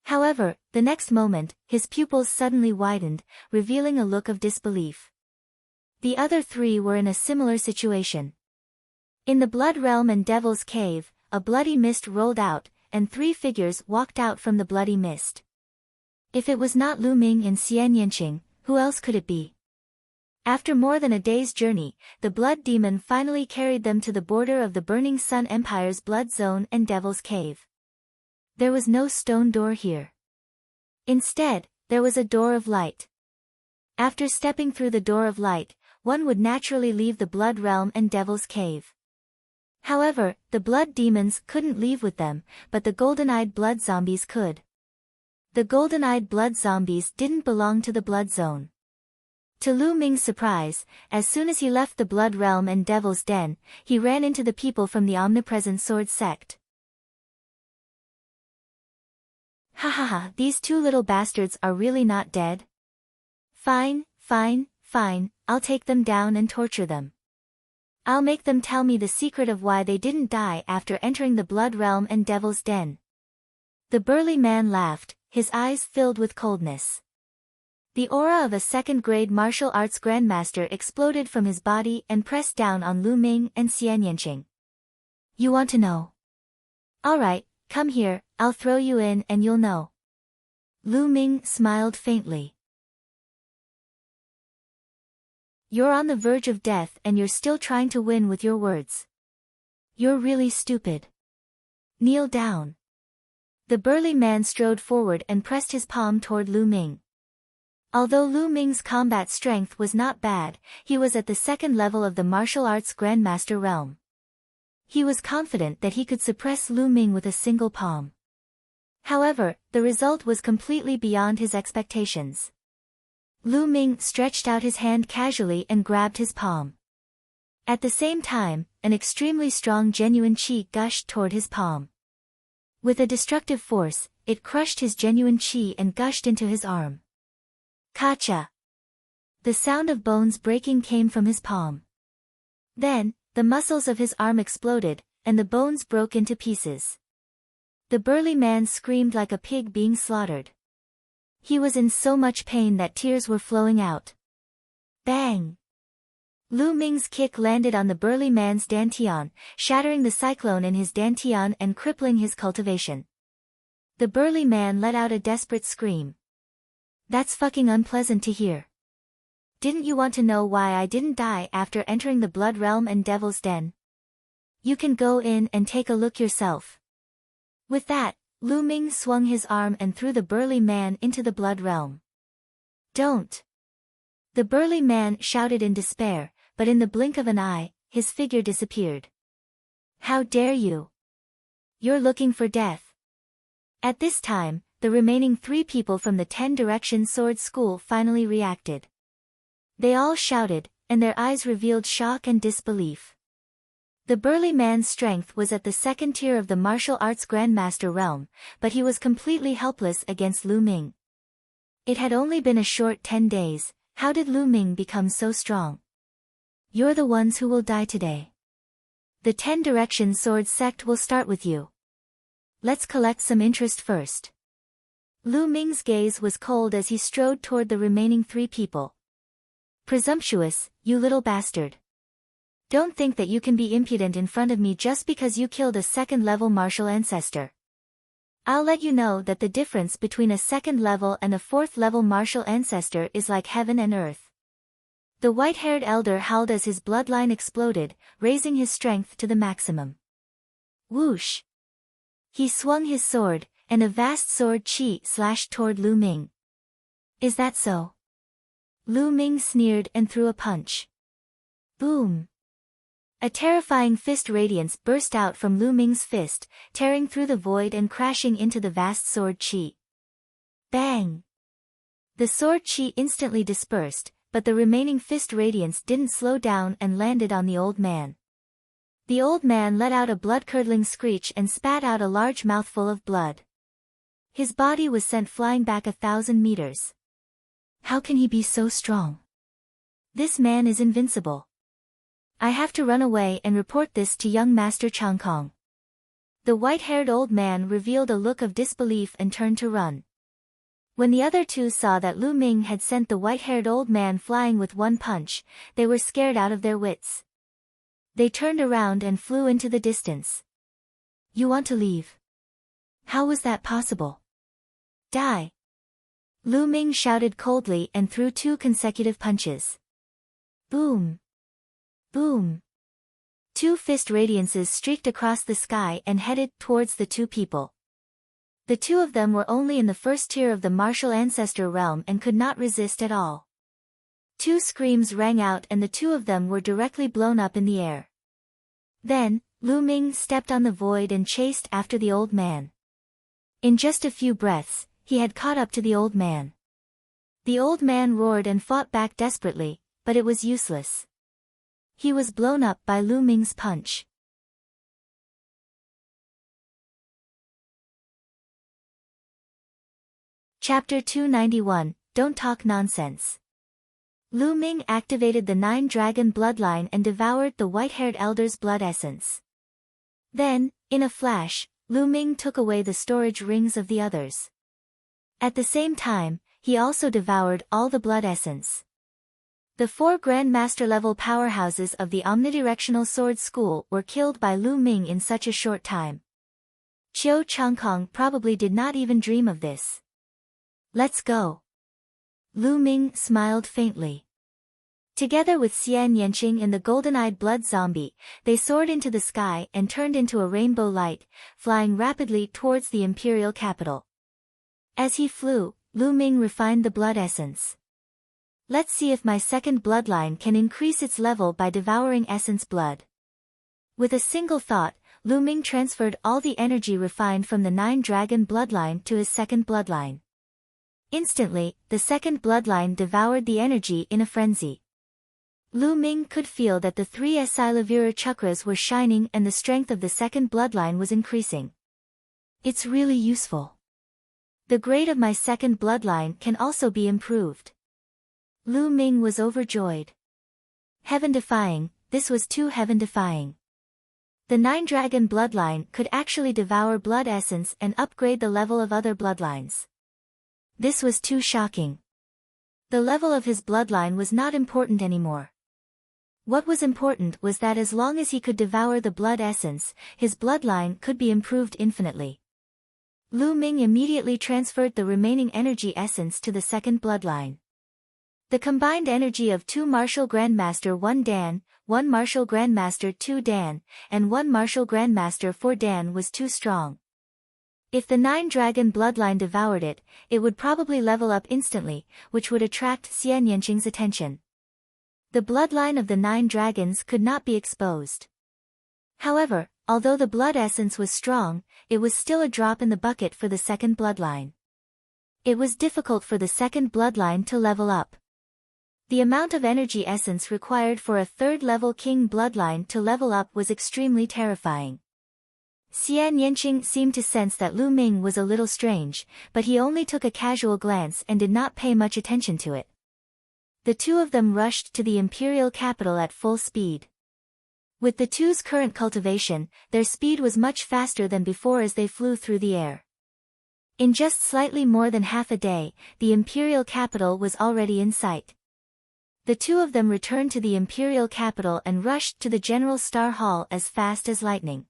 However, the next moment, his pupils suddenly widened, revealing a look of disbelief. The other three were in a similar situation. In the blood realm and devil's cave, a bloody mist rolled out, and 3 figures walked out from the bloody mist. If it was not Lu Ming and Xian Yanqing, who else could it be? After more than a day's journey, the blood demon finally carried them to the border of the Burning Sun Empire's blood zone and devil's cave. There was no stone door here. Instead, there was a door of light. After stepping through the door of light, one would naturally leave the blood realm and devil's cave. However, the blood demons couldn't leave with them, but the golden-eyed blood zombies could. The golden-eyed blood zombies didn't belong to the blood zone. To Lu Ming's surprise, as soon as he left the blood realm and devil's den, he ran into the people from the omnipresent sword sect. Ha, these two little bastards are really not dead? Fine, I'll take them down and torture them. I'll make them tell me the secret of why they didn't die after entering the blood realm and devil's den. The burly man laughed, his eyes filled with coldness. The aura of a second-grade martial arts grandmaster exploded from his body and pressed down on Lu Ming and Xian Yanqing. You want to know? Alright, come here, I'll throw you in and you'll know. Lu Ming smiled faintly. You're on the verge of death and you're still trying to win with your words. You're really stupid. Kneel down. The burly man strode forward and pressed his palm toward Lu Ming. Although Lu Ming's combat strength was not bad, he was at the 2nd level of the martial arts grandmaster realm. He was confident that he could suppress Lu Ming with a single palm. However, the result was completely beyond his expectations. Lu Ming stretched out his hand casually and grabbed his palm. At the same time, an extremely strong genuine qi gushed toward his palm. With a destructive force, it crushed his genuine qi and gushed into his arm. Kacha! The sound of bones breaking came from his palm. Then, the muscles of his arm exploded, and the bones broke into pieces. The burly man screamed like a pig being slaughtered. He was in so much pain that tears were flowing out. Bang! Lu Ming's kick landed on the burly man's dantian, shattering the cyclone in his dantian and crippling his cultivation. The burly man let out a desperate scream. That's fucking unpleasant to hear. Didn't you want to know why I didn't die after entering the blood realm and devil's den? You can go in and take a look yourself. With that, Lu Ming swung his arm and threw the burly man into the blood realm. Don't! The burly man shouted in despair, but in the blink of an eye, his figure disappeared. How dare you! You're looking for death. At this time, the remaining 3 people from the 10 Direction Sword School finally reacted. They all shouted, and their eyes revealed shock and disbelief. The burly man's strength was at the 2nd tier of the martial arts grandmaster realm, but he was completely helpless against Lu Ming. It had only been a short 10 days, how did Lu Ming become so strong? You're the ones who will die today. The 10 Direction Sword sect will start with you. Let's collect some interest first. Lu Ming's gaze was cold as he strode toward the remaining 3 people. Presumptuous, you little bastard. Don't think that you can be impudent in front of me just because you killed a 2nd-level martial ancestor. I'll let you know that the difference between a 2nd-level and a 4th-level martial ancestor is like heaven and earth. The white-haired elder howled as his bloodline exploded, raising his strength to the maximum. Whoosh! He swung his sword, and a vast sword qi slashed toward Lu Ming. Is that so? Lu Ming sneered and threw a punch. Boom! A terrifying fist radiance burst out from Lu Ming's fist, tearing through the void and crashing into the vast sword chi. Bang! The sword chi instantly dispersed, but the remaining fist radiance didn't slow down and landed on the old man. The old man let out a blood-curdling screech and spat out a large mouthful of blood. His body was sent flying back 1,000 meters. How can he be so strong? This man is invincible. I have to run away and report this to young Master Chang Kong. The white-haired old man revealed a look of disbelief and turned to run. When the other two saw that Lu Ming had sent the white-haired old man flying with one punch, they were scared out of their wits. They turned around and flew into the distance. You want to leave? How was that possible? Die! Lu Ming shouted coldly and threw 2 consecutive punches. Boom! Boom! 2 fist radiances streaked across the sky and headed towards the 2 people. The 2 of them were only in the first tier of the martial ancestor realm and could not resist at all. 2 screams rang out and the 2 of them were directly blown up in the air. Then, Lu Ming stepped on the void and chased after the old man. In just a few breaths, he had caught up to the old man. The old man roared and fought back desperately, but it was useless. He was blown up by Lu Ming's punch. Chapter 291, Don't Talk Nonsense. Lu Ming activated the 9-dragon bloodline and devoured the white-haired elder's blood essence. Then, in a flash, Lu Ming took away the storage rings of the others. At the same time, he also devoured all the blood essence. The 4 Grandmaster-level powerhouses of the Omnidirectional Sword School were killed by Lu Ming in such a short time. Chiu Changkong probably did not even dream of this. Let's go. Lu Ming smiled faintly. Together with Xian Yanqing and the golden-eyed blood zombie, they soared into the sky and turned into a rainbow light, flying rapidly towards the imperial capital. As he flew, Lu Ming refined the blood essence. Let's see if my second bloodline can increase its level by devouring essence blood. With a single thought, Lu Ming transferred all the energy refined from the 9-dragon bloodline to his second bloodline. Instantly, the second bloodline devoured the energy in a frenzy. Lu Ming could feel that the 3 Esilavira chakras were shining and the strength of the second bloodline was increasing. It's really useful. The grade of my second bloodline can also be improved. Lu Ming was overjoyed. Heaven-defying, this was too heaven-defying. The 9-dragon bloodline could actually devour blood essence and upgrade the level of other bloodlines. This was too shocking. The level of his bloodline was not important anymore. What was important was that as long as he could devour the blood essence, his bloodline could be improved infinitely. Lu Ming immediately transferred the remaining energy essence to the second bloodline. The combined energy of 2 Martial Grandmaster 1 Dan, 1 Martial Grandmaster 2 Dan, and 1 Martial Grandmaster 4 Dan was too strong. If the 9-dragon bloodline devoured it, it would probably level up instantly, which would attract Xian Yanqing's attention. The bloodline of the 9 dragons could not be exposed. However, although the blood essence was strong, it was still a drop in the bucket for the second bloodline. It was difficult for the second bloodline to level up. The amount of energy essence required for a 3rd-level king bloodline to level up was extremely terrifying. Xian Yanqing seemed to sense that Lu Ming was a little strange, but he only took a casual glance and did not pay much attention to it. The 2 of them rushed to the imperial capital at full speed. With the 2's current cultivation, their speed was much faster than before as they flew through the air. In just slightly more than half a day, the imperial capital was already in sight. The 2 of them returned to the imperial capital and rushed to the General Star Hall as fast as lightning.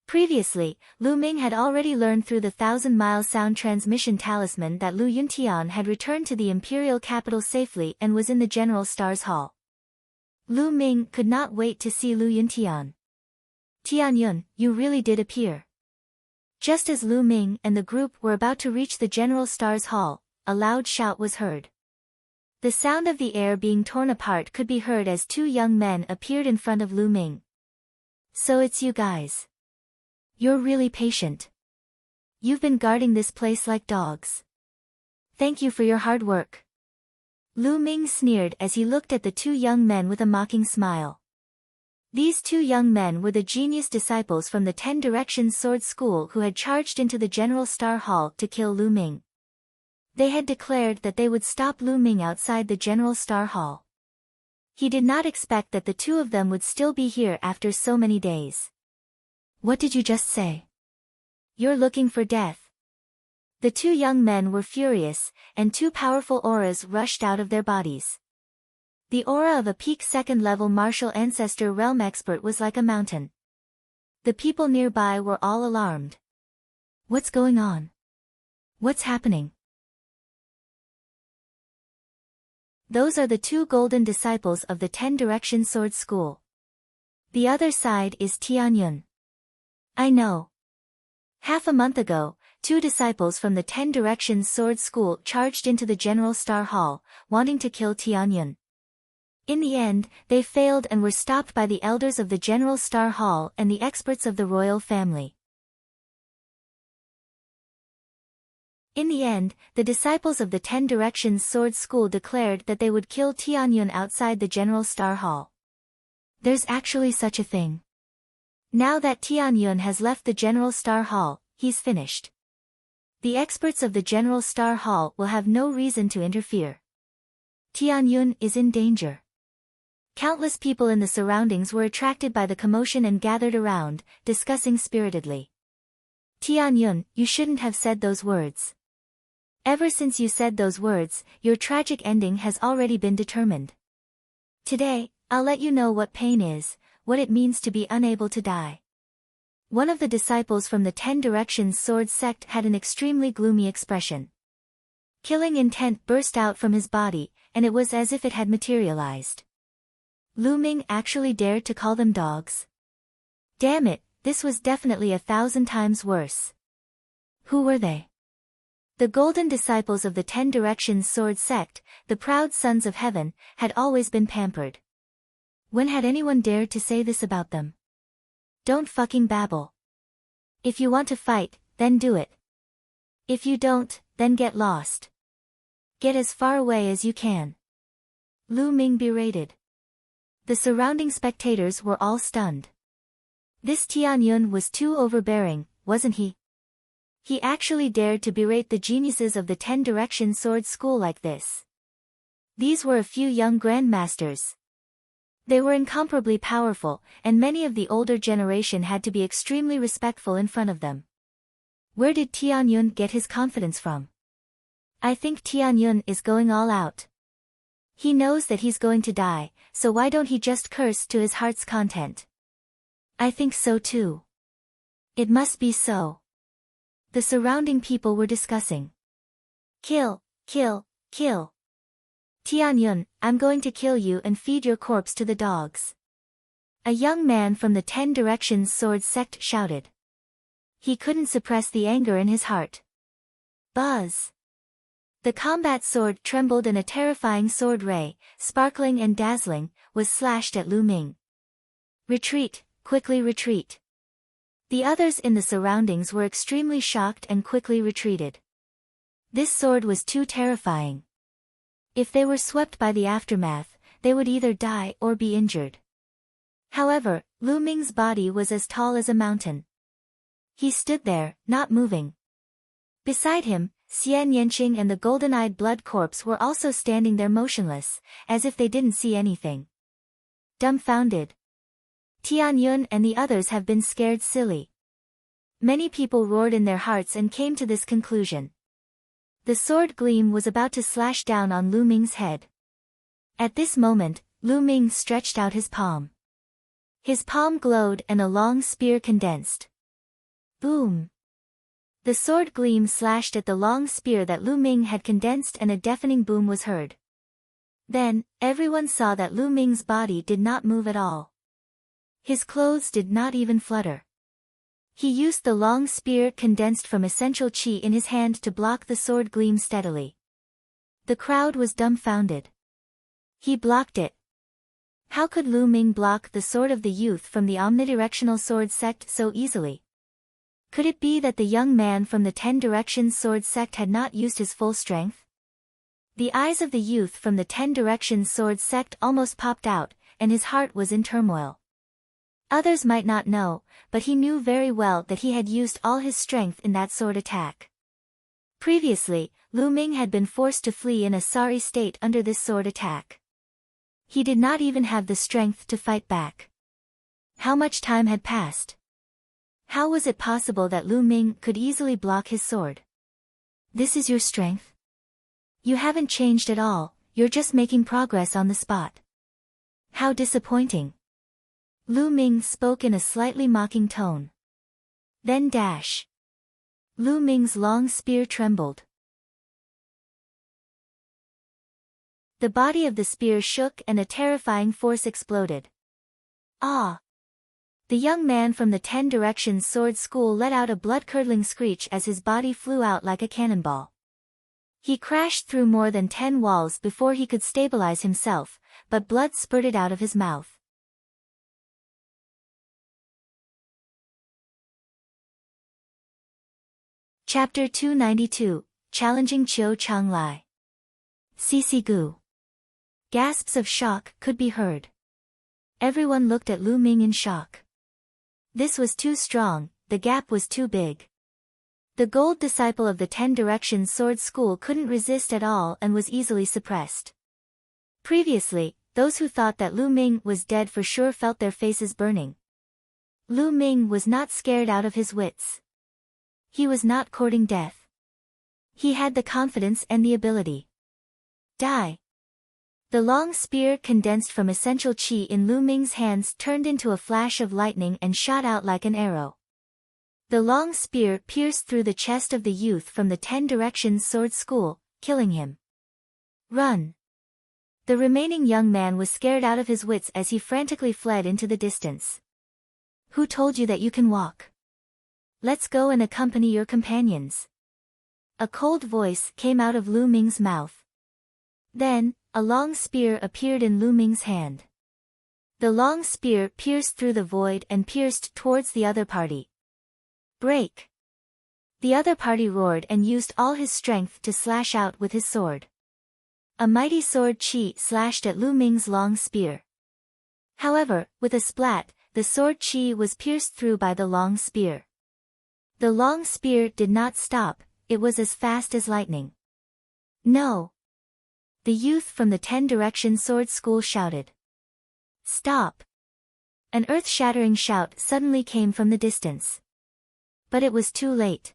Previously, Lu Ming had already learned through the 1,000-mile sound transmission talisman that Lu Yuntian had returned to the imperial capital safely and was in the General Star's hall. Lu Ming could not wait to see Lu Yuntian. Tianyun, you really did appear. Just as Lu Ming and the group were about to reach the General Star's hall, a loud shout was heard. The sound of the air being torn apart could be heard as two young men appeared in front of Lu Ming. So it's you guys. You're really patient. You've been guarding this place like dogs. Thank you for your hard work. Lu Ming sneered as he looked at the two young men with a mocking smile. These two young men were the genius disciples from the 10 Directions Sword School who had charged into the General Star Hall to kill Lu Ming. They had declared that they would stop Lu Ming outside the General Star Hall. He did not expect that the two of them would still be here after so many days. What did you just say? You're looking for death. The two young men were furious, and two powerful auras rushed out of their bodies. The aura of a peak second-level martial ancestor realm expert was like a mountain. The people nearby were all alarmed. What's going on? What's happening? Those are the two golden disciples of the 10 Directions Sword School. The other side is Tianyun. I know. Half a month ago, two disciples from the 10 Directions Sword School charged into the General Star Hall, wanting to kill Tianyun. In the end, they failed and were stopped by the elders of the General Star Hall and the experts of the royal family. In the end, the disciples of the 10 Directions Sword School declared that they would kill Tianyun outside the General Star Hall. There's actually such a thing. Now that Tianyun has left the General Star Hall, he's finished. The experts of the General Star Hall will have no reason to interfere. Tianyun is in danger. Countless people in the surroundings were attracted by the commotion and gathered around, discussing spiritedly. Tianyun, you shouldn't have said those words. Ever since you said those words, your tragic ending has already been determined. Today, I'll let you know what pain is, what it means to be unable to die. One of the disciples from the 10 Directions Sword sect had an extremely gloomy expression. Killing intent burst out from his body, and it was as if it had materialized. Lu Ming actually dared to call them dogs. Damn it, this was definitely 1,000 times worse. Who were they? The golden disciples of the 10 Directions Sword sect, the proud sons of heaven, had always been pampered. When had anyone dared to say this about them? Don't fucking babble. If you want to fight, then do it. If you don't, then get lost. Get as far away as you can. Lu Ming berated. The surrounding spectators were all stunned. This Tianyun was too overbearing, wasn't he? He actually dared to berate the geniuses of the 10 Directions Sword School like this. These were a few young grandmasters. They were incomparably powerful, and many of the older generation had to be extremely respectful in front of them. Where did Tianyun get his confidence from? I think Tianyun is going all out. He knows that he's going to die, so why don't he just curse to his heart's content? I think so too. It must be so. The surrounding people were discussing. Kill, kill, kill. Tianyun, I'm going to kill you and feed your corpse to the dogs. A young man from the 10 Directions Sword sect shouted. He couldn't suppress the anger in his heart. Buzz. The combat sword trembled and a terrifying sword ray, sparkling and dazzling, was slashed at Lu Ming. Retreat, quickly retreat. The others in the surroundings were extremely shocked and quickly retreated. This sword was too terrifying. If they were swept by the aftermath, they would either die or be injured. However, Lu Ming's body was as tall as a mountain. He stood there, not moving. Beside him, Xian Yanqing and the golden-eyed blood corpse were also standing there motionless, as if they didn't see anything. Dumbfounded. Tianyun and the others have been scared silly. Many people roared in their hearts and came to this conclusion. The sword gleam was about to slash down on Lu Ming's head. At this moment, Lu Ming stretched out his palm. His palm glowed and a long spear condensed. Boom! The sword gleam slashed at the long spear that Lu Ming had condensed and a deafening boom was heard. Then, everyone saw that Lu Ming's body did not move at all. His clothes did not even flutter. He used the long spear condensed from essential chi in his hand to block the sword gleam steadily. The crowd was dumbfounded. He blocked it. How could Lu Ming block the sword of the youth from the omnidirectional sword sect so easily? Could it be that the young man from the 10 Directions sword sect had not used his full strength? The eyes of the youth from the 10 Directions sword sect almost popped out, and his heart was in turmoil. Others might not know, but he knew very well that he had used all his strength in that sword attack. Previously, Lu Ming had been forced to flee in a sorry state under this sword attack. He did not even have the strength to fight back. How much time had passed? How was it possible that Lu Ming could easily block his sword? This is your strength? You haven't changed at all, you're just making progress on the spot. How disappointing. Lu Ming spoke in a slightly mocking tone. Then dash. Lu Ming's long spear trembled. The body of the spear shook and a terrifying force exploded. Ah! The young man from the 10 Directions sword school let out a blood-curdling screech as his body flew out like a cannonball. He crashed through more than 10 walls before he could stabilize himself, but blood spurted out of his mouth. Chapter 292, Challenging Qiu Changlai. Cc Gu. Gasps of shock could be heard. Everyone looked at Lu Ming in shock. This was too strong, the gap was too big. The gold disciple of the 10 Directions sword school couldn't resist at all and was easily suppressed. Previously, those who thought that Lu Ming was dead for sure felt their faces burning. Lu Ming was not scared out of his wits. He was not courting death. He had the confidence and the ability. Die. The long spear condensed from essential qi in Lu Ming's hands turned into a flash of lightning and shot out like an arrow. The long spear pierced through the chest of the youth from the 10 Directions sword school, killing him. Run! The remaining young man was scared out of his wits as he frantically fled into the distance. Who told you that you can walk? Let's go and accompany your companions. A cold voice came out of Lu Ming's mouth. Then, a long spear appeared in Lu Ming's hand. The long spear pierced through the void and pierced towards the other party. Break! The other party roared and used all his strength to slash out with his sword. A mighty sword qi slashed at Lu Ming's long spear. However, with a splat, the sword qi was pierced through by the long spear. The long spear did not stop, it was as fast as lightning. No! The youth from the 10 Directions sword school shouted. Stop! An earth-shattering shout suddenly came from the distance. But it was too late.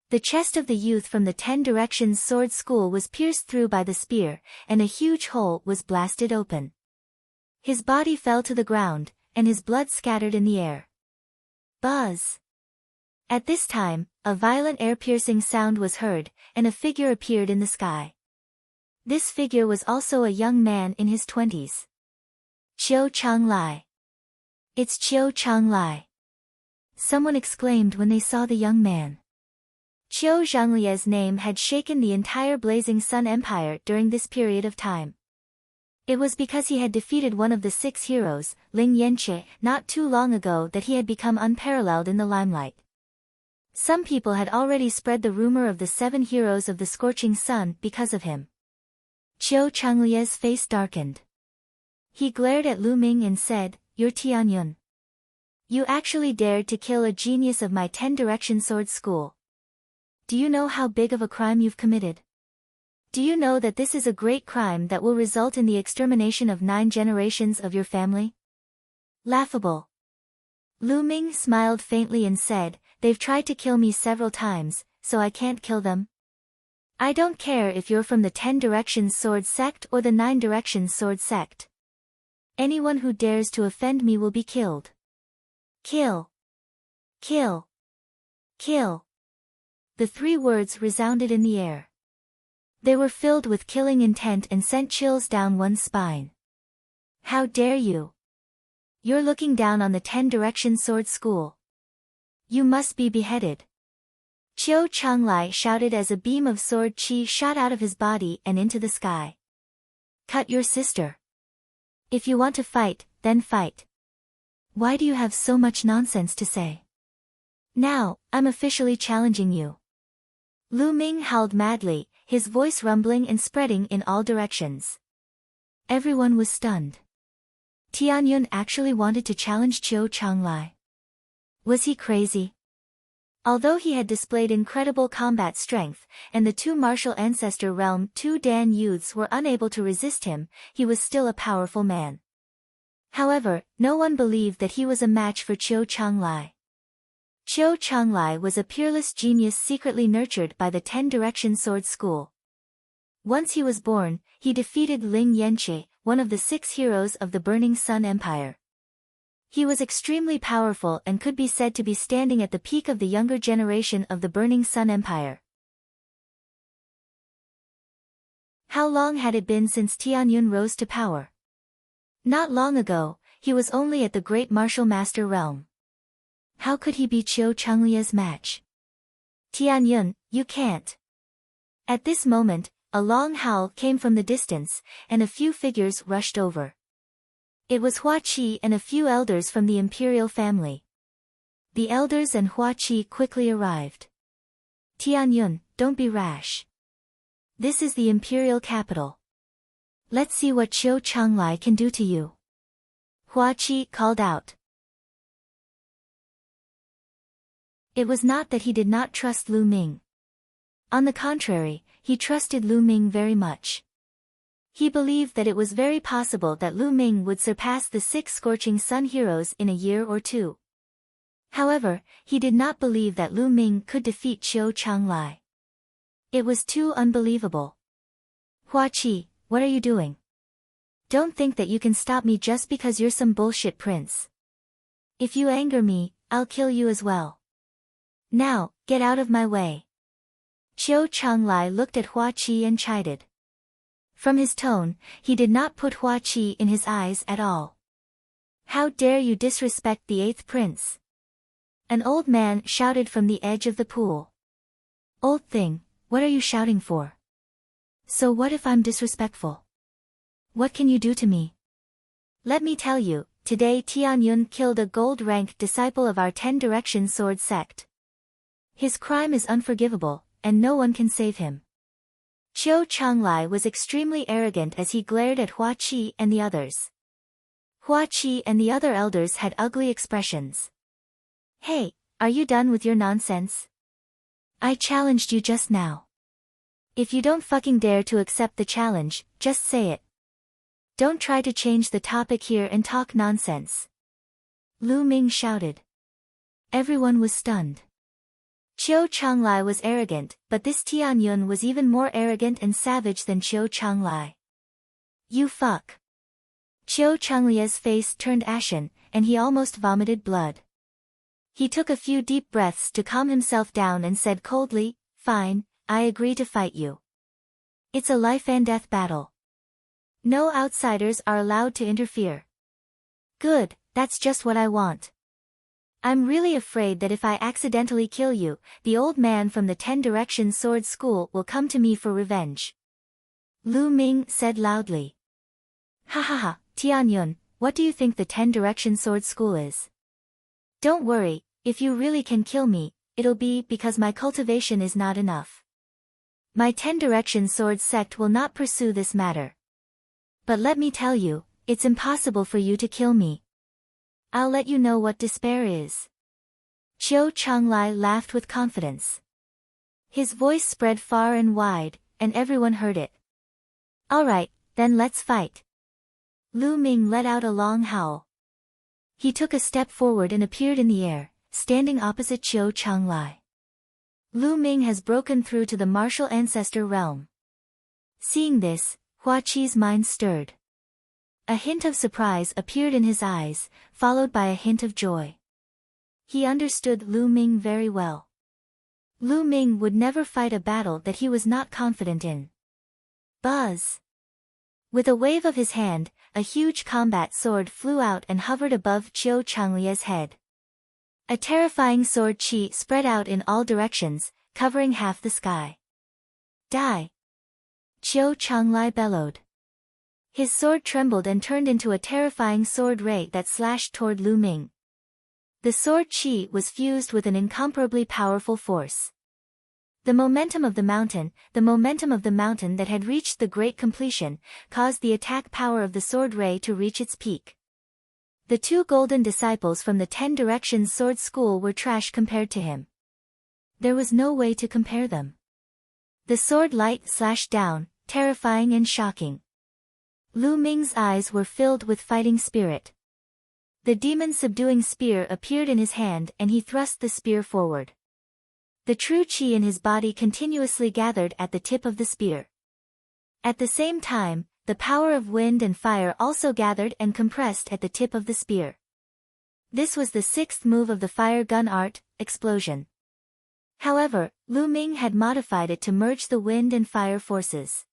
The chest of the youth from the 10 Directions sword school was pierced through by the spear, and a huge hole was blasted open. His body fell to the ground, and his blood scattered in the air. Buzz! At this time, a violent air-piercing sound was heard, and a figure appeared in the sky. This figure was also a young man in his 20s. Qiu Changlai. It's Qiu Changlai. Someone exclaimed when they saw the young man. Qiu Zhanglia's name had shaken the entire Blazing Sun Empire during this period of time. It was because he had defeated one of the 6 heroes, Ling Yanqi, not too long ago that he had become unparalleled in the limelight. Some people had already spread the rumor of the 7 heroes of the Scorching Sun because of him. Qiu Changlia's face darkened. He glared at Lu Ming and said, You're Tianyun. You actually dared to kill a genius of my 10 Directions sword school. Do you know how big of a crime you've committed? Do you know that this is a great crime that will result in the extermination of 9 generations of your family? Laughable. Lu Ming smiled faintly and said, They've tried to kill me several times, so I can't kill them. I don't care if you're from the 10 Directions sword sect or the 9 Directions sword sect. Anyone who dares to offend me will be killed. Kill. Kill. Kill. The 3 words resounded in the air. They were filled with killing intent and sent chills down one's spine. How dare you? You're looking down on the 10 Directions sword school. You must be beheaded. Qiu Changlai shouted as a beam of sword qi shot out of his body and into the sky. Cut your sister. If you want to fight, then fight. Why do you have so much nonsense to say? Now, I'm officially challenging you. Lu Ming howled madly, his voice rumbling and spreading in all directions. Everyone was stunned. Tianyun actually wanted to challenge Qiu Changlai. Was he crazy? Although he had displayed incredible combat strength, and the two martial ancestor realm two Dan youths were unable to resist him, he was still a powerful man. However, no one believed that he was a match for Qiu Changlai. Qiu Changlai was a peerless genius secretly nurtured by the 10 Direction Sword School. Once he was born, he defeated Ling Yanqi, one of the 6 heroes of the Burning Sun Empire. He was extremely powerful and could be said to be standing at the peak of the younger generation of the Burning Sun Empire. How long had it been since Tianyun rose to power? Not long ago, he was only at the Great Martial Master realm. How could he be Qiu Changlia's match? Tianyun, you can't. At this moment, a long howl came from the distance, and a few figures rushed over. It was Hua Qi and a few elders from the imperial family. The elders and Hua Qi quickly arrived. Tianyun, don't be rash. This is the imperial capital. Let's see what Qiu Changlai can do to you. Hua Qi called out. It was not that he did not trust Lu Ming. On the contrary, he trusted Lu Ming very much. He believed that it was very possible that Lu Ming would surpass the 6 Scorching Sun heroes in a year or two. However, he did not believe that Lu Ming could defeat Qiu Changlai. It was too unbelievable. Hua Qi, what are you doing? Don't think that you can stop me just because you're some bullshit prince. If you anger me, I'll kill you as well. Now, get out of my way. Qiu Changlai looked at Hua Qi and chided. From his tone, he did not put Hua Qi in his eyes at all. How dare you disrespect the 8th prince? An old man shouted from the edge of the pool. Old thing, what are you shouting for? So what if I'm disrespectful? What can you do to me? Let me tell you, today Tianyun killed a gold-ranked disciple of our 10 Direction Sword sect. His crime is unforgivable, and no one can save him. Qiu Changlai was extremely arrogant as he glared at Hua Qi and the others. Hua Qi and the other elders had ugly expressions. Hey, are you done with your nonsense? I challenged you just now. If you don't fucking dare to accept the challenge, just say it. Don't try to change the topic here and talk nonsense. Lu Ming shouted. Everyone was stunned. Qiu Changlai was arrogant, but this Tianyun was even more arrogant and savage than Qiu Changlai. You fuck. Qiu Changlia's face turned ashen, and he almost vomited blood. He took a few deep breaths to calm himself down and said coldly, Fine, I agree to fight you. It's a life and death battle. No outsiders are allowed to interfere. Good, that's just what I want. I'm really afraid that if I accidentally kill you, the old man from the 10 Direction Sword School will come to me for revenge. Lu Ming said loudly. Ha ha ha, Tianyun, what do you think the 10 Direction Sword School is? Don't worry, if you really can kill me, it'll be because my cultivation is not enough. My 10 Direction Sword sect will not pursue this matter. But let me tell you, it's impossible for you to kill me. I'll let you know what despair is. Qiu Changlai laughed with confidence. His voice spread far and wide, and everyone heard it. Alright, then let's fight. Lu Ming let out a long howl. He took a step forward and appeared in the air, standing opposite Qiu Changlai. Lu Ming has broken through to the martial ancestor realm. Seeing this, Hua Qi's mind stirred. A hint of surprise appeared in his eyes, followed by a hint of joy. He understood Lu Ming very well. Lu Ming would never fight a battle that he was not confident in. Buzz! With a wave of his hand, a huge combat sword flew out and hovered above Qiu Changlia's head. A terrifying sword chi spread out in all directions, covering half the sky. Die! Qiu Changlai bellowed. His sword trembled and turned into a terrifying sword ray that slashed toward Lu Ming. The sword chi was fused with an incomparably powerful force. The momentum of the mountain that had reached the great completion, caused the attack power of the sword ray to reach its peak. The two golden disciples from the 10 Directions sword school were trash compared to him. There was no way to compare them. The sword light slashed down, terrifying and shocking. Lu Ming's eyes were filled with fighting spirit. The demon-subduing spear appeared in his hand and he thrust the spear forward. The true chi in his body continuously gathered at the tip of the spear. At the same time, the power of wind and fire also gathered and compressed at the tip of the spear. This was the 6th move of the fire gun art, explosion. However, Lu Ming had modified it to merge the wind and fire forces.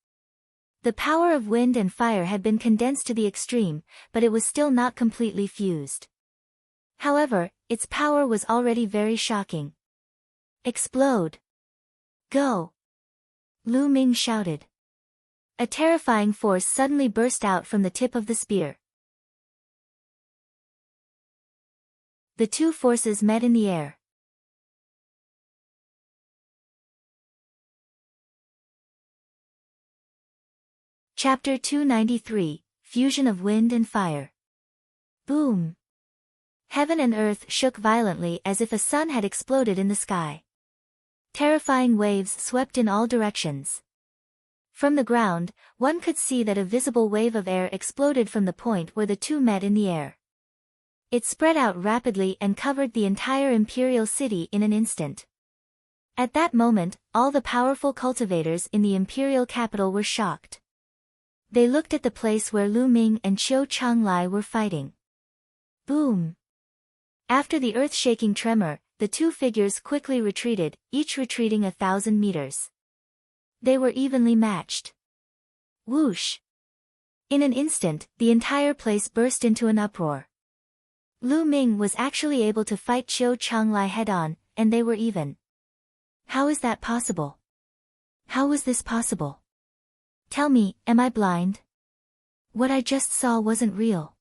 The power of wind and fire had been condensed to the extreme, but it was still not completely fused. However, its power was already very shocking. Explode! Go! Lu Ming shouted. A terrifying force suddenly burst out from the tip of the spear. The two forces met in the air. Chapter 293, Fusion of Wind and Fire. Boom! Heaven and earth shook violently as if a sun had exploded in the sky. Terrifying waves swept in all directions. From the ground, one could see that a visible wave of air exploded from the point where the two met in the air. It spread out rapidly and covered the entire imperial city in an instant. At that moment, all the powerful cultivators in the imperial capital were shocked. They looked at the place where Lu Ming and Qiu Changlai were fighting. Boom! After the earth-shaking tremor, the two figures quickly retreated, each retreating 1,000 meters. They were evenly matched. Whoosh! In an instant, the entire place burst into an uproar. Lu Ming was actually able to fight Qiu Changlai head-on, and they were even. How is that possible? How was this possible? Tell me, am I blind? What I just saw wasn't real.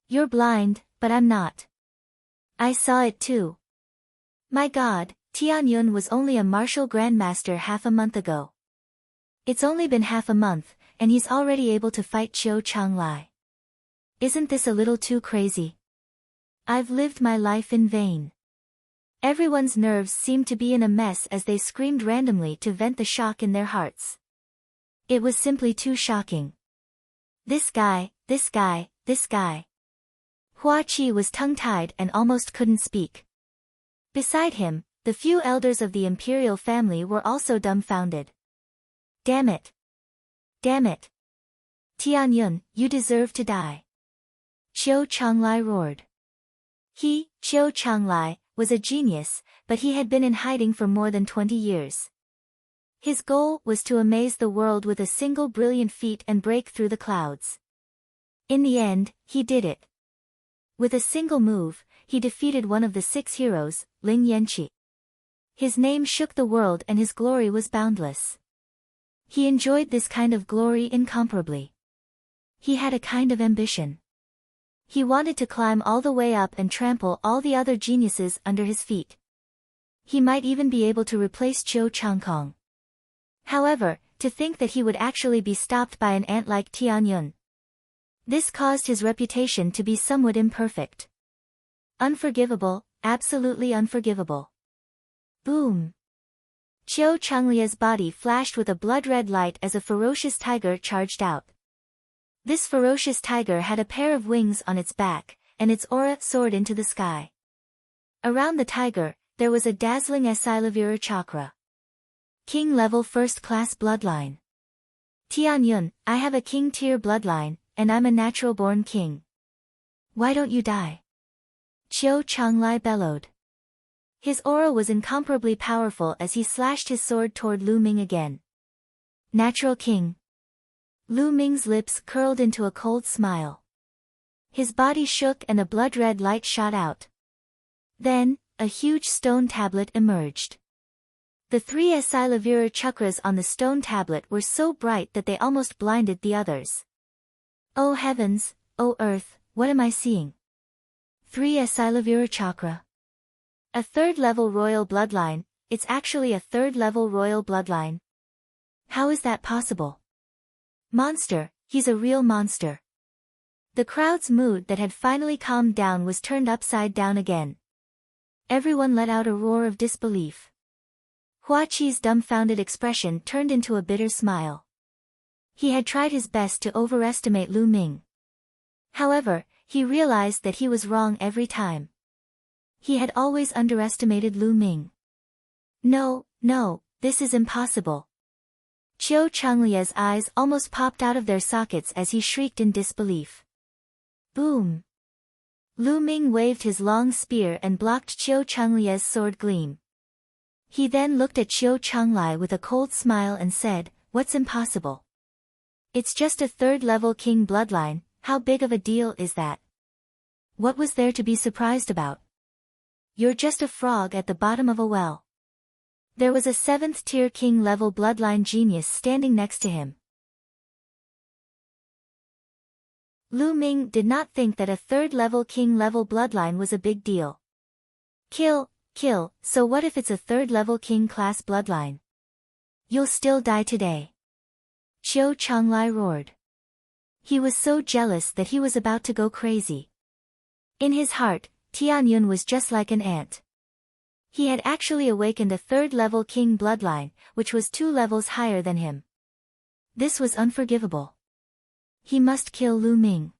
You're blind, but I'm not. I saw it too. My God, Tianyun was only a martial grandmaster half a month ago. It's only been half a month, and he's already able to fight Qiu Changlai. Isn't this a little too crazy? I've lived my life in vain. Everyone's nerves seemed to be in a mess as they screamed randomly to vent the shock in their hearts. It was simply too shocking. This guy. Hua Qi was tongue-tied and almost couldn't speak. Beside him, the few elders of the imperial family were also dumbfounded. Damn it! Damn it! Tianyun, you deserve to die! Qiu Changlai roared. He, Qiu Changlai, was a genius, but he had been in hiding for more than 20 years. His goal was to amaze the world with a single brilliant feat and break through the clouds. In the end, he did it. With a single move, he defeated one of the 6 heroes, Ling Yanqi. His name shook the world and his glory was boundless. He enjoyed this kind of glory incomparably. He had a kind of ambition. He wanted to climb all the way up and trample all the other geniuses under his feet. He might even be able to replace Qiu Changkong. However, to think that he would actually be stopped by an ant like Tianyun. This caused his reputation to be somewhat imperfect. Unforgivable, absolutely unforgivable. Boom! Qiu Changlia's body flashed with a blood-red light as a ferocious tiger charged out. This ferocious tiger had a pair of wings on its back, and its aura soared into the sky. Around the tiger, there was a dazzling Asilavira chakra. King-level first-class bloodline. Tianyun, I have a king-tier bloodline, and I'm a natural-born king. Why don't you die? Qiu Changlai bellowed. His aura was incomparably powerful as he slashed his sword toward Lu Ming again. Natural king. Lu Ming's lips curled into a cold smile. His body shook and a blood-red light shot out. Then, a huge stone tablet emerged. The 3 Asilavira chakras on the stone tablet were so bright that they almost blinded the others. Oh heavens, oh earth, what am I seeing? 3. Asilavira Chakra. A third-level royal bloodline. It's actually a third-level royal bloodline. How is that possible? Monster, he's a real monster. The crowd's mood that had finally calmed down was turned upside down again. Everyone let out a roar of disbelief. Hua Qi's dumbfounded expression turned into a bitter smile. He had tried his best to overestimate Lu Ming. However, he realized that he was wrong every time. He had always underestimated Lu Ming. No, this is impossible. Qiu Changlia's eyes almost popped out of their sockets as he shrieked in disbelief. Boom! Lu Ming waved his long spear and blocked Qiu Changlia's sword gleam. He then looked at Qiu Changlai with a cold smile and said, "What's impossible? It's just a third-level king bloodline, how big of a deal is that? What was there to be surprised about? You're just a frog at the bottom of a well." There was a 7th-tier king-level bloodline genius standing next to him. Lu Ming did not think that a third-level king-level bloodline was a big deal. Kill, so what if it's a third-level king-class bloodline? You'll still die today. Qiu Changlai roared. He was so jealous that he was about to go crazy. In his heart, Tianyun was just like an ant. He had actually awakened a third-level king bloodline, which was 2 levels higher than him. This was unforgivable. He must kill Lu Ming.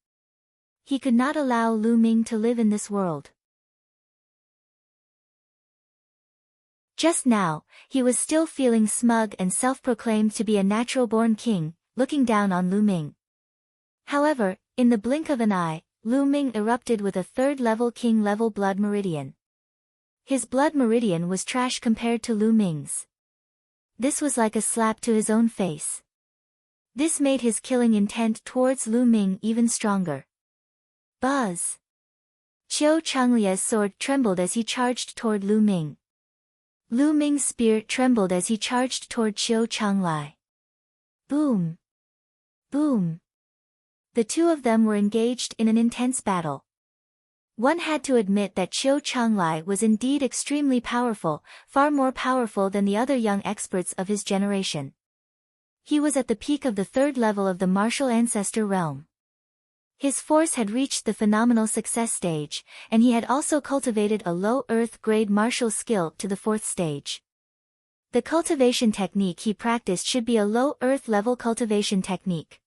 He could not allow Lu Ming to live in this world. Just now, he was still feeling smug and self-proclaimed to be a natural-born king, looking down on Lu Ming. However, in the blink of an eye, Lu Ming erupted with a third-level king-level blood meridian. His blood meridian was trash compared to Lu Ming's. This was like a slap to his own face. This made his killing intent towards Lu Ming even stronger. Buzz! Qiu Changlia's sword trembled as he charged toward Lu Ming. Lu Ming's spear trembled as he charged toward Qiu Changlai. Boom! Boom! The two of them were engaged in an intense battle. One had to admit that Qiu Changlai was indeed extremely powerful, far more powerful than the other young experts of his generation. He was at the peak of the 3rd level of the martial ancestor realm. His force had reached the phenomenal success stage, and he had also cultivated a low earth grade martial skill to the 4th stage. The cultivation technique he practiced should be a low earth level cultivation technique.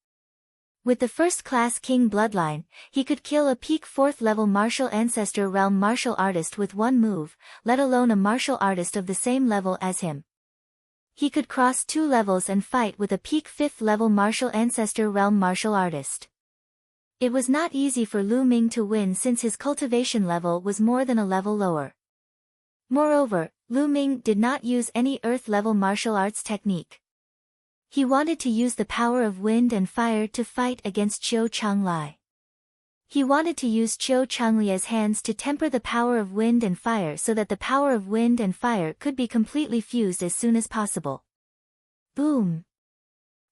With the first-class king bloodline, he could kill a peak 4th level martial ancestor realm martial artist with one move, let alone a martial artist of the same level as him. He could cross 2 levels and fight with a peak 5th level martial ancestor realm martial artist. It was not easy for Lu Ming to win since his cultivation level was more than a level lower. Moreover, Lu Ming did not use any earth level martial arts technique. He wanted to use the power of wind and fire to fight against Qiu Changlai. He wanted to use Qiu Changlia's hands to temper the power of wind and fire so that the power of wind and fire could be completely fused as soon as possible. Boom!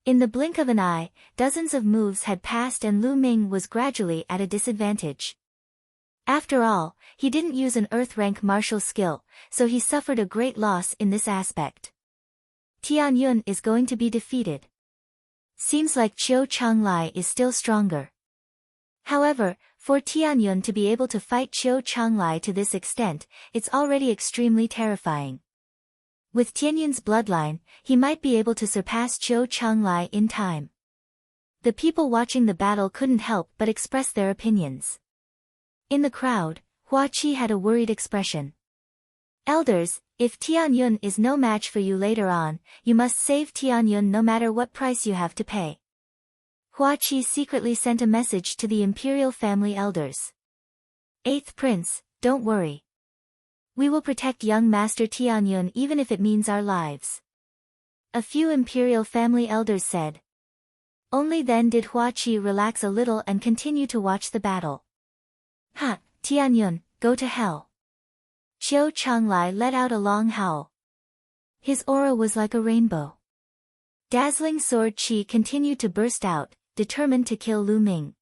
In the blink of an eye, dozens of moves had passed and Lu Ming was gradually at a disadvantage. After all, he didn't use an earth rank martial skill, so he suffered a great loss in this aspect. Tianyun is going to be defeated. Seems like Qiu Changlai is still stronger. However, for Tianyun to be able to fight Qiu Changlai to this extent, it's already extremely terrifying. With Tianyun's bloodline, he might be able to surpass Qiu Changlai in time. The people watching the battle couldn't help but express their opinions. In the crowd, Hua Qi had a worried expression. Elders, if Tianyun is no match for you later on, you must save Tianyun no matter what price you have to pay. Hua Qi secretly sent a message to the imperial family elders. 8th Prince, don't worry. We will protect young Master Tianyun even if it means our lives. A few imperial family elders said. Only then did Hua Qi relax a little and continue to watch the battle. Ha, Tianyun, go to hell. Qiu Changlai let out a long howl. His aura was like a rainbow. Dazzling sword qi continued to burst out, determined to kill Lu Ming.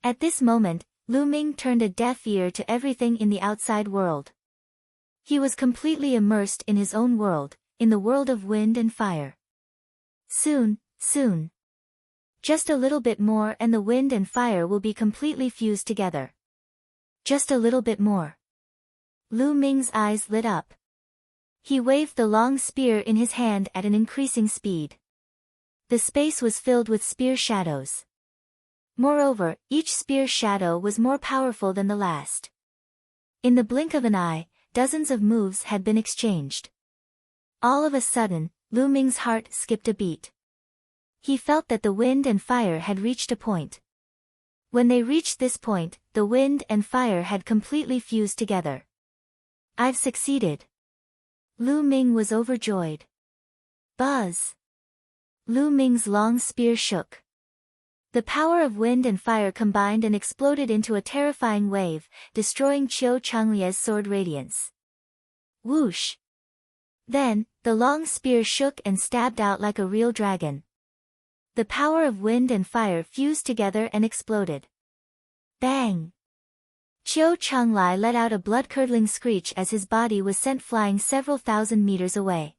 At this moment, Lu Ming turned a deaf ear to everything in the outside world. He was completely immersed in his own world, in the world of wind and fire. Soon. Just a little bit more and the wind and fire will be completely fused together. Just a little bit more. Lu Ming's eyes lit up. He waved the long spear in his hand at an increasing speed. The space was filled with spear shadows. Moreover, each spear shadow was more powerful than the last. In the blink of an eye, dozens of moves had been exchanged. All of a sudden, Lu Ming's heart skipped a beat. He felt that the wind and fire had reached a point. When they reached this point, the wind and fire had completely fused together. I've succeeded. Lu Ming was overjoyed. Buzz! Lu Ming's long spear shook. The power of wind and fire combined and exploded into a terrifying wave, destroying Qiu Changlie's sword radiance. Whoosh! Then, the long spear shook and stabbed out like a real dragon. The power of wind and fire fused together and exploded. Bang! Qiu Changli let out a blood-curdling screech as his body was sent flying several thousand meters away.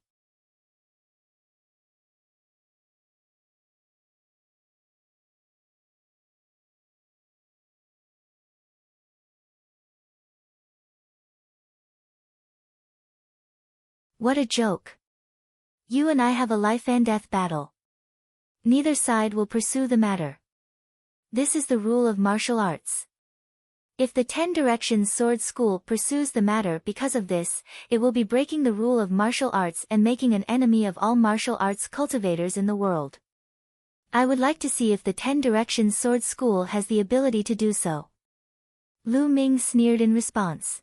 What a joke! You and I have a life-and-death battle. Neither side will pursue the matter. This is the rule of martial arts. If the 10 Directions Sword School pursues the matter because of this, it will be breaking the rule of martial arts and making an enemy of all martial arts cultivators in the world. I would like to see if the 10 Directions Sword School has the ability to do so. Lu Ming sneered in response.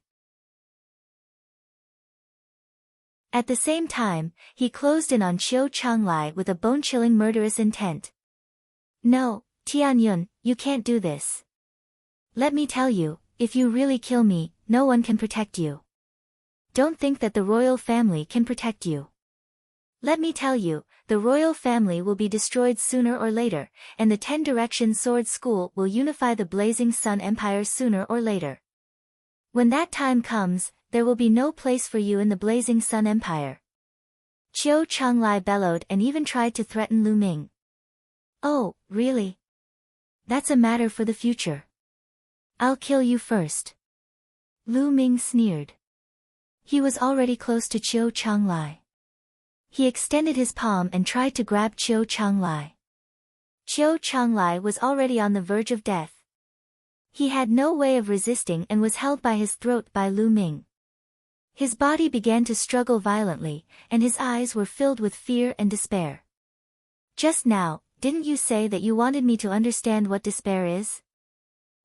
At the same time, he closed in on Qiu Changlai with a bone-chilling murderous intent. No, Tianyun, you can't do this. Let me tell you, if you really kill me, no one can protect you. Don't think that the royal family can protect you. Let me tell you, the royal family will be destroyed sooner or later, and the 10 Directions Sword School will unify the Blazing Sun Empire sooner or later. When that time comes, there will be no place for you in the Blazing Sun Empire. Qiu Changlai bellowed and even tried to threaten Lu Ming. Oh, really? That's a matter for the future. I'll kill you first. Lu Ming sneered. He was already close to Qiu Changlai. He extended his palm and tried to grab Qiu Changlai. Qiu Changlai was already on the verge of death. He had no way of resisting and was held by his throat by Lu Ming. His body began to struggle violently, and his eyes were filled with fear and despair. Just now, didn't you say that you wanted me to understand what despair is?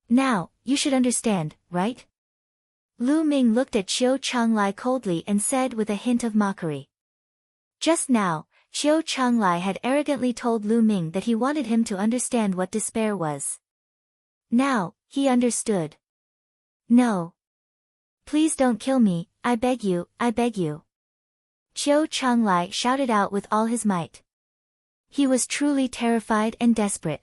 Now, you should understand, right? Lu Ming looked at Qiu Changlai coldly and said with a hint of mockery. Just now, Qiu Changlai had arrogantly told Lu Ming that he wanted him to understand what despair was. Now, he understood. No. Please don't kill me, I beg you, I beg you. Qiu Changlai shouted out with all his might. He was truly terrified and desperate.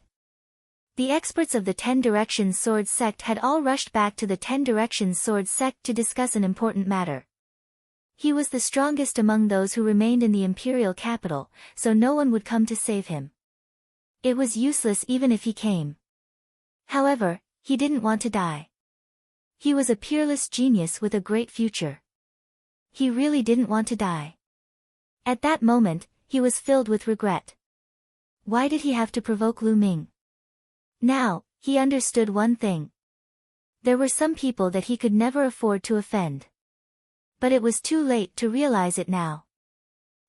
The experts of the 10 Directions Sword Sect had all rushed back to the 10 Directions Sword Sect to discuss an important matter. He was the strongest among those who remained in the imperial capital, so no one would come to save him. It was useless even if he came. However, he didn't want to die. He was a peerless genius with a great future. He really didn't want to die. At that moment, he was filled with regret. Why did he have to provoke Lu Ming? Now, he understood one thing. There were some people that he could never afford to offend. But it was too late to realize it now.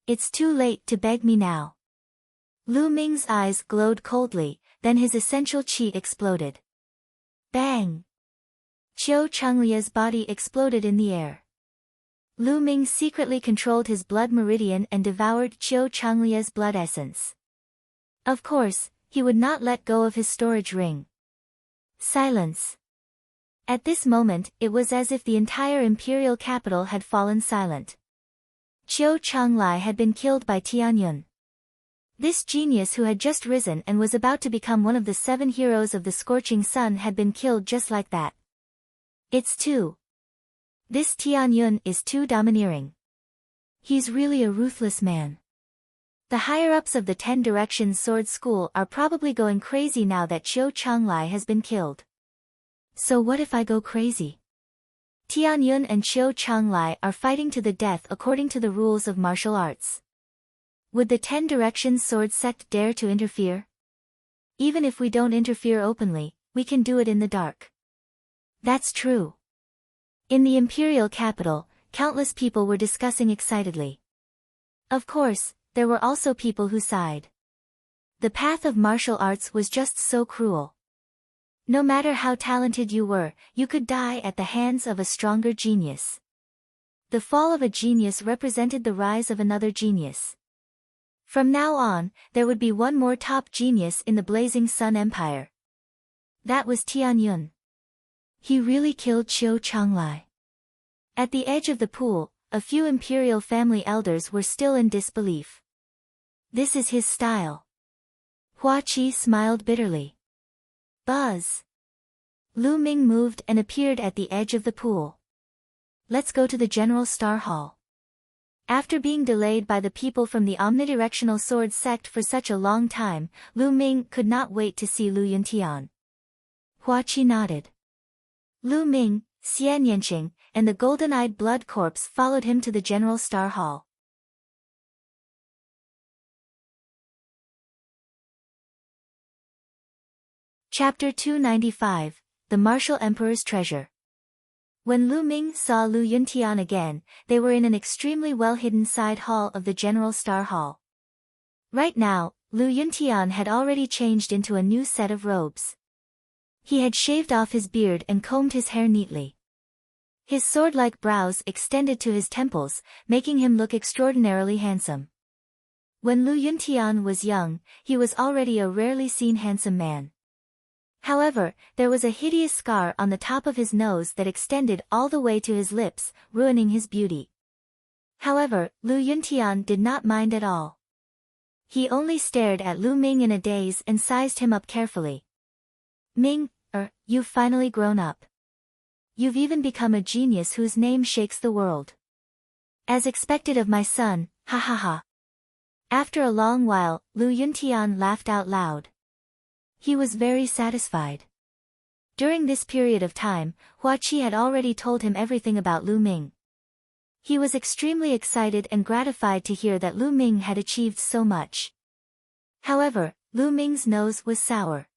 It's too late to beg me now. Lu Ming's eyes glowed coldly, then his essential qi exploded. Bang! Qiu Changlie's body exploded in the air. Lu Ming secretly controlled his blood meridian and devoured Qiu Changlie's blood essence. Of course, he would not let go of his storage ring. Silence. At this moment, it was as if the entire imperial capital had fallen silent. Qiu Changlai had been killed by Tianyun. This genius who had just risen and was about to become one of the 7 heroes of the scorching sun had been killed just like that. It's too. This Tian Yun is too domineering. He's really a ruthless man. The higher-ups of the 10 Directions Sword School are probably going crazy now that Qiu Changlai has been killed. So what if I go crazy? Tian Yun and Qiu Changlai are fighting to the death according to the rules of martial arts. Would the 10 Directions Sword Sect dare to interfere? Even if we don't interfere openly, we can do it in the dark. That's true. In the imperial capital, countless people were discussing excitedly. Of course, there were also people who sighed. The path of martial arts was just so cruel. No matter how talented you were, you could die at the hands of a stronger genius. The fall of a genius represented the rise of another genius. From now on, there would be one more top genius in the Blazing Sun Empire. That was Tian Yun. He really killed Qiu Changlai. At the edge of the pool, a few imperial family elders were still in disbelief. This is his style. Hua Qi smiled bitterly. Buzz. Lu Ming moved and appeared at the edge of the pool. Let's go to the General Star Hall. After being delayed by the people from the omnidirectional sword sect for such a long time, Lu Ming could not wait to see Lu Yuntian. Hua Qi nodded. Lu Ming, Xian Yanqing, and the golden-eyed blood corpse followed him to the General Star Hall. Chapter 295, The Martial Emperor's Treasure. When Lu Ming saw Lu Yuntian again, they were in an extremely well-hidden side hall of the General Star Hall. Right now, Lu Yuntian had already changed into a new set of robes. He had shaved off his beard and combed his hair neatly. His sword-like brows extended to his temples, making him look extraordinarily handsome. When Lu Yuntian was young, he was already a rarely seen handsome man. However, there was a hideous scar on the top of his nose that extended all the way to his lips, ruining his beauty. However, Lu Yuntian did not mind at all. He only stared at Lu Ming in a daze and sized him up carefully. Ming, you've finally grown up. You've even become a genius whose name shakes the world. As expected of my son, ha ha ha. After a long while, Lu Yuntian laughed out loud. He was very satisfied. During this period of time, Hua Qi had already told him everything about Lu Ming. He was extremely excited and gratified to hear that Lu Ming had achieved so much. However, Lu Ming's nose was sour.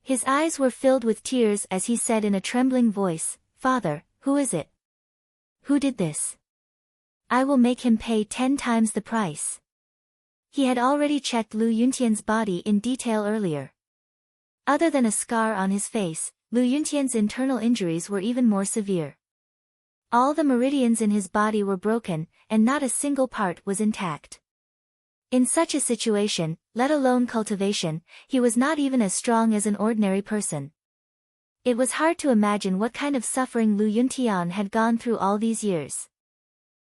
His eyes were filled with tears as he said in a trembling voice, "Father, who is it? Who did this? I will make him pay 10 times the price." He had already checked Lu Yuntian's body in detail earlier. Other than a scar on his face, Lu Yuntian's internal injuries were even more severe. All the meridians in his body were broken, and not a single part was intact. In such a situation, let alone cultivation, he was not even as strong as an ordinary person. It was hard to imagine what kind of suffering Lu Yuntian had gone through all these years.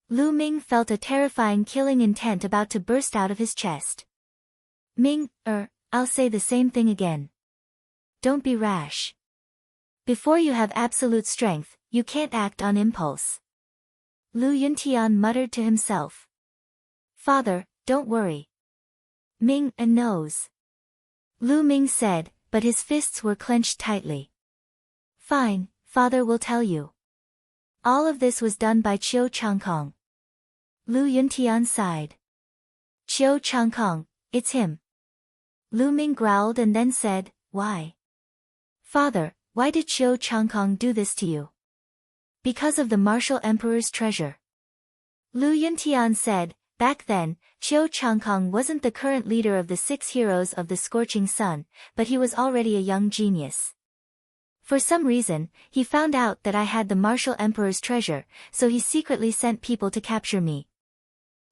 Lu Ming felt a terrifying killing intent about to burst out of his chest. Ming, I'll say the same thing again. Don't be rash. Before you have absolute strength, you can't act on impulse. Lu Yuntian muttered to himself. Father, don't worry. Ming knows. Lu Ming said, but his fists were clenched tightly. Fine, father will tell you. All of this was done by Qiu Changkong. Lu Yuntian sighed. Qiu Changkong, it's him. Lu Ming growled and then said, why? Father, why did Qiu Changkong do this to you? Because of the martial emperor's treasure. Lu Yuntian said, back then, Qiu Changkong wasn't the current leader of the 6 heroes of the Scorching Sun, but he was already a young genius. For some reason, he found out that I had the martial emperor's treasure, so he secretly sent people to capture me.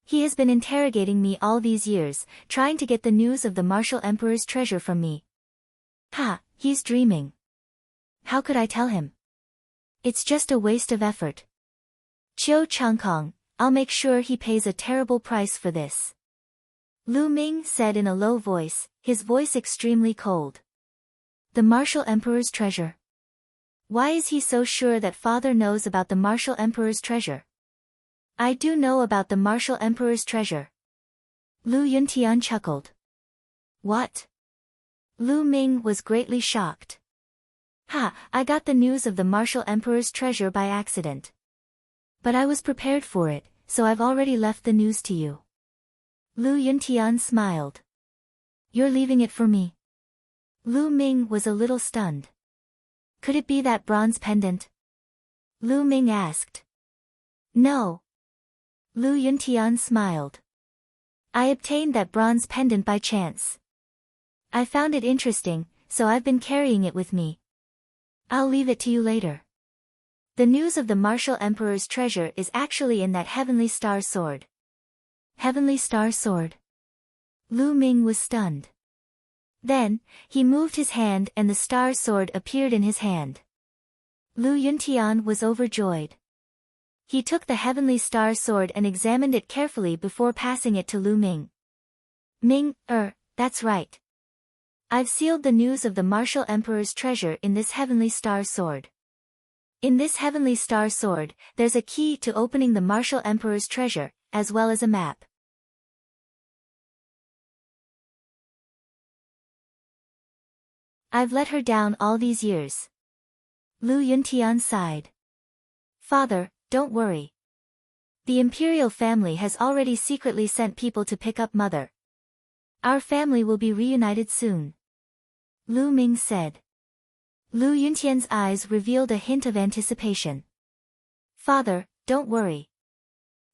He has been interrogating me all these years, trying to get the news of the martial emperor's treasure from me. Ha, he's dreaming. How could I tell him? It's just a waste of effort. Qiu Changkong, I'll make sure he pays a terrible price for this. Lu Ming said in a low voice, his voice extremely cold. The Martial Emperor's treasure. Why is he so sure that father knows about the Martial Emperor's treasure? I do know about the Martial Emperor's treasure. Lu Yuntian chuckled. What? Lu Ming was greatly shocked. Ha, I got the news of the Martial Emperor's treasure by accident. But I was prepared for it, so I've already left the news to you. Lu Yuntian smiled. You're leaving it for me? Lu Ming was a little stunned. Could it be that bronze pendant? Lu Ming asked. No. Lu Yuntian smiled. I obtained that bronze pendant by chance. I found it interesting, so I've been carrying it with me. I'll leave it to you later. The news of the Martial Emperor's treasure is actually in that Heavenly Star Sword. Heavenly Star Sword? Lu Ming was stunned. Then, he moved his hand and the star sword appeared in his hand. Lu Yuntian was overjoyed. He took the Heavenly Star Sword and examined it carefully before passing it to Lu Ming. That's right. I've sealed the news of the Martial Emperor's treasure in this Heavenly Star Sword. In this Heavenly Star Sword, there's a key to opening the Martial Emperor's treasure, as well as a map. I've let her down all these years. Lu Yuntian sighed. Father, don't worry. The imperial family has already secretly sent people to pick up Mother. Our family will be reunited soon. Lu Ming said. Lu Yuntian's eyes revealed a hint of anticipation. Father, don't worry.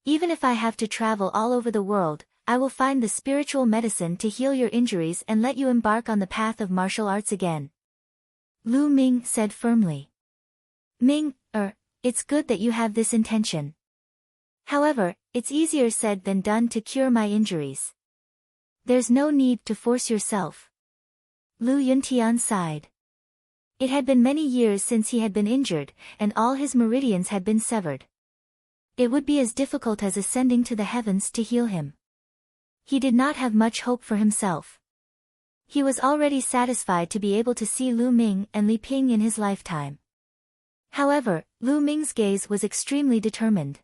Even if I have to travel all over the world, I will find the spiritual medicine to heal your injuries and let you embark on the path of martial arts again. Lu Ming said firmly. It's good that you have this intention. However, it's easier said than done to cure my injuries. There's no need to force yourself. Lu Yuntian sighed. It had been many years since he had been injured, and all his meridians had been severed. It would be as difficult as ascending to the heavens to heal him. He did not have much hope for himself. He was already satisfied to be able to see Lu Ming and Li Ping in his lifetime. However, Lu Ming's gaze was extremely determined.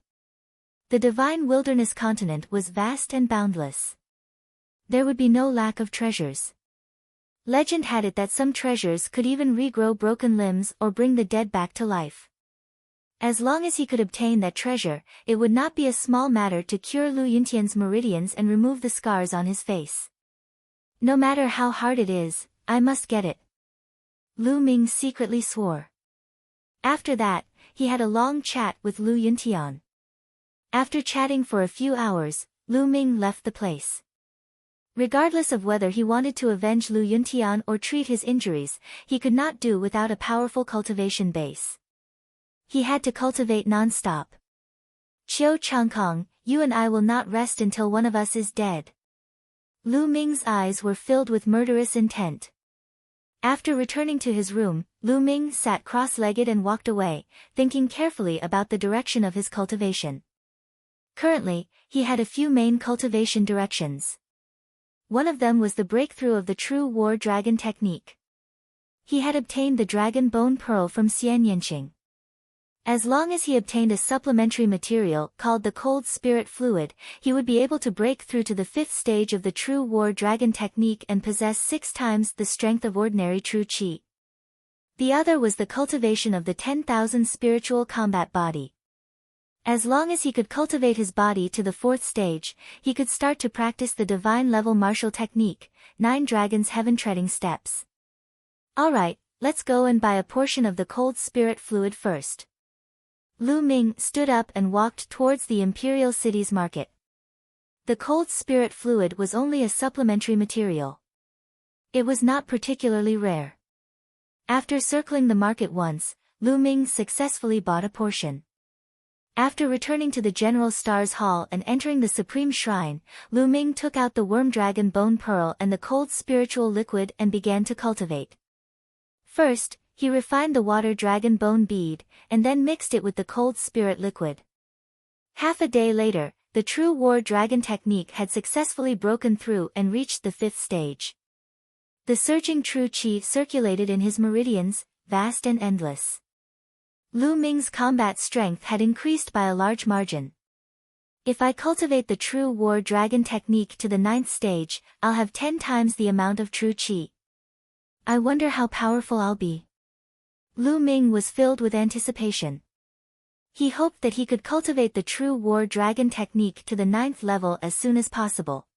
The divine wilderness continent was vast and boundless. There would be no lack of treasures. Legend had it that some treasures could even regrow broken limbs or bring the dead back to life. As long as he could obtain that treasure, it would not be a small matter to cure Lu Yuntian's meridians and remove the scars on his face. No matter how hard it is, I must get it. Lu Ming secretly swore. After that, he had a long chat with Lu Yuntian. After chatting for a few hours, Lu Ming left the place. Regardless of whether he wanted to avenge Lu Yuntian or treat his injuries, he could not do without a powerful cultivation base. He had to cultivate non-stop. Qiu Changkong, you and I will not rest until one of us is dead. Lu Ming's eyes were filled with murderous intent. After returning to his room, Lu Ming sat cross-legged and walked away, thinking carefully about the direction of his cultivation. Currently, he had a few main cultivation directions. One of them was the breakthrough of the true war dragon technique. He had obtained the dragon bone pearl from Xian Yanqing. As long as he obtained a supplementary material called the cold spirit fluid, he would be able to break through to the 5th stage of the true war dragon technique and possess 6 times the strength of ordinary true qi. The other was the cultivation of the 10,000 spiritual combat body. As long as he could cultivate his body to the 4th stage, he could start to practice the divine level martial technique, 9 dragons heaven treading steps. Alright, let's go and buy a portion of the cold spirit fluid first. Lu Ming stood up and walked towards the imperial city's market. The cold spirit fluid was only a supplementary material. It was not particularly rare. After circling the market once, Lu Ming successfully bought a portion. After returning to the General Star's Hall and entering the Supreme Shrine, Lu Ming took out the Worm Dragon Bone Pearl and the cold spiritual liquid and began to cultivate. First, he refined the Water Dragon Bone Bead, and then mixed it with the cold spirit liquid. Half a day later, the true war dragon technique had successfully broken through and reached the 5th stage. The surging true chi circulated in his meridians, vast and endless. Lu Ming's combat strength had increased by a large margin. If I cultivate the true war dragon technique to the 9th stage, I'll have 10 times the amount of true chi. I wonder how powerful I'll be. Lu Ming was filled with anticipation. He hoped that he could cultivate the true war dragon technique to the 9th level as soon as possible.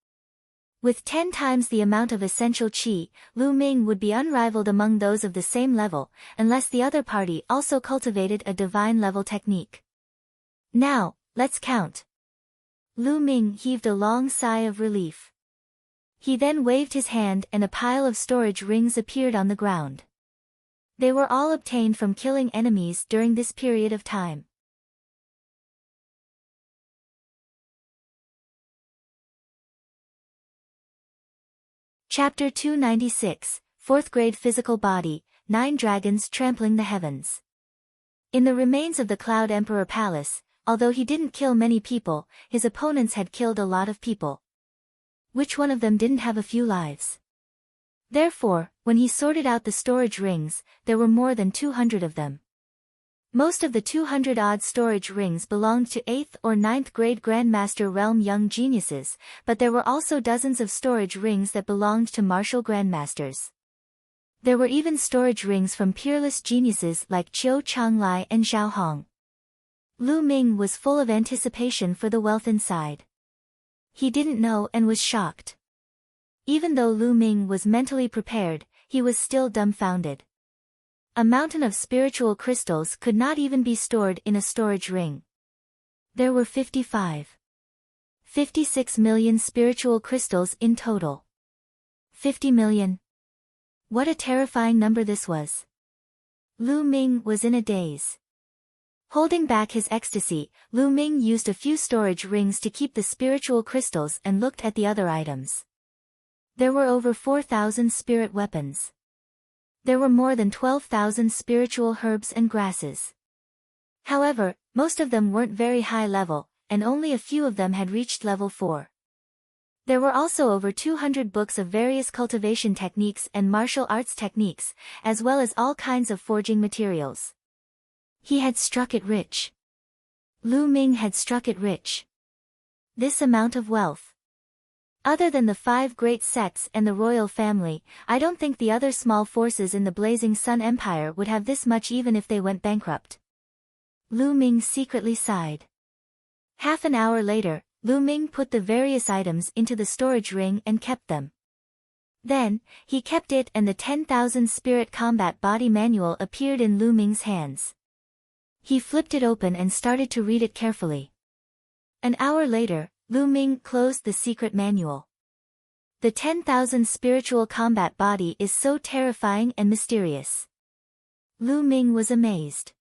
With 10 times the amount of essential chi, Lu Ming would be unrivaled among those of the same level, unless the other party also cultivated a divine level technique. Now, let's count. Lu Ming heaved a long sigh of relief. He then waved his hand and a pile of storage rings appeared on the ground. They were all obtained from killing enemies during this period of time. Chapter 296, 4th Grade Physical Body, 9 Dragons Trampling the Heavens. In the remains of the Cloud Emperor Palace, although he didn't kill many people, his opponents had killed a lot of people. Which one of them didn't have a few lives? Therefore, when he sorted out the storage rings, there were more than 200 of them. Most of the 200-odd storage rings belonged to 8th or 9th grade Grandmaster Realm young geniuses, but there were also dozens of storage rings that belonged to martial grandmasters. There were even storage rings from peerless geniuses like Qiu Changlai and Zhao Hong. Lu Ming was full of anticipation for the wealth inside. He didn't know and was shocked. Even though Lu Ming was mentally prepared, he was still dumbfounded. A mountain of spiritual crystals could not even be stored in a storage ring. There were 56 million spiritual crystals in total. 50 million. What a terrifying number this was. Lu Ming was in a daze. Holding back his ecstasy, Lu Ming used a few storage rings to keep the spiritual crystals and looked at the other items. There were over 4,000 spirit weapons. There were more than 12,000 spiritual herbs and grasses. However, most of them weren't very high level, and only a few of them had reached level 4. There were also over 200 books of various cultivation techniques and martial arts techniques, as well as all kinds of forging materials. He had struck it rich. Lu Ming had struck it rich. This amount of wealth. Other than the 5 great sects and the royal family, I don't think the other small forces in the Blazing Sun Empire would have this much even if they went bankrupt. Lu Ming secretly sighed. Half an hour later, Lu Ming put the various items into the storage ring and kept them. Then, he kept it and the 10,000 Spirit Combat Body Manual appeared in Lu Ming's hands. He flipped it open and started to read it carefully. An hour later, Lu Ming closed the secret manual. The 10,000 spiritual combat body is so terrifying and mysterious. Lu Ming was amazed.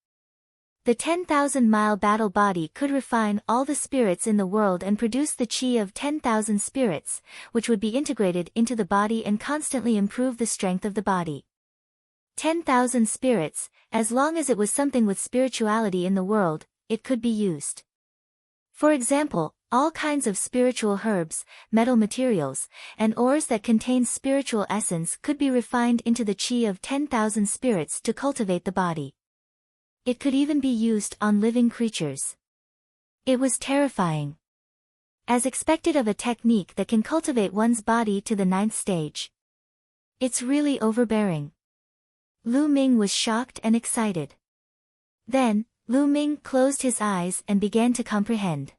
The 10,000-mile battle body could refine all the spirits in the world and produce the chi of 10,000 spirits, which would be integrated into the body and constantly improve the strength of the body. 10,000 spirits, as long as it was something with spirituality in the world, it could be used. For example, all kinds of spiritual herbs, metal materials, and ores that contain spiritual essence could be refined into the chi of 10,000 spirits to cultivate the body. It could even be used on living creatures. It was terrifying. As expected of a technique that can cultivate one's body to the 9th stage. It's really overbearing. Lu Ming was shocked and excited. Then, Lu Ming closed his eyes and began to comprehend.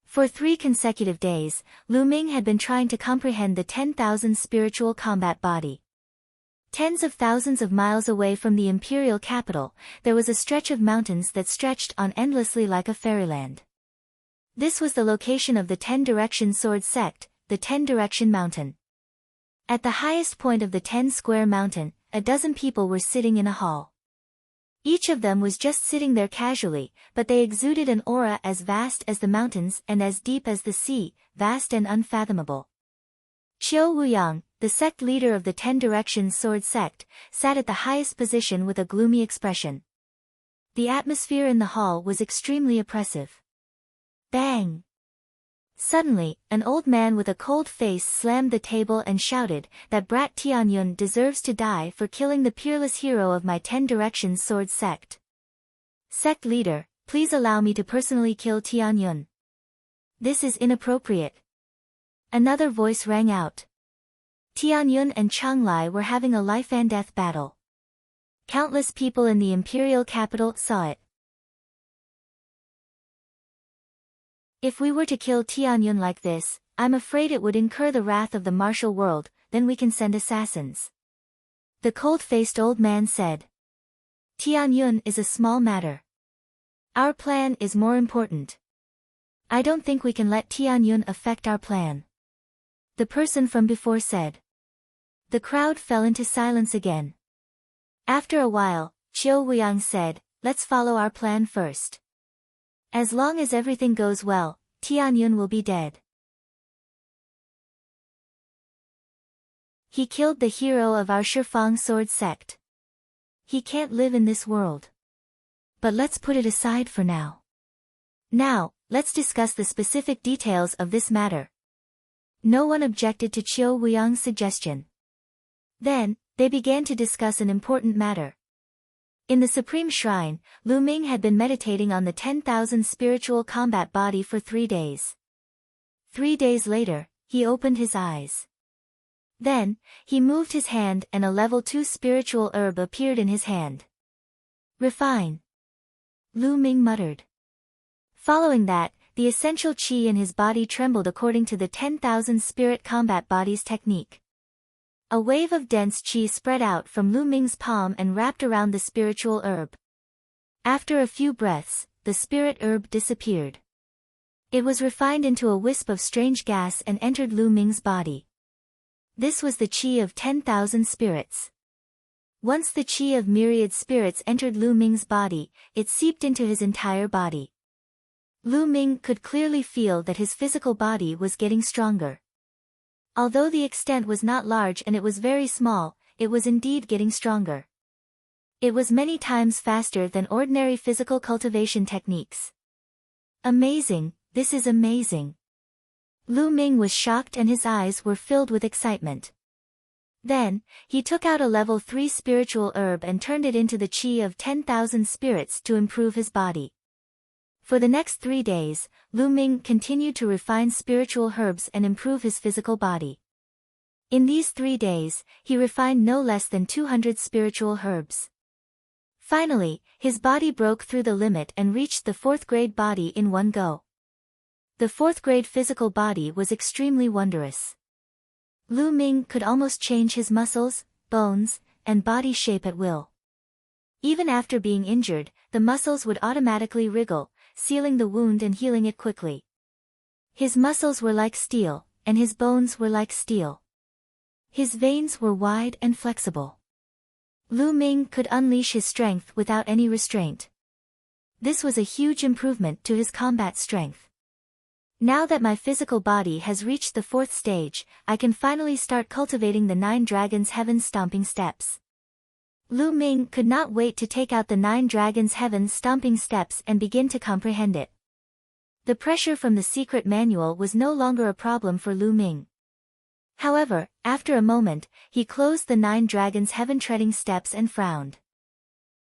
For 3 consecutive days, Lu Ming had been trying to comprehend the 10,000 spiritual combat body. Tens of thousands of miles away from the imperial capital, there was a stretch of mountains that stretched on endlessly like a fairyland. This was the location of the 10-direction sword sect, the 10-direction mountain. At the highest point of the 10-square mountain, a dozen people were sitting in a hall. Each of them was just sitting there casually, but they exuded an aura as vast as the mountains and as deep as the sea, vast and unfathomable. Qiu Wuyang, the sect leader of the 10-direction sword sect, sat at the highest position with a gloomy expression. The atmosphere in the hall was extremely oppressive. Bang! Suddenly, an old man with a cold face slammed the table and shouted, "That brat Tianyun deserves to die for killing the peerless hero of my 10 Directions sword sect. Sect leader, please allow me to personally kill Tianyun. This is inappropriate." Another voice rang out. Tianyun and Changlai were having a life-and-death battle. Countless people in the imperial capital saw it. "If we were to kill Tianyun like this, I'm afraid it would incur the wrath of the martial world, then we can send assassins." The cold-faced old man said. "Tianyun is a small matter. Our plan is more important. I don't think we can let Tianyun affect our plan," the person from before said. The crowd fell into silence again. After a while, Qiu Weiyang said, "Let's follow our plan first. As long as everything goes well, Tianyun will be dead." He killed the hero of our Shifang sword sect. He can't live in this world. But let's put it aside for now. Now, let's discuss the specific details of this matter. No one objected to Qiu Weiyang's suggestion. Then, they began to discuss an important matter. In the Supreme Shrine, Lu Ming had been meditating on the 10,000 spiritual combat body for 3 days. 3 days later, he opened his eyes. Then, he moved his hand and a level 2 spiritual herb appeared in his hand. "Refine," Lu Ming muttered. Following that, the essential qi in his body trembled according to the 10,000 spirit combat body's technique. A wave of dense qi spread out from Lu Ming's palm and wrapped around the spiritual herb. After a few breaths, the spirit herb disappeared. It was refined into a wisp of strange gas and entered Lu Ming's body. This was the qi of 10,000 spirits. Once the qi of myriad spirits entered Lu Ming's body, it seeped into his entire body. Lu Ming could clearly feel that his physical body was getting stronger. Although the extent was not large and it was very small, it was indeed getting stronger. It was many times faster than ordinary physical cultivation techniques. "Amazing, this is amazing." Lu Ming was shocked and his eyes were filled with excitement. Then, he took out a level 3 spiritual herb and turned it into the qi of 10,000 spirits to improve his body. For the next 3 days, Lu Ming continued to refine spiritual herbs and improve his physical body. In these 3 days, he refined no less than 200 spiritual herbs. Finally, his body broke through the limit and reached the 4th grade body in one go. The 4th grade physical body was extremely wondrous. Lu Ming could almost change his muscles, bones, and body shape at will. Even after being injured, the muscles would automatically wriggle, sealing the wound and healing it quickly. His muscles were like steel, and his bones were like steel. His veins were wide and flexible. Lu Ming could unleash his strength without any restraint. This was a huge improvement to his combat strength. Now that my physical body has reached the 4th stage, I can finally start cultivating the 9 Dragons' Heaven Stomping Steps. Lu Ming could not wait to take out the 9 Dragons' Heaven Stomping Steps and begin to comprehend it. The pressure from the secret manual was no longer a problem for Lu Ming. However, after a moment, he closed the 9 Dragons' Heaven Treading Steps and frowned.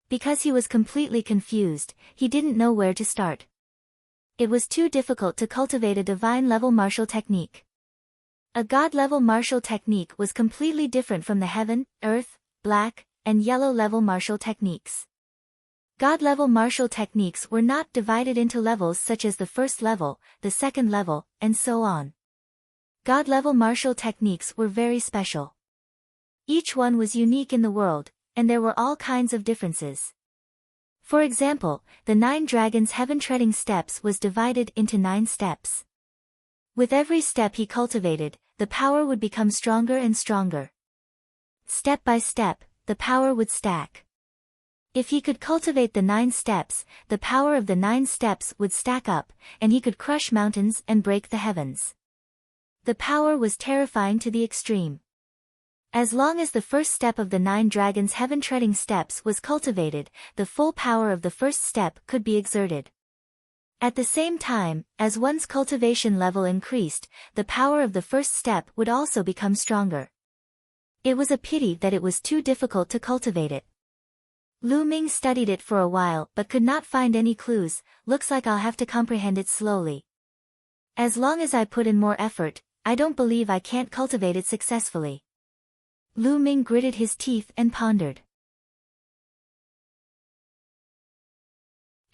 Because he was completely confused, he didn't know where to start. It was too difficult to cultivate a divine-level martial technique. A god-level martial technique was completely different from the heaven, earth, black, and yellow-level martial techniques. God-level martial techniques were not divided into levels such as the 1st level, the 2nd level, and so on. God-level martial techniques were very special. Each one was unique in the world, and there were all kinds of differences. For example, the 9 Dragons' Heaven Treading Steps was divided into 9 steps. With every step he cultivated, the power would become stronger and stronger. Step by step, the power would stack. If he could cultivate the 9 steps, the power of the 9 steps would stack up, and he could crush mountains and break the heavens. The power was terrifying to the extreme. As long as the first step of the 9 Dragons' Heaven Treading Steps was cultivated, the full power of the first step could be exerted. At the same time, as one's cultivation level increased, the power of the first step would also become stronger. It was a pity that it was too difficult to cultivate it. Lu Ming studied it for a while but could not find any clues. Looks like I'll have to comprehend it slowly. As long as I put in more effort, I don't believe I can't cultivate it successfully. Lu Ming gritted his teeth and pondered.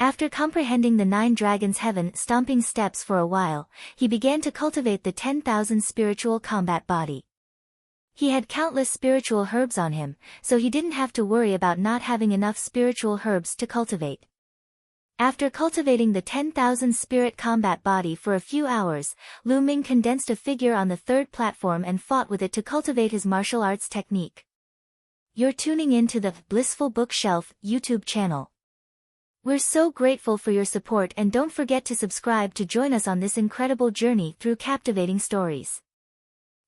After comprehending the 9 dragons' heaven stomping steps for a while, he began to cultivate the 10,000 spiritual combat body. He had countless spiritual herbs on him, so he didn't have to worry about not having enough spiritual herbs to cultivate. After cultivating the 10,000 spirit combat body for a few hours, Lu Ming condensed a figure on the 3rd platform and fought with it to cultivate his martial arts technique. You're tuning in to the Blissful Bookshelf YouTube channel. We're so grateful for your support, and don't forget to subscribe to join us on this incredible journey through captivating stories.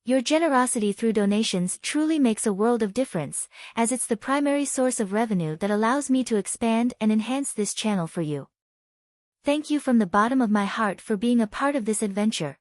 Your generosity through donations truly makes a world of difference, as it's the primary source of revenue that allows me to expand and enhance this channel for you. Thank you from the bottom of my heart for being a part of this adventure.